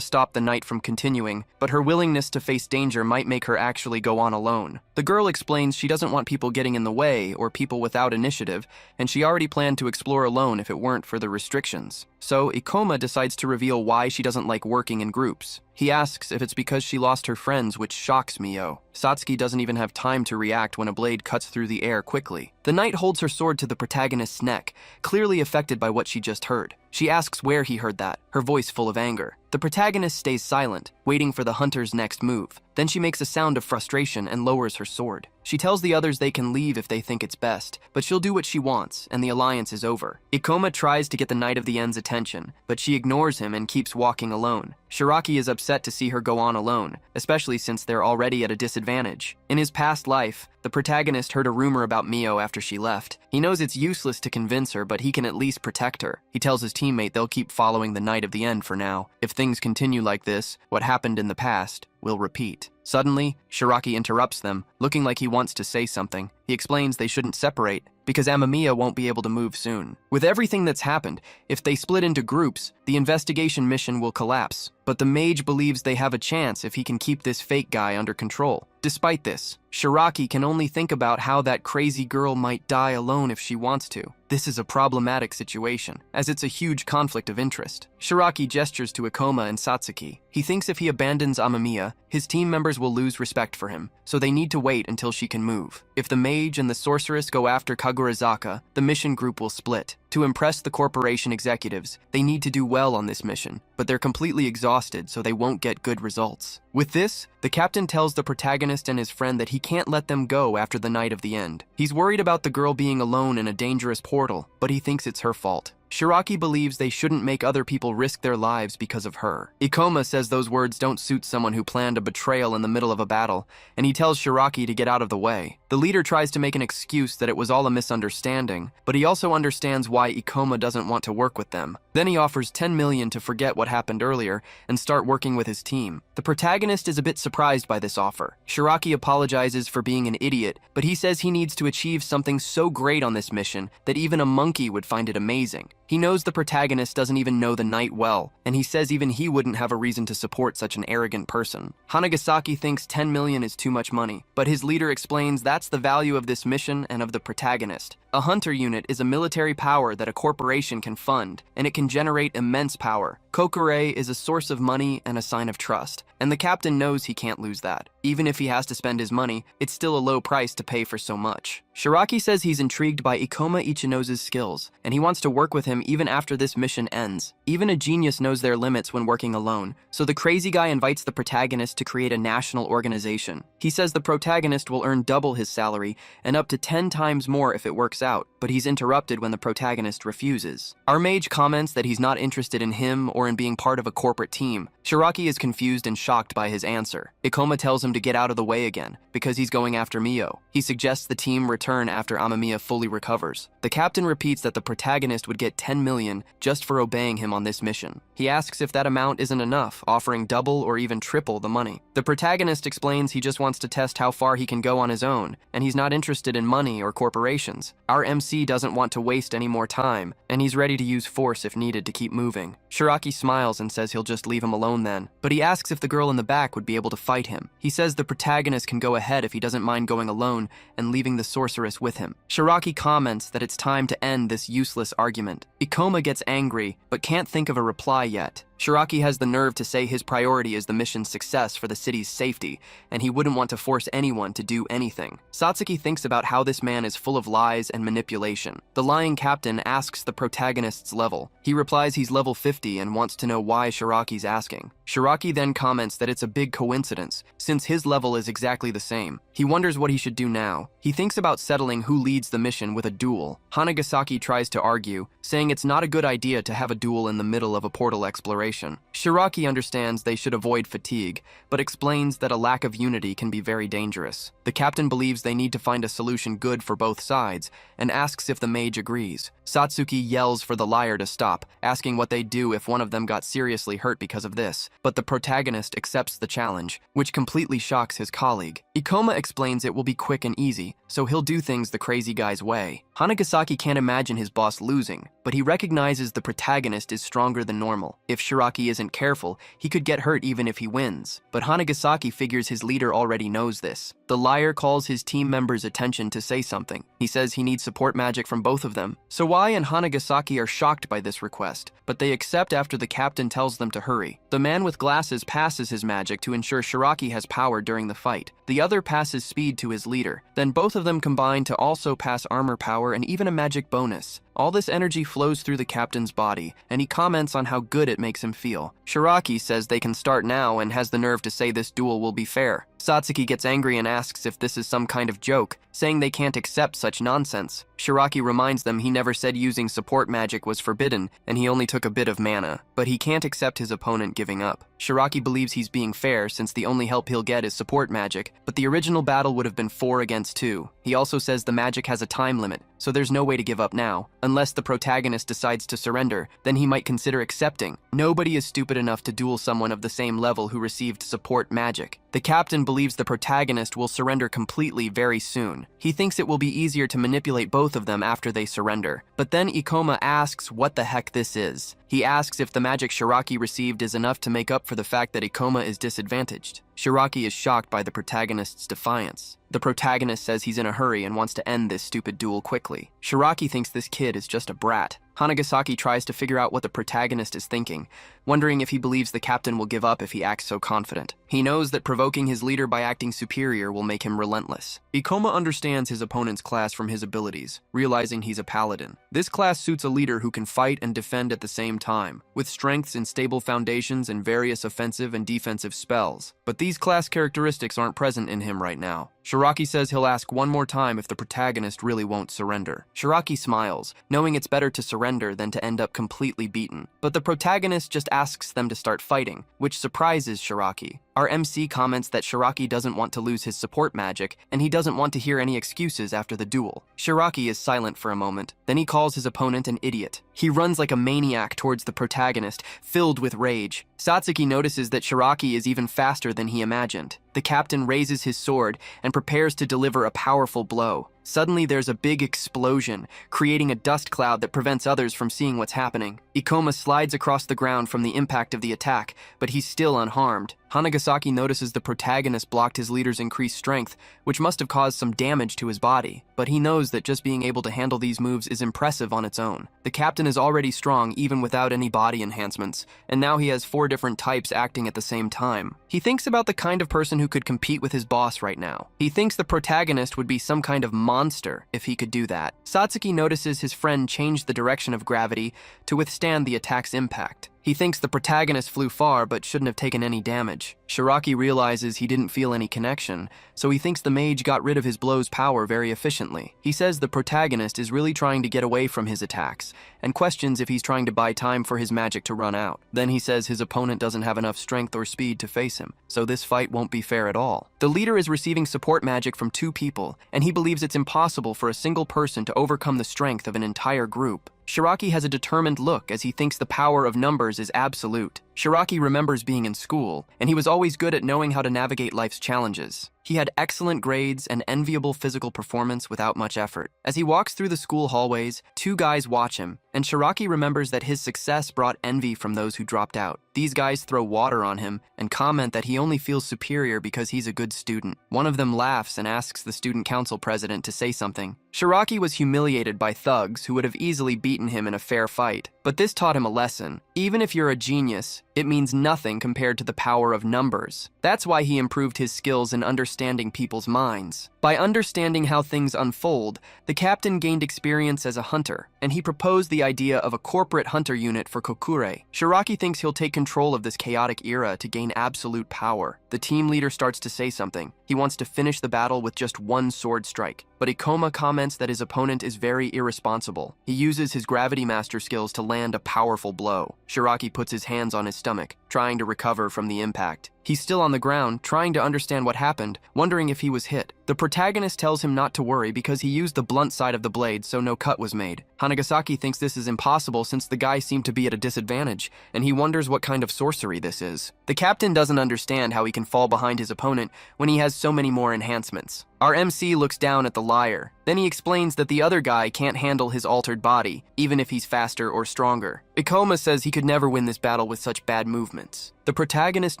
stop the night from continuing, but her willingness to face danger might make her actually go on alone. The girl explains she doesn't want people getting in the way or people without initiative, and she already planned to explore alone if it weren't for the restrictions. So Ikoma decides to reveal why she doesn't like working in groups. He asks if it's because she lost her friends, which shocks Mio. Satsuki doesn't even have time to react when a blade cuts through the air quickly. The knight holds her sword to the protagonist's neck, clearly affected by what she just heard. She asks where he heard that, her voice full of anger. The protagonist stays silent, waiting for the hunter's next move. Then she makes a sound of frustration and lowers her sword. She tells the others they can leave if they think it's best, but she'll do what she wants, and the alliance is over. Ikoma tries to get the Knight of the End's attention, but she ignores him and keeps walking alone. Shiraki is upset to see her go on alone, especially since they're already at a disadvantage. In his past life, the protagonist heard a rumor about Mio after she left. He knows it's useless to convince her, but he can at least protect her. He tells his teammate they'll keep following the Knight of the End for now. If things continue like this, what happened in the past will repeat. Suddenly, Shiraki interrupts them, looking like he wants to say something. He explains they shouldn't separate, because Amamiya won't be able to move soon. With everything that's happened, if they split into groups, the investigation mission will collapse. But the mage believes they have a chance if he can keep this fake guy under control. Despite this, Shiraki can only think about how that crazy girl might die alone if she wants to. This is a problematic situation, as it's a huge conflict of interest. Shiraki gestures to Ikoma and Satsuki. He thinks if he abandons Amamiya, his team members will lose respect for him, so they need to wait until she can move. If the mage and the sorceress go after Kagurazaka, the mission group will split. To impress the corporation executives, they need to do well on this mission, but they're completely exhausted, so they won't get good results. With this, the captain tells the protagonist and his friend that he can't let them go after the Night of the End. He's worried about the girl being alone in a dangerous portal, but he thinks it's her fault. Shiraki believes they shouldn't make other people risk their lives because of her. Ikoma says those words don't suit someone who planned a betrayal in the middle of a battle, and he tells Shiraki to get out of the way. The leader tries to make an excuse that it was all a misunderstanding, but he also understands why Ikoma doesn't want to work with them. Then he offers 10 million to forget what happened earlier and start working with his team. The protagonist is a bit surprised by this offer. Shiraki apologizes for being an idiot, but he says he needs to achieve something so great on this mission that even a monkey would find it amazing. He knows the protagonist doesn't even know the knight well, and he says even he wouldn't have a reason to support such an arrogant person. Hanagasaki thinks 10 million is too much money, but his leader explains that's the value of this mission and of the protagonist. A hunter unit is a military power that a corporation can fund, and it can generate immense power. Kokure is a source of money and a sign of trust, and the captain knows he can't lose that. Even if he has to spend his money, it's still a low price to pay for so much. Shiraki says he's intrigued by Ikoma Ichinose's skills, and he wants to work with him even after this mission ends. Even a genius knows their limits when working alone, so the crazy guy invites the protagonist to create a national organization. He says the protagonist will earn double his salary and up to 10 times more if it works out, but he's interrupted when the protagonist refuses. Our mage comments that he's not interested in him or in being part of a corporate team. Shiraki is confused and shocked by his answer. Ikoma tells him to get out of the way again, because he's going after Mio. He suggests the team return after Amamiya fully recovers. The captain repeats that the protagonist would get 10 million just for obeying him on this mission. He asks if that amount isn't enough, offering double or even triple the money. The protagonist explains he just wants to test how far he can go on his own, and he's not interested in money or corporations. Our MC doesn't want to waste any more time, and he's ready to use force if needed to keep moving. Shiraki smiles and says he'll just leave him alone then, but he asks if the girl in the back would be able to fight him. He says the protagonist can go ahead if he doesn't mind going alone and leaving the sorceress with him. Shiraki comments that it's time to end this useless argument. Ikoma gets angry, but can't think of a reply yet. Shiraki has the nerve to say his priority is the mission's success for the city's safety, and he wouldn't want to force anyone to do anything. Satsuki thinks about how this man is full of lies and manipulation. The lying captain asks the protagonist's level. He replies he's level 50 and wants to know why Shiraki's asking. Shiraki then comments that it's a big coincidence, since his level is exactly the same. He wonders what he should do now. He thinks about settling who leads the mission with a duel. Hanagasaki tries to argue, saying it's not a good idea to have a duel in the middle of a portal exploration. Shiraki understands they should avoid fatigue, but explains that a lack of unity can be very dangerous. The captain believes they need to find a solution good for both sides, and asks if the mage agrees. Satsuki yells for the liar to stop, asking what they'd do if one of them got seriously hurt because of this, but the protagonist accepts the challenge, which completely shocks his colleague. Ikoma explains it will be quick and easy, so he'll do things the crazy guy's way. Hanagasaki can't imagine his boss losing, but he recognizes the protagonist is stronger than normal. If Shiraki isn't careful, he could get hurt even if he wins. But Hanagasaki figures his leader already knows this. The liar calls his team members' attention to say something. He says he needs support magic from both of them. Sawai and Hanagasaki are shocked by this request, but they accept after the captain tells them to hurry. The man with glasses passes his magic to ensure Shiraki has power during the fight. The other passes speed to his leader. Then both of them combine to also pass armor power and even a magic bonus. All this energy flows through the captain's body, and he comments on how good it makes him feel. Shiraki says they can start now and has the nerve to say this duel will be fair. Satsuki gets angry and asks if this is some kind of joke, saying they can't accept such nonsense. Shiraki reminds them he never said using support magic was forbidden, and he only took a bit of mana, but he can't accept his opponent giving up. Shiraki believes he's being fair since the only help he'll get is support magic, but the original battle would have been 4 against 2. He also says the magic has a time limit, so there's no way to give up now. Unless the protagonist decides to surrender, then he might consider accepting. Nobody is stupid enough to duel someone of the same level who received support magic. The captain believes the protagonist will surrender completely very soon. He thinks it will be easier to manipulate both of them after they surrender. But then Ikoma asks what the heck this is. He asks if the magic Shiraki received is enough to make up for the fact that Ikoma is disadvantaged. Shiraki is shocked by the protagonist's defiance. The protagonist says he's in a hurry and wants to end this stupid duel quickly. Shiraki thinks this kid is just a brat. Hanagasaki tries to figure out what the protagonist is thinking, wondering if he believes the captain will give up if he acts so confident. He knows that provoking his leader by acting superior will make him relentless. Ikoma understands his opponent's class from his abilities, realizing he's a paladin. This class suits a leader who can fight and defend at the same time, with strengths and stable foundations and various offensive and defensive spells. But these class characteristics aren't present in him right now. Shiraki says he'll ask one more time if the protagonist really won't surrender. Shiraki smiles, knowing it's better to surrender than to end up completely beaten. But the protagonist just asks them to start fighting, which surprises Shiraki. Our MC comments that Shiraki doesn't want to lose his support magic, and he doesn't want to hear any excuses after the duel. Shiraki is silent for a moment, then he calls his opponent an idiot. He runs like a maniac towards the protagonist, filled with rage. Satsuki notices that Shiraki is even faster than he imagined. The captain raises his sword and prepares to deliver a powerful blow. Suddenly there's a big explosion, creating a dust cloud that prevents others from seeing what's happening. Ikoma slides across the ground from the impact of the attack, but he's still unharmed. Hanagasaki notices the protagonist blocked his leader's increased strength, which must have caused some damage to his body, but he knows that just being able to handle these moves is impressive on its own. The captain is already strong even without any body enhancements, and now he has 4 different types acting at the same time. He thinks about the kind of person who could compete with his boss right now. He thinks the protagonist would be some kind of monster if he could do that. Satsuki notices his friend changed the direction of gravity to withstand the attack's impact. He thinks the protagonist flew far but shouldn't have taken any damage. Shiraki realizes he didn't feel any connection, so he thinks the mage got rid of his blow's power very efficiently. He says the protagonist is really trying to get away from his attacks, and questions if he's trying to buy time for his magic to run out. Then he says his opponent doesn't have enough strength or speed to face him, so this fight won't be fair at all. The leader is receiving support magic from 2 people, and he believes it's impossible for a single person to overcome the strength of an entire group. Shiraki has a determined look as he thinks the power of numbers is absolute. Shiraki remembers being in school, and he was always good at knowing how to navigate life's challenges. He had excellent grades and enviable physical performance without much effort. As he walks through the school hallways, 2 guys watch him, and Shiraki remembers that his success brought envy from those who dropped out. These guys throw water on him and comment that he only feels superior because he's a good student. One of them laughs and asks the student council president to say something. Shiraki was humiliated by thugs who would have easily beaten him in a fair fight, but this taught him a lesson. Even if you're a genius, it means nothing compared to the power of numbers. That's why he improved his skills in understanding people's minds. By understanding how things unfold, the captain gained experience as a hunter, and he proposed the idea of a corporate hunter unit for Kokure. Shiraki thinks he'll take control of this chaotic era to gain absolute power. The team leader starts to say something. He wants to finish the battle with just 1 sword strike, but Ikoma comments that his opponent is very irresponsible. He uses his gravity master skills to land a powerful blow. Shiraki puts his hands on his stomach, trying to recover from the impact. He's still on the ground, trying to understand what happened, wondering if he was hit. The protagonist tells him not to worry because he used the blunt side of the blade, so no cut was made. Hanagasaki thinks this is impossible since the guy seemed to be at a disadvantage, and he wonders what kind of sorcery this is. The captain doesn't understand how he can fall behind his opponent when he has so many more enhancements. Our MC looks down at the liar. Then he explains that the other guy can't handle his altered body, even if he's faster or stronger. Ikoma says he could never win this battle with such bad movements. The protagonist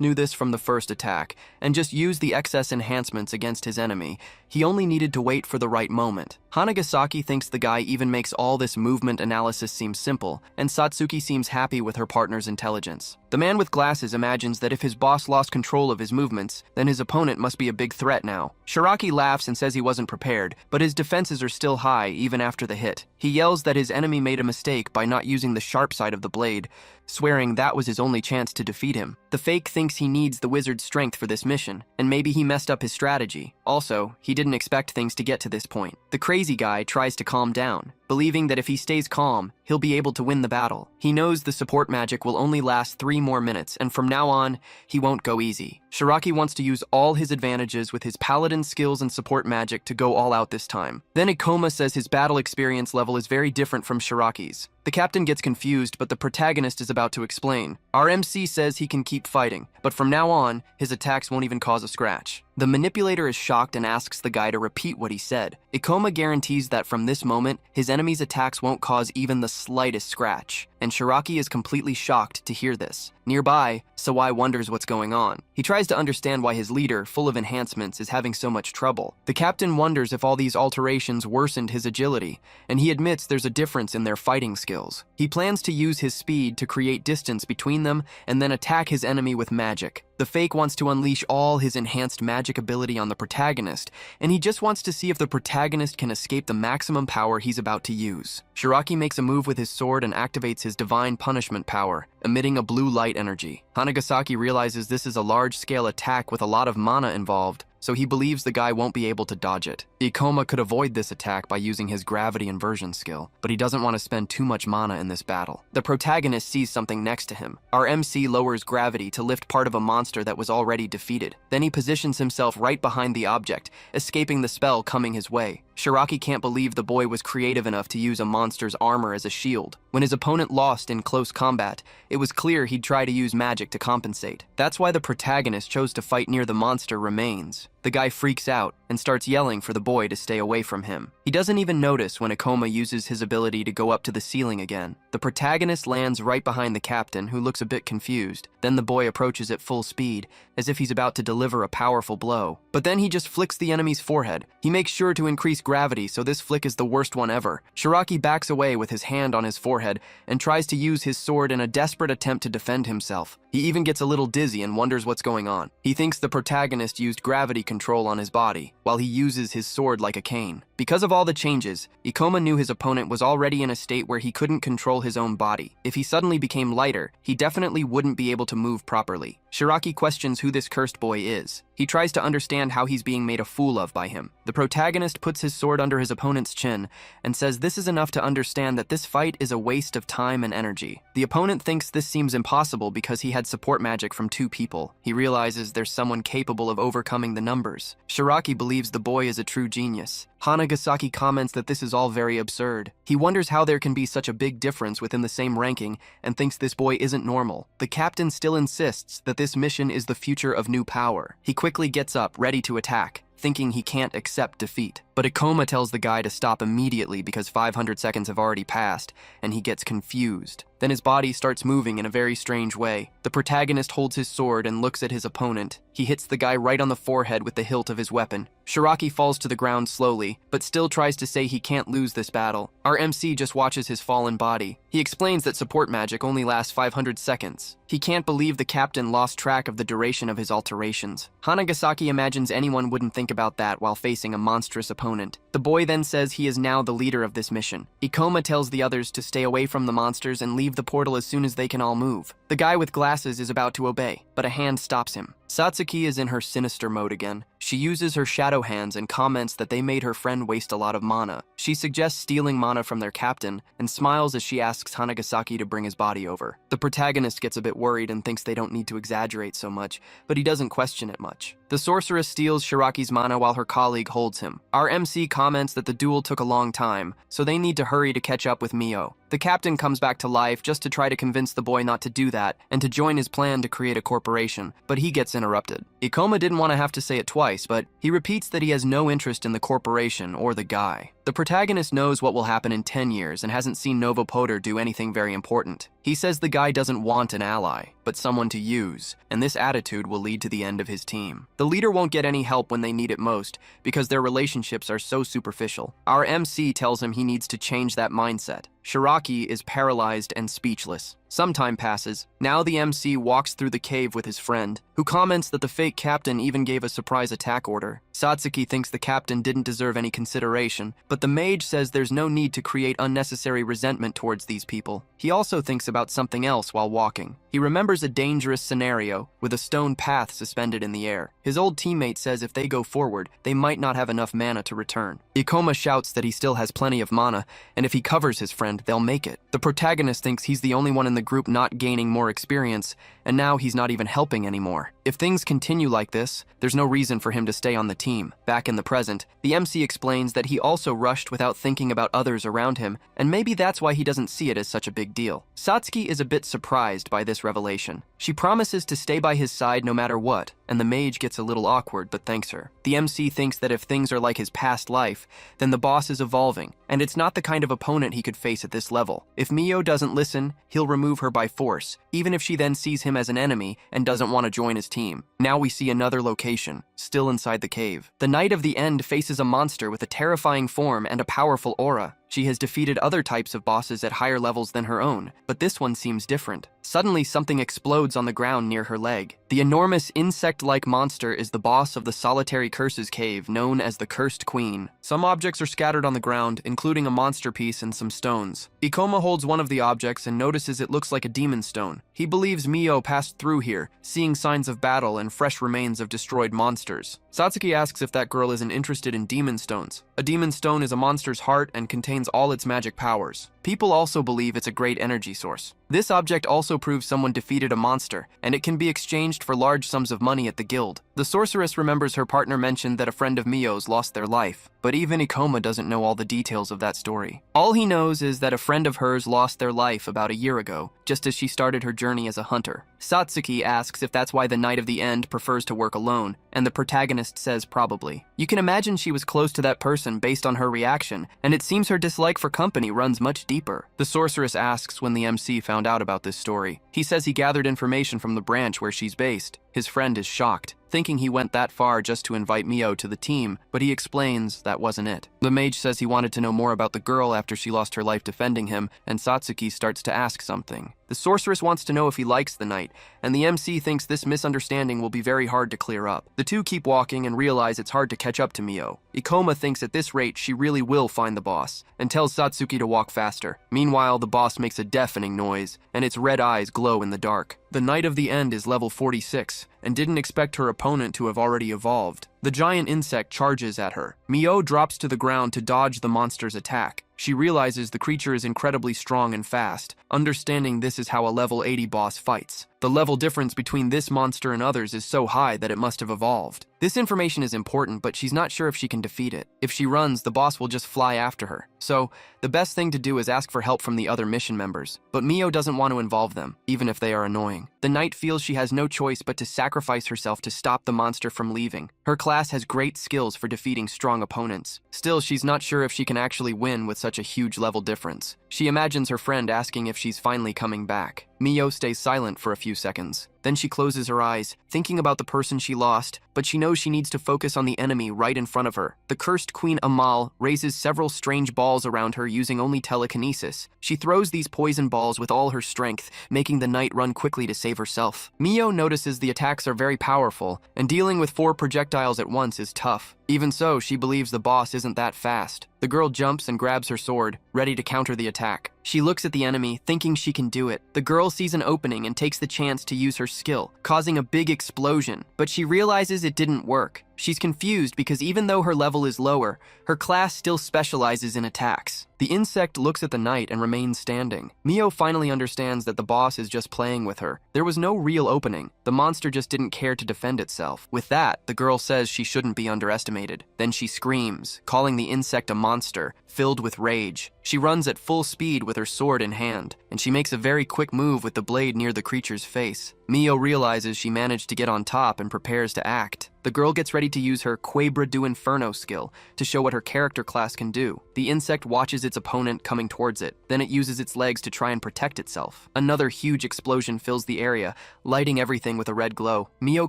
knew this from the first attack, and just used the excess enhancements against his enemy. He only needed to wait for the right moment. Hanagasaki thinks the guy even makes all this movement analysis seem simple, and Satsuki seems happy with her partner's intelligence. The man with glasses imagines that if his boss lost control of his movements, then his opponent must be a big threat now. Shiraki laughs and says he wasn't prepared, but his defenses are still high even after the hit. He yells that his enemy made a mistake by not using the sharp side of the blade, swearing that was his only chance to defeat him. The fake thinks he needs the wizard's strength for this mission, and maybe he messed up his strategy. Also, he didn't expect things to get to this point. The crazy guy tries to calm down, believing that if he stays calm, he'll be able to win the battle. He knows the support magic will only last 3 more minutes, and from now on, he won't go easy. Shiraki wants to use all his advantages with his paladin skills and support magic to go all out this time. Then Ikoma says his battle experience level is very different from Shiraki's. The captain gets confused, but the protagonist is about to explain. Our MC says he can keep fighting, but from now on, his attacks won't even cause a scratch. The manipulator is shocked and asks the guy to repeat what he said. Ikoma guarantees that from this moment, his enemy's attacks won't cause even the slightest scratch, and Shiraki is completely shocked to hear this. Nearby, Sawai wonders what's going on. He tries to understand why his leader, full of enhancements, is having so much trouble. The captain wonders if all these alterations worsened his agility, and he admits there's a difference in their fighting skills. He plans to use his speed to create distance between them and then attack his enemy with magic. The fake wants to unleash all his enhanced magic ability on the protagonist, and he just wants to see if the protagonist can escape the maximum power he's about to use. Shiraki makes a move with his sword and activates his divine punishment power, emitting a blue light energy. Hanagasaki realizes this is a large-scale attack with a lot of mana involved, so he believes the guy won't be able to dodge it. Ikoma could avoid this attack by using his gravity inversion skill, but he doesn't want to spend too much mana in this battle. The protagonist sees something next to him. Our MC lowers gravity to lift part of a monster that was already defeated. Then he positions himself right behind the object, escaping the spell coming his way. Shiraki can't believe the boy was creative enough to use a monster's armor as a shield. When his opponent lost in close combat, it was clear he'd try to use magic to compensate. That's why the protagonist chose to fight near the monster remains. The guy freaks out and starts yelling for the boy to stay away from him. He doesn't even notice when Ikoma uses his ability to go up to the ceiling again. The protagonist lands right behind the captain, who looks a bit confused. Then the boy approaches at full speed, as if he's about to deliver a powerful blow. But then he just flicks the enemy's forehead. He makes sure to increase gravity, so this flick is the worst one ever. Shiraki backs away with his hand on his forehead and tries to use his sword in a desperate attempt to defend himself. He even gets a little dizzy and wonders what's going on. He thinks the protagonist used gravity control control on his body, while he uses his sword like a cane. Because of all the changes, Ikoma knew his opponent was already in a state where he couldn't control his own body. If he suddenly became lighter, he definitely wouldn't be able to move properly. Shiraki questions who this cursed boy is. He tries to understand how he's being made a fool of by him. The protagonist puts his sword under his opponent's chin and says this is enough to understand that this fight is a waste of time and energy. The opponent thinks this seems impossible because he had support magic from 2 people. He realizes there's someone capable of overcoming the numbers. Shiraki believes the boy is a true genius. Hanagasaki comments that this is all very absurd. He wonders how there can be such a big difference within the same ranking and thinks this boy isn't normal. The captain still insists that this mission is the future of new power. He quickly gets up, ready to attack, thinking he can't accept defeat. But Ikoma tells the guy to stop immediately because 500 seconds have already passed, and he gets confused. Then his body starts moving in a very strange way. The protagonist holds his sword and looks at his opponent. He hits the guy right on the forehead with the hilt of his weapon. Shiraki falls to the ground slowly, but still tries to say he can't lose this battle. Our MC just watches his fallen body. He explains that support magic only lasts 500 seconds. He can't believe the captain lost track of the duration of his alterations. Hanagasaki imagines anyone wouldn't think about that while facing a monstrous opponent. The boy then says he is now the leader of this mission. Ikoma tells the others to stay away from the monsters and leave the portal as soon as they can all move. The guy with glasses is about to obey, but a hand stops him. Satsuki is in her sinister mode again. She uses her shadow hands and comments that they made her friend waste a lot of mana. She suggests stealing mana from their captain and smiles as she asks Hanagasaki to bring his body over. The protagonist gets a bit worried and thinks they don't need to exaggerate so much, but he doesn't question it much. The sorceress steals Shiraki's mana while her colleague holds him. Our MC comments that the duel took a long time, so they need to hurry to catch up with Mio. The captain comes back to life just to try to convince the boy not to do that and to join his plan to create a corporation, but he gets interrupted. Ikoma didn't want to have to say it twice, but he repeats that he has no interest in the corporation or the guy. The protagonist knows what will happen in 10 years and hasn't seen Novopoder do anything very important. He says the guy doesn't want an ally, but someone to use, and this attitude will lead to the end of his team. The leader won't get any help when they need it most because their relationships are so superficial. Our MC tells him he needs to change that mindset. Shiraki is paralyzed and speechless. Some time passes. Now the MC walks through the cave with his friend, who comments that the fake captain even gave a surprise attack order. Satsuki thinks the captain didn't deserve any consideration, but the mage says there's no need to create unnecessary resentment towards these people. He also thinks about something else while walking. He remembers a dangerous scenario with a stone path suspended in the air. His old teammate says if they go forward, they might not have enough mana to return. Ikoma shouts that he still has plenty of mana, and if he covers his friend, they'll make it. The protagonist thinks he's the only one in the group not gaining more experience, and now he's not even helping anymore. If things continue like this, there's no reason for him to stay on the team. Back in the present, the MC explains that he also rushed without thinking about others around him, and maybe that's why he doesn't see it as such a big deal. Satsuki is a bit surprised by this revelation. She promises to stay by his side no matter what, and the mage gets a little awkward but thanks her. The MC thinks that if things are like his past life, then the boss is evolving, and it's not the kind of opponent he could face at this level. If Mio doesn't listen, he'll remove her by force, even if she then sees him as an enemy and doesn't want to join his team. Now we see another location, still inside the cave. The Knight of the End faces a monster with a terrifying form and a powerful aura. She has defeated other types of bosses at higher levels than her own, but this one seems different. Suddenly, something explodes on the ground near her leg. The enormous insect-like monster is the boss of the Solitary Curses cave, known as the Cursed Queen. Some objects are scattered on the ground, including a monster piece and some stones. Ikoma holds one of the objects and notices it looks like a demon stone. He believes Mio passed through here, seeing signs of battle and fresh remains of destroyed monsters. Satsuki asks if that girl isn't interested in demon stones. A demon stone is a monster's heart and contains all its magic powers. People also believe it's a great energy source. This object also proves someone defeated a monster, and it can be exchanged for large sums of money at the guild. The sorceress remembers her partner mentioned that a friend of Mio's lost their life, but even Ikoma doesn't know all the details of that story. All he knows is that a friend of hers lost their life about a year ago, just as she started her journey as a hunter. Satsuki asks if that's why the Knight of the End prefers to work alone, and the protagonist says probably. You can imagine she was close to that person based on her reaction, and it seems her dislike for company runs much deeper. The sorceress asks when the MC found out about this story. He says he gathered information from the branch where she's based. His friend is shocked, thinking he went that far just to invite Mio to the team, but he explains that wasn't it. The mage says he wanted to know more about the girl after she lost her life defending him, and Satsuki starts to ask something. The sorceress wants to know if he likes the knight, and the MC thinks this misunderstanding will be very hard to clear up. The two keep walking and realize it's hard to catch up to Mio. Ikoma thinks at this rate she really will find the boss, and tells Satsuki to walk faster. Meanwhile, the boss makes a deafening noise, and its red eyes glow in the dark. The Knight of the End is level 46, and didn't expect her opponent to have already evolved. The giant insect charges at her. Mio drops to the ground to dodge the monster's attack. She realizes the creature is incredibly strong and fast, understanding this is how a level 80 boss fights. The level difference between this monster and others is so high that it must have evolved. This information is important, but she's not sure if she can defeat it. If she runs, the boss will just fly after her. So, the best thing to do is ask for help from the other mission members. But Mio doesn't want to involve them, even if they are annoying. The knight feels she has no choice but to sacrifice herself to stop the monster from leaving. Her class has great skills for defeating strong opponents. Still, she's not sure if she can actually win with such a huge level difference. She imagines her friend asking if she's finally coming back. Mio stays silent for a few seconds. Then she closes her eyes, thinking about the person she lost, but she knows she needs to focus on the enemy right in front of her. The cursed Queen Amal raises several strange balls around her using only telekinesis. She throws these poison balls with all her strength, making the knight run quickly to save herself. Mio notices the attacks are very powerful, and dealing with 4 projectiles at once is tough. Even so, she believes the boss isn't that fast. The girl jumps and grabs her sword, ready to counter the attack. She looks at the enemy, thinking she can do it. The girl sees an opening and takes the chance to use her skill, causing a big explosion, but she realizes it didn't work. She's confused because even though her level is lower, her class still specializes in attacks. The insect looks at the knight and remains standing. Mio finally understands that the boss is just playing with her. There was no real opening. The monster just didn't care to defend itself. With that, the girl says she shouldn't be underestimated. Then she screams, calling the insect a monster, filled with rage. She runs at full speed with her sword in hand, and she makes a very quick move with the blade near the creature's face. Mio realizes she managed to get on top and prepares to act. The girl gets ready to use her Quebra do Inferno skill to show what her character class can do. The insect watches its opponent coming towards it. Then it uses its legs to try and protect itself. Another huge explosion fills the area, lighting everything with a red glow. Mio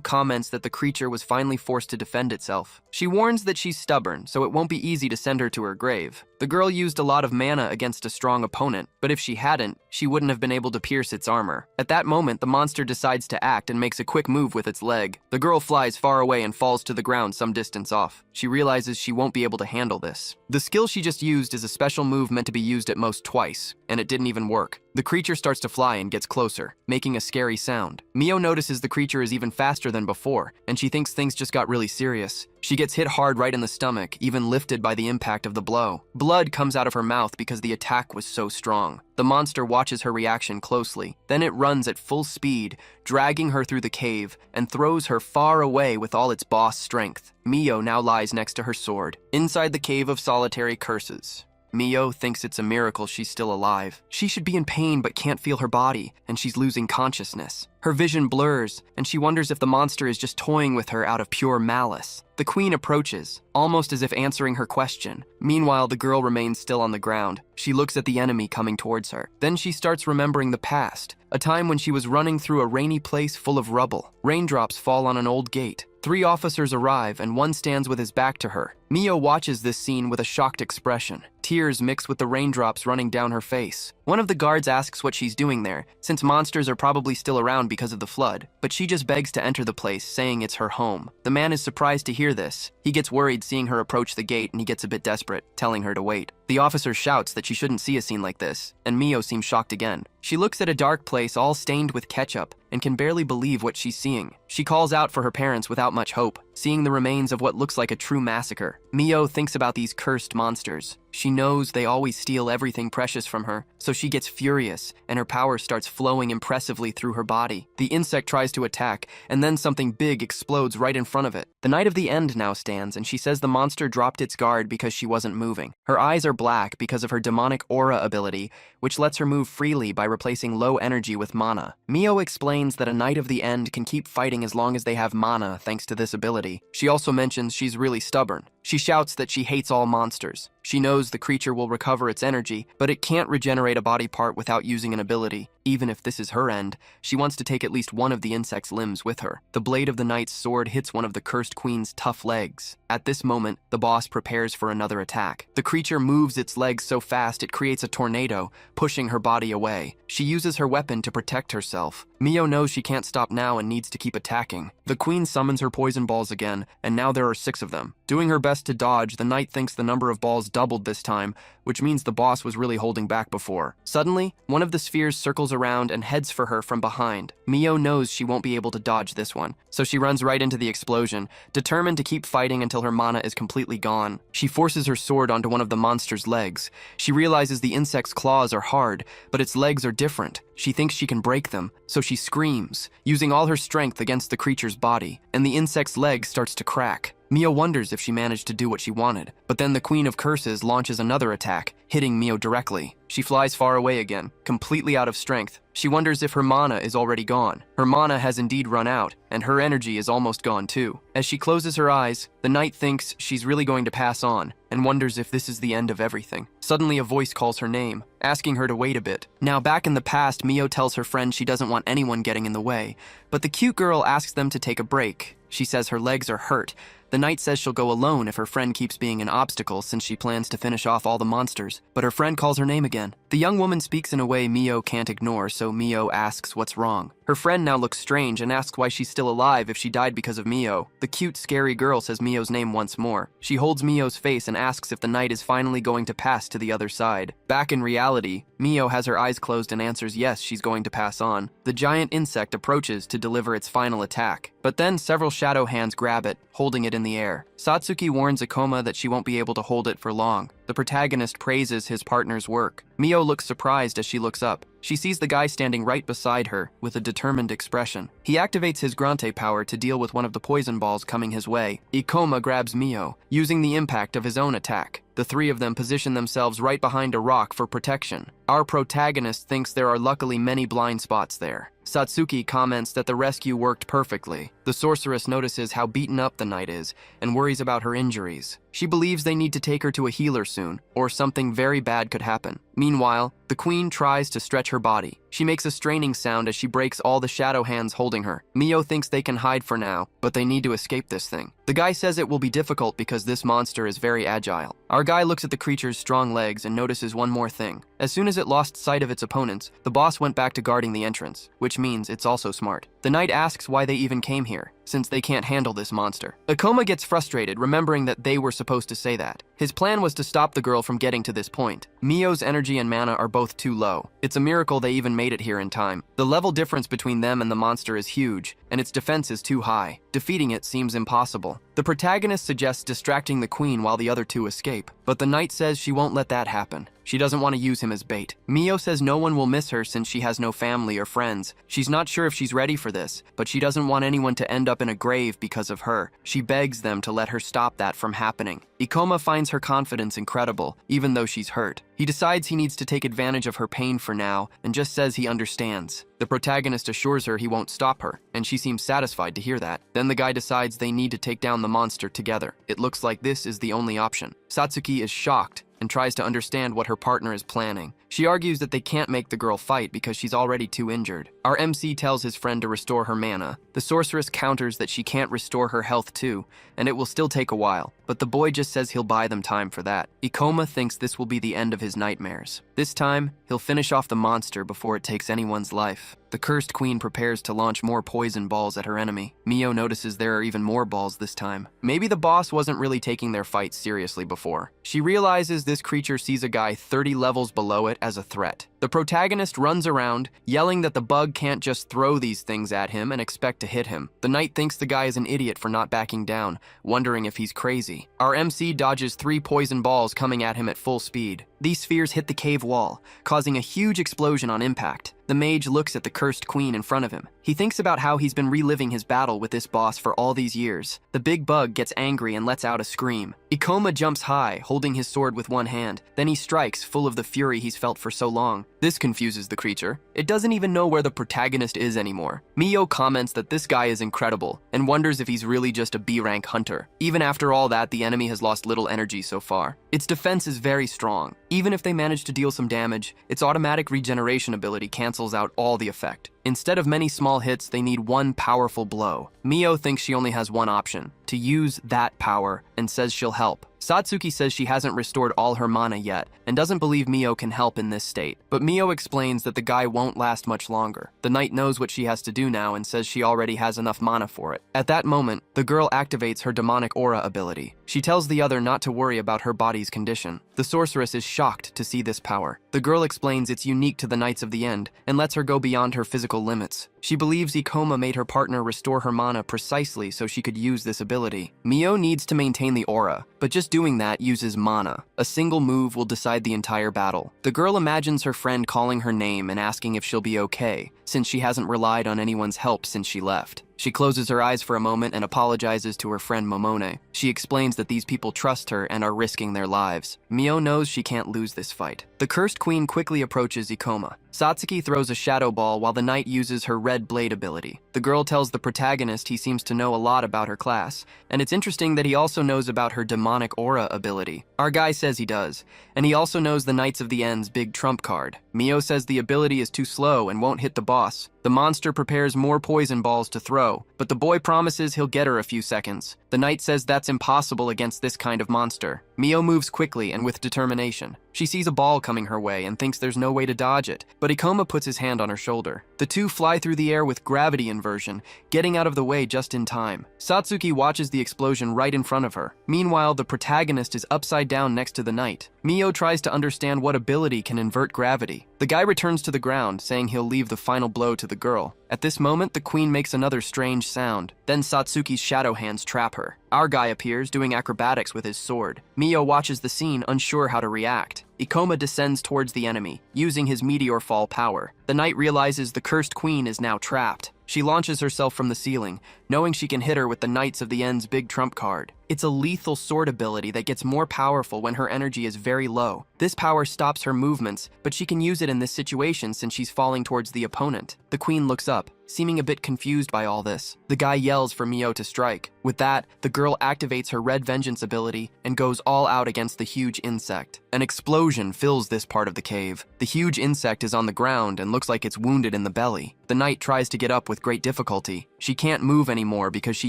comments that the creature was finally forced to defend itself. She warns that she's stubborn, so it won't be easy to send her to her grave. The girl used a lot of mana against a strong opponent, but if she hadn't, she wouldn't have been able to pierce its armor. At that moment, the monster decides to act and makes a quick move with its leg. The girl flies far away and falls to the ground some distance off. She realizes she won't be able to handle this. The skill she just used is a special move meant to be used at most twice, and it didn't even work. The creature starts to fly and gets closer, making a scary sound. Mio notices the creature is even faster than before, and she thinks things just got really serious. She gets hit hard right in the stomach, even lifted by the impact of the blow. Blood comes out of her mouth because the attack was so strong. The monster watches her reaction closely. Then it runs at full speed, dragging her through the cave, and throws her far away with all its boss strength. Mio now lies next to her sword, inside the cave of solitary curses. Mio thinks it's a miracle she's still alive. She should be in pain but can't feel her body, and she's losing consciousness. Her vision blurs, and she wonders if the monster is just toying with her out of pure malice. The queen approaches, almost as if answering her question. Meanwhile, the girl remains still on the ground. She looks at the enemy coming towards her. Then she starts remembering the past, a time when she was running through a rainy place full of rubble. Raindrops fall on an old gate. 3 officers arrive, and one stands with his back to her. Mio watches this scene with a shocked expression. Tears mix with the raindrops running down her face. One of the guards asks what she's doing there, since monsters are probably still around because of the flood, but she just begs to enter the place, saying it's her home. The man is surprised to hear this. He gets worried seeing her approach the gate, and he gets a bit desperate, telling her to wait. The officer shouts that she shouldn't see a scene like this, and Mio seems shocked again. She looks at a dark place all stained with ketchup, and can barely believe what she's seeing. She calls out for her parents without much hope, seeing the remains of what looks like a true massacre. Mio thinks about these cursed monsters. She knows they always steal everything precious from her, so she gets furious, and her power starts flowing impressively through her body. The insect tries to attack, and then something big explodes right in front of it. The Knight of the End now stands, and she says the monster dropped its guard because she wasn't moving. Her eyes are black because of her demonic aura ability, which lets her move freely by replacing low energy with mana. Mio explains that a Knight of the End can keep fighting as long as they have mana thanks to this ability. She also mentions she's really stubborn. She shouts that she hates all monsters. She knows the creature will recover its energy, but it can't regenerate a body part without using an ability. Even if this is her end, she wants to take at least one of the insect's limbs with her. The blade of the knight's sword hits one of the cursed cursed queen's tough legs. At this moment, the boss prepares for another attack. The creature moves its legs so fast it creates a tornado, pushing her body away. She uses her weapon to protect herself. Mio knows she can't stop now and needs to keep attacking. The queen summons her poison balls again, and now there are 6 of them. Doing her best to dodge, the knight thinks the number of balls doubled this time, which means the boss was really holding back before. Suddenly, one of the spheres circles around and heads for her from behind. Mio knows she won't be able to dodge this one, so she runs right into the explosion, determined to keep fighting until her mana is completely gone. She forces her sword onto one of the monster's legs. She realizes the insect's claws are hard, but its legs are different. She thinks she can break them, so she screams, using all her strength against the creature's body, and the insect's leg starts to crack. Mio wonders if she managed to do what she wanted, but then the Queen of Curses launches another attack, hitting Mio directly. She flies far away again, completely out of strength. She wonders if her mana is already gone. Her mana has indeed run out, and her energy is almost gone too. As she closes her eyes, the knight thinks she's really going to pass on, and wonders if this is the end of everything. Suddenly a voice calls her name, asking her to wait a bit. Now back in the past, Mio tells her friend she doesn't want anyone getting in the way, but the cute girl asks them to take a break. She says her legs are hurt. The knight says she'll go alone if her friend keeps being an obstacle since she plans to finish off all the monsters, but her friend calls her name again. The young woman speaks in a way Mio can't ignore, so Mio asks what's wrong. Her friend now looks strange and asks why she's still alive if she died because of Mio. The cute, scary girl says Mio's name once more. She holds Mio's face and asks if the knight is finally going to pass to the other side. Back in reality, Mio has her eyes closed and answers yes, she's going to pass on. The giant insect approaches to deliver its final attack, but then several shadow hands grab it, holding it in the air. Satsuki warns Ikoma that she won't be able to hold it for long. The protagonist praises his partner's work. Mio looks surprised as she looks up. She sees the guy standing right beside her, with a determined expression. He activates his Grante power to deal with one of the poison balls coming his way. Ikoma grabs Mio, using the impact of his own attack. The 3 of them position themselves right behind a rock for protection. Our protagonist thinks there are luckily many blind spots there. Satsuki comments that the rescue worked perfectly. The sorceress notices how beaten up the knight is, and worries about her injuries. She believes they need to take her to a healer soon, or something very bad could happen. Meanwhile, the queen tries to stretch her body. She makes a straining sound as she breaks all the shadow hands holding her. Mio thinks they can hide for now, but they need to escape this thing. The guy says it will be difficult because this monster is very agile. Our guy looks at the creature's strong legs and notices one more thing. As soon as it lost sight of its opponents, the boss went back to guarding the entrance, which means it's also smart. The knight asks why they even came here, since they can't handle this monster. Ikoma gets frustrated, remembering that they were supposed to say that. His plan was to stop the girl from getting to this point. Mio's energy and mana are both too low. It's a miracle they even made it here in time. The level difference between them and the monster is huge, and its defense is too high. Defeating it seems impossible. The protagonist suggests distracting the queen while the other 2 escape, but the knight says she won't let that happen. She doesn't want to use him as bait. Mio says no one will miss her since she has no family or friends. She's not sure if she's ready for this, but she doesn't want anyone to end up in a grave because of her. She begs them to let her stop that from happening. Ikoma finds her confidence incredible, even though she's hurt. He decides he needs to take advantage of her pain for now, and just says he understands. The protagonist assures her he won't stop her, and she seems satisfied to hear that. Then the guy decides they need to take down the monster together. It looks like this is the only option. Satsuki is shocked and tries to understand what her partner is planning. She argues that they can't make the girl fight because she's already too injured. Our MC tells his friend to restore her mana. The sorceress counters that she can't restore her health too, and it will still take a while, but the boy just says he'll buy them time for that. Ikoma thinks this will be the end of his nightmares. This time, he'll finish off the monster before it takes anyone's life. The cursed queen prepares to launch more poison balls at her enemy. Mio notices there are even more balls this time. Maybe the boss wasn't really taking their fight seriously before. She realizes this creature sees a guy 30 levels below it as a threat. The protagonist runs around, yelling that the bug can't just throw these things at him and expect to hit him. The knight thinks the guy is an idiot for not backing down, wondering if he's crazy. Our MC dodges 3 poison balls coming at him at full speed. These spheres hit the cave wall, causing a huge explosion on impact. The mage looks at the cursed queen in front of him. He thinks about how he's been reliving his battle with this boss for all these years. The big bug gets angry and lets out a scream. Ikoma jumps high, holding his sword with one hand. Then he strikes, full of the fury he's felt for so long. This confuses the creature. It doesn't even know where the protagonist is anymore. Mio comments that this guy is incredible and wonders if he's really just a B-rank hunter. Even after all that, the enemy has lost little energy so far. Its defense is very strong. Even if they manage to deal some damage, its automatic regeneration ability cancels out all the effect. Instead of many small hits, they need one powerful blow. Mio thinks she only has one option, to use that power, and says she'll help. Satsuki says she hasn't restored all her mana yet, and doesn't believe Mio can help in this state. But Mio explains that the guy won't last much longer. The knight knows what she has to do now and says she already has enough mana for it. At that moment, the girl activates her demonic aura ability. She tells the other not to worry about her body's condition. The sorceress is shocked to see this power. The girl explains it's unique to the Knights of the End and lets her go beyond her physical limits. She believes Ikoma made her partner restore her mana precisely so she could use this ability. Mio needs to maintain the aura, but just doing that uses mana. A single move will decide the entire battle. The girl imagines her friend calling her name and asking if she'll be okay, since she hasn't relied on anyone's help since she left. She closes her eyes for a moment and apologizes to her friend Momone. She explains that these people trust her and are risking their lives. Mio knows she can't lose this fight. The cursed queen quickly approaches Ikoma. Satsuki throws a shadow ball while the knight uses her red blade ability. The girl tells the protagonist he seems to know a lot about her class, and it's interesting that he also knows about her demonic aura ability. Our guy says he does, and he also knows the Knights of the End's big trump card. Mio says the ability is too slow and won't hit the boss. The monster prepares more poison balls to throw, but the boy promises he'll get her a few seconds. The knight says that's impossible against this kind of monster. Mio moves quickly and with determination. She sees a ball coming her way and thinks there's no way to dodge it, but Ikoma puts his hand on her shoulder. The two fly through the air with gravity inversion, getting out of the way just in time. Satsuki watches the explosion right in front of her. Meanwhile, the protagonist is upside down next to the knight. Mio tries to understand what ability can invert gravity. The guy returns to the ground, saying he'll leave the final blow to the girl. At this moment, the queen makes another strange sound. Then Satsuki's shadow hands trap her. Our guy appears, doing acrobatics with his sword. Mio watches the scene, unsure how to react. Ikoma descends towards the enemy, using his meteor fall power. The knight realizes the cursed queen is now trapped. She launches herself from the ceiling, knowing she can hit her with the Knights of the End's big trump card. It's a lethal sword ability that gets more powerful when her energy is very low. This power stops her movements, but she can use it in this situation since she's falling towards the opponent. The queen looks up, seeming a bit confused by all this. The guy yells for Mio to strike. With that, the girl activates her red vengeance ability and goes all out against the huge insect. An explosion fills this part of the cave. The huge insect is on the ground and looks like it's wounded in the belly. The knight tries to get up with great difficulty. She can't move anymore because she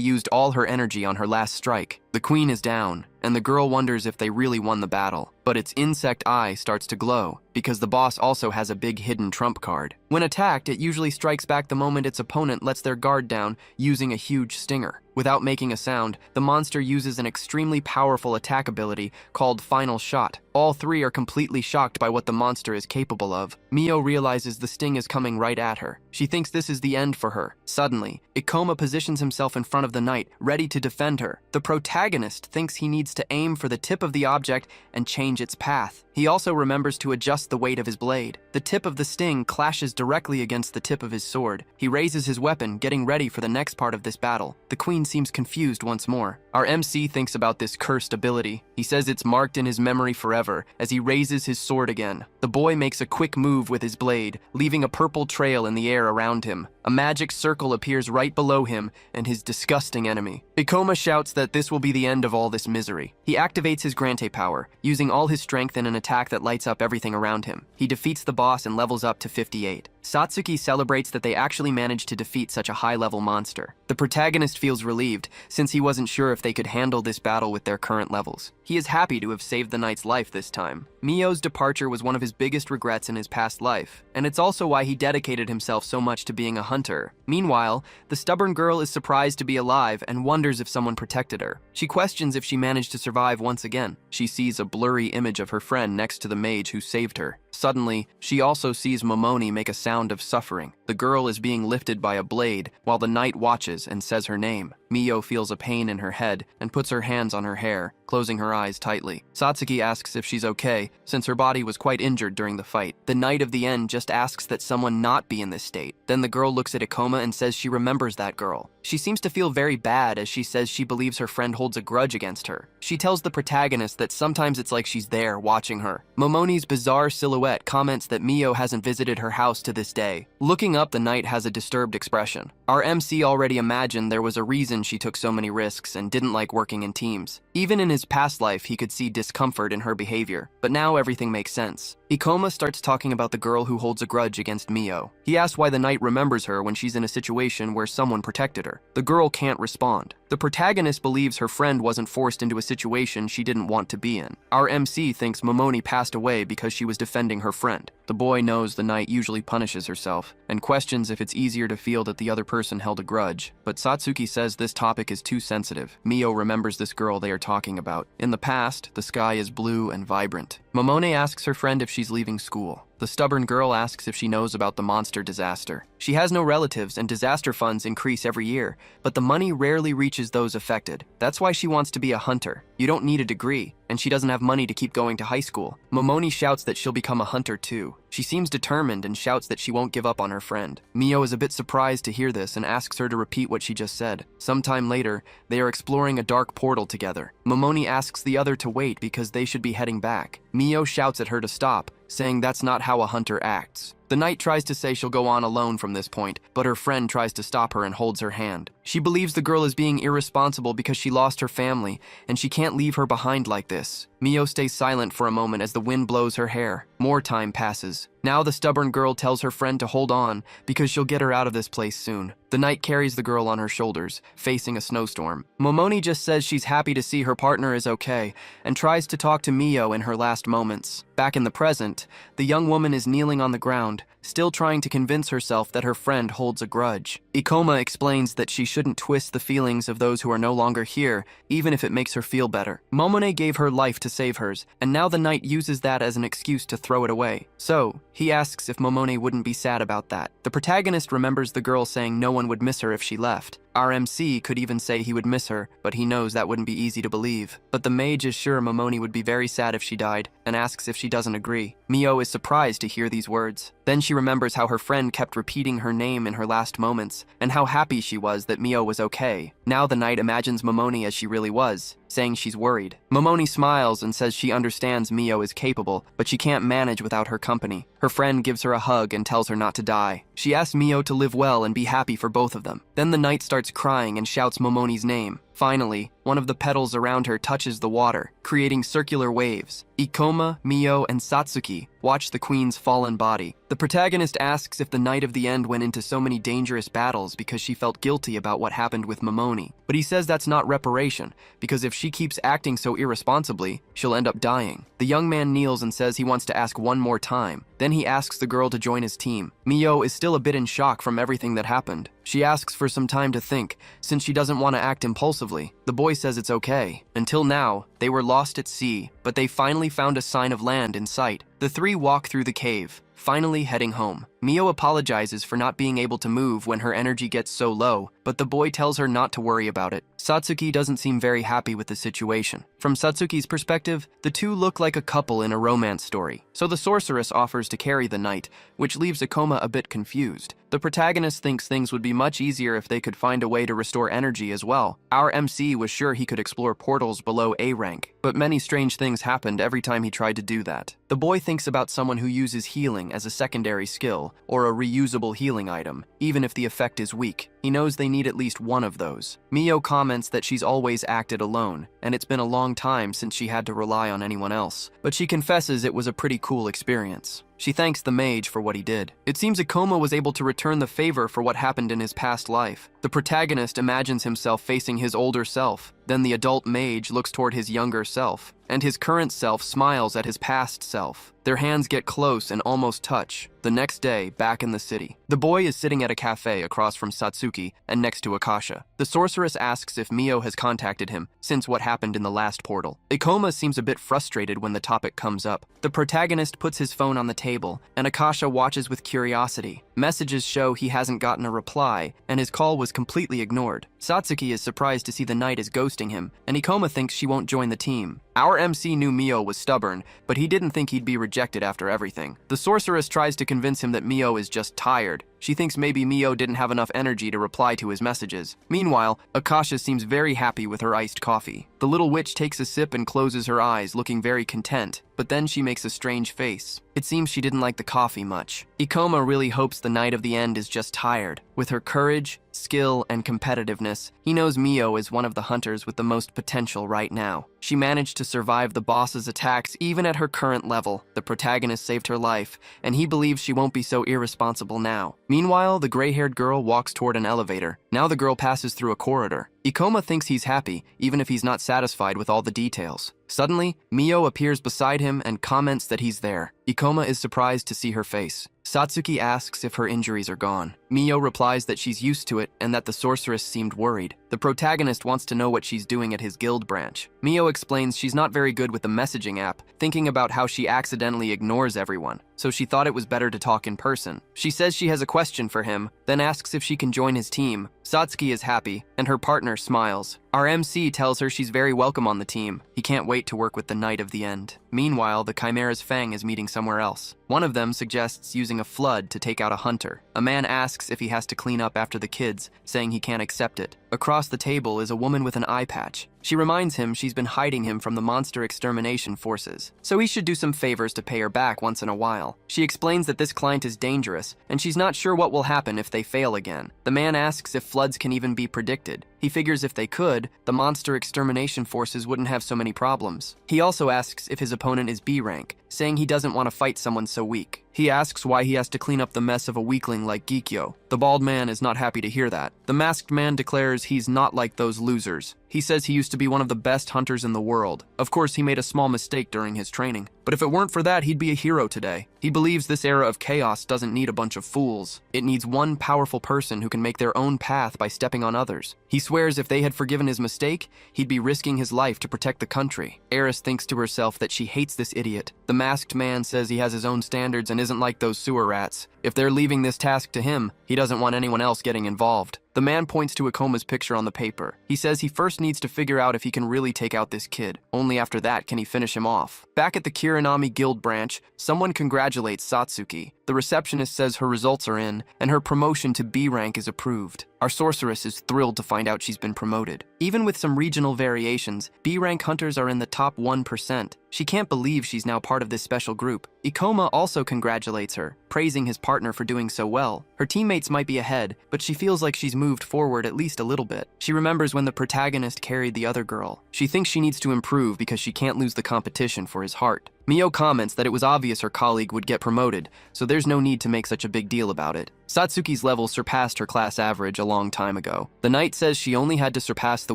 used all her energy on her last strike. The queen is down, and the girl wonders if they really won the battle. But its insect eye starts to glow, because the boss also has a big hidden trump card. When attacked, it usually strikes back the moment its opponent lets their guard down, using a huge stinger. Without making a sound, the monster uses an extremely powerful attack ability called Final Shot. All three are completely shocked by what the monster is capable of. Mio realizes the sting is coming right at her. She thinks this is the end for her. Suddenly, Ikoma positions himself in front of the knight, ready to defend her. The protagonist thinks he needs to aim for the tip of the object and change its path. He also remembers to adjust the weight of his blade. The tip of the sting clashes directly against the tip of his sword. He raises his weapon, getting ready for the next part of this battle. The queen seems confused once more. Our MC thinks about this cursed ability. He says it's marked in his memory forever as he raises his sword again. The boy makes a quick move with his blade, leaving a purple trail in the air around him. A magic circle appears right below him and his disgusting enemy. Ikoma shouts that this will be the end of all this misery. He activates his Grante power, using all his strength in an attack that lights up everything around him. He defeats the boss and levels up to 58. Satsuki celebrates that they actually managed to defeat such a high-level monster. The protagonist feels relieved, since he wasn't sure if they could handle this battle with their current levels. He is happy to have saved the knight's life this time. Mio's departure was one of his biggest regrets in his past life, and it's also why he dedicated himself so much to being a hunter. Meanwhile, the stubborn girl is surprised to be alive and wonders if someone protected her. She questions if she managed to survive once again. She sees a blurry image of her friend next to the mage who saved her. Suddenly, she also sees Momone make a sound of suffering. The girl is being lifted by a blade, while the knight watches and says her name. Mio feels a pain in her head and puts her hands on her hair, closing her eyes tightly. Satsuki asks if she's okay, since her body was quite injured during the fight. The Knight of the End just asks that someone not be in this state. Then the girl looks at Ikoma and says she remembers that girl. She seems to feel very bad as she says she believes her friend holds a grudge against her. She tells the protagonist that sometimes it's like she's there watching her. Momoni's bizarre silhouette comments that Mio hasn't visited her house to this day. Looking up, the Knight has a disturbed expression. Our MC already imagined there was a reason she took so many risks and didn't like working in teams. Even in his past life, he could see discomfort in her behavior, but now everything makes sense. Ikoma starts talking about the girl who holds a grudge against Mio. He asks why the Knight remembers her when she's in a situation where someone protected her. The girl can't respond. The protagonist believes her friend wasn't forced into a situation she didn't want to be in. Our MC thinks Momoni passed away because she was defending her friend. The boy knows the Knight usually punishes herself, and questions if it's easier to feel that the other person held a grudge. But Satsuki says this topic is too sensitive. Mio remembers this girl they are talking about. In the past, the sky is blue and vibrant. Momone asks her friend if she's leaving school. The stubborn girl asks if she knows about the monster disaster. She has no relatives and disaster funds increase every year, but the money rarely reaches those affected. That's why she wants to be a hunter. You don't need a degree, and she doesn't have money to keep going to high school. Momoni shouts that she'll become a hunter too. She seems determined and shouts that she won't give up on her friend. Mio is a bit surprised to hear this and asks her to repeat what she just said. Sometime later, they are exploring a dark portal together. Momoni asks the other to wait because they should be heading back. Mio shouts at her to stop, saying that's not how a hunter acts. The Knight tries to say she'll go on alone from this point, but her friend tries to stop her and holds her hand. She believes the girl is being irresponsible because she lost her family, and she can't leave her behind like this. Mio stays silent for a moment as the wind blows her hair. More time passes. Now the stubborn girl tells her friend to hold on because she'll get her out of this place soon. The Knight carries the girl on her shoulders, facing a snowstorm. Momoni just says she's happy to see her partner is okay and tries to talk to Mio in her last moments. Back in the present, the young woman is kneeling on the ground, still trying to convince herself that her friend holds a grudge. Ikoma explains that she shouldn't twist the feelings of those who are no longer here, even if it makes her feel better. Momone gave her life to save hers, and now the Knight uses that as an excuse to throw it away. So, he asks if Momone wouldn't be sad about that. The protagonist remembers the girl saying no one would miss her if she left. Our MC could even say he would miss her, but he knows that wouldn't be easy to believe. But the mage is sure Momoni would be very sad if she died, and asks if she doesn't agree. Mio is surprised to hear these words. Then she remembers how her friend kept repeating her name in her last moments, and how happy she was that Mio was okay. Now the Knight imagines Momoni as she really was, saying she's worried. Momoni smiles and says she understands Mio is capable, but she can't manage without her company. Her friend gives her a hug and tells her not to die. She asks Mio to live well and be happy for both of them. Then the Knight starts crying and shouts Momoni's name. Finally, one of the petals around her touches the water, creating circular waves. Ikoma, Mio, and Satsuki watch the queen's fallen body. The protagonist asks if the Knight of the End went into so many dangerous battles because she felt guilty about what happened with Momoni. But he says that's not reparation, because if she keeps acting so irresponsibly, she'll end up dying. The young man kneels and says he wants to ask one more time. Then he asks the girl to join his team. Mio is still a bit in shock from everything that happened. She asks for some time to think, since she doesn't want to act impulsively. The boy says it's okay. Until now, they were lost at sea, but they finally found a sign of land in sight. The three walk through the cave, finally heading home. Mio apologizes for not being able to move when her energy gets so low, but the boy tells her not to worry about it. Satsuki doesn't seem very happy with the situation. From Satsuki's perspective, the two look like a couple in a romance story, so the sorceress offers to carry the Knight, which leaves Ikoma a bit confused. The protagonist thinks things would be much easier if they could find a way to restore energy as well. Our MC was sure he could explore portals below A rank, but many strange things happened every time he tried to do that. The boy thinks about someone who uses healing as a secondary skill, or a reusable healing item, even if the effect is weak. He knows they need at least one of those. Mio comments that she's always acted alone, and it's been a long time since she had to rely on anyone else, but she confesses it was a pretty cool experience. She thanks the mage for what he did. It seems Ikoma was able to return the favor for what happened in his past life. The protagonist imagines himself facing his older self. Then the adult mage looks toward his younger self, and his current self smiles at his past self. Their hands get close and almost touch. The next day, back in the city, the boy is sitting at a cafe across from Satsuki and next to Akasha. The sorceress asks if Mio has contacted him since what happened in the last portal. Ikoma seems a bit frustrated when the topic comes up. The protagonist puts his phone on the table, and Akasha watches with curiosity. Messages show he hasn't gotten a reply, and his call was completely ignored. Satsuki is surprised to see the knight is ghosting him, and Ikoma thinks she won't join the team. Our MC knew Mio was stubborn, but he didn't think he'd be rejected after everything. The sorceress tries to convince him that Mio is just tired. She thinks maybe Mio didn't have enough energy to reply to his messages. Meanwhile, Akasha seems very happy with her iced coffee. The little witch takes a sip and closes her eyes, looking very content, but then she makes a strange face. It seems she didn't like the coffee much. Ikoma really hopes the Knight of the End is just tired. With her courage, skill, and competitiveness, he knows Mio is one of the hunters with the most potential right now. She managed to survive the boss's attacks even at her current level. The protagonist saved her life, and he believes she won't be so irresponsible now. Meanwhile, the gray-haired girl walks toward an elevator. Now the girl passes through a corridor. Ikoma thinks he's happy, even if he's not satisfied with all the details. Suddenly, Mio appears beside him and comments that he's there. Ikoma is surprised to see her face. Satsuki asks if her injuries are gone. Mio replies that she's used to it and that the sorceress seemed worried. The protagonist wants to know what she's doing at his guild branch. Mio explains she's not very good with the messaging app, thinking about how she accidentally ignores everyone, so she thought it was better to talk in person. She says she has a question for him, then asks if she can join his team. Satsuki is happy, and her partner smiles. Our MC tells her she's very welcome on the team. He can't wait to work with the Knight of the End. Meanwhile, the Chimera's Fang is meeting somewhere else. One of them suggests using a flood to take out a hunter. A man asks if he has to clean up after the kids, saying he can't accept it. Across the table is a woman with an eye patch. She reminds him she's been hiding him from the monster extermination forces, so he should do some favors to pay her back once in a while. She explains that this client is dangerous, and she's not sure what will happen if they fail again. The man asks if floods can even be predicted. He figures if they could, the monster extermination forces wouldn't have so many problems. He also asks if his opponent is B rank, saying he doesn't want to fight someone so weak. He asks why he has to clean up the mess of a weakling like Gikyo. The bald man is not happy to hear that. The masked man declares he's not like those losers. He says he used to be one of the best hunters in the world. Of course, he made a small mistake during his training, but if it weren't for that, he'd be a hero today. He believes this era of chaos doesn't need a bunch of fools. It needs one powerful person who can make their own path by stepping on others. He swears if they had forgiven his mistake, he'd be risking his life to protect the country. Eris thinks to herself that she hates this idiot. The masked man says he has his own standards and isn't like those sewer rats. If they're leaving this task to him, he doesn't want anyone else getting involved. The man points to Ikoma's picture on the paper. He says he first needs to figure out if he can really take out this kid. Only after that can he finish him off. Back at the Kirinami Guild branch, someone congratulates Satsuki. The receptionist says her results are in, and her promotion to B rank is approved. Our sorceress is thrilled to find out she's been promoted. Even with some regional variations, B rank hunters are in the top 1%. She can't believe she's now part of this special group. Ikoma also congratulates her, praising his partner for doing so well. Her teammates might be ahead, but she feels like she's moved forward at least a little bit. She remembers when the protagonist carried the other girl. She thinks she needs to improve because she can't lose the competition for his heart. Mio comments that it was obvious her colleague would get promoted, so there's no need to make such a big deal about it. Satsuki's level surpassed her class average a long time ago. The knight says she only had to surpass the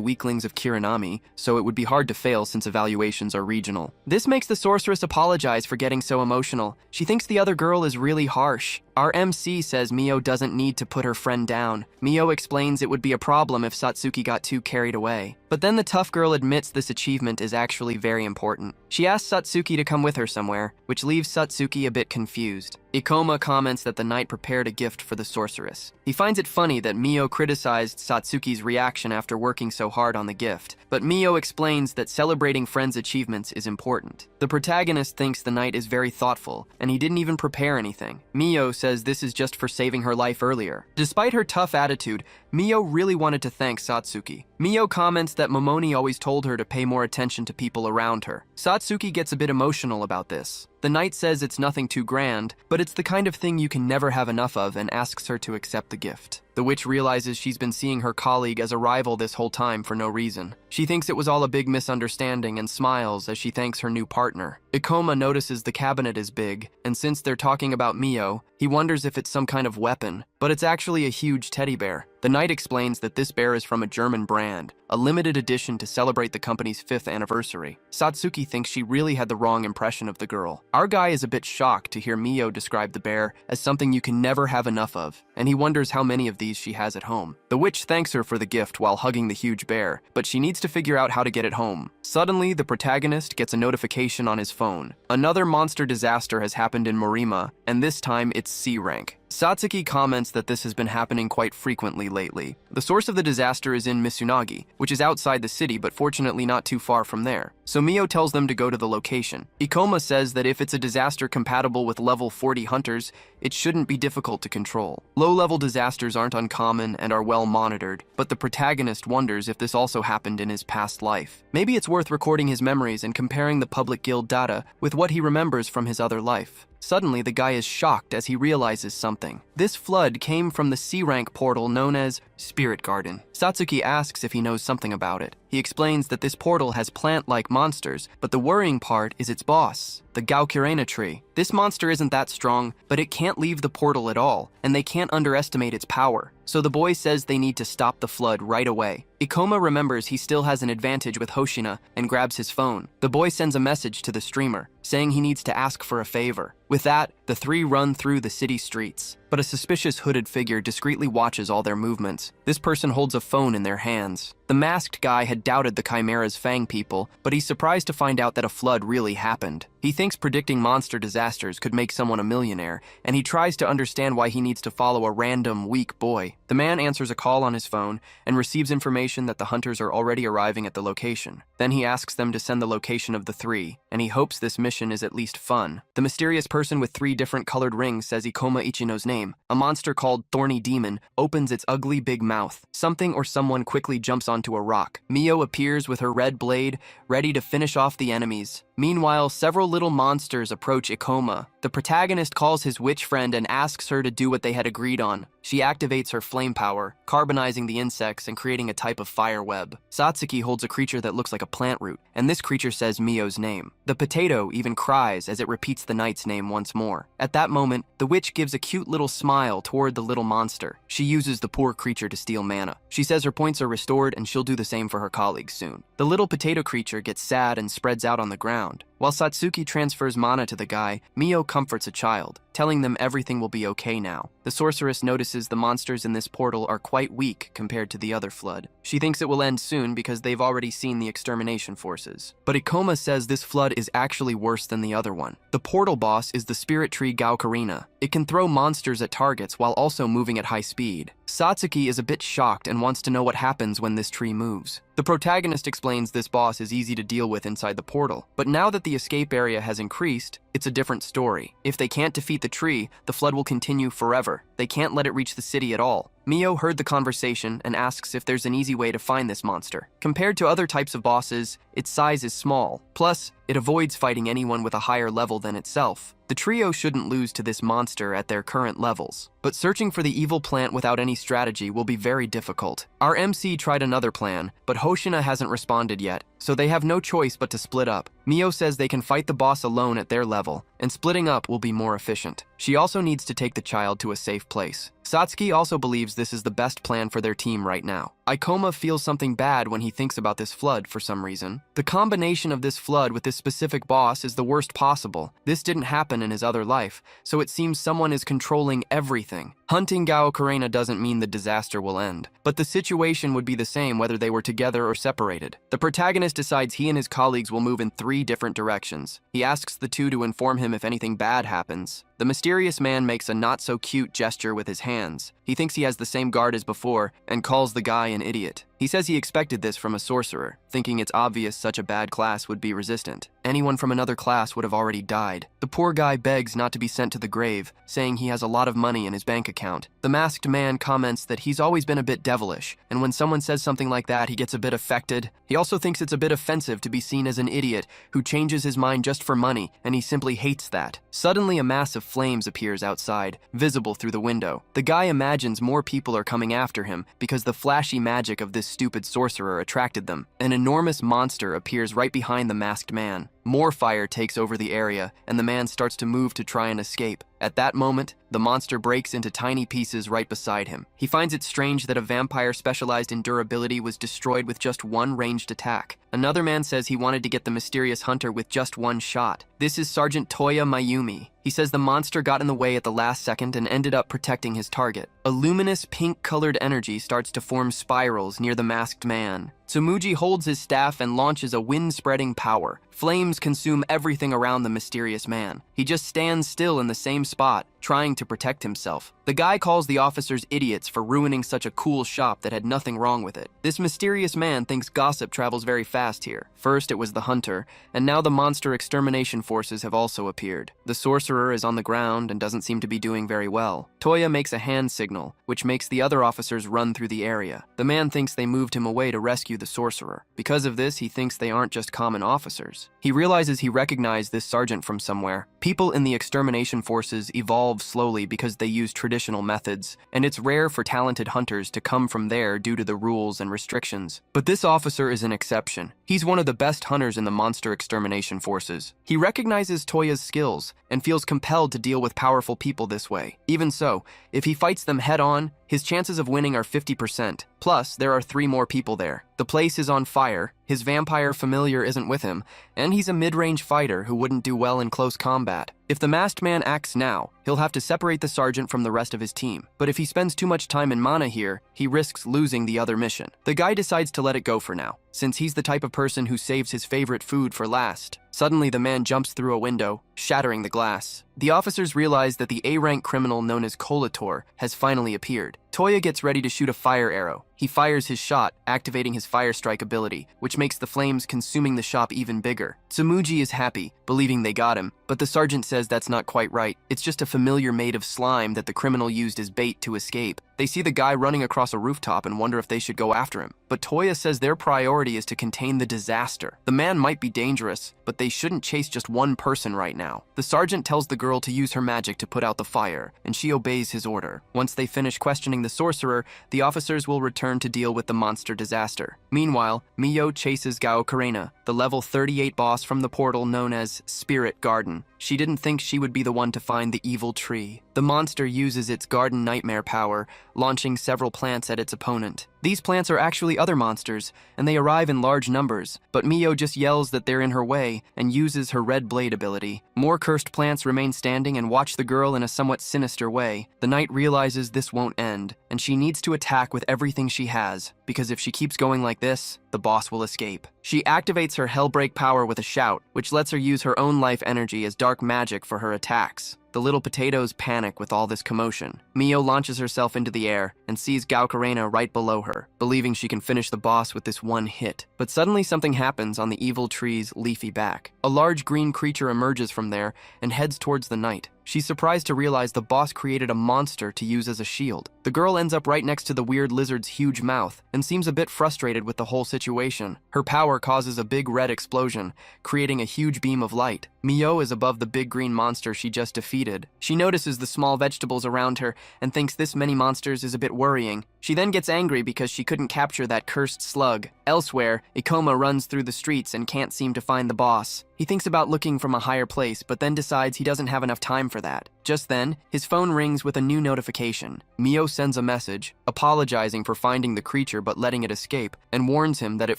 weaklings of Kirinami, so it would be hard to fail since evaluations are regional. This makes the sorceress apologize for getting so emotional. She thinks the other girl is really harsh. Our MC says Mio doesn't need to put her friend down. Mio explains it would be a problem if Satsuki got too carried away. But then the tough girl admits this achievement is actually very important. She asks Satsuki to come with her somewhere, which leaves Satsuki a bit confused. Ikoma comments that the knight prepared a gift for the sorceress. He finds it funny that Mio criticized Satsuki's reaction after working so hard on the gift, but Mio explains that celebrating friends' achievements is important. The protagonist thinks the knight is very thoughtful, and he didn't even prepare anything. Mio says this is just for saving her life earlier. Despite her tough attitude, Mio really wanted to thank Satsuki. Mio comments that Momoni always told her to pay more attention to people around her. Satsuki gets a bit emotional about this. The knight says it's nothing too grand, but it's the kind of thing you can never have enough of and asks her to accept the gift. The witch realizes she's been seeing her colleague as a rival this whole time for no reason. She thinks it was all a big misunderstanding and smiles as she thanks her new partner. Ikoma notices the cabinet is big, and since they're talking about Mio, he wonders if it's some kind of weapon, but it's actually a huge teddy bear. The knight explains that this bear is from a German brand, a limited edition to celebrate the company's 5th anniversary. Satsuki thinks she really had the wrong impression of the girl. Our guy is a bit shocked to hear Mio describe the bear as something you can never have enough of, and he wonders how many of these she has at home. The witch thanks her for the gift while hugging the huge bear, but she needs to figure out how to get it home. Suddenly, the protagonist gets a notification on his phone. Another monster disaster has happened in Morima, and this time it's C rank. Satsuki comments that this has been happening quite frequently lately. The source of the disaster is in Misunagi, which is outside the city but fortunately not too far from there. So Mio tells them to go to the location. Ikoma says that if it's a disaster compatible with level 40 hunters, it shouldn't be difficult to control. Low-level disasters aren't uncommon and are well monitored, but the protagonist wonders if this also happened in his past life. Maybe it's worth recording his memories and comparing the public guild data with what he remembers from his other life. Suddenly, the guy is shocked as he realizes something. This flood came from the C-rank portal known as Spirit Garden. Satsuki asks if he knows something about it. He explains that this portal has plant-like monsters, but the worrying part is its boss, the Gaokirena tree. This monster isn't that strong, but it can't leave the portal at all, and they can't underestimate its power. So the boy says they need to stop the flood right away. Ikoma remembers he still has an advantage with Hoshina and grabs his phone. The boy sends a message to the streamer, saying he needs to ask for a favor. With that, the three run through the city streets, but a suspicious hooded figure discreetly watches all their movements. This person holds a phone in their hands. The masked guy had doubted the Chimera's Fang people, but he's surprised to find out that a flood really happened. He thinks predicting monster disasters could make someone a millionaire, and he tries to understand why he needs to follow a random, weak boy. The man answers a call on his phone and receives information that the hunters are already arriving at the location. Then he asks them to send the location of the three, and he hopes this mission is at least fun. The mysterious person with 3 different colored rings says Ikoma Ichino's name. A monster called Thorny Demon opens its ugly big mouth. Something or someone quickly jumps onto a rock. Mio appears with her red blade, ready to finish off the enemies. Meanwhile, several little monsters approach Ikoma. The protagonist calls his witch friend and asks her to do what they had agreed on. She activates her flame power, carbonizing the insects and creating a type of fire web. Satsuki holds a creature that looks like a plant root, and this creature says Mio's name. The potato even cries as it repeats the knight's name once more. At that moment, the witch gives a cute little smile toward the little monster. She uses the poor creature to steal mana. She says her points are restored and she'll do the same for her colleagues soon. The little potato creature gets sad and spreads out on the ground. While Satsuki transfers mana to the guy, Mio comforts a child, telling them everything will be okay now. The sorceress notices the monsters in this portal are quite weak compared to the other flood. She thinks it will end soon because they've already seen the extermination forces. But Ikoma says this flood is actually worse than the other one. The portal boss is the spirit tree Gaokirena. It can throw monsters at targets while also moving at high speed. Satsuki is a bit shocked and wants to know what happens when this tree moves. The protagonist explains this boss is easy to deal with inside the portal, but now that the escape area has increased, it's a different story. If they can't defeat the tree, the flood will continue forever. They can't let it reach the city at all. Mio heard the conversation and asks if there's an easy way to find this monster. Compared to other types of bosses, its size is small. Plus, it avoids fighting anyone with a higher level than itself. The trio shouldn't lose to this monster at their current levels, but searching for the evil plant without any strategy will be very difficult. Our MC tried another plan, but Hoshina hasn't responded yet, so they have no choice but to split up. Mio says they can fight the boss alone at their level, and splitting up will be more efficient. She also needs to take the child to a safe place. Satsuki also believes this is the best plan for their team right now. Ikoma feels something bad when he thinks about this flood for some reason. The combination of this flood with this specific boss is the worst possible. This didn't happen in his other life, so it seems someone is controlling everything. Hunting Gaokirena doesn't mean the disaster will end, but the situation would be the same whether they were together or separated. The protagonist decides he and his colleagues will move in 3 different directions. He asks the 2 to inform him if anything bad happens. The mysterious man makes a not-so-cute gesture with his hands. He thinks he has the same guard as before and calls the guy an idiot. He says he expected this from a sorcerer, thinking it's obvious such a bad class would be resistant. Anyone from another class would have already died. The poor guy begs not to be sent to the grave, saying he has a lot of money in his bank account. The masked man comments that he's always been a bit devilish, and when someone says something like that, he gets a bit affected. He also thinks it's a bit offensive to be seen as an idiot who changes his mind just for money, and he simply hates that. Suddenly, a mass of flames appears outside, visible through the window. The guy imagines more people are coming after him because the flashy magic of this stupid sorcerer attracted them. An enormous monster appears right behind the masked man. More fire takes over the area, and the man starts to move to try and escape. At that moment, the monster breaks into tiny pieces right beside him. He finds it strange that a vampire specialized in durability was destroyed with just 1 ranged attack. Another man says he wanted to get the mysterious hunter with just 1 shot. This is Sergeant Toya Mayumi. He says the monster got in the way at the last second and ended up protecting his target. A luminous pink-colored energy starts to form spirals near the masked man. Tsumuji holds his staff and launches a wind-spreading power. Flames consume everything around the mysterious man. He just stands still in the same spot, trying to protect himself. The guy calls the officers idiots for ruining such a cool shop that had nothing wrong with it. This mysterious man thinks gossip travels very fast here. First it was the hunter, and now the monster extermination forces have also appeared. The sorcerer is on the ground and doesn't seem to be doing very well. Toya makes a hand signal, which makes the other officers run through the area. The man thinks they moved him away to rescue the sorcerer. Because of this, he thinks they aren't just common officers. He realizes he recognized this sergeant from somewhere. People in the extermination forces evolve slowly because they use traditional methods, and it's rare for talented hunters to come from there due to the rules and restrictions. But this officer is an exception. He's one of the best hunters in the monster extermination forces. He recognizes Toya's skills and feels compelled to deal with powerful people this way. Even so, if he fights them head-on, his chances of winning are 50%. Plus, there are 3 more people there. The place is on fire, his vampire familiar isn't with him, and he's a mid-range fighter who wouldn't do well in close combat. If the masked man acts now, he'll have to separate the sergeant from the rest of his team. But if he spends too much time in mana here, he risks losing the other mission. The guy decides to let it go for now, since he's the type of person who saves his favorite food for last. Suddenly, the man jumps through a window, shattering the glass. The officers realize that the A-rank criminal known as Colator has finally appeared. Toya gets ready to shoot a fire arrow. He fires his shot, activating his fire strike ability, which makes the flames consuming the shop even bigger. Tsumuji is happy, believing they got him, but the sergeant says that's not quite right. It's just a familiar made of slime that the criminal used as bait to escape. They see the guy running across a rooftop and wonder if they should go after him. But Toya says their priority is to contain the disaster. The man might be dangerous, but they shouldn't chase just one person right now. The sergeant tells the girl to use her magic to put out the fire, and she obeys his order. Once they finish questioning the sorcerer, the officers will return to deal with the monster disaster. Meanwhile, Miyo chases Gao Karena, the level 38 boss from the portal known as Spirit Garden. She didn't think she would be the one to find the evil tree. The monster uses its garden nightmare power, launching several plants at its opponent. These plants are actually other monsters, and they arrive in large numbers, but Miyo just yells that they're in her way and uses her red blade ability. More cursed plants remain standing and watch the girl in a somewhat sinister way. The knight realizes this won't end, and she needs to attack with everything she has, because if she keeps going like this, the boss will escape. She activates her Hellbreak power with a shout, which lets her use her own life energy as dark magic for her attacks. The little potatoes panic with all this commotion. Miyo launches herself into the air and sees Gao Karena right below her, believing she can finish the boss with this one hit. But suddenly something happens on the evil tree's leafy back. A large green creature emerges from there and heads towards the knight. She's surprised to realize the boss created a monster to use as a shield. The girl ends up right next to the weird lizard's huge mouth and seems a bit frustrated with the whole situation. Her power causes a big red explosion, creating a huge beam of light. Miyo is above the big green monster she just defeated. She notices the small vegetables around her and thinks this many monsters is a bit worrying. She then gets angry because she couldn't capture that cursed slug. Elsewhere, Ikoma runs through the streets and can't seem to find the boss. He thinks about looking from a higher place, but then decides he doesn't have enough time for that. Just then, his phone rings with a new notification. Miyo sends a message, apologizing for finding the creature but letting it escape, and warns him that it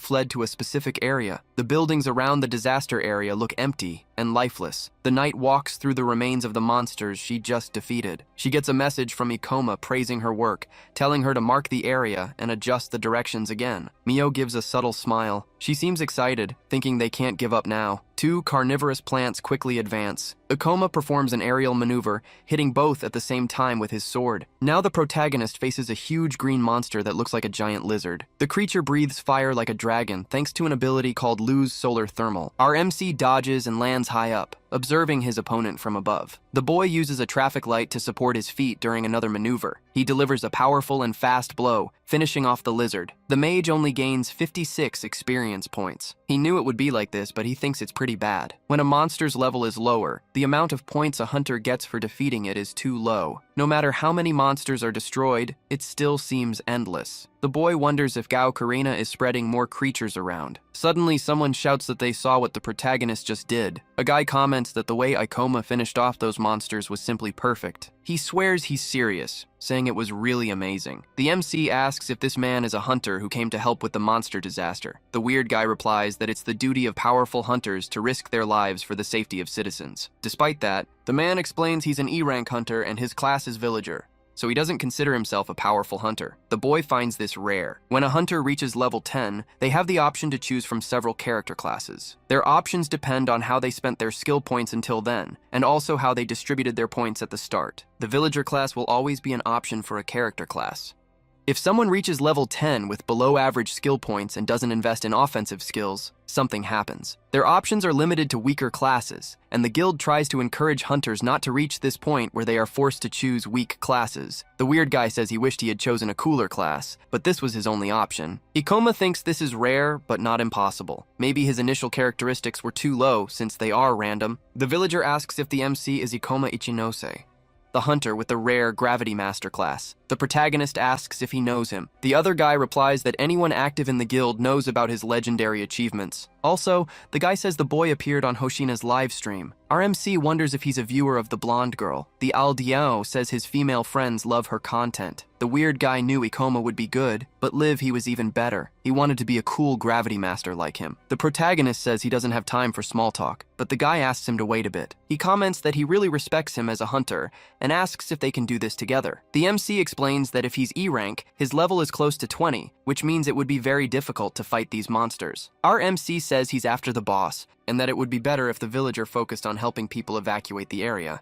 fled to a specific area. The buildings around the disaster area look empty and lifeless. The knight walks through the remains of the monsters she just defeated. She gets a message from Ikoma praising her work, telling her to mark the area and adjust the directions again. Miyo gives a subtle smile. She seems excited, thinking they can't give up now. 2 carnivorous plants quickly advance. Ikoma performs an aerial maneuver, hitting both at the same time with his sword. Now the protagonist faces a huge green monster that looks like a giant lizard. The creature breathes fire like a dragon thanks to an ability called Lose Solar Thermal. Our MC dodges and lands high up, observing his opponent from above. The boy uses a traffic light to support his feet during another maneuver. He delivers a powerful and fast blow, finishing off the lizard. The mage only gains 56 experience points. He knew it would be like this, but he thinks it's pretty bad. When a monster's level is lower, the amount of points a hunter gets for defeating it is too low. No matter how many monsters are destroyed, it still seems endless. The boy wonders if Gao Karena is spreading more creatures around. Suddenly, someone shouts that they saw what the protagonist just did. A guy comments that the way Ikoma finished off those monsters was simply perfect. He swears he's serious, saying it was really amazing. The MC asks if this man is a hunter who came to help with the monster disaster. The weird guy replies that it's the duty of powerful hunters to risk their lives for the safety of citizens. Despite that, the man explains he's an E-rank hunter and his class is villager. so he doesn't consider himself a powerful hunter. The boy finds this rare. When a hunter reaches level 10, they have the option to choose from several character classes. Their options depend on how they spent their skill points until then, and also how they distributed their points at the start. The villager class will always be an option for a character class. If someone reaches level 10 with below average skill points and doesn't invest in offensive skills, something happens. Their options are limited to weaker classes, and the guild tries to encourage hunters not to reach this point where they are forced to choose weak classes. The weird guy says he wished he had chosen a cooler class, but this was his only option. Ikoma thinks this is rare, but not impossible. Maybe his initial characteristics were too low since they are random. The villager asks if the MC is Ikoma Ichinose, the hunter with the rare Gravity Master class. The protagonist asks if he knows him. The other guy replies that anyone active in the guild knows about his legendary achievements. Also, the guy says the boy appeared on Hoshina's live stream. Our MC wonders if he's a viewer of the blonde girl. The aldeano says his female friends love her content. The weird guy knew Ikoma would be good, but Liv he was even better. He wanted to be a cool Gravity Master like him. The protagonist says he doesn't have time for small talk, but the guy asks him to wait a bit. He comments that he really respects him as a hunter, and asks if they can do this together. The MC explains that if he's E rank, his level is close to 20, which means it would be very difficult to fight these monsters. Our MC says he's after the boss, and that it would be better if the villager focused on helping people evacuate the area.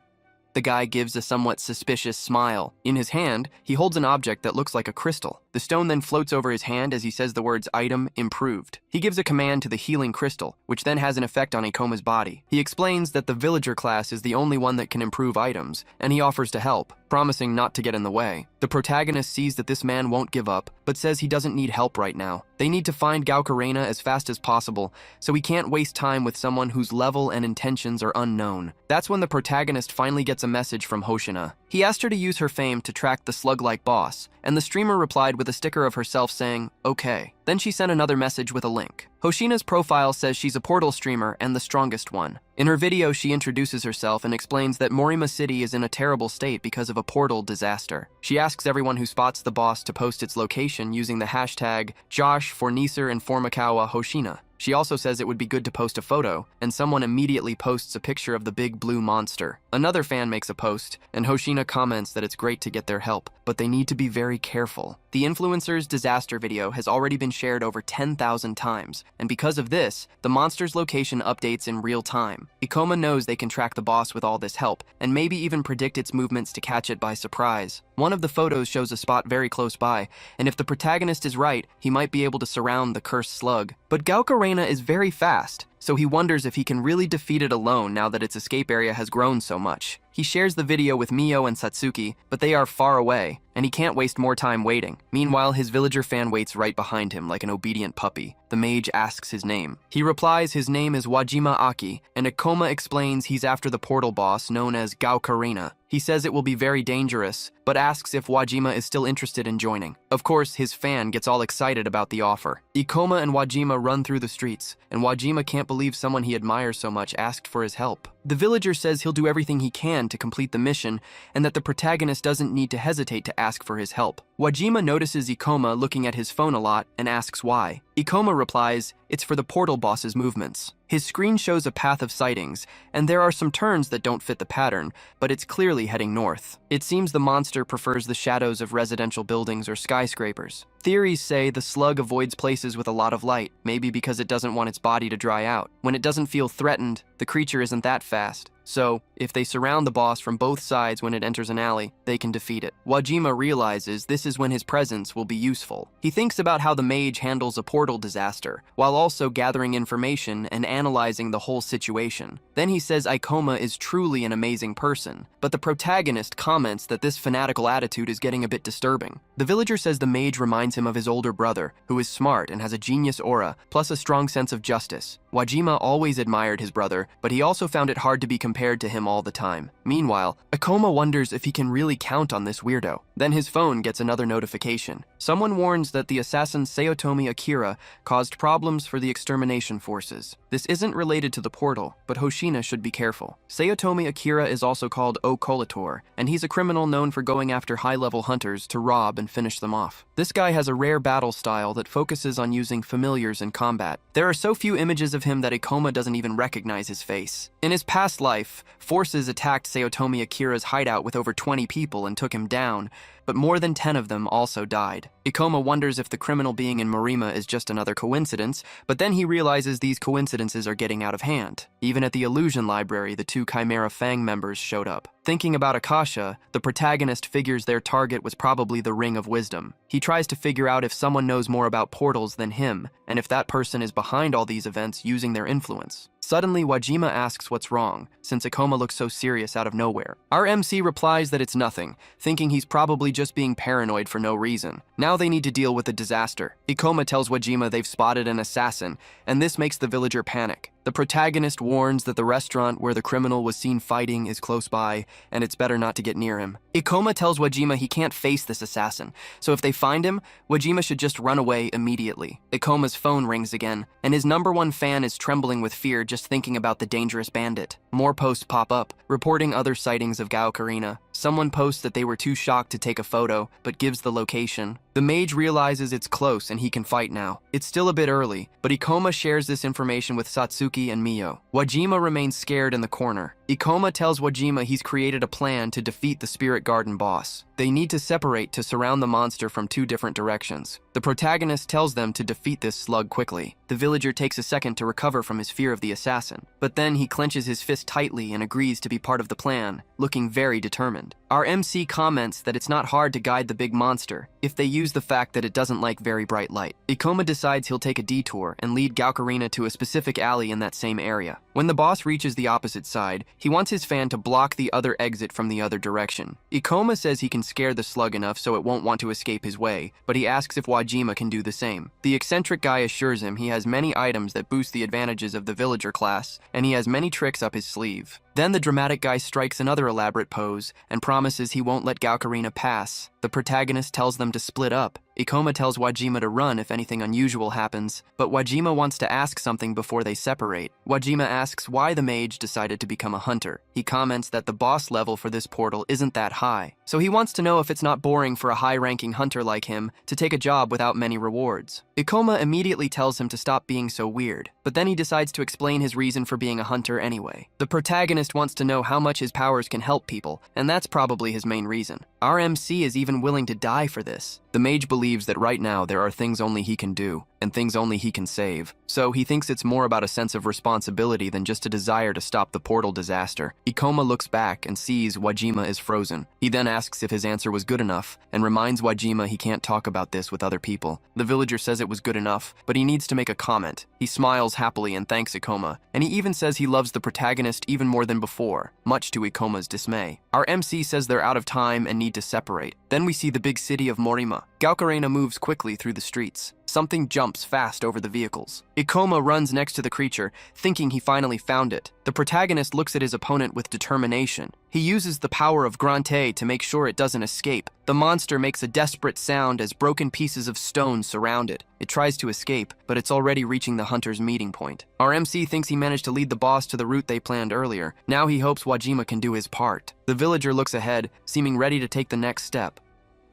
The guy gives a somewhat suspicious smile. In his hand, he holds an object that looks like a crystal. The stone then floats over his hand as he says the words item improved. He gives a command to the healing crystal, which then has an effect on Ikoma's body. He explains that the villager class is the only one that can improve items, and he offers to help, promising not to get in the way. The protagonist sees that this man won't give up, but says he doesn't need help right now. They need to find Gaukarena as fast as possible, so he can't waste time with someone whose level and intentions are unknown. That's when the protagonist finally gets a message from Hoshina. He asked her to use her fame to track the slug-like boss, and the streamer replied with a sticker of herself saying, okay. Then she sent another message with a link. Hoshina's profile says she's a portal streamer and the strongest one. In her video, she introduces herself and explains that Morima City is in a terrible state because of a portal disaster. She asks everyone who spots the boss to post its location using the hashtag Josh, Fornicer, and Formakawa Hoshina. She also says it would be good to post a photo, and someone immediately posts a picture of the big blue monster. Another fan makes a post, and Hoshina comments that it's great to get their help, but they need to be very careful. The influencer's disaster video has already been shared over 10,000 times, and because of this, the monster's location updates in real time. Ikoma knows they can track the boss with all this help, and maybe even predict its movements to catch it by surprise. One of the photos shows a spot very close by, and if the protagonist is right, he might be able to surround the cursed slug. But Gaukarena is very fast, so he wonders if he can really defeat it alone now that its escape area has grown so much. He shares the video with Mio and Satsuki, but they are far away, and he can't waste more time waiting. Meanwhile, his villager fan waits right behind him like an obedient puppy. The mage asks his name. He replies his name is Wajima Aki, and Ikoma explains he's after the portal boss known as Gaukarena. He says it will be very dangerous, but asks if Wajima is still interested in joining. Of course, his fan gets all excited about the offer. Ikoma and Wajima run through the streets, and Wajima can't believe someone he admires so much asked for his help. The villager says he'll do everything he can to complete the mission, and that the protagonist doesn't need to hesitate to ask for his help. Wajima notices Ikoma looking at his phone a lot and asks why. Ikoma replies, it's for the portal boss's movements. His screen shows a path of sightings, and there are some turns that don't fit the pattern, but it's clearly heading north. It seems the monster prefers the shadows of residential buildings or skyscrapers. Theories say the slug avoids places with a lot of light, maybe because it doesn't want its body to dry out. When it doesn't feel threatened, the creature isn't that fast. So, if they surround the boss from both sides when it enters an alley, they can defeat it. Wajima realizes this is when his presence will be useful. He thinks about how the mage handles a portal disaster, while also gathering information and analyzing the whole situation. Then he says Ikoma is truly an amazing person, but the protagonist comments that this fanatical attitude is getting a bit disturbing. The villager says the mage reminds him of his older brother, who is smart and has a genius aura, plus a strong sense of justice. Wajima always admired his brother, but he also found it hard to be compared to him all the time. Meanwhile, Ikoma wonders if he can really count on this weirdo. Then his phone gets another notification. Someone warns that the assassin Sayotomi Akira caused problems for the extermination forces. This isn't related to the portal, but Hoshina should be careful. Sayotomi Akira is also called O-Colator, and he's a criminal known for going after high-level hunters to rob and finish them off. This guy has a rare battle style that focuses on using familiars in combat. There are so few images of him that Ikoma doesn't even recognize his face. In his past life, forces attacked Sayotomi Akira's hideout with over 20 people and took him down, but more than 10 of them also died. Ikoma wonders if the criminal being in Morima is just another coincidence, but then he realizes these coincidences are getting out of hand. Even at the illusion library, the 2 Chimera Fang members showed up. Thinking about Akasha, the protagonist figures their target was probably the Ring of Wisdom. He tries to figure out if someone knows more about portals than him, and if that person is behind all these events using their influence. Suddenly, Wajima asks what's wrong, since Ikoma looks so serious out of nowhere. Our MC replies that it's nothing, thinking he's probably just being paranoid for no reason. Now they need to deal with the disaster. Ikoma tells Wajima they've spotted an assassin, and this makes the villager panic. The protagonist warns that the restaurant where the criminal was seen fighting is close by, and it's better not to get near him. Ikoma tells Wajima he can't face this assassin, so if they find him, Wajima should just run away immediately. Ikoma's phone rings again, and his #1 fan is trembling with fear just thinking about the dangerous bandit. More posts pop up, reporting other sightings of Gao Karina. Someone posts that they were too shocked to take a photo, but gives the location. The mage realizes it's close and he can fight now. It's still a bit early, but Ikoma shares this information with Satsuki and Mio. Wajima remains scared in the corner. Ikoma tells Wajima he's created a plan to defeat the Spirit Garden boss. They need to separate to surround the monster from 2 different directions. The protagonist tells them to defeat this slug quickly. The villager takes a second to recover from his fear of the assassin, but then he clenches his fist tightly and agrees to be part of the plan, looking very determined. Our MC comments that it's not hard to guide the big monster if they use the fact that it doesn't like very bright light. Ikoma decides he'll take a detour and lead Galkarina to a specific alley in that same area. When the boss reaches the opposite side, he wants his fan to block the other exit from the other direction. Ikoma says he can scare the slug enough so it won't want to escape his way, but he asks if Wajima can do the same. The eccentric guy assures him he has many items that boost the advantages of the villager class, and he has many tricks up his sleeve. Then the dramatic guy strikes another elaborate pose and promises he won't let Galkarina pass. The protagonist tells them to split up. Ikoma tells Wajima to run if anything unusual happens, but Wajima wants to ask something before they separate. Wajima asks why the mage decided to become a hunter. He comments that the boss level for this portal isn't that high, so he wants to know if it's not boring for a high-ranking hunter like him to take a job without many rewards. Ikoma immediately tells him to stop being so weird, but then he decides to explain his reason for being a hunter anyway. The protagonist wants to know how much his powers can help people, and that's probably his main reason. Our MC is even willing to die for this. The mage believes that right now there are things only he can do, and things only he can save. So he thinks it's more about a sense of responsibility than just a desire to stop the portal disaster. Ikoma looks back and sees Wajima is frozen. He then asks if his answer was good enough, and reminds Wajima he can't talk about this with other people. The villager says it was good enough, but he needs to make a comment. He smiles happily and thanks Ikoma, and he even says he loves the protagonist even more than before, much to Ikoma's dismay. Our MC says they're out of time and need to separate. Then we see the big city of Morima. Galkarina moves quickly through the streets. Something jumps fast over the vehicles. Ikoma runs next to the creature, thinking he finally found it. The protagonist looks at his opponent with determination. He uses the power of Grante to make sure it doesn't escape. The monster makes a desperate sound as broken pieces of stone surround it. It tries to escape, but it's already reaching the hunter's meeting point. Our MC thinks he managed to lead the boss to the route they planned earlier. Now he hopes Wajima can do his part. The villager looks ahead, seeming ready to take the next step.